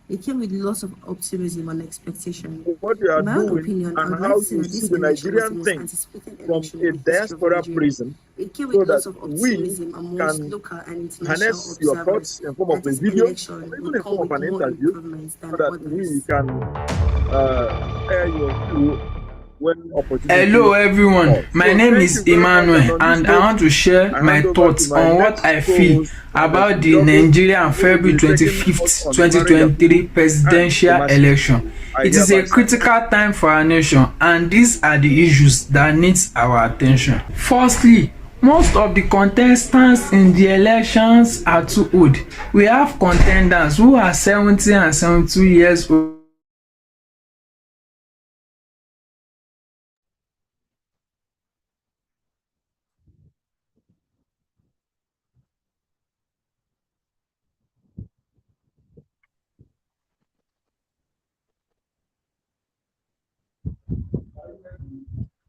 it came with lots of optimism and expectation. what you are In my own doing, opinion, and I'd how like to say you that see this the election was the Nigerian most thing anticipated from election a in the history of diaspora Nigeria. prism, It came so with lots that of we optimism amongst can local and international harness your observers thoughts in form that of a this video, election or even will in come form of with an more interview, improvements than so that others. we can air your view when opportunity Hello everyone, calls. my So name thank is you very much, Emmanuel on this and I note, want to share I my hand over to thoughts my on what next I feel co-host, about the Dogo, Nigeria and who will February be taking us 25th, on marriage 2023 appeal and presidential domestic. election. I It is a hereby sign. critical time for our nation and these are the issues that needs our attention. Firstly, most of the contestants in the elections are too old. We have contenders who are 70 and 72 years old.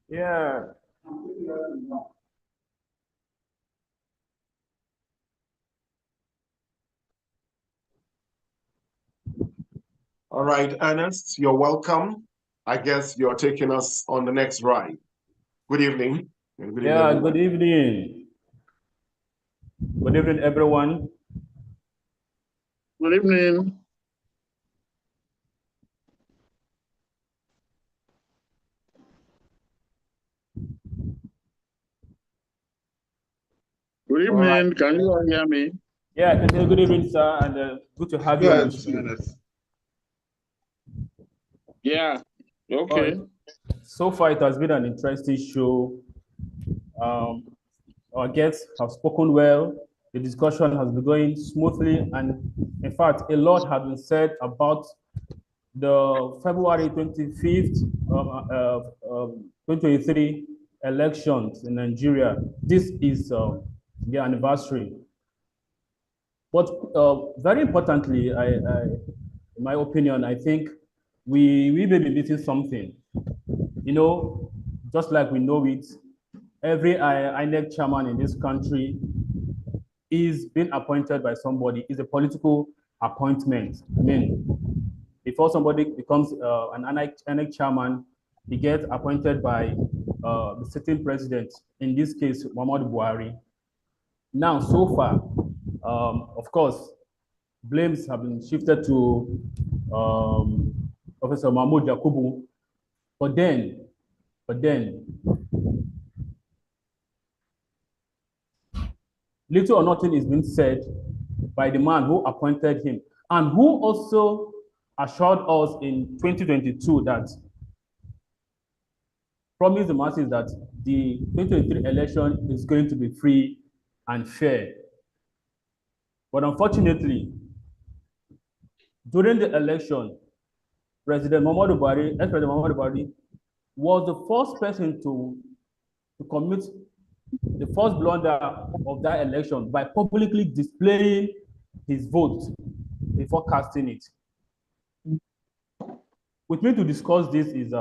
Yeah. All right, Ernest, you're welcome. I guess you're taking us on the next ride. Good evening. And good Yeah, evening, good evening. Good evening, everyone. Good evening. Good All right. evening. Can you all hear me? Yeah, I can say good evening, sir, and good to have you on the show. Yeah. Okay. So far, it has been an interesting show. Our guests have spoken well. The discussion has been going smoothly, and in fact, a lot has been said about the February 25th, 2023 elections in Nigeria. This is the anniversary. But very importantly, in my opinion, I think we may be missing something. You know, just like we know it, every INEC chairman in this country is being appointed by somebody, is a political appointment. I mean, before somebody becomes an INEC chairman, he gets appointed by the sitting president, in this case, Muhammadu Buhari. Now, so far, of course, blames have been shifted to Professor Mahmoud Yakubu, but then, little or nothing is being said by the man who appointed him and who also assured us in 2022 that promised the masses that the 2023 election is going to be free and fair. But unfortunately, during the election, ex-President Muhammadu Buhari, was the first person to commit the first blunder of that election by publicly displaying his vote before casting it. With me to discuss this is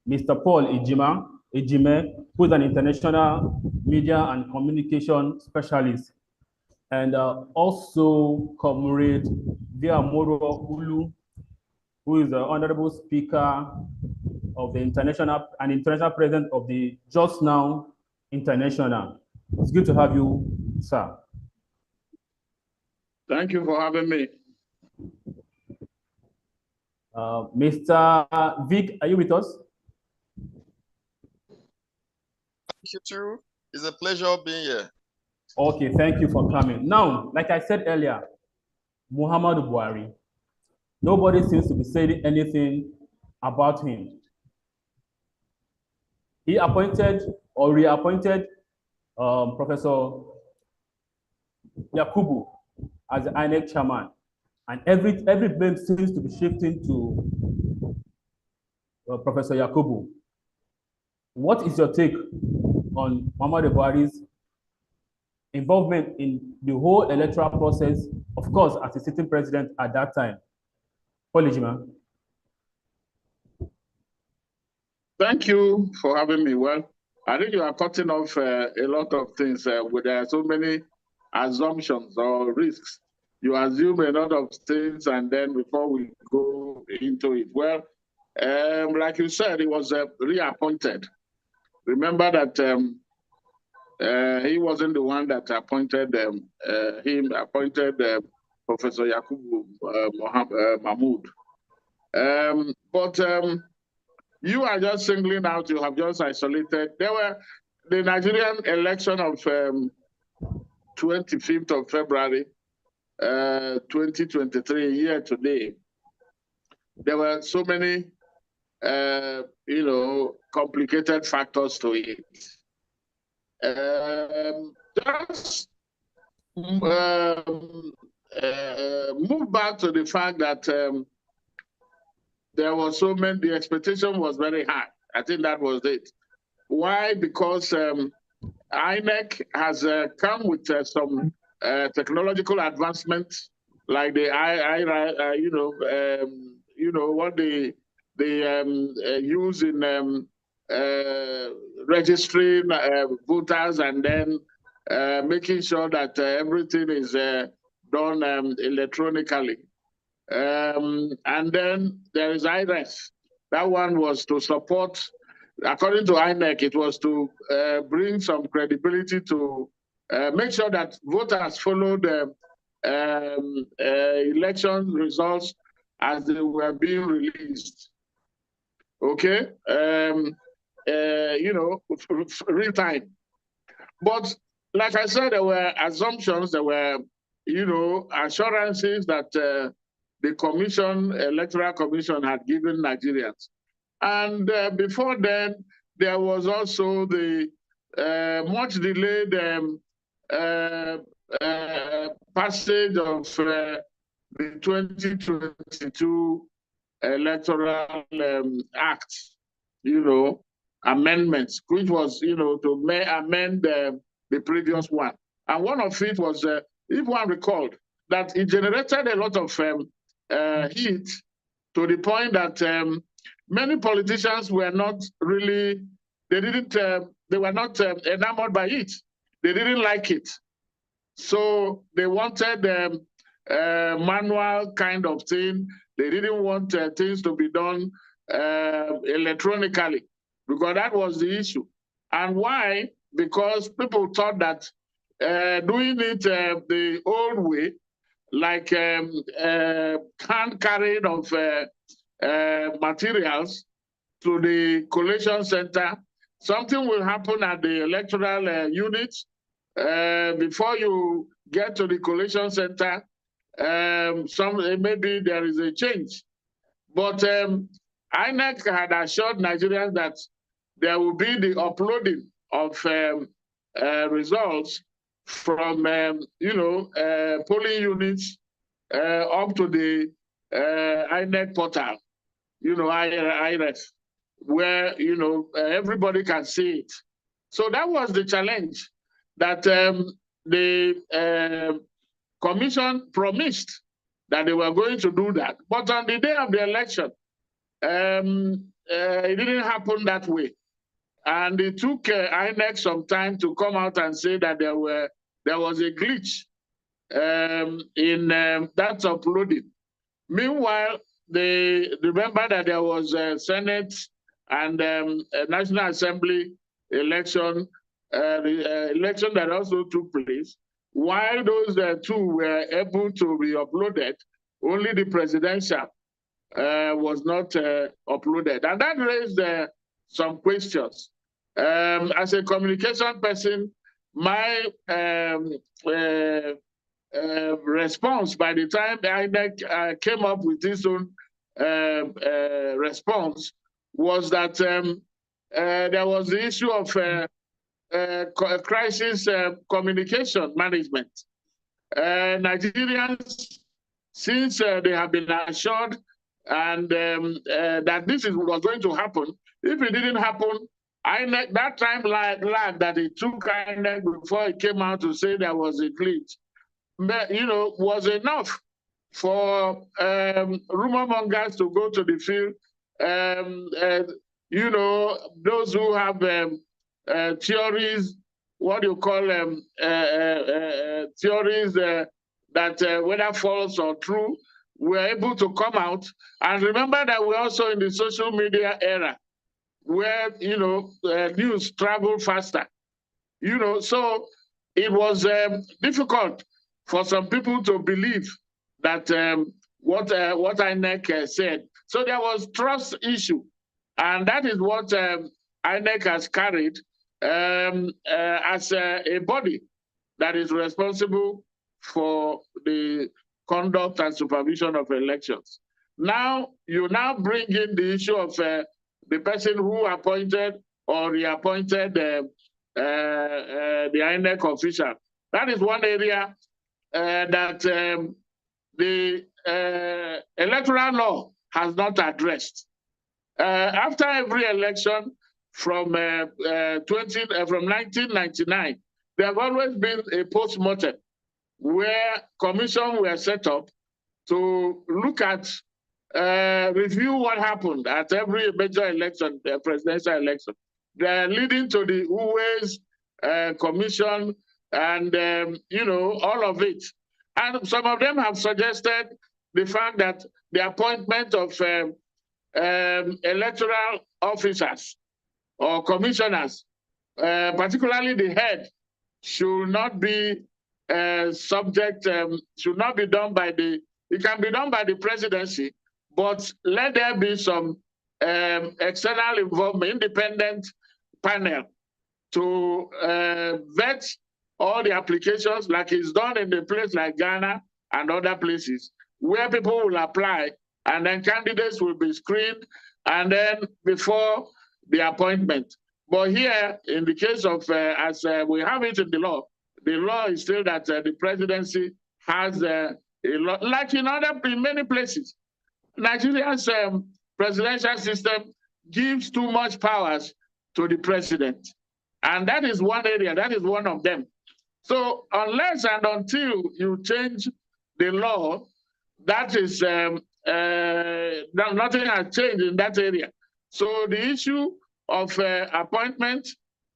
Mr. Paul Ejime, who is an international media and communication specialist and also Comrade Viamoro Ulu, who is the Honorable Speaker of the international president of the Just Now International. It's good to have you, sir. Thank you for having me. Mr. Vic, are you with us? Thank you too. It's a pleasure being here. Okay, thank you for coming. Now, like I said earlier, Muhammadu Buhari, nobody seems to be saying anything about him. He appointed or reappointed Professor Yakubu as the INEC chairman, and every blame seems to be shifting to Professor Yakubu. What is your take on Muhammadu Buhari's involvement in the whole electoral process, of course, as a sitting president at that time? Polijima. Thank you for having me. Well, I think you are cutting off a lot of things where there are so many assumptions or risks. You assume a lot of things, and then before we go into it, well, like you said, he was reappointed. Remember that he wasn't the one that appointed Professor Yakubu Mahmoud. But you are just singling out, you have just isolated. There were the Nigerian election of 25th of February, 2023, year today. There were so many, complicated factors to it. Just move back to the fact that there was so many, the expectation was very high. I think that was it. Why? Because INEC has come with some technological advancements, like the what they use in registering voters, and then making sure that everything is done electronically. And then there is IRES. That one was to support, according to INEC, it was to bring some credibility to make sure that voters follow the election results as they were being released. Okay, real time. But like I said, there were assumptions, there were, assurances that the Electoral Commission had given Nigerians. And before then, there was also the much delayed passage of the 2022 Electoral Act, amendments, which was, to amend the previous one. And one of it was, if one recalled, that it generated a lot of heat, to the point that many politicians were not really, they were not enamored by it. They didn't like it. So they wanted manual kind of thing. They didn't want things to be done electronically, because that was the issue. And why? Because people thought that doing it the old way, like hand carrying of materials to the collation center, something will happen at the electoral unit. Before you get to the collation center, maybe there is a change. But INEC had assured Nigerians that there will be the uploading of results from polling units up to the INEC portal, IRS, where everybody can see it. So that was the challenge that the commission promised, that they were going to do that. But on the day of the election, it didn't happen that way. And it took INEC some time to come out and say that there was a glitch that's uploaded. Meanwhile, they remember that there was a Senate and a National Assembly election, election that also took place. While those two were able to be uploaded, only the presidential was not uploaded. And that raised some questions. As a communication person, my response by the time the INEC came up with its own response was that there was the issue of crisis communication management. Nigerians, since they have been assured and that this was going to happen, if it didn't happen, INEC, that time lag that it took INEC before it came out to say there was a glitch, was enough for rumor mongers to go to the field. Those who have theories, what you call theories that whether false or true, were able to come out. And remember that we're also in the social media era where, news travel faster. So it was difficult for some people to believe that what INEC said. So there was trust issue. And that is what INEC has carried as a body that is responsible for the conduct and supervision of elections. Now, you now bring in the issue of the person who appointed or reappointed the INEC official. That is one area that the electoral law has not addressed. After every election from 1999, there have always been a post-mortem where commissions were set up to look at, review what happened at every major election, presidential election, leading to the UWE's commission and, all of it. And some of them have suggested the fact that the appointment of electoral officers or commissioners, particularly the head, should not be subject, should not be done by it can be done by the presidency, but let there be some external involvement, independent panel to vet all the applications like it's done in a place like Ghana and other places where people will apply and then candidates will be screened and then before the appointment. But here, in the case of, as we have it in the law is still that the presidency has a lot, like in many places. Nigeria's presidential system gives too much powers to the president. And that is one area, that is one of them. So unless and until you change the law, that is, nothing has changed in that area. So the issue of appointment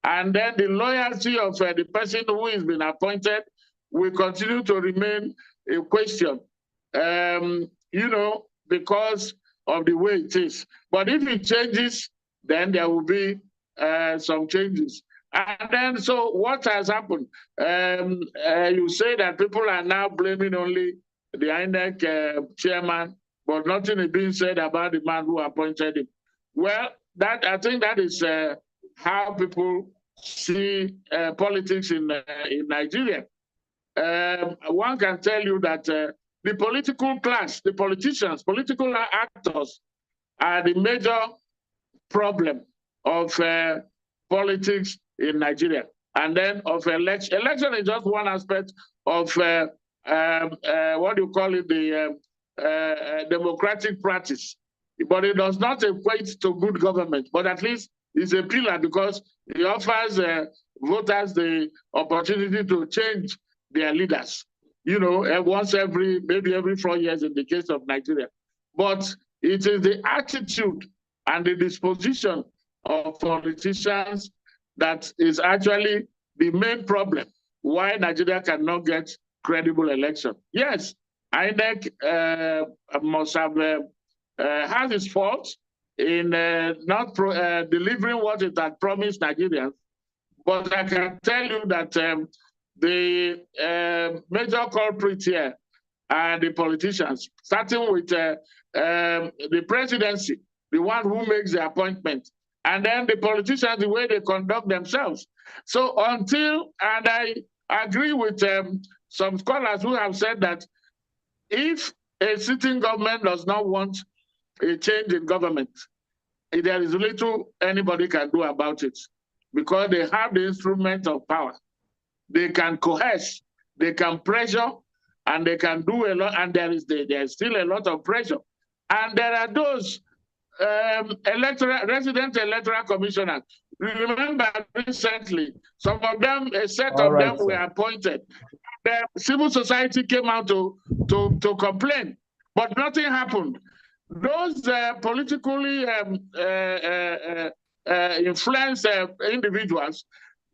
and then the loyalty of the person who has been appointed will continue to remain a question, because of the way it is. But if it changes, then there will be some changes. And then, so what has happened? You say that people are now blaming only the INEC chairman, but nothing is being said about the man who appointed him. Well, I think that is how people see politics in Nigeria. One can tell you that the political class, the politicians, political actors are the major problem of politics in Nigeria. And then of election. Election is just one aspect of what you call it, the democratic practice. But it does not equate to good government, but at least it's a pillar because it offers voters the opportunity to change their leaders, once maybe every 4 years in the case of Nigeria. But it is the attitude and the disposition of politicians that is actually the main problem why Nigeria cannot get credible election. Yes, INEC must have has its fault in not delivering what it had promised Nigerians. But I can tell you that the major culprit here are the politicians, starting with the presidency, the one who makes the appointment, and then the politicians, the way they conduct themselves. So until, and I agree with some scholars who have said that if a sitting government does not want a change in government, there is little anybody can do about it, because they have the instrument of power. They can coerce, they can pressure, and they can do a lot, and there is still a lot of pressure. And there are those resident electoral commissioners. Remember recently, some of them, a set of them were appointed. The civil society came out to complain, but nothing happened. Those politically influenced individuals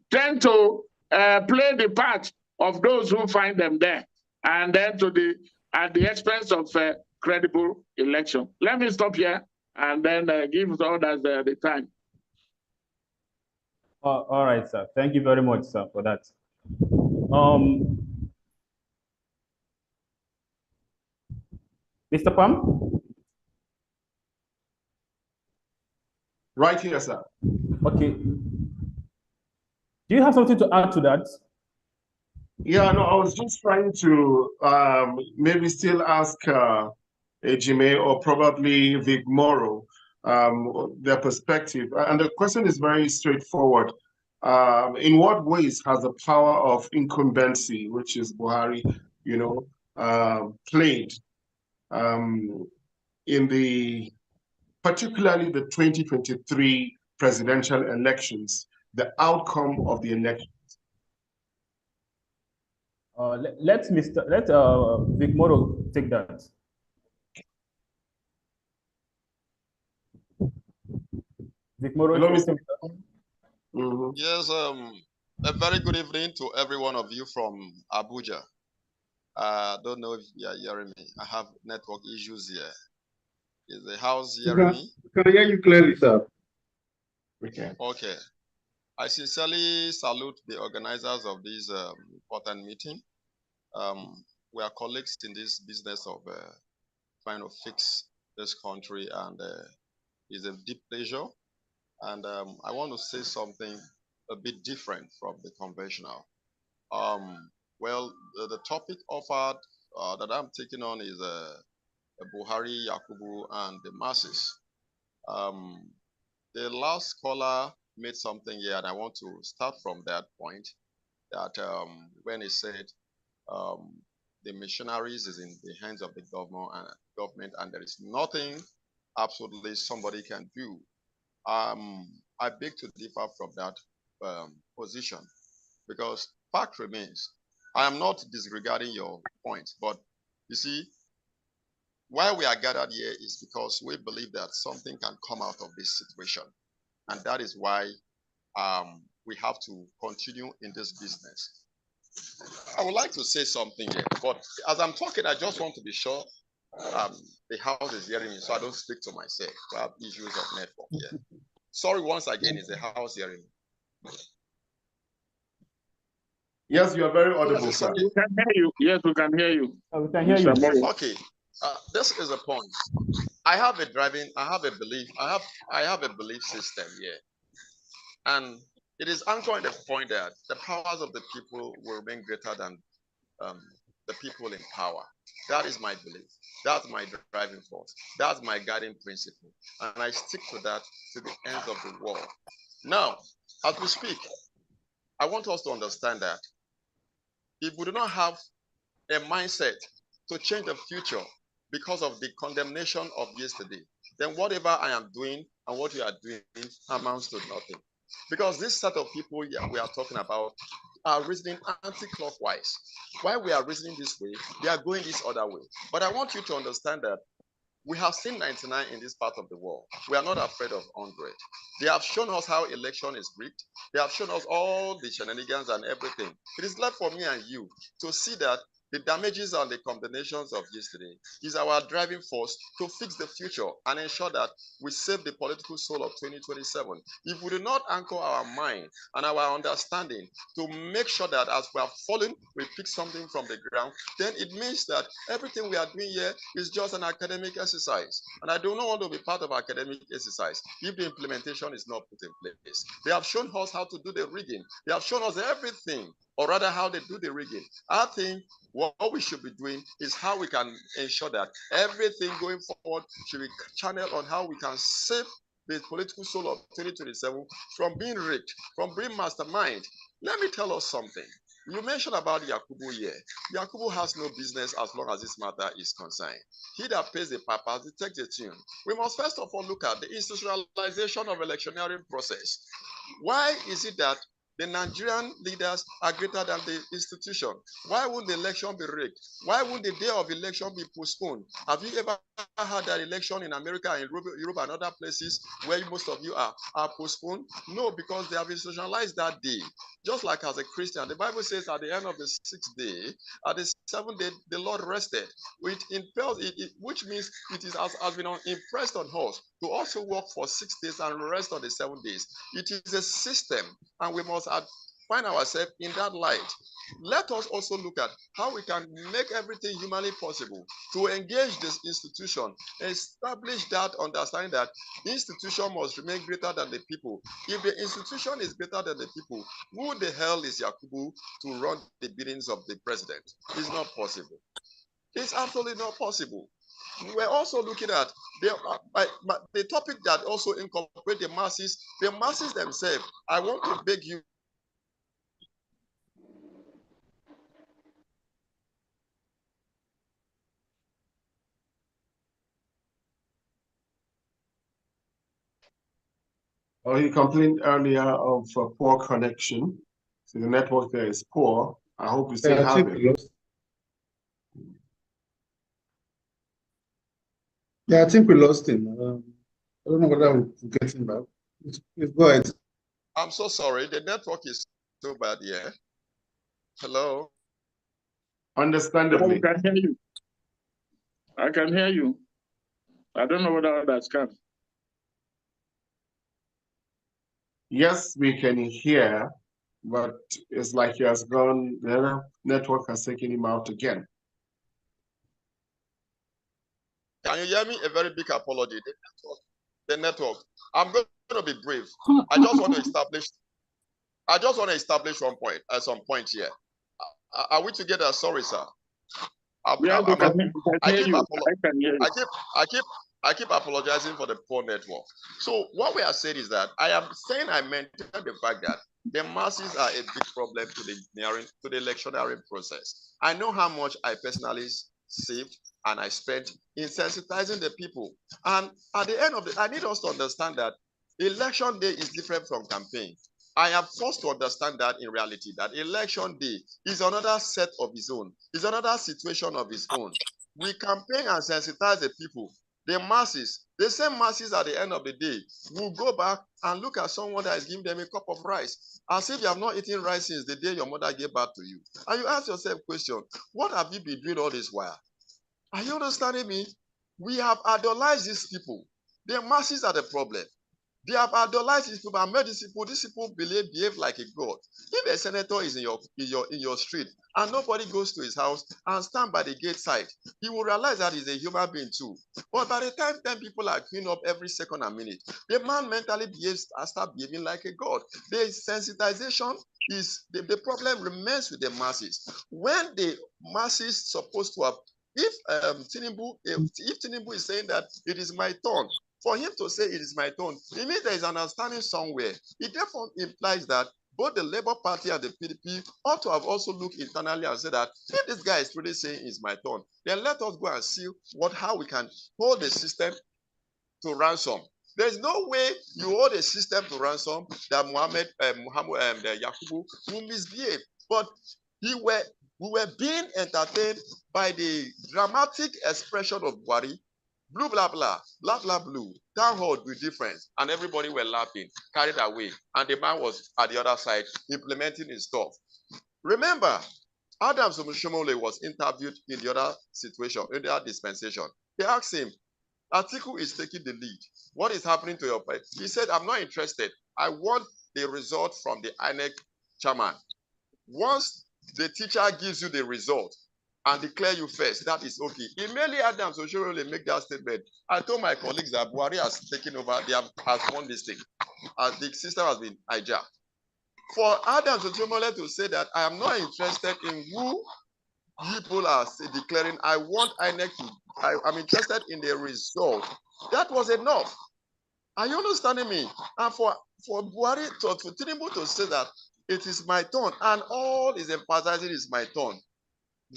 tend to play the part of those who find them there, and then at the expense of credible election. Let me stop here and then give others the time. All right, sir. Thank you very much, sir, for that. Mr. Pam? Right here, sir. Okay. Do you have something to add to that? Yeah, no, I was just trying to maybe still ask Ejime or probably Vic Morrow their perspective. And the question is very straightforward. In what ways has the power of incumbency, which is Buhari, played in particularly the 2023 presidential elections, the outcome of the election? Let Vic Morrow take that. Vic Morrow. Yes, a very good evening to every one of you from Abuja. I don't know if you are hearing me. I have network issues here. Is the house hearing me? Can I hear you clearly, sir? Okay. Okay. I sincerely salute the organizers of this important meeting. We are colleagues in this business of trying to fix this country, and it's a deep pleasure. And I want to say something a bit different from the conventional. Well, the topic offered that I'm taking on is Buhari, Yakubu, and the masses. The last caller made something here, and I want to start from that point, that when he said the missionaries is in the hands of the government, and there is nothing absolutely somebody can do. I beg to differ from that position, because fact remains. I am not disregarding your point, but you see, why we are gathered here is because we believe that something can come out of this situation, and that is why we have to continue in this business. I would like to say something here, but as I'm talking, I just want to be sure the house is hearing me, so I don't speak to myself. I have issues of network here. Sorry once again, is the house hearing me? Yes, you are very audible, Yes, sir. we can hear you. Yes, we can hear you. We can hear you. Okay, this is a point. I have a belief system here, and it is anchored in the point that the powers of the people will remain greater than the people in power. That is my belief. That's my driving force. That's my guiding principle, and I stick to that to the end of the world. Now, as we speak, I want us to understand that if we do not have a mindset to change the future because of the condemnation of yesterday, then whatever I am doing and what you are doing amounts to nothing. Because this set of people we are talking about are reasoning anti-clockwise. While we are reasoning this way, they are going this other way. But I want you to understand that we have seen 99 in this part of the world. We are not afraid of 100. They have shown us how election is rigged. They have shown us all the shenanigans and everything. It is left for me and you to see that The damages and the condemnations of yesterday is our driving force to fix the future and ensure that we save the political soul of 2027. If we do not anchor our mind and our understanding to make sure that as we are falling, we pick something from the ground, then it means that everything we are doing here is just an academic exercise. And I do not want to be part of academic exercise if the implementation is not put in place. They have shown us how to do the rigging. They have shown us everything, or rather how they do the rigging. I think what we should be doing is how we can ensure that everything going forward should be channeled on how we can save the political soul of 2027 from being rigged, from being mastermind. Let me tell us something. You mentioned about Yakubu here. Yakubu has no business as long as this matter is concerned. He that pays the purpose, he takes the tune. We must first of all look at the institutionalization of electioneering process. Why is it that the Nigerian leaders are greater than the institution? Why wouldn't the election be rigged? Why wouldn't the day of election be postponed? Have you ever had that election in America and Europe and other places where most of you are postponed? No, because they have institutionalized that day. Just like as a Christian, the Bible says at the end of the 6th day, at the 7th day, the Lord rested. Which means it has been impressed on us to also work for 6 days and rest on the 7 days. It is a system, and we must find ourselves in that light. Let us also look at how we can make everything humanly possible to engage this institution, establish that understanding that the institution must remain greater than the people. If the institution is greater than the people, who the hell is Yakubu to run the biddings of the president? It's not possible. It's absolutely not possible. We're also looking at the topic that also incorporates the masses themselves. I want to beg you. Oh, he complained earlier of poor connection. So the network there is poor. I hope you still have it. Yeah, I think we lost him. I don't know whether we'll get him back. Please go ahead. I'm so sorry. The network is so bad here. Hello? Understandably. I can hear you. I can hear you. I don't know whether others can. Yes, we can hear, but it's like he has gone, the network has taken him out again. Can you hear me? A very big apology. The network. I'm going to be brief. I just want to establish some point here. Are we together? Sorry, sir. I keep apologizing for the poor network. So what we are saying is that I maintain the fact that the masses are a big problem to the electioneering process. I know how much I personally saved and I spent in sensitizing the people. And at the end of I need us to understand that election day is different from campaign. I am forced to understand that in reality, that election day is another set of its own, is another situation of its own. We campaign and sensitize the people. The masses, the same masses at the end of the day, will go back and look at someone that is giving them a cup of rice, as if you have not eaten rice since the day your mother gave birth to you. And you ask yourself a question, what have you been doing all this while? Are you understanding me? We have idolized these people. The masses are the problem. They have idolized these people and made these people behave like a god. If a senator is in your street and nobody goes to his house and stand by the gate side, he will realize that he's a human being too. But by the time 10 people are queuing up every second and minute, the man mentally start behaving like a god. The sensitization is the problem remains with the masses. When the masses supposed to have, if Tinubu is saying that it is my turn, for him to say it is my turn, it means there is an understanding somewhere. It therefore implies that both the Labour Party and the PDP ought to have also looked internally and said that if this guy is really saying it's my turn, then let us go and see how we can hold the system to ransom. There's no way you hold a system to ransom that Yakubu will misbehave. But we were being entertained by the dramatic expression of Buhari. Blue, blah, blah, blah, blah, blue. Town hall with difference. And everybody were laughing, carried away. And the man was at the other side implementing his stuff. Remember, Adams Omoshomole was interviewed in the other situation, in the other dispensation. They asked him, Atiku is taking the lead. What is happening to your party? He said, I'm not interested. I want the result from the INEC chairman. Once the teacher gives you the result and declare you first, that is okay. Immediately Adams Omoshomole make that statement. I told my colleagues that Buhari has taken over, has won this thing, as the system has been hijacked. For Adams Omoshomole to say that I am not interested in who people are declaring, I want INEC to, I'm interested in the result. That was enough. Are you understanding me? And for Buhari, for Tinubu to say that it is my turn, and all is emphasizing is my turn,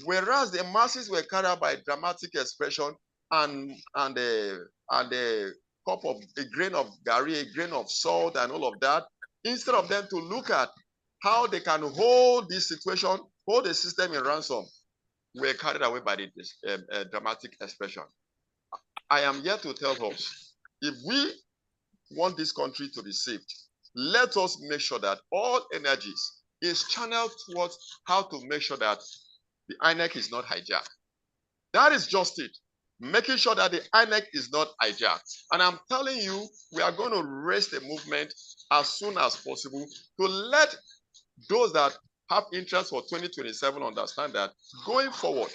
whereas the masses were carried out by dramatic expression and a cup of a grain of gari, a grain of salt, and all of that, instead of them to look at how they can hold this situation, hold the system in ransom, were carried away by the dramatic expression. I am here to tell us, if we want this country to be saved, let us make sure that all energies is channeled towards how to make sure that the INEC is not hijacked. That is just it. Making sure that the INEC is not hijacked. And I'm telling you, we are going to raise the movement as soon as possible to let those that have interest for 2027 understand that going forward,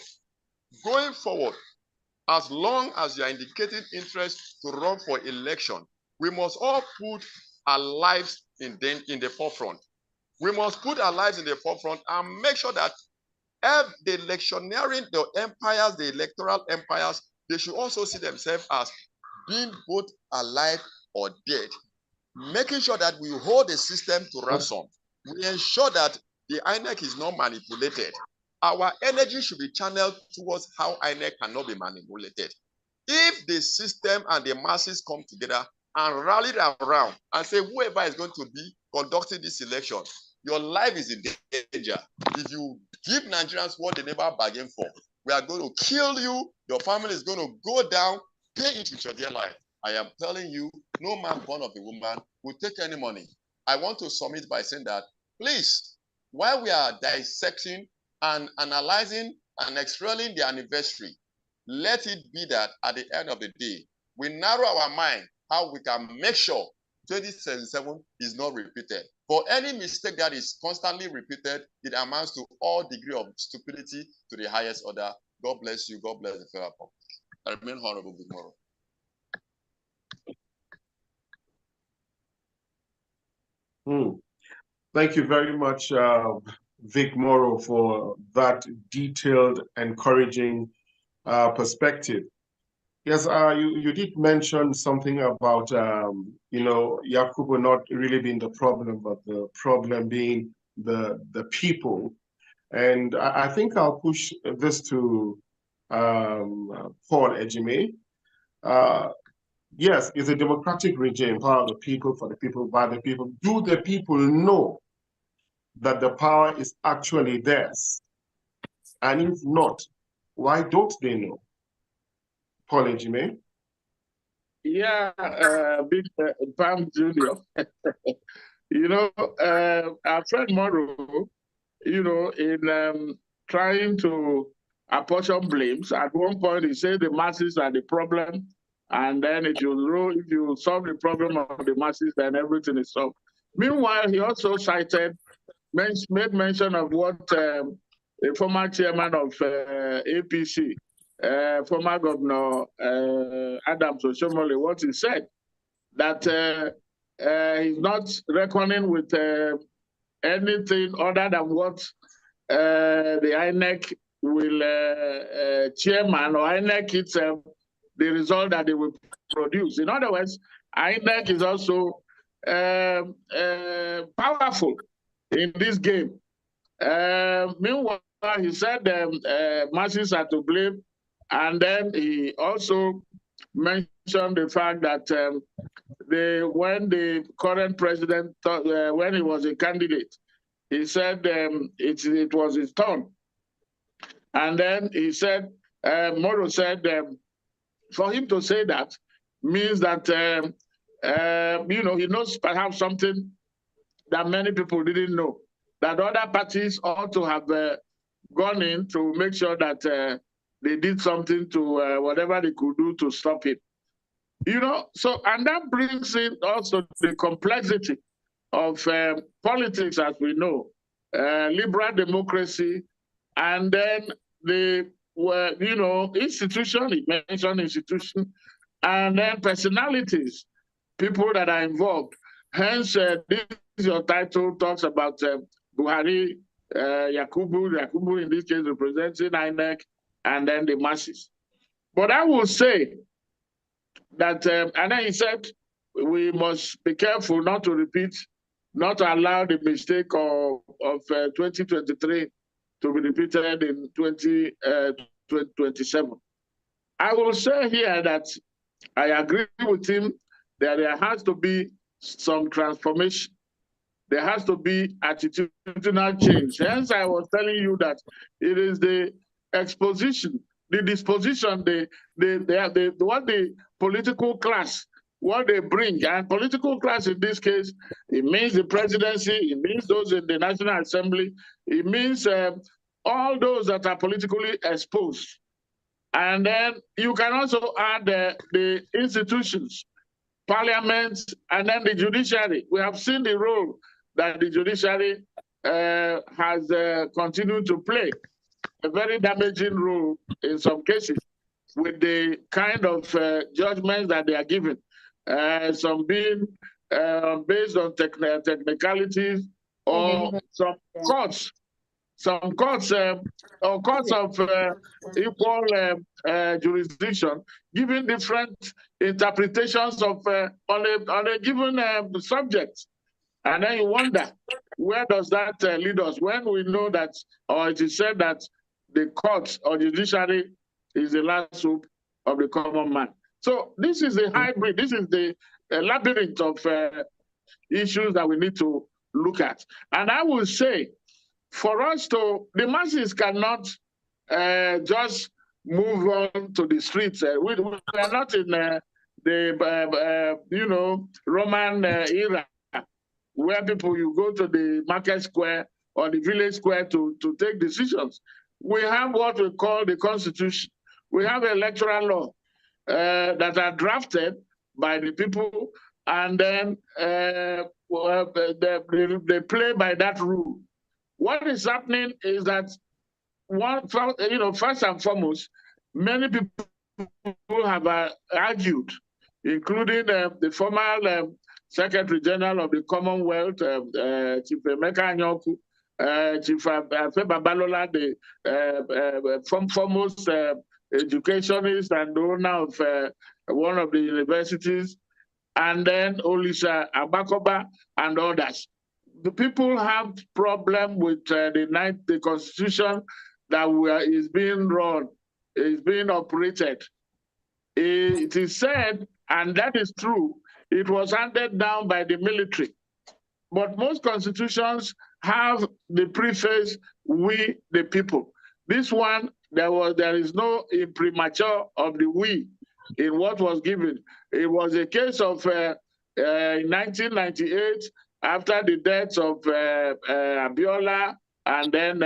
as long as you are indicating interest to run for election, we must all put our lives in the forefront. We must put our lives in the forefront and make sure that the electioneering, the empires, the electoral empires, they should also see themselves as being both alive or dead. Making sure that we hold the system to ransom. We ensure that the INEC is not manipulated. Our energy should be channeled towards how INEC cannot be manipulated. If the system and the masses come together and rally around and say whoever is going to be conducting this election, your life is in danger. If you give Nigerians what they never bargained for, we are going to kill you, your family is going to go down, pay it with your dear life. I am telling you, no man born of a woman will take any money. I want to submit by saying that, please, while we are dissecting and analyzing and extrolling the anniversary, let it be that at the end of the day, we narrow our mind how we can make sure 2077 is not repeated. For any mistake that is constantly repeated, it amounts to all degree of stupidity to the highest order. God bless you. God bless the fellow public. I remain honorable tomorrow. Thank you very much, Vic Morrow, for that detailed, encouraging perspective. Yes, you did mention something about, Yakubu not really being the problem, but the problem being the people. And I think I'll push this to Paul Ejime. Yes, it's a democratic regime, power of the people, for the people, by the people. Do the people know that the power is actually theirs? And if not, why don't they know? Paul Ejime? Yeah, big Pam Junior. Our friend Morrow, in trying to apportion blames, at one point he said the masses are the problem, and then if you solve the problem of the masses, then everything is solved. Meanwhile, he also made mention of what a former chairman of APC, former Governor Adams Omoshomole, what he said, that he's not reckoning with anything other than what the INEC will chairman or INEC itself, the result that they will produce. In other words, INEC is also powerful in this game. Meanwhile, he said masses are to blame, and then he also mentioned the fact that when the current president, when he was a candidate, he said it was his turn. And then he said, Morrow said, for him to say that means that, he knows perhaps something that many people didn't know, that other parties ought to have gone in to make sure that they did something to whatever they could do to stop it. You know, so, and that brings in also the complexity of politics as we know, liberal democracy, and then the, you know, institution, it mentioned institution, and then personalities, people that are involved. Hence, this your title talks about Buhari, Yakubu in this case representing INEC, and then the masses. But I will say that, and then he said, we must be careful not to repeat, not to allow the mistake of 2023 to be repeated in 2027. I will say here that I agree with him that there has to be some transformation. There has to be attitudinal change. Hence, I was telling you that it is the exposition, the disposition, what the political class, what they bring. And political class in this case, it means the presidency, it means those in the National Assembly, it means all those that are politically exposed. And then you can also add the institutions, parliament, and then the judiciary. We have seen the role that the judiciary has continued to play, a very damaging role in some cases with the kind of judgments that they are given. Some being based on technicalities, or some courts or courts of equal jurisdiction, giving different interpretations of on a given subject. And then you wonder, where does that lead us when we know that, or it is said that the courts or judiciary is the last hope of the common man. So this is a hybrid, this is the labyrinth of issues that we need to look at. And I will say, for us to, the masses cannot just move on to the streets. We are not in the, you know, Roman era, where people, you go to the market square or the village square to take decisions. We have what we call the Constitution. We have electoral law that are drafted by the people, and then they play by that rule. What is happening is that, you know, first and foremost, many people have argued, including the former Secretary General of the Commonwealth, Chief Emeka Anyaoku, Chief Afe Babalola, the foremost educationist and owner of one of the universities, and then Olisa Abakoba and others. The people have problem with the Constitution that is being run, is being operated. It is said, and that is true, it was handed down by the military. But most constitutions have the preface, "we the people." This one, there is no imprimatur of the "we" in what was given. It was a case of in 1998, after the deaths of Abiola, and then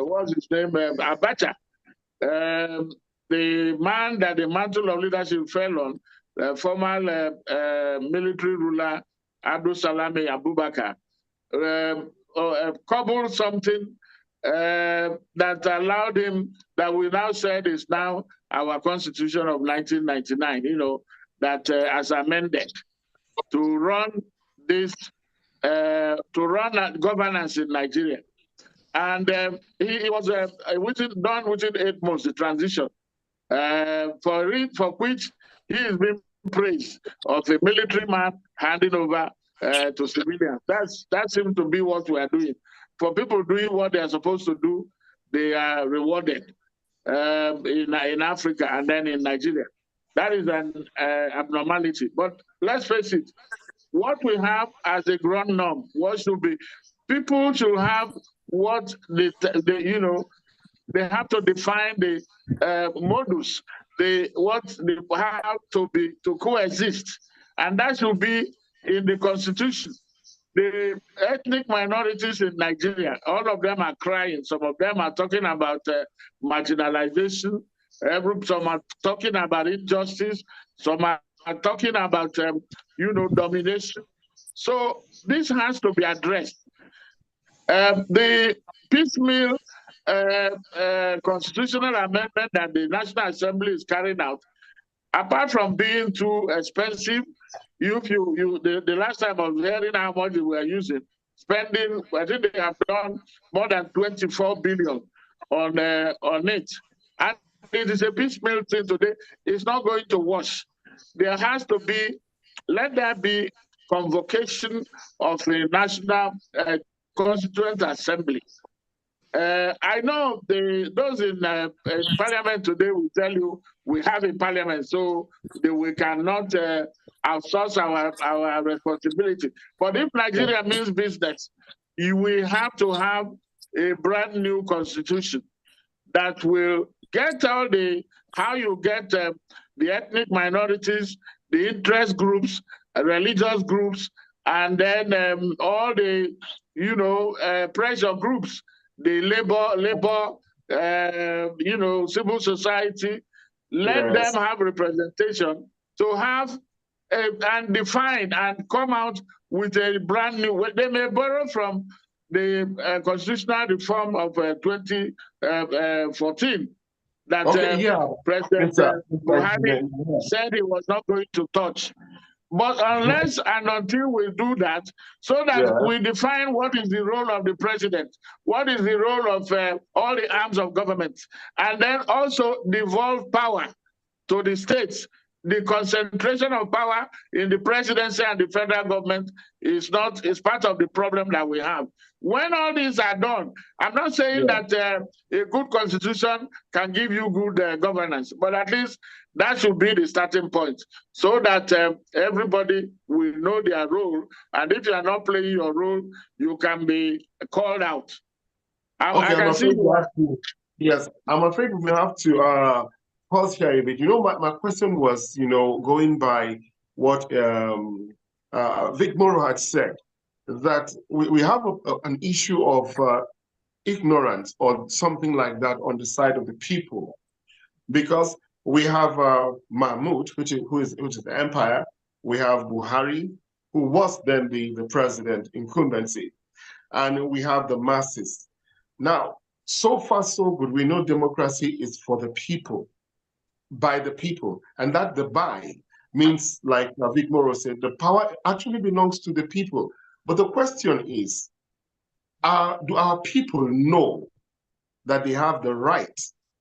what's his name, Abacha. The man that the mantle of leadership fell on, the former military ruler, Abdul Salami Abubakar, cobbled something that allowed him, that we now said is now our Constitution of 1999, you know, that as amended, to run this, to run governance in Nigeria. And he was done within 8 months, the transition, for which he is being praised, of a military man handing over to civilians. That seems to be what we are doing. For people doing what they are supposed to do, they are rewarded in Africa and then in Nigeria. That is an abnormality. But let's face it, what we have as a ground norm, what should be, people should have what you know, they have to define the modus, what they have to be to coexist, and that should be in the Constitution. the ethnic minorities in Nigeria, all of them are crying. Some of them are talking about marginalization. Some are talking about injustice. Some are talking about, domination. So this has to be addressed. The piecemeal constitutional amendment that the National Assembly is carrying out, apart from being too expensive, the last time I was hearing how much they were using, spending, I think they have done more than 24 billion on it. And it is a piecemeal thing today. It's not going to wash. There has to be, let there be convocation of a National Constituent Assembly. I know those in Parliament today will tell you we have a Parliament, so we cannot outsource our responsibility. But if Nigeria means business, you will have to have a brand new constitution that will get all how you get the ethnic minorities, the interest groups, religious groups, and then all the pressure groups, the labor, civil society. Let them have representation to have and define and come out with a brand new. They may borrow from the constitutional reform of 2014 that President Buhari said he was not going to touch. But unless and until we do that, so that we define what is the role of the president, what is the role of all the arms of government, and then also devolve power to the states. The concentration of power in the presidency and the federal government is part of the problem that we have. When all these are done, I'm not saying that a good constitution can give you good governance, but at least that should be the starting point, so that everybody will know their role. And if you are not playing your role, you can be called out. I'm afraid we have to pause here a bit. My question was, going by what Vic Morrow had said, that we have an issue of ignorance or something like that on the side of the people, because we have Mahmoud, which is the empire. We have Buhari, who was then the president incumbency, and we have the masses. Now, so far so good. We know democracy is for the people, by the people, and that the by means, like Vic Morrow said, the power actually belongs to the people. But the question is, do our people know that they have the right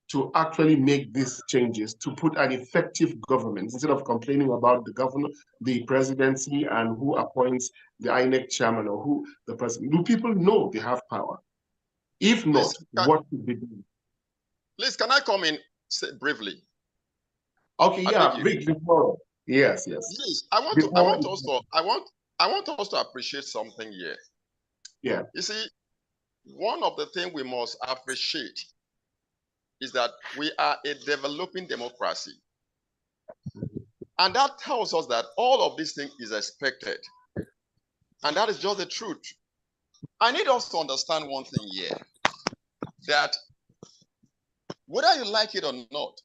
to actually make these changes, to put an effective government, instead of complaining about the governor, the presidency, and who appoints the INEC chairman or who the president? Do people know they have power? If not, what should be done? Please, can I come in briefly? Okay, Vic Morrow. Yes. Please, I want us to appreciate something here. Yeah. You see, one of the things we must appreciate is that we are a developing democracy. And that tells us that all of these things is expected. And that is just the truth. I need us to understand one thing here, that whether you like it or not,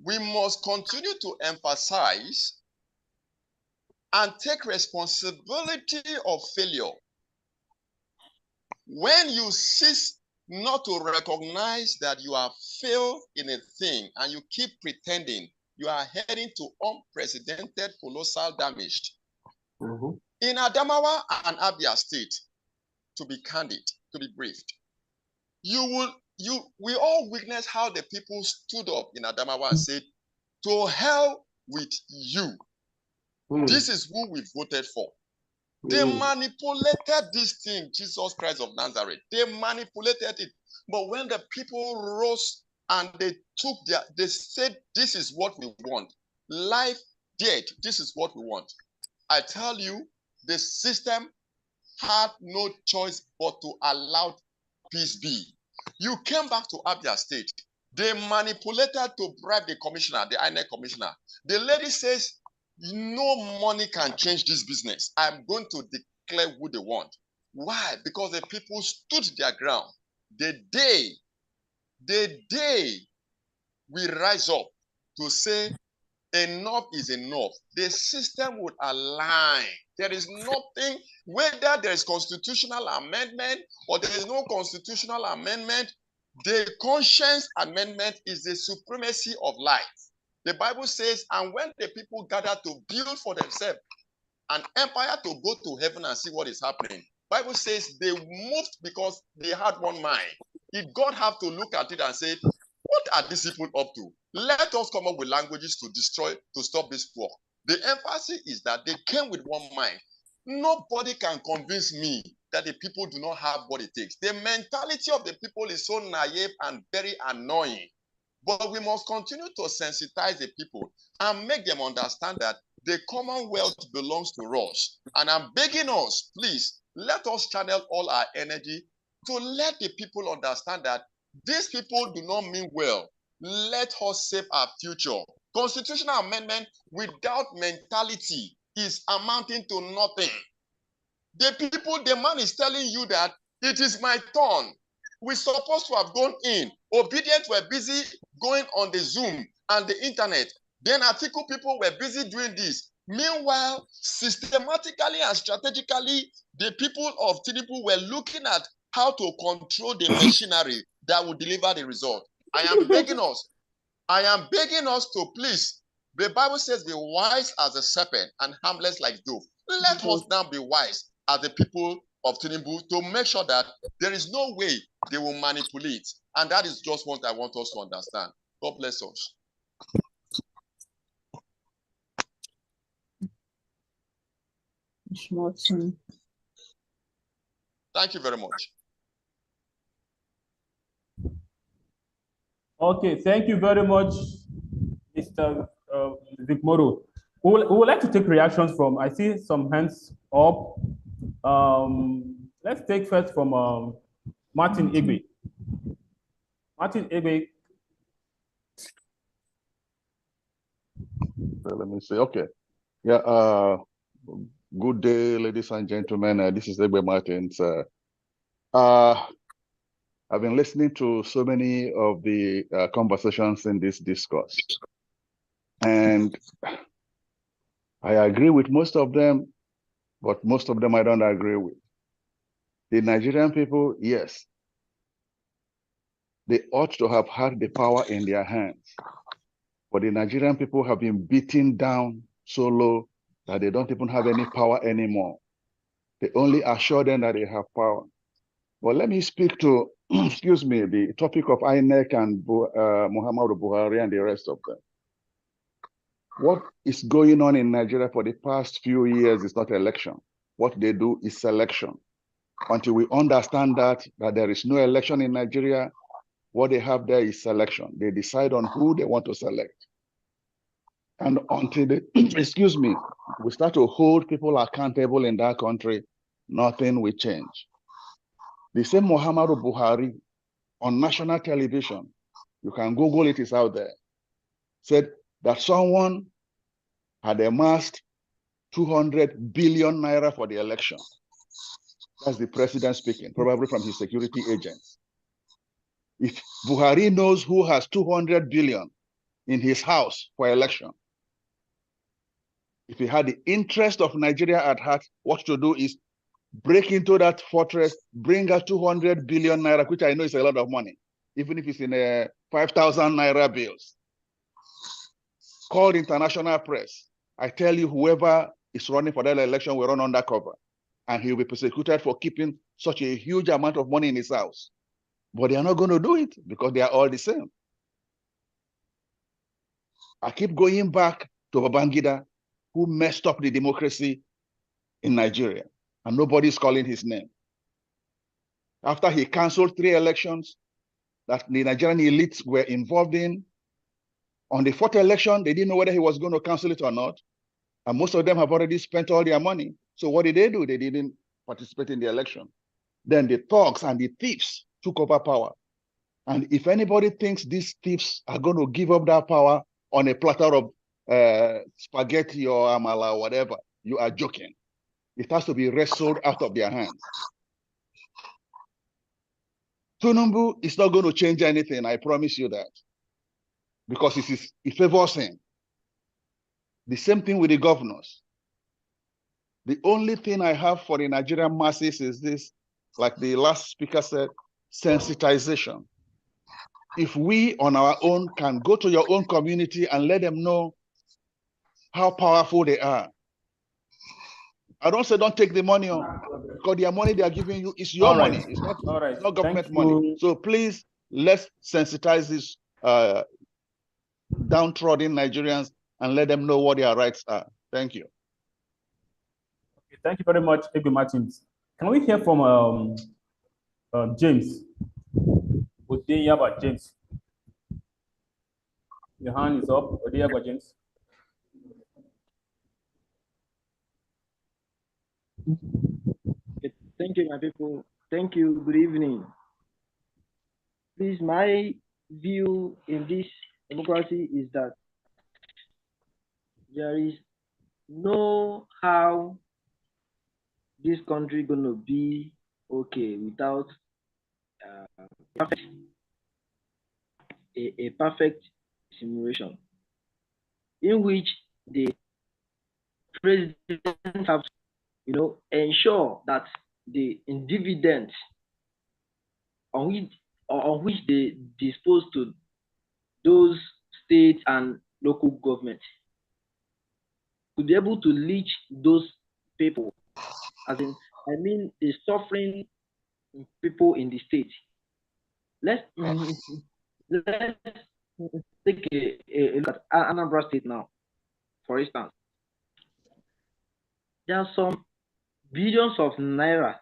we must continue to emphasize and take responsibility of failure. When you cease not to recognize that you have failed in a thing and you keep pretending, you are heading to unprecedented colossal damage. In Adamawa and Abia State, to be candid, to be briefed, we all witnessed how the people stood up in Adamawa and said, to hell with you. This is who we voted for. They manipulated this thing, Jesus Christ of Nazareth. They manipulated it. But when the people rose and they said, this is what we want. Life, death, this is what we want. I tell you, the system had no choice but to allow peace be. You came back to Abia State. They manipulated to bribe the commissioner, the INEC commissioner. The lady says, no money can change this business. I'm going to declare who they want. Why? Because the people stood their ground. The day we rise up to say enough is enough, the system would align. There is nothing, whether there is constitutional amendment or there is no constitutional amendment, the conscience amendment is the supremacy of life. The Bible says, and when the people gather to build for themselves an empire to go to heaven and see what is happening, Bible says they moved because they had one mind. Did God have to look at it and say, what are these people up to? Let us come up with languages to destroy, to stop this war. The emphasis is that they came with one mind. Nobody can convince me that the people do not have what it takes. The mentality of the people is so naive and very annoying. But we must continue to sensitize the people and make them understand that the Commonwealth belongs to us. And I'm begging us, please, let us channel all our energy to let the people understand that these people do not mean well. Let us save our future. Constitutional amendment without mentality is amounting to nothing. The people, the man is telling you that it is my turn. We're supposed to have gone in. Obedient were busy going on the Zoom and the internet. Then Atiku people were busy doing this. Meanwhile, systematically and strategically, the people of Tinubu were looking at how to control the machinery that will deliver the result. I am begging us to please. The Bible says, be wise as a serpent and harmless like dove. Let us now be wise as the people of Tinubu to make sure that there is no way they will manipulate. And that is just what I want us to understand. God bless us. Thank you very much. Okay, thank you very much, Mr. Vicmoro. We would like to take reactions from, I see some hands up. Let's take first from Martin Igbe. Martin Igbe. Let me see. Okay. Yeah. Good day, ladies and gentlemen. This is Igbe Martins. I've been listening to so many of the conversations in this discourse, and I agree with most of them, but most of them I don't agree with. The Nigerian people, yes, they ought to have had the power in their hands, but the Nigerian people have been beaten down so low that they don't even have any power anymore. They only assure them that they have power. Well, let me speak to, excuse me, the topic of INEC and Muhammadu Buhari and the rest of them. What is going on in Nigeria for the past few years is not election. What they do is selection. Until we understand that there is no election in Nigeria, what they have there is selection. They decide on who they want to select. And until they, excuse me, we start to hold people accountable in that country, nothing will change. The same Muhammadu Buhari on national television, you can Google it, it's out there, said that someone had amassed 200 billion naira for the election. That's the president speaking, probably from his security agents. If Buhari knows who has 200 billion in his house for election, if he had the interest of Nigeria at heart, what to do is break into that fortress, bring out 200 billion naira, which I know is a lot of money, even if it's in 5,000 naira bills. Call the international press. I tell you, whoever is running for that election will run undercover, and he will be persecuted for keeping such a huge amount of money in his house. But they are not going to do it because they are all the same. I keep going back to Babangida, who messed up the democracy in Nigeria, and nobody's calling his name. After he canceled 3 elections that the Nigerian elites were involved in, on the 4th election, they didn't know whether he was going to cancel it or not. And most of them have already spent all their money. So what did they do? They didn't participate in the election. Then the thugs and the thieves took over power. And if anybody thinks these thieves are going to give up that power on a platter of spaghetti or amala or whatever, you are joking. It has to be wrestled out of their hands. Tinubu is not going to change anything, I promise you that. Because it favors him. The same thing with the governors. The only thing I have for the Nigerian masses is this, like the last speaker said, sensitization. If we on our own can go to your own community and let them know how powerful they are. I don't say don't take the money on, because their money they are giving you is your money. It's not government money. So please, let's sensitize these downtrodden Nigerians and let them know what their rights are. Thank you. Okay, thank you very much, Egbe Martins. Can we hear from James? Odeyaba James. Your hand is up. Odeyaba James. Thank you, my people. Thank you. Good evening. Please, my view in this democracy is that there is no how this country gonna be okay without a perfect simulation in which the president have to, ensure that the dividends on which they dispose to those states and local government to be able to reach those people, I mean the suffering people in the state. Let's take a look at Anambra State now, for instance. There are some billions of naira.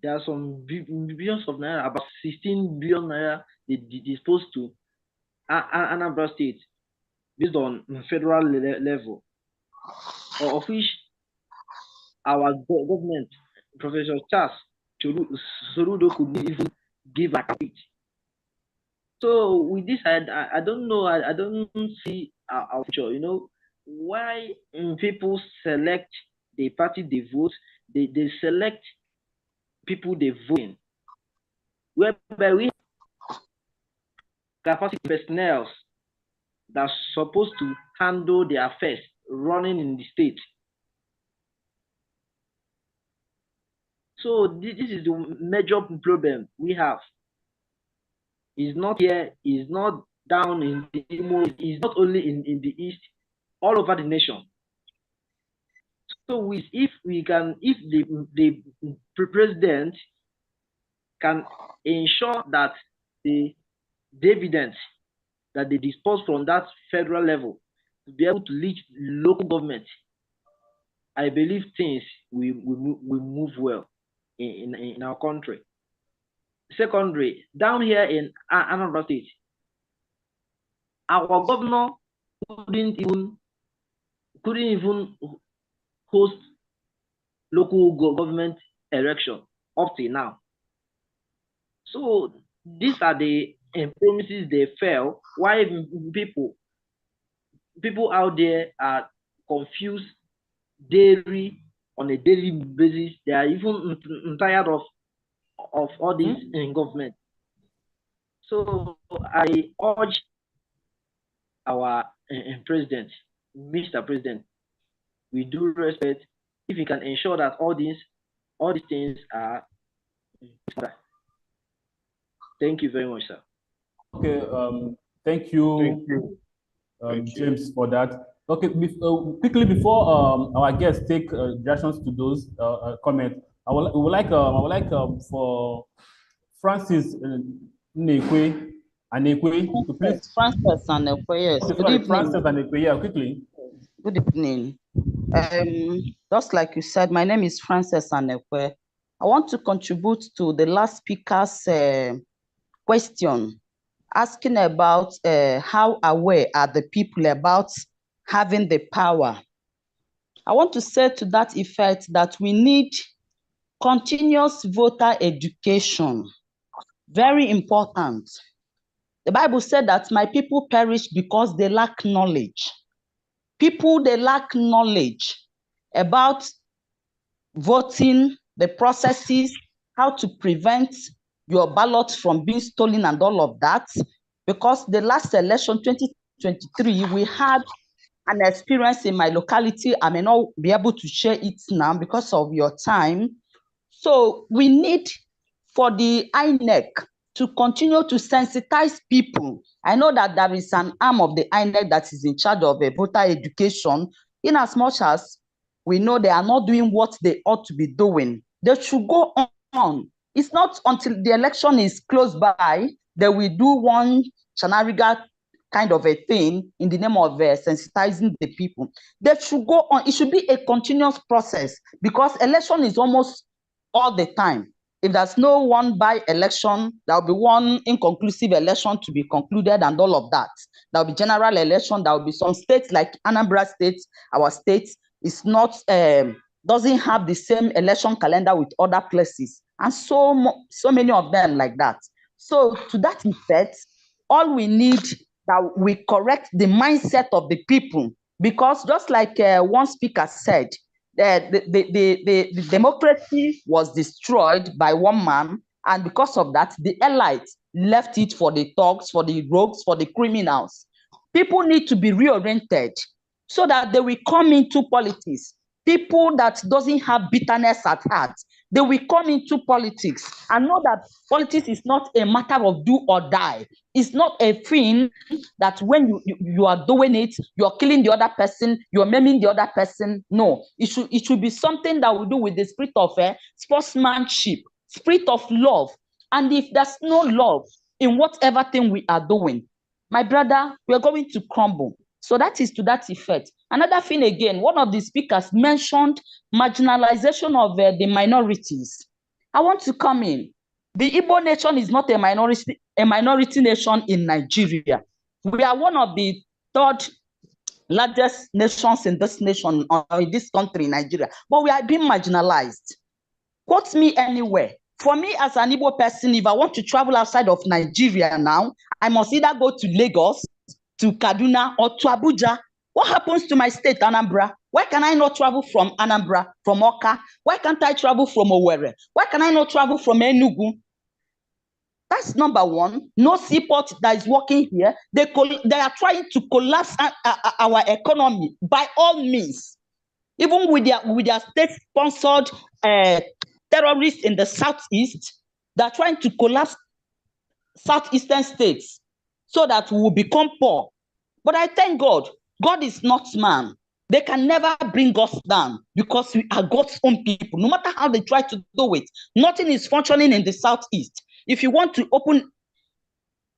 There are some billions of naira, about 16 billion naira they disposed to Anambra State based on federal level, of which our government, Professor Charles Soludo, could even give a bit. So with this, I don't know, I don't see our future. Why people select the party they vote, they select people they vote in, whereby we capacity personnel that's supposed to handle the affairs running in the state. So this is the major problem we have. It's not here, it's not down in the Imo, it's not only in the east, all over the nation. So if the president can ensure that the dividends that they dispose from that federal level to be able to reach local government, I believe things will move well in our country. Secondly, down here in Anambra State, our governor couldn't even host local government election up till now. So these are the promises they fail. Why people out there are confused on a daily basis. They are even tired of all this in government. So I urge our president, Mr. President, with due respect, if he can ensure that all these things are. Thank you very much, sir. Okay, thank you, James, for that. Okay, quickly before our guests take reactions to those comments, I would like for Francis Anekwe to please. Francis Anekwe, yes. Okay, Good evening. Francis Anekwe, yeah, quickly. Good evening. Just like you said, my name is Francis Anekwe. I want to contribute to the last speaker's question, asking about how aware are the people about having the power. I want to say to that effect that we need continuous voter education. Very important. The Bible said that my people perish because they lack knowledge. People, they lack knowledge about voting, the processes, how to prevent your ballot from being stolen and all of that. Because the last election, 2023, we had an experience in my locality. I may not be able to share it now because of your time. So we need for the INEC to continue to sensitize people. I know that there is an arm of the INEC that is in charge of voter education, in as much as we know they are not doing what they ought to be doing. They should go on. It's not until the election is close by that we do one shenanigan kind of a thing in the name of sensitizing the people. They should go on. It should be a continuous process because election is almost all the time. If there's no one by-election, there will be one inconclusive election to be concluded and all of that. There will be general election. There will be some states like Anambra State, our state, is not, doesn't have the same election calendar with other places. And so many of them like that. So to that effect, all we need that we correct the mindset of the people, because just like one speaker said, the democracy was destroyed by one man, and because of that, the elites left it for the thugs, for the rogues, for the criminals. People need to be reoriented so that they will come into politics. People that doesn't have bitterness at heart, they will come into politics and know that politics is not a matter of do or die. It's not a thing that when you are doing it, you're killing the other person, you're maiming the other person. No, it should be something that we do with the spirit of sportsmanship, spirit of love. And if there's no love in whatever thing we are doing, my brother, we're going to crumble. So that is to that effect. Another thing again, one of the speakers mentioned marginalization of the minorities. I want to come in. The Igbo nation is not a minority nation in Nigeria. We are one of the third largest nations in this nation, in this country, Nigeria, but we are being marginalized. Quote me anywhere. For me as an Igbo person, if I want to travel outside of Nigeria now, I must either go to Lagos, to Kaduna, or to Abuja. What happens to my state, Anambra? Why can I not travel from Anambra, from Oka? Why can't I travel from Owerri? Why can I not travel from Enugu? That's number one. No seaport that is working here. They are trying to collapse our economy by all means. Even with their state-sponsored terrorists in the southeast, they're trying to collapse southeastern states so that we will become poor. But I thank God. God is not man. They can never bring us down because we are God's own people. No matter how they try to do it, nothing is functioning in the southeast. If you want to open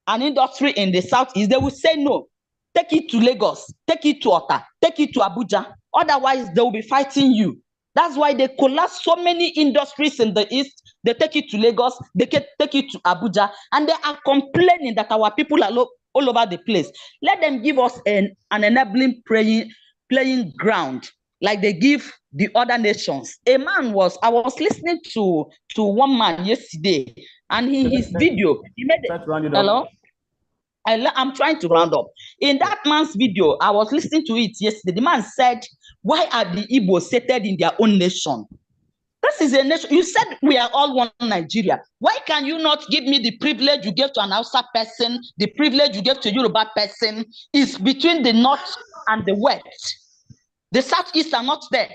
an industry in the southeast, they will say no. Take it to Lagos, take it to Ota, take it to Abuja. Otherwise, they will be fighting you. That's why they collapse so many industries in the east. They take it to Lagos, they take it to Abuja, and they are complaining that our people are all over the place. Let them give us an enabling playing ground like they give the other nations. I was listening to one man yesterday, and in his video, he made hello? I'm trying to round up. In that man's video, I was listening to it yesterday. The man said, why are the Igbos settled in their own nation? This is a nation. You said we are all one Nigeria. Why can you not give me the privilege you gave to an Hausa person, the privilege you gave to a Yoruba person? Is between the north and the west. The southeast are not there.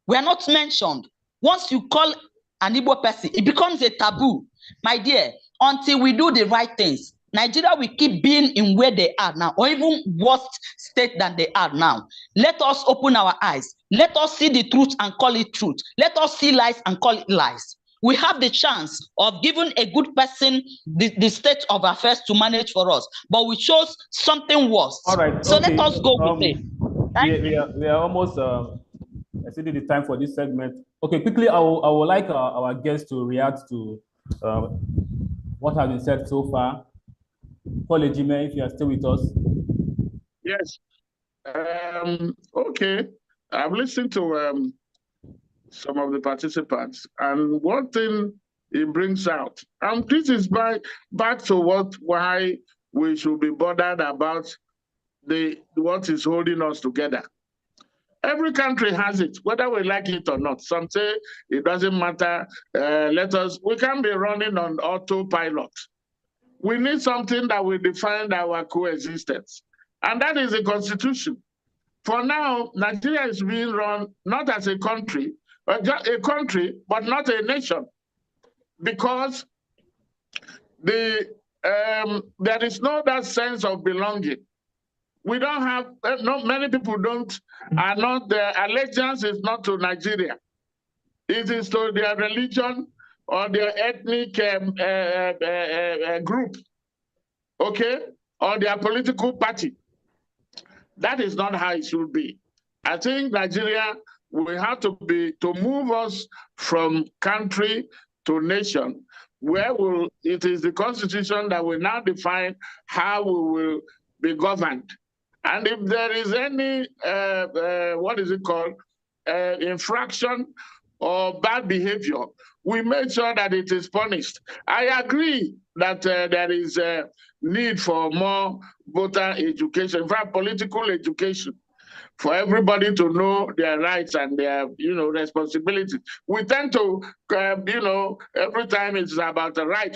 We are not mentioned. Once you call an Igbo person, it becomes a taboo. My dear, until we do the right things, Nigeria will keep being in where they are now, or even worse state than they are now. Let us open our eyes. Let us see the truth and call it truth. Let us see lies and call it lies. We have the chance of giving a good person the state of affairs to manage for us, but we chose something worse. All right. So let us go with it. We are almost exceeding the time for this segment. Okay, quickly, I would like our guests to react to what has been said so far. Paul Ejime, if you are still with us. Yes. Okay. I've listened to some of the participants, and one thing it brings out, this is back to why we should be bothered about what is holding us together. Every country has it, whether we like it or not. Some say it doesn't matter. We can't be running on autopilot. We need something that will define our coexistence. And that is the Constitution. For now, Nigeria is being run not as a country, but just a country, but not a nation. Because there is no that sense of belonging. We don't have, not many people are not, their allegiance is not to Nigeria. It is to their religion or their ethnic group, okay? Or their political party. That is not how it should be. I think Nigeria will have to move us from country to nation, where it is the Constitution that will now define how we will be governed. And if there is any, infraction or bad behavior, we make sure that it is punished. I agree that there is a need for more voter education, in fact, political education, for everybody to know their rights and their, responsibilities. We tend to, every time it's about the right.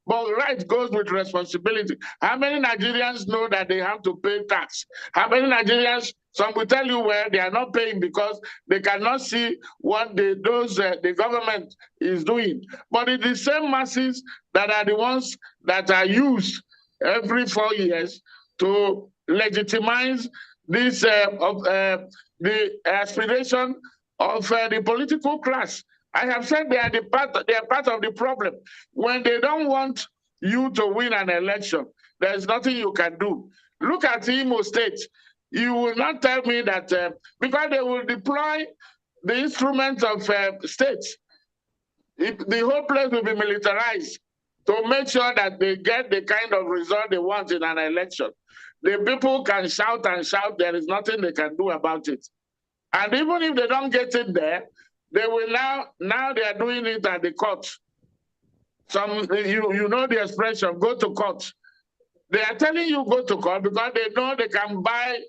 But right goes with responsibility. How many Nigerians know that they have to pay tax? How many Nigerians, some will tell you where they are not paying because they cannot see what the government is doing. But it's the same masses that are the ones that are used every 4 years to legitimize this the aspiration of the political class. I have said they are part of the problem. When they don't want you to win an election, there's nothing you can do. Look at Imo State. You will not tell me that because they will deploy the instruments of states. The whole place will be militarized to make sure that they get the kind of result they want in an election. The people can shout and shout, there is nothing they can do about it. And even if they don't get it there, they will now they are doing it at the court. You know the expression, go to court. They are telling you go to court because they know they can buy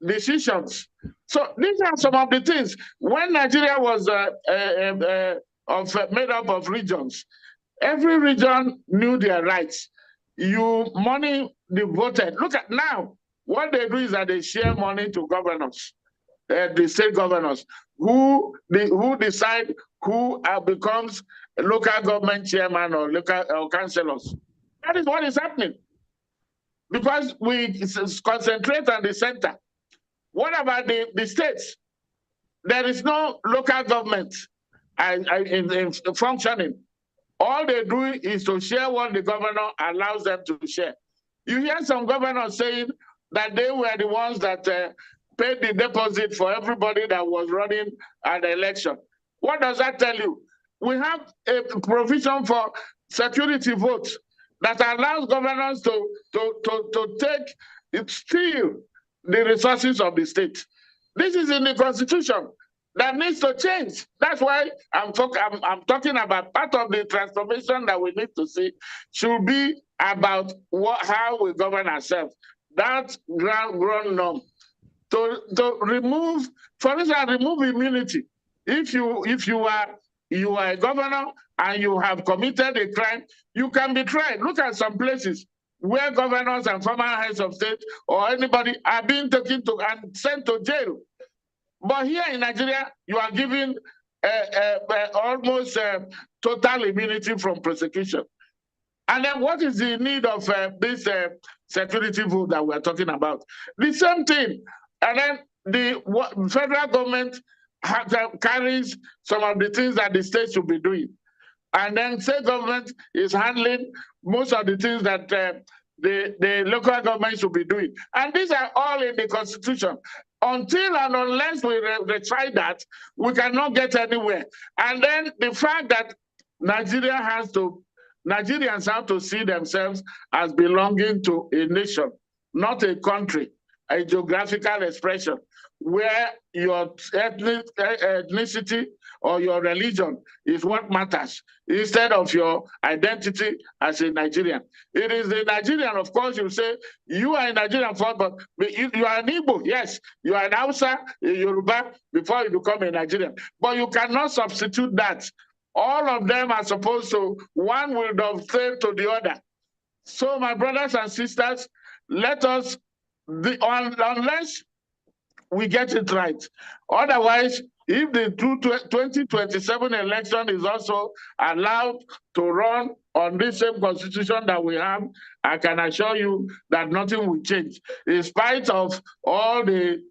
decisions. So these are some of the things. When Nigeria was made up of regions, every region knew their rights. Money devoted. Look at now, what they do is that they share money to governors, the state governors, who decide who becomes a local government chairman or local councillors. That is what is happening. Because we concentrate on the center. What about the states? There is no local government in functioning. All they do is to share what the governor allows them to share. You hear some governors saying that they were the ones that paid the deposit for everybody that was running an election. What does that tell you? We have a provision for security votes that allows governors to steal the resources of the state. This is in the Constitution. That needs to change. That's why I'm talking about part of the transformation that we need to see should be about how we govern ourselves. That ground norm to remove, for instance, remove immunity. If you are a governor and you have committed a crime, you can be tried. Look at some places where governors and former heads of state or anybody are being taken to and sent to jail. But here in Nigeria, you are given almost total immunity from prosecution. And then what is the need of this security vote that we're talking about? The same thing. And then the federal government carries some of the things that the state should be doing. And then state government is handling most of the things that the local government should be doing. And these are all in the Constitution. Until and unless we retry that, we cannot get anywhere. And then the fact that Nigerians have to see themselves as belonging to a nation, not a country, a geographical expression, where your ethnicity or your religion is what matters instead of your identity as a Nigerian. It is the Nigerian, of course, you say, you are a Nigerian first, but you are an Igbo, yes. You are an Hausa, a Yoruba, before you become a Nigerian. But you cannot substitute that. All of them are supposed to, one will dovetail to the other. So my brothers and sisters, let us, unless we get it right. Otherwise, if the 2027 election is also allowed to run on this same constitution that we have, I can assure you that nothing will change. In spite of all the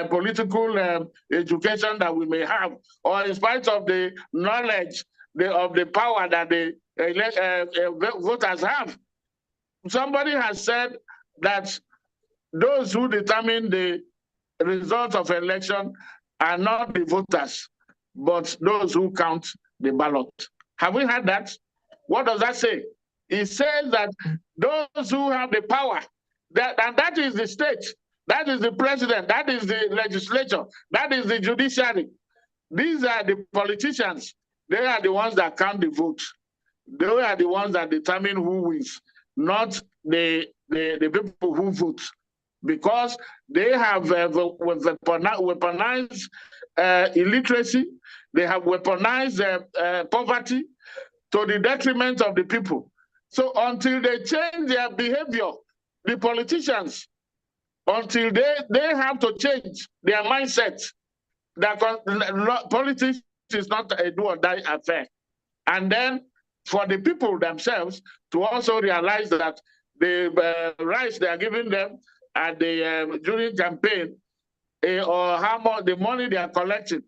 political education that we may have, or in spite of the knowledge of the power that the voters have. Somebody has said that those who determine the results of election are not the voters, but those who count the ballot. Have we had that? What does that say? It says that those who have the power, and that is the state, that is the president, that is the legislature, that is the judiciary. These are the politicians. They are the ones that count the vote. They are the ones that determine who wins, not the people who vote. Because they have weaponized illiteracy, they have weaponized poverty to the detriment of the people. So until they change their behavior, the politicians, until they have to change their mindset, that politics is not a do or die affair. And then for the people themselves to also realize that the rights they are giving them at the during campaign, or how much the money they are collecting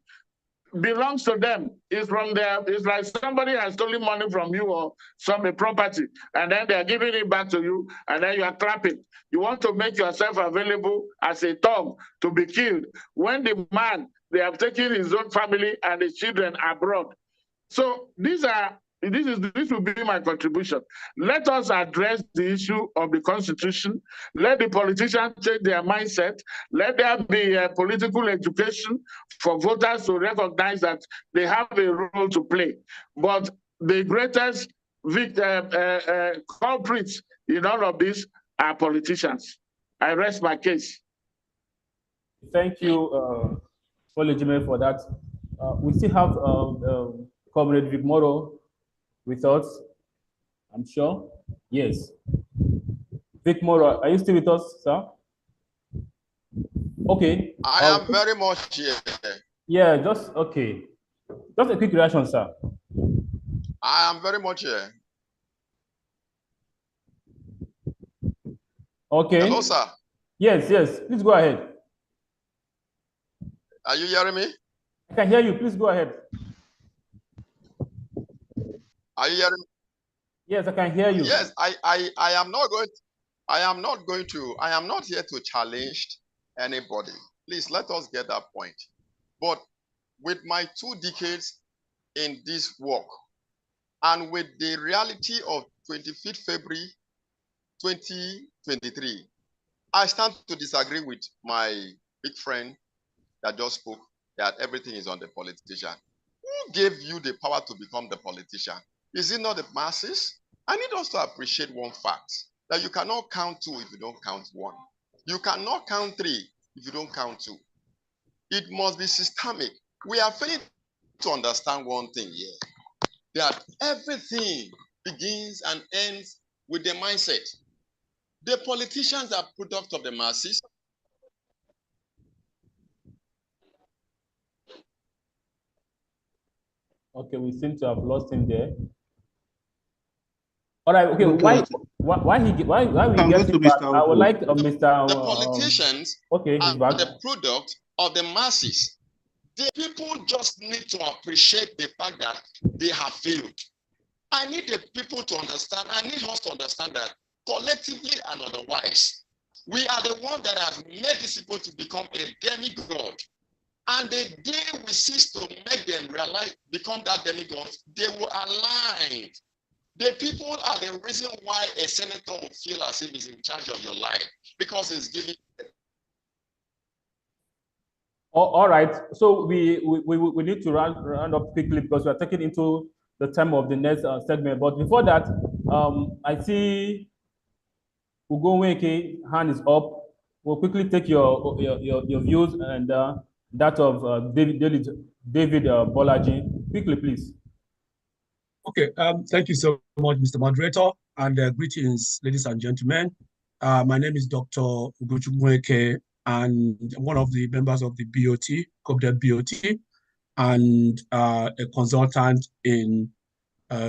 belongs to them. It's from their. It's like somebody has stolen money from you or some property, and then they are giving it back to you, and then you are clapping. You want to make yourself available as a thug to be killed when the man, they have taken his own family and his children abroad. So this will be my contribution. Let us address the issue of the Constitution. Let the politicians change their mindset. Let there be a political education for voters to recognize that they have a role to play. But the greatest culprits in all of this are politicians. I rest my case. Thank you, Olejime, for that. We still have Comrade Vigmoro with us, I'm sure. Yes. Vigmoro, are you still with us, sir? Okay. I am very much here. Yeah, just okay. Just a quick reaction, sir. I am very much here. Okay. Hello, sir. Yes, please go ahead. Are you hearing me? I can hear you. Please go ahead. Are you hearing me? Yes, I can hear you. Yes, I am not here to challenge anybody. Please let us get that point. But with my 2 decades in this work, and with the reality of 25th February 2023, I stand to disagree with my big friend that just spoke that everything is on the politician. Who gave you the power to become the politician? Is it not the masses? I need us to appreciate one fact, that you cannot count 2 if you don't count 1. You cannot count 3 if you don't count 2. It must be systemic. We are failing to understand one thing here, that everything begins and ends with the mindset. The politicians are product of the masses. Okay, we seem to have lost him there. All right. Okay. Why we get back? I would like Mr. The politicians are the product of the masses. The people just need to appreciate the fact that they have failed. I need the people to understand. I need us to understand that collectively and otherwise, we are the ones that have made these people to become a demigod. And the day we cease to make them realize, become that demigods, they will align. The people are the reason why a senator will feel as if he's in charge of your life, because he's giving. All right. So we need to round up quickly because we are taking into the time of the next segment. But before that, I see Ugonweke hand is up. We'll quickly take your views and that of David Bolaji. Quickly, please. Okay. Thank you so much, Mr. Moderator, and greetings, ladies and gentlemen. My name is Dr. Ugochukwu, and I'm one of the members of the BOT, COPDEP BOT, and a consultant in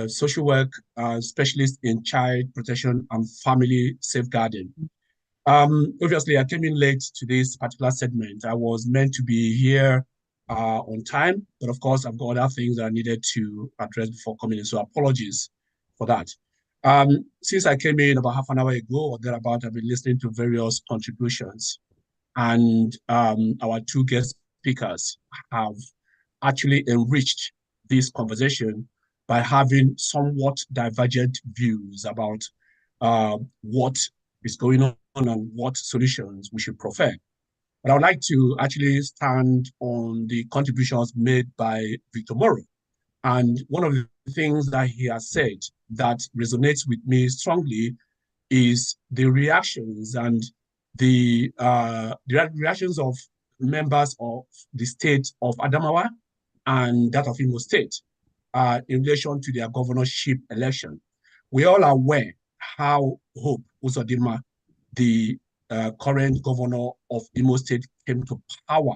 social work, specialist in child protection and family safeguarding. Obviously, I came in late to this particular segment. I was meant to be here on time, but of course, I've got other things that I needed to address before coming in, so apologies for that. Since I came in about half an hour ago or thereabout, I've been listening to various contributions, and our two guest speakers have actually enriched this conversation by having somewhat divergent views about what is going on and what solutions we should prefer. But I would like to actually stand on the contributions made by Victor Morrow. And one of the things that he has said that resonates with me strongly is the reactions and the reactions of members of the state of Adamawa and that of Imo State in relation to their governorship election. We all are aware how Hope Uzodinma, the current governor of Imo State, came to power.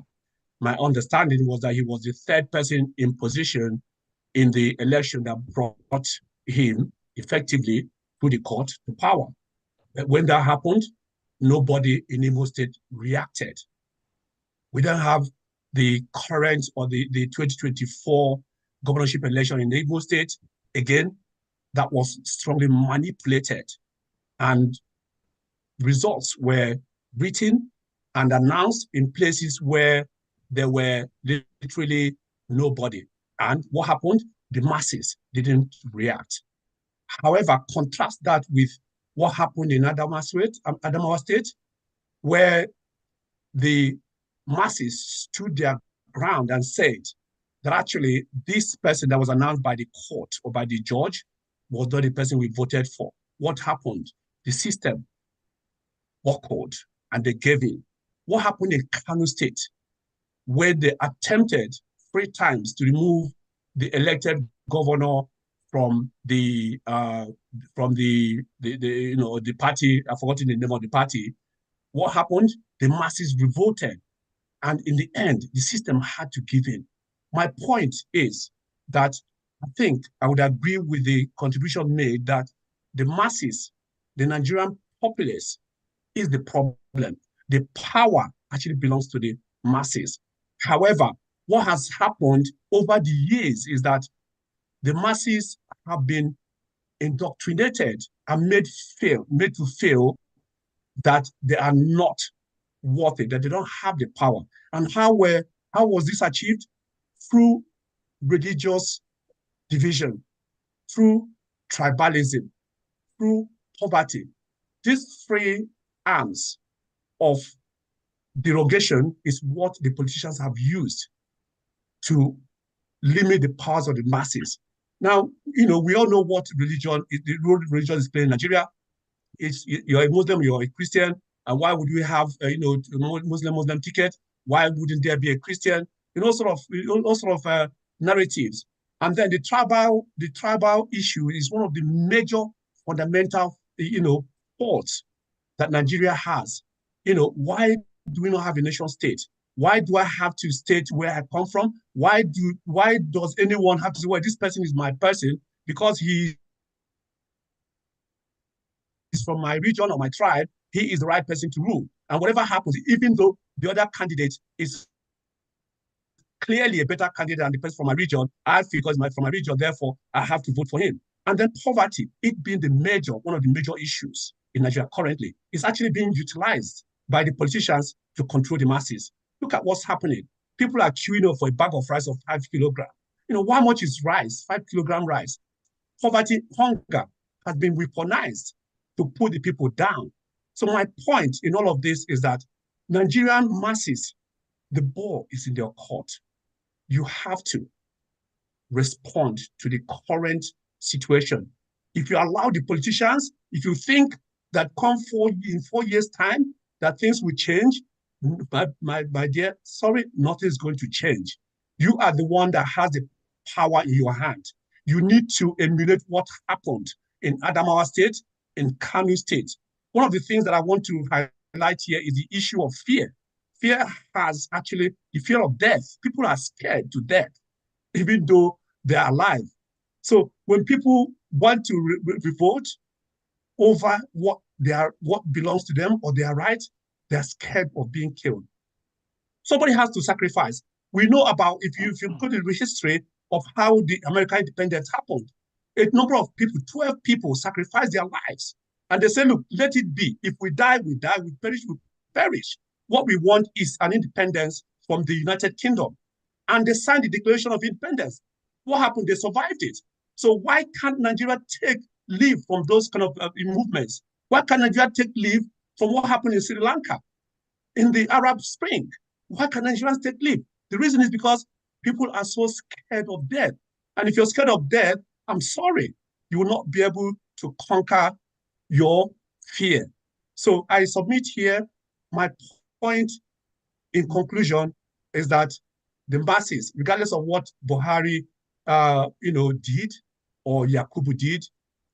My understanding was that he was the third person in position in the election that brought him effectively to the court to power. But when that happened, nobody in Imo State reacted. We don't have the current or the 2024 governorship election in Imo State. Again, that was strongly manipulated, and results were written and announced in places where there were literally nobody. And what happened? The masses didn't react. However, contrast that with what happened in Adamawa State, where the masses stood their ground and said that actually this person that was announced by the court or by the judge was not the person we voted for. What happened? The system buckled and they gave in. What happened in Kano State, where they attempted 3 times to remove the elected governor from the party? I've forgotten the name of the party. What happened? The masses revolted, and in the end, the system had to give in. My point is that I think I would agree with the contribution made that the masses, the Nigerian populace, is the problem. The power actually belongs to the masses. However, what has happened over the years is that the masses have been indoctrinated and made to feel that they are not worth it, that they don't have the power. And how was this achieved? Through religious division, through tribalism, through poverty. These 3 arms of derogation is what the politicians have used to limit the powers of the masses. Now, we all know what the role religion is playing in Nigeria. You're a Muslim, you're a Christian, and why would we have Muslim ticket? Why wouldn't there be a Christian? All sort of narratives. And then the tribal issue is one of the major fundamental faults that Nigeria has. Why do we not have a nation state? Why do I have to state where I come from? Why does anyone have to say, well, this person is my person because he is from my region or my tribe, he is the right person to rule. And whatever happens, even though the other candidate is clearly a better candidate than the person from my region, I feel because from my region, therefore, I have to vote for him. And then poverty, it being one of the major issues in Nigeria currently, is actually being utilized by the politicians to control the masses. Look at what's happening. People are queuing up for a bag of rice of 5 kilograms. How much is rice? 5 kilogram rice. Poverty, hunger has been weaponized to put the people down. So my point in all of this is that Nigerian masses the ball is in your court. You have to respond to the current situation. If you allow the politicians, if you think that in 4 years' time that things will change, my dear, sorry, nothing is going to change. You are the one that has the power in your hand. You need to emulate what happened in Adamawa State, in Kano State. One of the things that I want to highlight here is the issue of fear. Fear has actually the fear of death. People are scared to death, even though they are alive. So when people want to revolt over what belongs to them or their rights, they're scared of being killed. Somebody has to sacrifice. We know about, if you go to the history of how the American independence happened, a number of people, 12 people sacrificed their lives. And they say, look, let it be. If we die, we die. We perish, we perish. What we want is an independence from the United Kingdom. And they signed the Declaration of Independence. What happened? They survived it. So why can't Nigeria take leave from those kind of movements? Why can't Nigeria take leave from what happened in Sri Lanka in the Arab Spring? Why can't Nigerians take leave? The reason is because people are so scared of death. And if you're scared of death, I'm sorry, you will not be able to conquer your fear. So I submit here my point in conclusion is that the masses, regardless of what Buhari did or Yakubu did,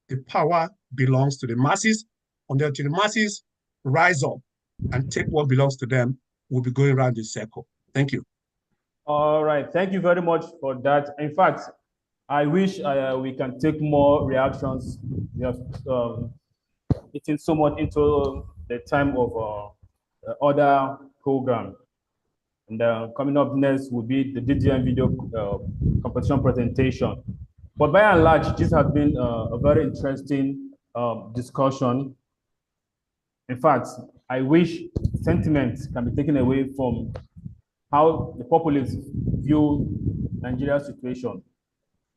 the power belongs to the masses. Until the masses rise up and take what belongs to them, we'll be going around in circle. Thank you. All right, thank you very much for that. In fact, I wish we can take more reactions. Just eating so much into the time of other program. And coming up next will be the DDM video competition presentation. But by and large, this has been a very interesting discussion. In fact, I wish sentiment can be taken away from how the populists view Nigeria's situation.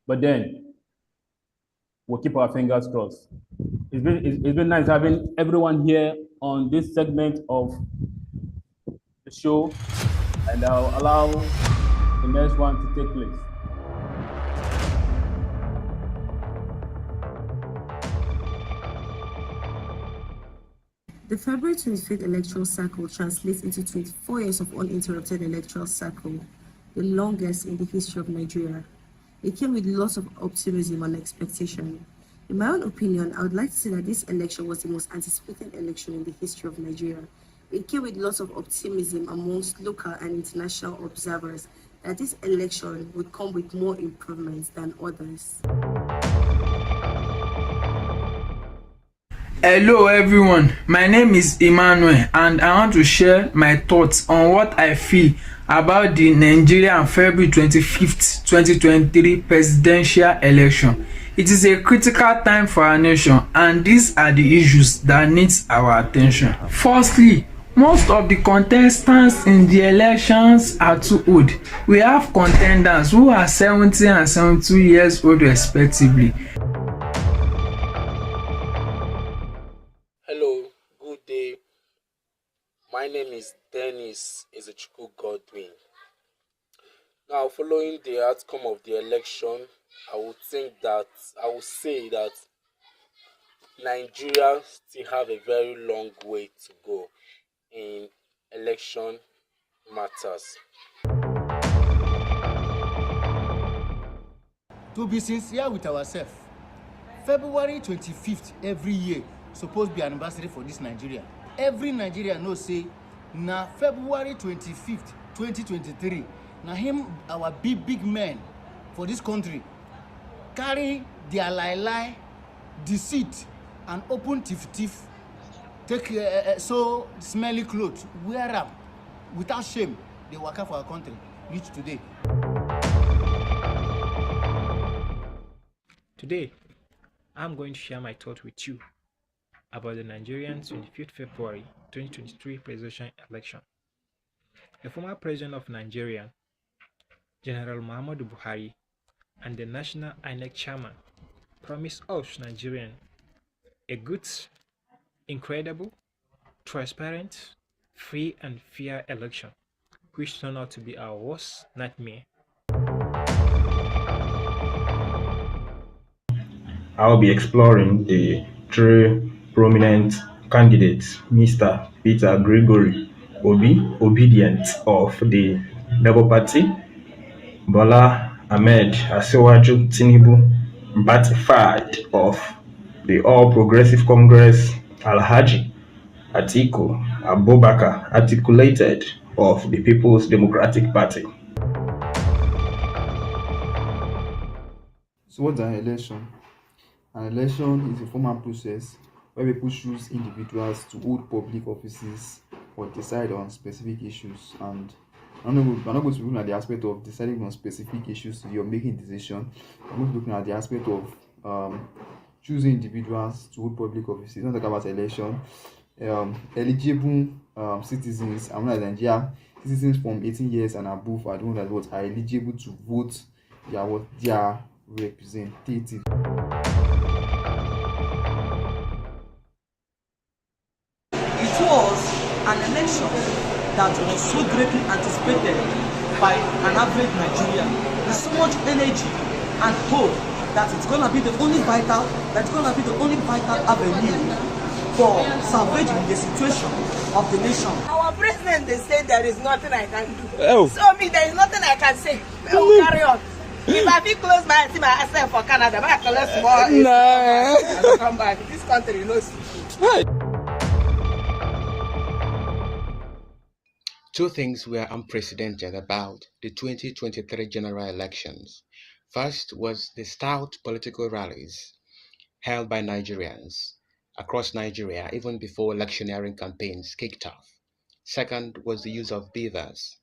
But then we'll keep our fingers crossed. It's been nice having everyone here on this segment of the show, and I'll allow the next one to take place. The February 25th electoral cycle translates into 24 years of uninterrupted electoral cycle, the longest in the history of Nigeria. It came with lots of optimism and expectation. In my own opinion, I would like to say that this election was the most anticipated election in the history of Nigeria. It came with lots of optimism amongst local and international observers that this election would come with more improvements than others. Hello everyone, my name is Emmanuel and I want to share my thoughts on what I feel about the Nigerian February 25th, 2023 presidential election. It is a critical time for our nation and these are the issues that need our attention. Firstly, most of the contestants in the elections are too old. We have contenders who are 70 and 72 years old respectively. Hello, good day. My name is Dennis Ezechukwu Godwin. Now, following the outcome of the election, I would say that Nigeria still have a very long way to go in election matters. To be sincere with ourselves, February 25th every year supposed to be anniversary for this Nigeria. Every Nigerian knows say na February 25th, 2023, na him our big men for this country carry their lie, deceit and open thief, take so smelly clothes, wear them without shame. They work out for our country, reach today. Today, I'm going to share my thoughts with you about the Nigerian 25th February 2023 presidential election. The former president of Nigeria, General Muhammadu Buhari, and the National INEC chairman promised us Nigerians a good, incredible, transparent, free and fair election which turned out to be our worst nightmare. I'll be exploring the three prominent candidates, Mr. Peter Gregory Obi, Obedient of the Labour Party, Bola Ahmed Asiwaju Tinubu, Batified of the All Progressive Congress, Alhaji Atiku Abubakar, Articulated of the People's Democratic Party. So what's an election? An election is a formal process where people choose individuals to hold public offices or decide on specific issues. And we're not going to be looking at the aspect of deciding on specific issues you're making decision. We're going to be looking at the aspect of choosing individuals to hold public offices. Not talk about election. Eligible citizens, I'm not Nigeria, citizens from 18 years and above are the ones that are eligible to vote their representative. It was an election that was so greatly anticipated by an average Nigerian with so much energy and hope that it's gonna be the only vital avenue for salvaging the situation of the nation. Our president, they say there is nothing I can do. Oh. So me, there is nothing I can say. I will carry on. If I feel close my eyes, see myself for Canada, I collect more. No. I will come back. This country knows. Two things were unprecedented about the 2023 general elections. First was the stout political rallies held by Nigerians across Nigeria even before electioneering campaigns kicked off. Second was the use of beavers.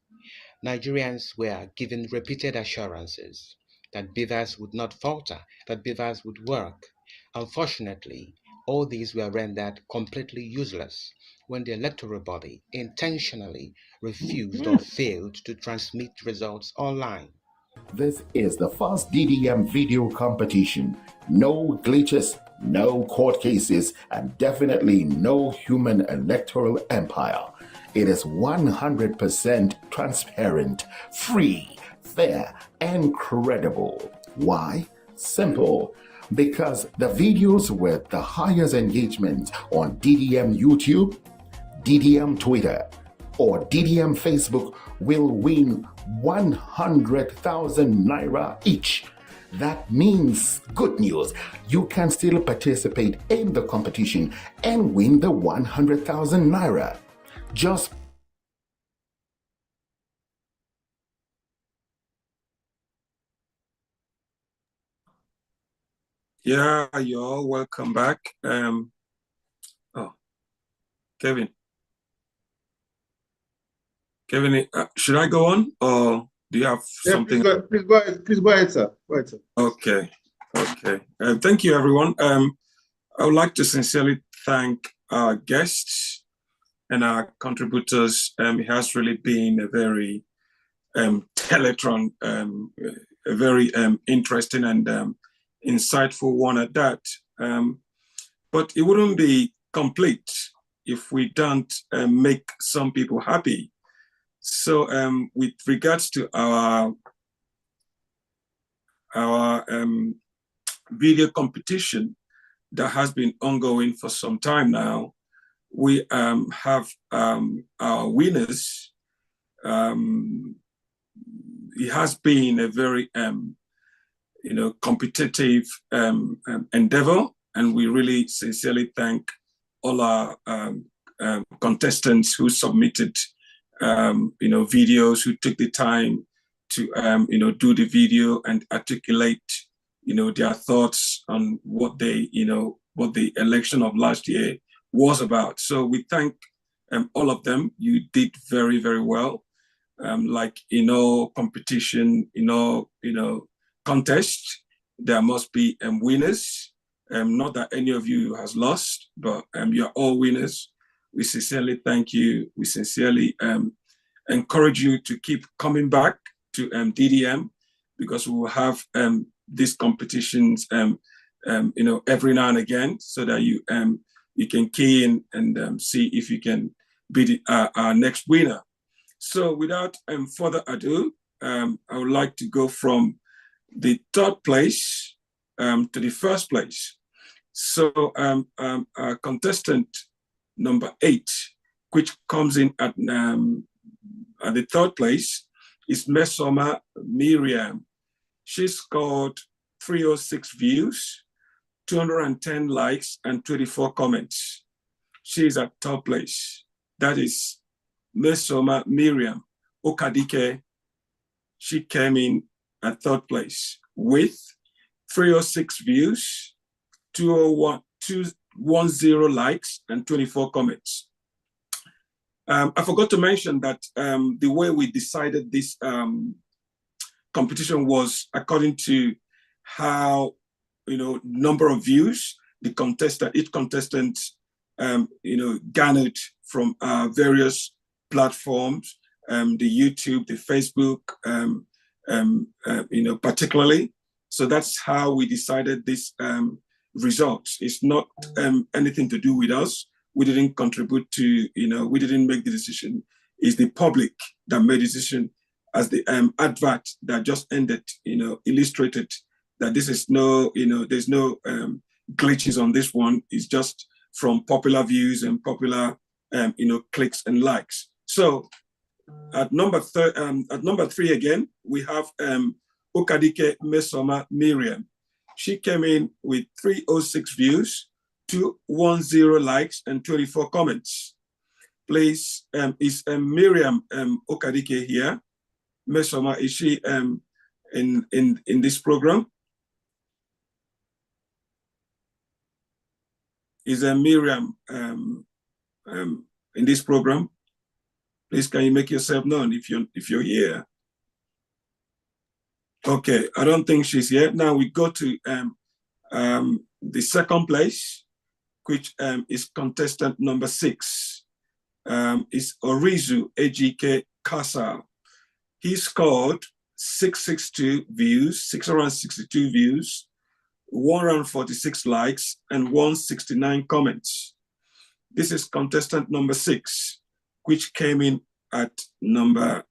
Nigerians were given repeated assurances that beavers would not falter, that beavers would work. Unfortunately, all these were rendered completely useless when the electoral body intentionally refused or failed to transmit results online. This is the first DDM video competition. No glitches, no court cases, and definitely no human electoral empire. It is 100% transparent, free, fair, and credible. Why? Simple. Because the videos with the highest engagement on DDM YouTube, DDM Twitter, or DDM Facebook will win 100,000 naira each. That means good news. You can still participate in the competition and win the 100,000 naira. Just Yeah, you're all welcome back. Kevin. Kevin, should I go on, or do you have something? Please go ahead, sir. Go ahead, sir. Okay. Thank you, everyone. I would like to sincerely thank our guests and our contributors. It has really been a very Telethon, a very interesting and insightful one at that. But it wouldn't be complete if we don't make some people happy. So with regards to our video competition that has been ongoing for some time now, we have our winners. It has been a very competitive endeavor, and we really sincerely thank all our contestants who submitted videos, who took the time to do the video and articulate their thoughts on what they what the election of last year was about. So we thank all of them. You did very, very well. Like in all competition, in all contest, there must be winners. Not that any of you has lost, but you're all winners. We sincerely thank you. We sincerely encourage you to keep coming back to DDM, because we will have these competitions every now and again, so that you can key in and see if you can be our next winner. So without further ado, I would like to go from the third place to the first place. So contestant number 8, which comes in at the third place, is Mesoma Miriam. She scored 306 views, 210 likes, and 24 comments. She is at top place. That is Mesoma Miriam Okadike. She came in at third place with 306 views, 210 likes, and 24 comments. I forgot to mention that the way we decided this competition was according to how, number of views each contestant, garnered from various platforms, the YouTube, the Facebook, particularly. So that's how we decided this results. It's not anything to do with us. We didn't contribute to, we didn't make the decision. It's the public that made the decision, as the advert that just ended, illustrated that this is no, there's no glitches on this one. It's just from popular views and popular, clicks and likes. So at number 3 again, we have Okadike Mesoma Miriam. She came in with 306 views, 210 likes, and 24 comments. Please, is Miriam Okadike here? Mesoma, is she in this program? Is Miriam in this program? Please, can you make yourself known if you're here? Okay, I don't think she's here. Now we go to the second place, which is contestant number 6. Is Orizu Ejike Kasa. He scored 662 views, 146 likes, and 169 comments. This is contestant number 6, which came in at the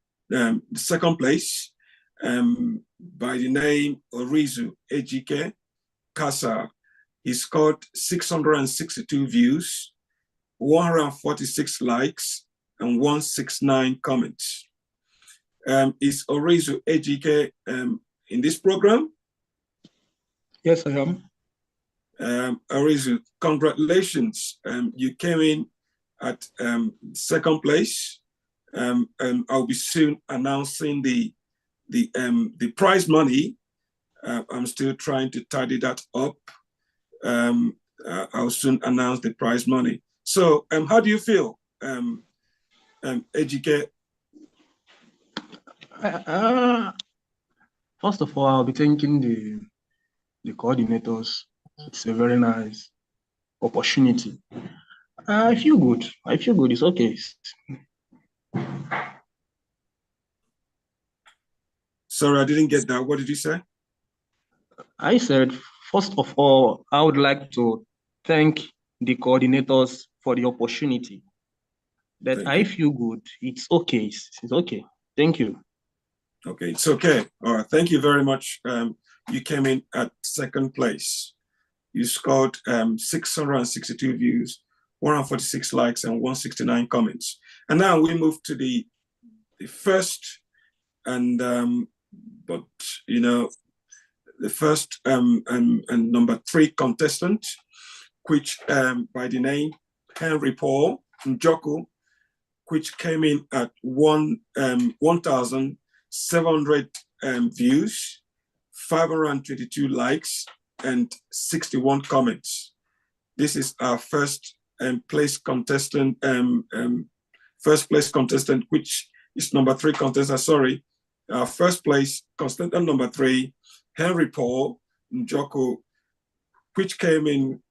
second place by the name Orizu Ejike Kasa. He scored 662 views, 146 likes, and 169 comments. Is Orizu Ejike in this program? Yes, I am. Orizu, congratulations. You came in at second place. I'll be soon announcing the prize money. I'm still trying to tidy that up. I'll soon announce the prize money. So, how do you feel, Ejike? First of all, I'll be thanking the coordinators. It's a very nice opportunity. I feel good. It's okay. Sorry, I didn't get that. What did you say? I said, first of all, I would like to thank the coordinators for the opportunity. That I feel good. It's okay. It's okay. Thank you. Okay, it's okay. All right. Thank you very much. You came in at second place. You scored 662 views, 146 likes, and 169 comments. And now we move to the first and the first and number 3 contestant, which by the name Henry Paul Njoku, which came in at 1,700 views, 522 likes, and 61 comments. This is our first place contestant, which is number 3 contestant, sorry. Our first place contestant number 3, Henry Paul Njoku, which came in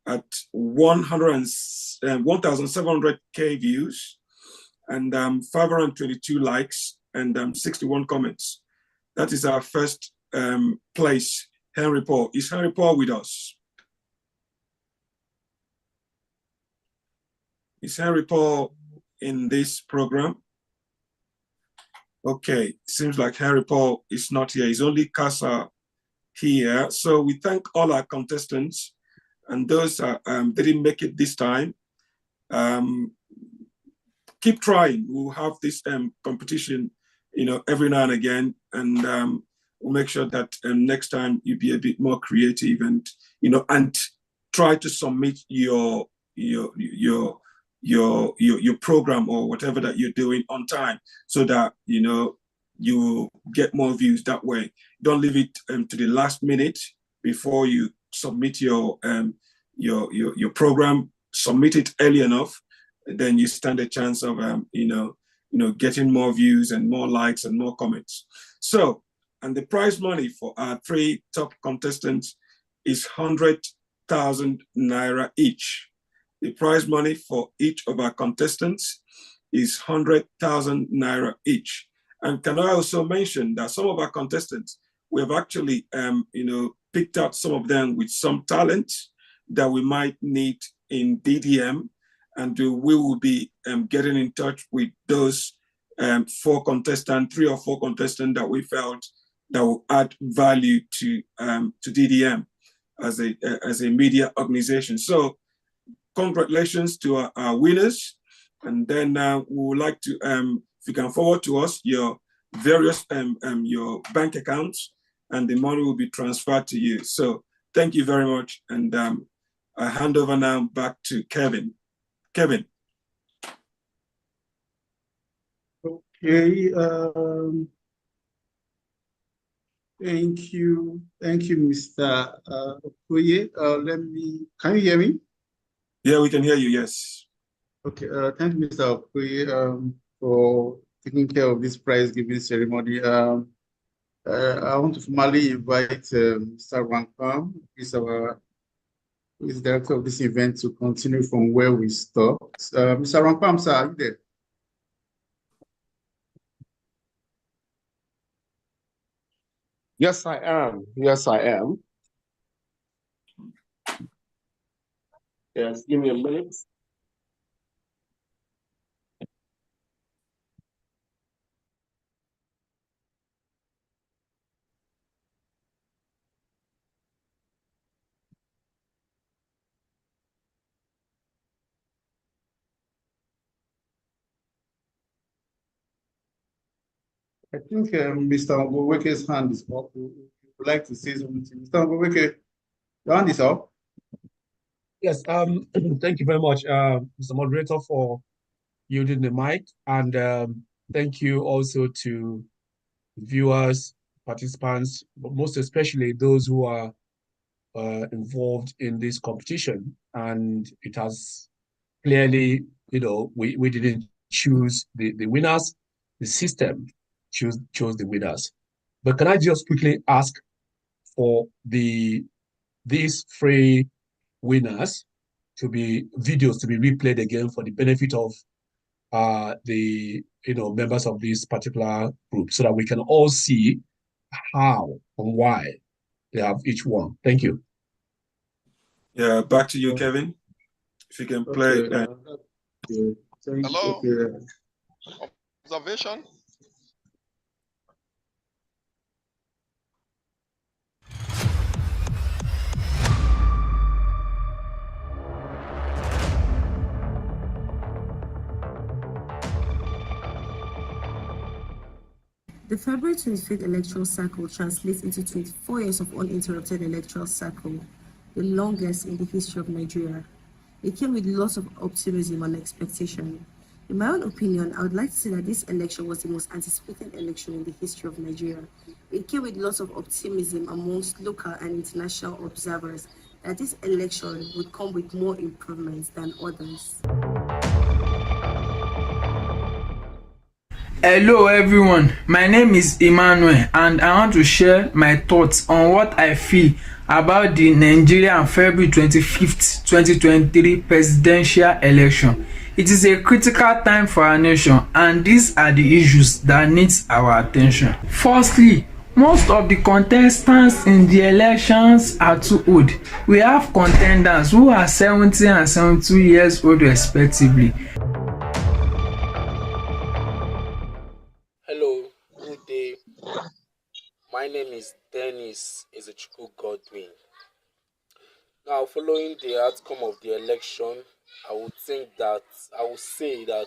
at 1,700K views and 522 likes and 61 comments. That is our first place, Henry Paul. Is Henry Paul with us? Is Henry Paul in this program? Okay, seems like Harry Paul is not here. He's only Casa here. So we thank all our contestants and those that didn't make it this time. Keep trying. We'll have this competition, every now and again, and we'll make sure that next time you be a bit more creative and try to submit your program or whatever that you're doing on time, so that you get more views that way. Don't leave it to the last minute before you submit your program. Submit it early enough, then you stand a chance of getting more views and more likes and more comments. So, and the prize money for our 3 top contestants is 100,000 naira each. The prize money for each of our contestants is 100,000 naira each. And can I also mention that some of our contestants, we have actually picked out some of them with some talent that we might need in DDM, and we will be getting in touch with those 3 or 4 contestants that we felt that will add value to DDM as a media organization. So congratulations to our winners. And then we would like to, if you can forward to us your various your bank accounts, and the money will be transferred to you. So thank you very much. And I hand over now back to Kevin. Kevin. Okay. Thank you, Mr. Okoye. Can you hear me? Yeah, we can hear you, yes. Okay, thank you, Mr. Okoye, for taking care of this prize giving ceremony. I want to formally invite Mr. Rankam, who is the director of this event, to continue from where we stopped. Mr. Rankam, sir, are you there? Yes, I am. Yes, I am. Yes, give me a minute. I think Mr. Ogoweke's hand is up. We would like to say something. Mr. Ogoweke, your hand is up. Yes, thank you very much, Mr. Moderator, for yielding the mic. And thank you also to viewers, participants, but most especially those who are involved in this competition. And it has clearly, we didn't choose the winners, the system chose the winners. But can I just quickly ask for these 3 winners videos to be replayed again for the benefit of the members of this particular group, so that we can all see how and why they have each won. Thank you. Yeah, back to you, Kevin. If you can play. Hello. Observation. The February 25th electoral cycle translates into 24 years of uninterrupted electoral cycle, the longest in the history of Nigeria. It came with lots of optimism and expectation. In my own opinion, I would like to say that this election was the most anticipated election in the history of Nigeria. It came with lots of optimism amongst local and international observers that this election would come with more improvements than others. Hello everyone, my name is Emmanuel and I want to share my thoughts on what I feel about the Nigerian February 25th, 2023 presidential election. It is a critical time for our nation and these are the issues that need our attention. Firstly, most of the contestants in the elections are too old. We have contenders who are 70 and 72 years old respectively. Hello. My name is Dennis Ezechiku Godwin. Now, following the outcome of the election, I would say that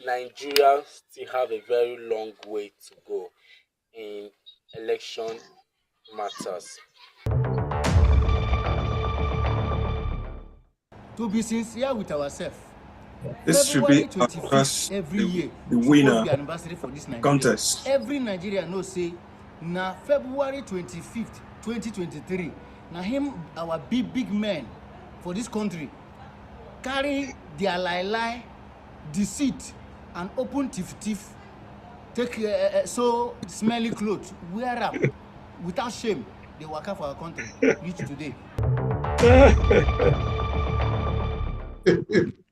Nigeria still have a very long way to go in election matters. To be sincere with ourselves, This should be February our 25th first, every year the supposed winner to be anniversary for this Nigeria. contest. Every Nigeria knows say na February 25th, 2023. Na him our big men for this country carry their lie, deceit, and open thief. Take so smelly clothes, wear them without shame. They work out for our country. Reach today.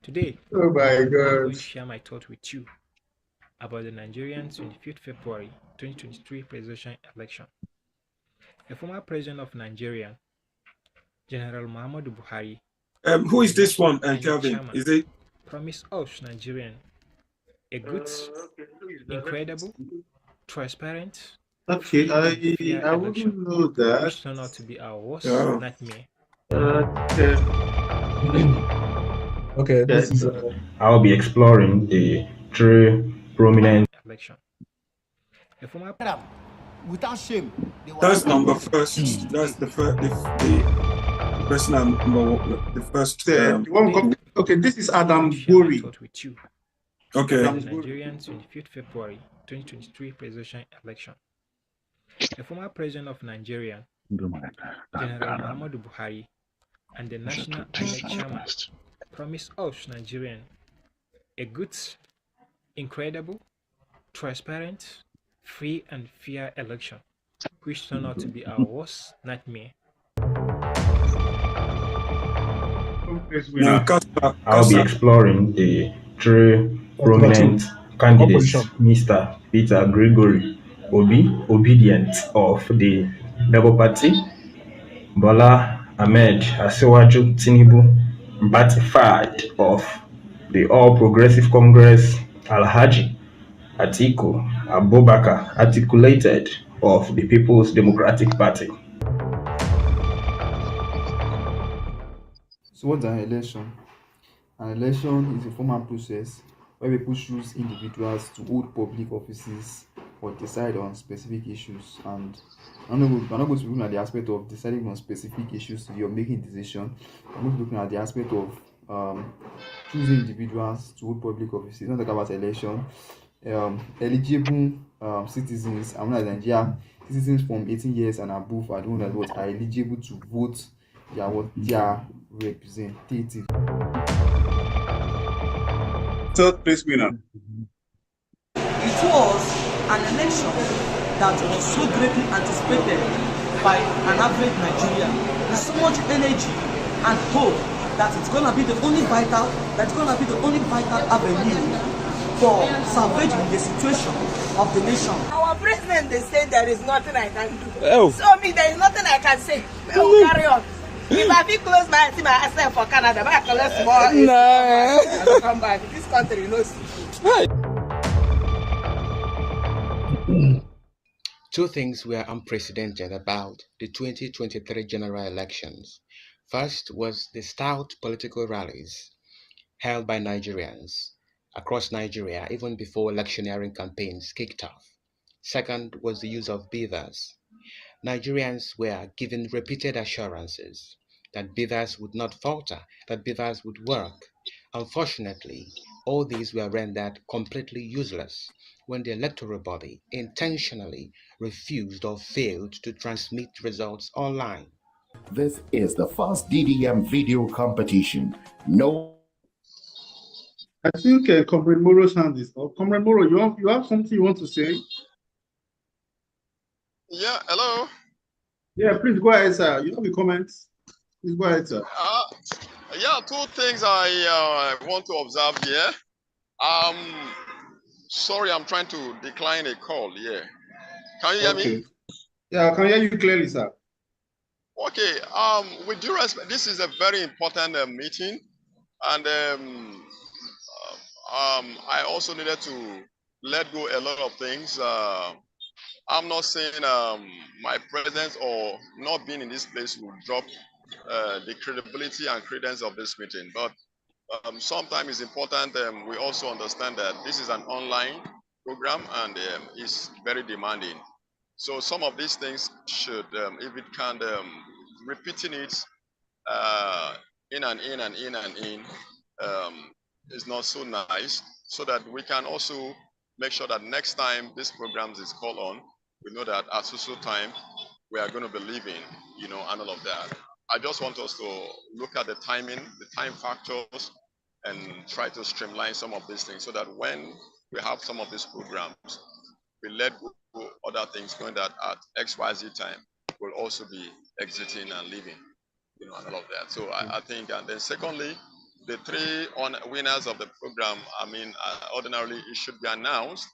Today, Oh my I'm God. going to share my thought with you about the Nigerian 25th February 2023 presidential election. The former president of Nigeria, General Muhammadu Buhari, Who is this one, National Kelvin? chairman, Is it? promised us Nigerian a good, incredible, transparent, Okay, free and fair I election, wouldn't know that. which turned out to be our worst Oh. nightmare. Okay, this is I'll be exploring the three prominent election. The former without shame. They That's work out number for our first. country. That's the first. The person the first. The one okay, this is I'm going Adam to share my Gori. thought with you Okay. about the Nigerian 25th February 2023 presidential election. The former president of Nigeria, General Muhammadu Buhari, and the National INEC chairman promised us Nigerian a good, incredible, transparent, free and fair election, which turned out to be our worst nightmare. I'll be exploring the three prominent candidates, Mr. Peter Gregory Obi, Obedient of the Labour Party, Bola Ahmed Asiwaju Tinubu, Ratified of the All Progressive Congress, Alhaji Atiku Abubakar, Articulated of the People's Democratic Party. So what's an election? An election is a formal process where people choose individuals to hold public offices or decide on specific issues. And we're not going to be looking at the aspect of deciding on specific issues you're making decision. I'm going to be looking at the aspect of choosing individuals to hold public offices. Don't talk about election. Eligible citizens, I'm not Nigeria, citizens from 18 years and above are the ones that are eligible to vote their representative. Third place winner. It was an election that was so greatly anticipated by an average Nigerian with so much energy and hope that it's gonna be the only vital avenue for salvaging the situation of the nation. Our president, they say there is nothing I can do. Oh. So me, there is nothing I can say. We'll carry on. If I feel close my see myself for Canada, I collect more. I don't come back. This country knows. Two things were unprecedented about the 2023 general elections. First was the stout political rallies held by Nigerians across Nigeria even before electioneering campaigns kicked off. Second was the use of beavers. Nigerians were given repeated assurances that beavers would not falter, that beavers would work. Unfortunately, all these were rendered completely useless when the electoral body intentionally refused or failed to transmit results online. This is the first DDM video competition. No. I think Comrade Moro's hand is up. Comrade Moro, you have something you want to say? Yeah, hello. Yeah, please go ahead, sir. You have a comment? Please go ahead, sir. Yeah, two things I want to observe here. Sorry, I'm trying to decline a call here. Can you hear me? Yeah, I can hear you clearly, sir. Okay. With due respect, this is a very important meeting, and I also needed to let go a lot of things I'm not saying my presence or not being in this place will drop the credibility and credence of this meeting, but sometimes it's important we also understand that this is an online program and it's very demanding. So some of these things should, if it can, repeating it in and in and in and in is not so nice, so that we can also make sure that next time this program is called on, we know that at so time we are going to be leaving, and all of that. I just want us to look at the timing, the time factors, and try to streamline some of these things so that when we have some of these programs, we let go other things knowing that at XYZ time we'll also be exiting and leaving, and all of that. So I think, and then secondly, the three winners of the program, ordinarily it should be announced.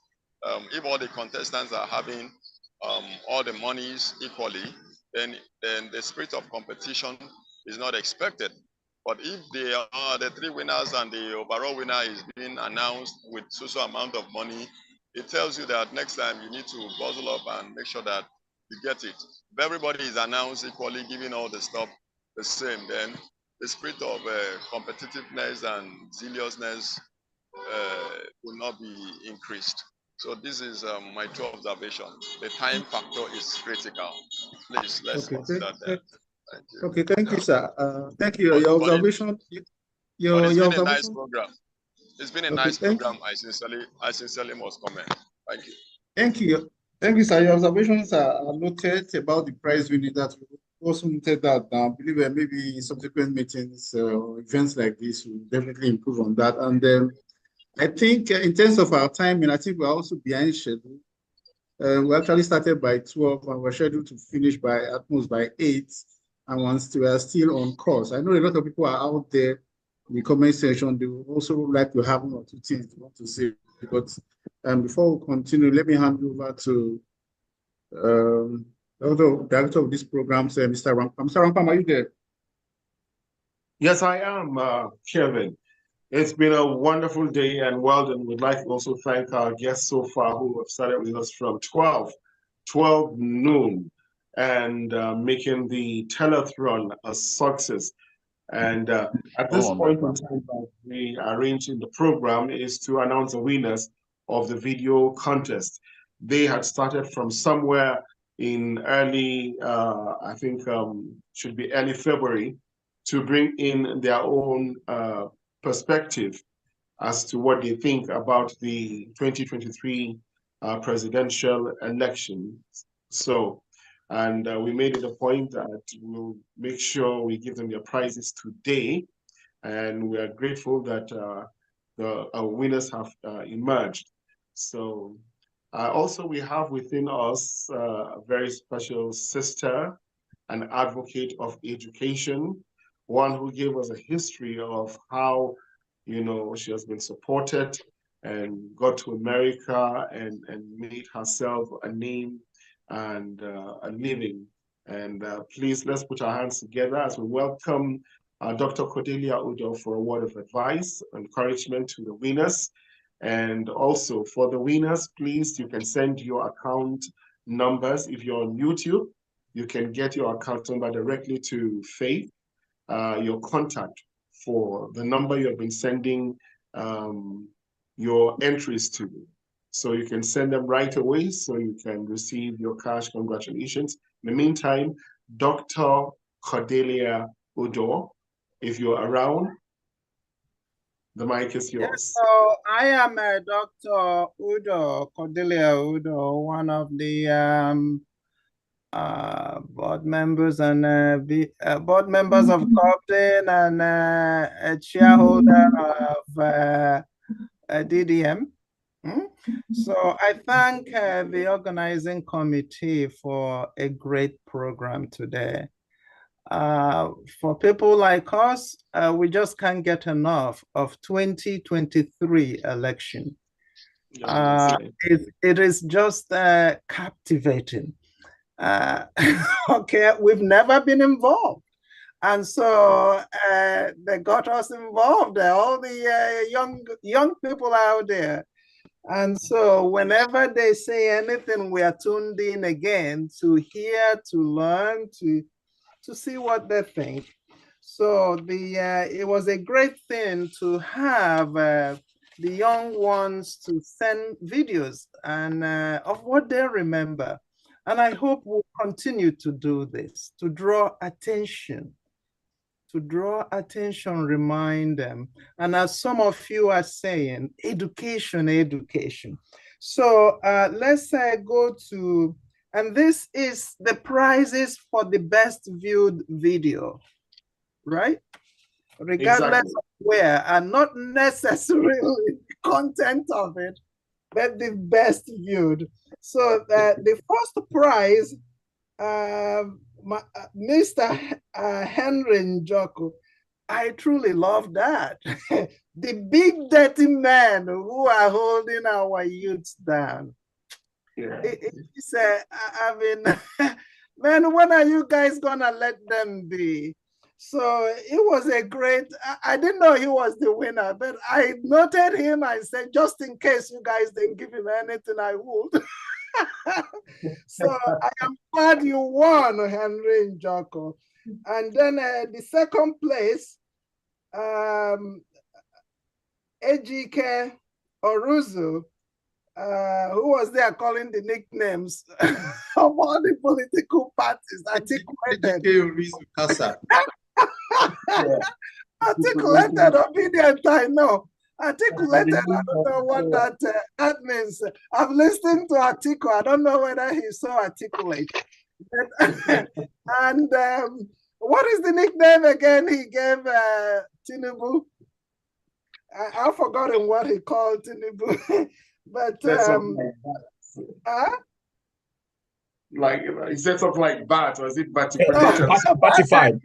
If all the contestants are having all the monies equally, then the spirit of competition is not expected. But if they are the three winners and the overall winner is being announced with so amount of money, it tells you that next time you need to bustle up and make sure that you get it. If everybody is announced equally, giving all the stuff the same, then the spirit of competitiveness and zealousness will not be increased. So this is my two observations. The time factor is critical. Please, let's consider that. Thank you. Okay, thank you, sir. Thank you. Your observation. It's been a observation. nice program. It's been a nice program. I sincerely must comment. Thank you. Thank you. Thank you, sir. Your observations are noted about the prize winning. That we also noted that I believe maybe in subsequent meetings, events like this will definitely improve on that. And I think in terms of our timing, I think we're also behind schedule. We actually started by 12 and we're scheduled to finish by at most by 8. And once we are still on course. I know a lot of people are out there in the comment section. They would also like to have one or two things they want to say. But before we continue, let me hand over to the director of this program, Mr. Rampam. Mr. Rampam, are you there? Yes, I am, Kevin. It's been a wonderful day, and Weldon would like to also thank our guests so far who have started with us from 12 noon, and making the telethon a success. And at this point in time, we arranged in the program is to announce the winners of the video contest. They had started from somewhere in early, I think should be early February, to bring in their own perspective as to what they think about the 2023 presidential election. So, and we made it a point that we'll make sure we give them their prizes today. And we are grateful that the winners have emerged. So also we have within us a very special sister, an advocate of education, one who gave us a history of how, she has been supported and got to America and made herself a name and a living. And please, let's put our hands together as we welcome Dr. Cordelia Udo for a word of advice, encouragement to the winners. And also for the winners, please, you can send your account numbers. If you're on YouTube, you can get your account number directly to Faith, your contact for the number you have been sending your entries to. So you can send them right away so you can receive your cash. Congratulations. In the meantime, Dr. Cordelia Udo, if you're around, the mic is yours. Yes, so I am Dr. Udo, Cordelia Udo, one of the board members and board members of Copton and a shareholder of DDM. So I thank the organizing committee for a great program today. For people like us, we just can't get enough of 2023 election. It is just captivating. Okay, we've never been involved. And so they got us involved, all the young people out there. And so whenever they say anything, we are tuned in again to hear, to learn, to see what they think. So it was a great thing to have the young ones to send videos and of what they remember. And I hope we'll continue to do this, to draw attention, remind them. And as some of you are saying, education, education. So let's go to, and this is the prizes for the best viewed video, right? Regardless of where, and not necessarily the content of it, but the best viewed. So the first prize, Mr. Henry Njoku, I truly love that. The big dirty men who are holding our youths down. Yeah. It's I mean, man, when are you guys gonna let them be? So it was a great, I didn't know he was the winner, but I noted him. I said, just in case you guys didn't give him anything, I would. So I am glad you won, Henry Njoku. And then the second place, Ejike Oruzu, who was there calling the nicknames of all the political parties, articulated obedient, I know. Articulated, I don't know what that means. I've listened to Article, I don't know whether he's so articulate. And what is the nickname again he gave Tinubu? I've forgotten what he called Tinubu. But like he said something like bat, or is it batified?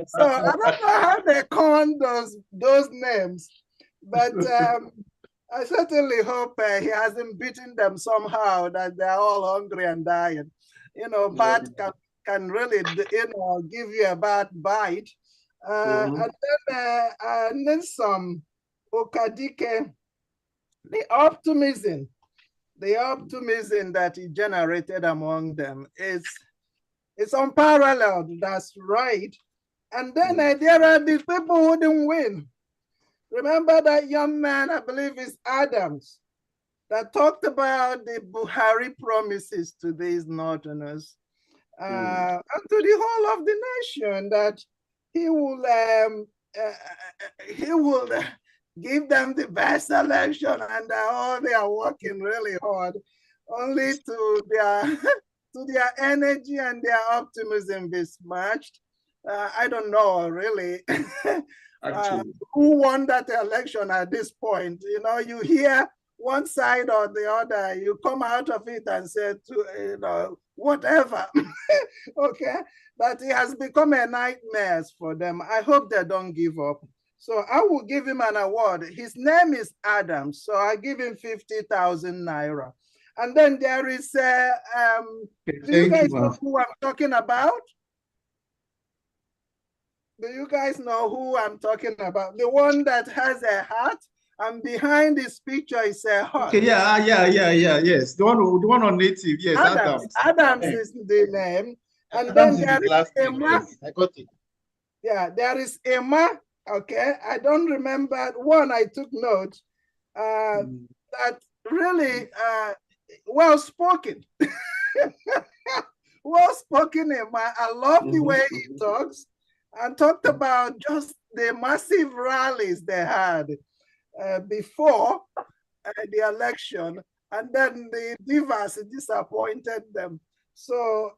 So I don't know how they coin those names, but I certainly hope he hasn't beaten them somehow, that they're all hungry and dying. You know, bat can really, you know, give you a bad bite. And then some Okadike, the optimism that he generated among them is unparalleled. That's right. And then there are these people who didn't win. Remember that young man, I believe it's Adams, that talked about the Buhari promises to these Northerners and to the whole of the nation, that he will give them the best election, and they are working really hard, only to their energy and their optimism be smashed. I don't know really who won that election at this point. You know, you hear one side or the other, you come out of it and say, you know, whatever. Okay, but it has become a nightmare for them. I hope they don't give up. So I will give him an award. His name is Adams, so I give him 50,000 naira. And then there is, do you guys know who I'm talking about? Do you guys know who I'm talking about? The one that has a hat, and behind his picture is a heart. Okay, yes. The one on native, yes, Adams. Adams is the name. And then there is Emma. Yes, I got it. Yeah, there is Emma. Okay, I don't remember one. I took note that really well spoken. Well spoken Emma. I love the way he talks, and talked about just the massive rallies they had before the election, and then the divas disappointed them. So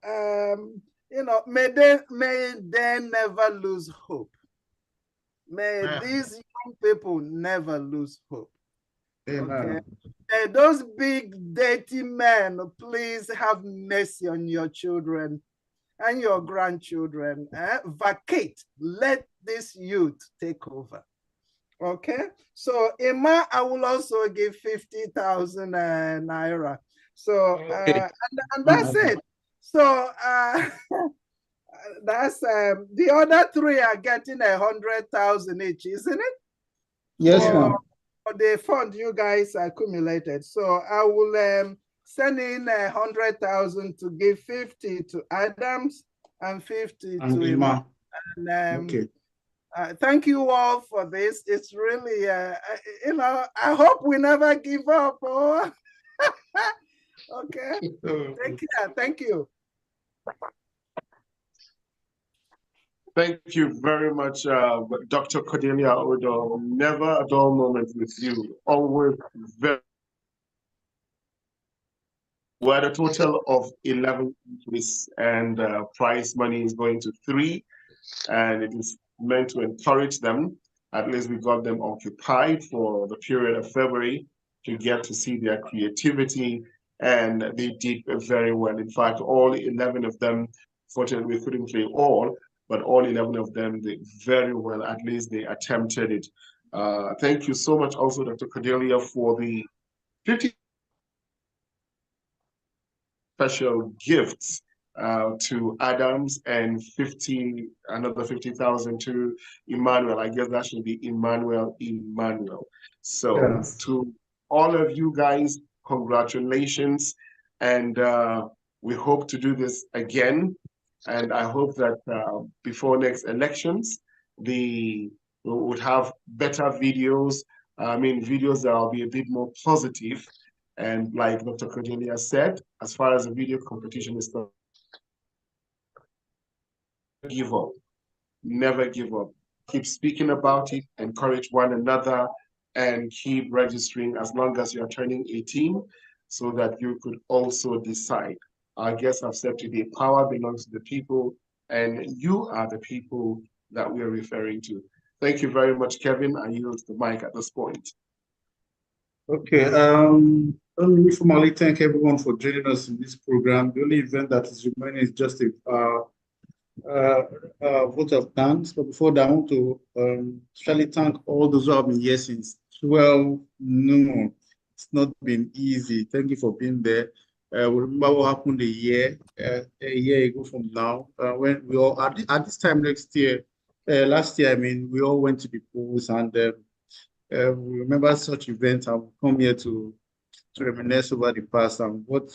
you know, may they never lose hope. May these young people never lose hope. Okay? May those big dirty men please have mercy on your children and your grandchildren. Vacate. Let this youth take over. Okay? So Emma, I will also give 50,000 naira. So and that's it. So that's the other three are getting 100,000 each, isn't it? Yes, ma'am. the fund you guys accumulated. So I will send in 100,000 to give 50 to Adams and 50 to Iman. And, okay. Thank you all for this. It's really, you know, I hope we never give up. Oh. Okay. Take care. Thank you. Thank you very much, Dr. Cordelia Odo. Never a dull moment with you. Always very. We're at a total of 11 entries, and prize money is going to 3, and it is meant to encourage them. At least we got them occupied for the period of February to get to see their creativity, and they did very well. In fact, all 11 of them, fortunately we couldn't play all, but all 11 of them did very well. At least they attempted it. Thank you so much also, Dr. Cordelia, for the 50 special gifts to Adams and another 50,000 to Emmanuel. I guess that should be Emmanuel. So Yes. to all of you guys, congratulations. And we hope to do this again. And I hope that before next elections, we would have better videos. I mean, videos that will be a bit more positive. And like Dr. Cordelia said, as far as the video competition is concerned, give up. Never give up. Keep speaking about it, encourage one another, and keep registering as long as you're turning 18 so that you could also decide. Our guests have said today, power belongs to the people, and you are the people that we are referring to. Thank you very much, Kevin. I yield the mic at this point. Okay, let me formally thank everyone for joining us in this program. The only event that is remaining is just a vote of thanks. But before that, I want to especially thank all those who have been here since 12 noon. It's not been easy. Thank you for being there. We remember what happened a year ago from now, when we all at this time last year, I mean, we all went to the polls, and we remember such events, and we come here to reminisce over the past and what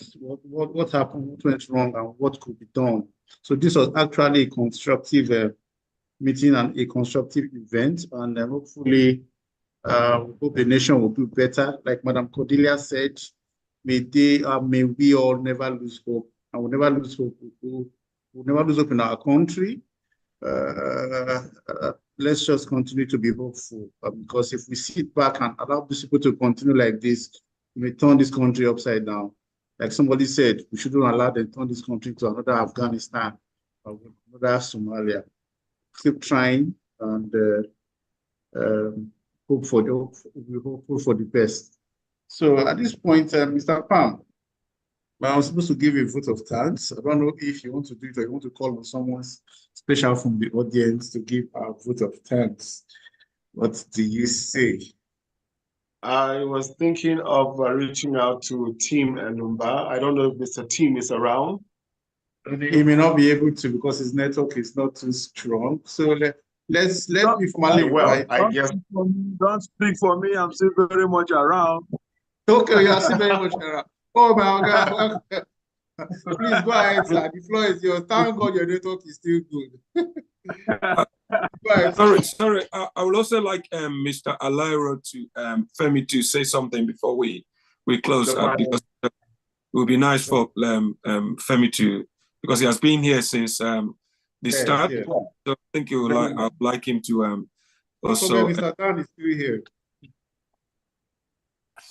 happened, what went wrong, and what could be done. So this was actually a constructive meeting and a constructive event, and hopefully we hope the nation will do better. Like Madam Cordelia said, may we all never lose hope, and we'll never lose hope. We'll never lose hope in our country. Let's just continue to be hopeful, because if we sit back and allow these people to continue like this, we may turn this country upside down. Like somebody said, we shouldn't allow them to turn this country to another Afghanistan or another Somalia. Keep trying and hope for the best. So at this point, Mr. Pam, I'm supposed to give you a vote of thanks. I don't know if you want to do it or you want to call on someone special from the audience to give a vote of thanks. What do you say? I was thinking of reaching out to Tim Enumba. I don't know if Mr. Tim is around. He may not be able to because his network is not too strong. So let's be formally invite. I guess. Don't speak for me. I'm still very much around. Okay, you are still very much around. Oh my God. Please go ahead, sir. The floor is yours. Thank God your network is still good. Sorry. I would also like Mr. Alairo to Femi to say something before we close, because it would be nice for Femi to, because he has been here since the start. Yeah. So I think you would I'd like him to also. Mr. Dan is still here.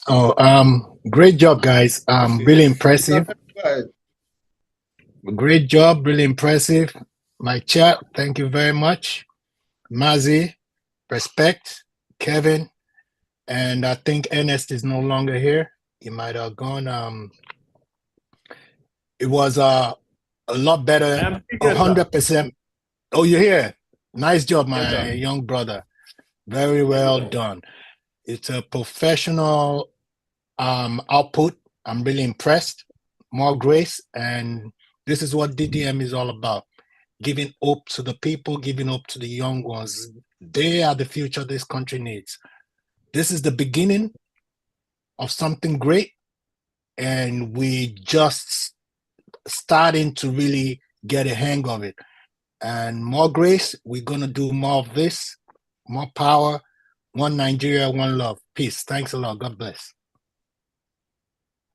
Oh, great job, guys. Really impressive. Great job, really impressive. My chat, thank you very much. Mazi, respect, Kevin, and I think Ernest is no longer here. He might have gone. It was a lot better, 100%. Oh, you're here. Nice job, my young brother. Very well done. It's a professional output. I'm really impressed. More grace, and this is what DDM is all about. Giving hope to the people, giving hope to the young ones. They are the future this country needs. this is the beginning of something great, and we just starting to really get a hang of it. And more grace, we're gonna do more of this, more power, one Nigeria, one love. Peace. Thanks a lot. God bless.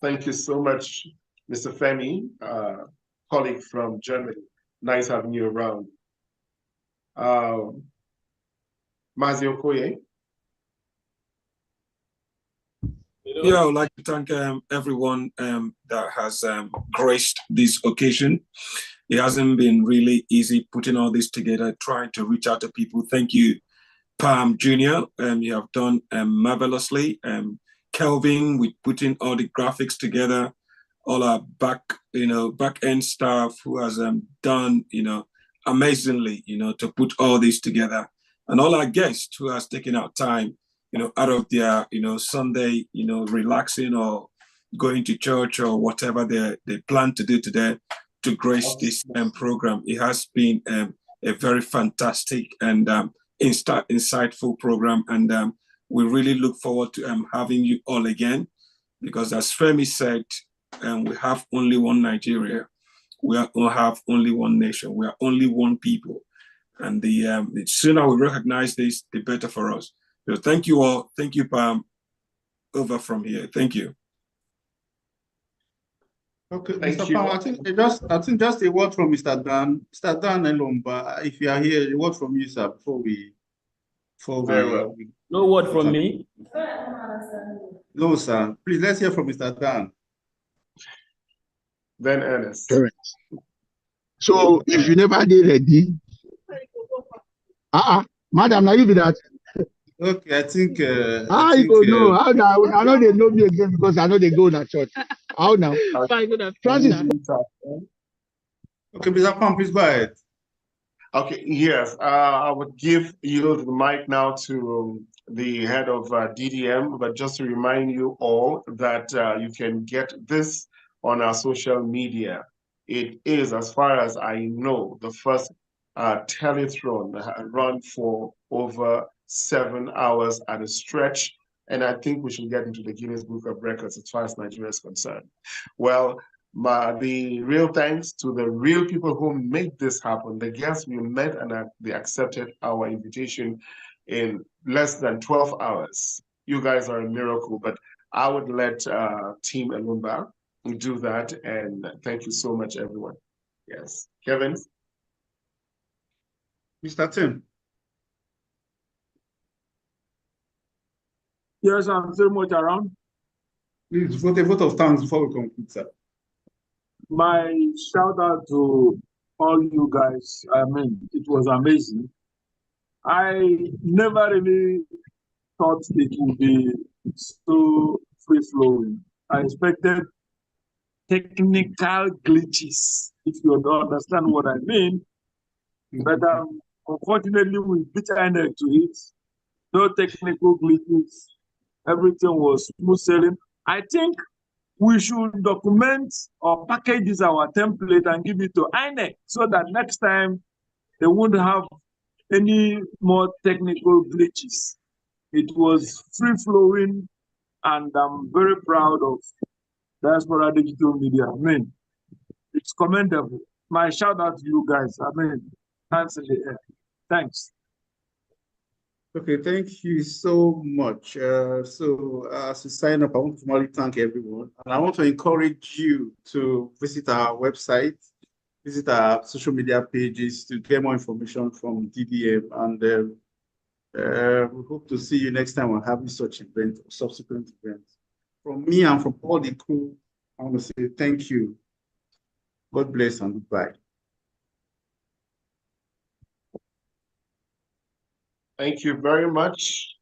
Thank you so much, Mr. Femi, colleague from Germany. Nice having you around. Mazi Okoye. Yeah, I would like to thank everyone that has graced this occasion. It hasn't been really easy putting all this together, trying to reach out to people. Thank you, Pam Jr. You have done marvelously. Kelvin, with putting all the graphics together, all our back end staff who has done, amazingly, to put all this together, and all our guests who has taken out time, out of their, Sunday, relaxing or going to church or whatever they plan to do today to grace this program. It has been a very fantastic and insightful program, and we really look forward to having you all again, because as Femi said, we have only one Nigeria. We have only one nation. We are only one people. And the sooner we recognize this, the better for us. So thank you all. Thank you, Pam. Over from here. Thank you. Okay, Thank Mr. you. Pam, I think just a word from Mr. Dan. Mr. Dan Elomba, if you are here, a word from you, sir, before we Very well. No word from me. No, sir. Please, let's hear from Mr. Dan. Then Ernest. Correct. So if you never get ready, madam, now you be that. Okay, I think. I go know. How now? I know they know me again because I know they go in a church. How now? Francis. Okay, Mr. Pam, please go ahead. Okay, yes, I would give you the mic now to the head of DDM, but just to remind you all that you can get this on our social media. It is, as far as I know, the first telethon run for over 7 hours at a stretch, and I think we should get into the Guinness Book of Records as far as Nigeria is concerned. Well, the real thanks to the real people who made this happen, the guests we met, and they accepted our invitation in less than 12 hours. You guys are a miracle, but I would let Team Elumba do that, and thank you so much, everyone. Yes. Kevin? Mr. Tim? Yes, I'm very much around. Please vote a vote of thanks before we conclude, sir. My shout out to all you guys. I mean, it was amazing. I never really thought it would be so free flowing. I expected technical glitches, if you don't understand what I mean. But unfortunately, we beat INEC to it. No technical glitches. Everything was smooth sailing. I think we should document or package this our template and give it to INEC so that next time they won't have any more technical glitches. It was free flowing, and I'm very proud of Diaspora Digital Media. I mean, it's commendable. My shout out to you guys. I mean, hands in the air. Thanks. Okay, thank you so much. So as we sign up, I want to formally thank everyone. And I want to encourage you to visit our website, visit our social media pages to get more information from DDM. And we hope to see you next time on having such events or subsequent events. From me and from all the crew, I want to say thank you. God bless and goodbye. Thank you very much.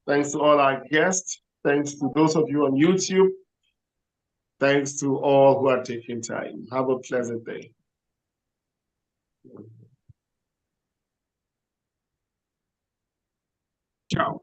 Thanks to all our guests. Thanks to those of you on YouTube. Thanks to all who are taking time. Have a pleasant day. Ciao.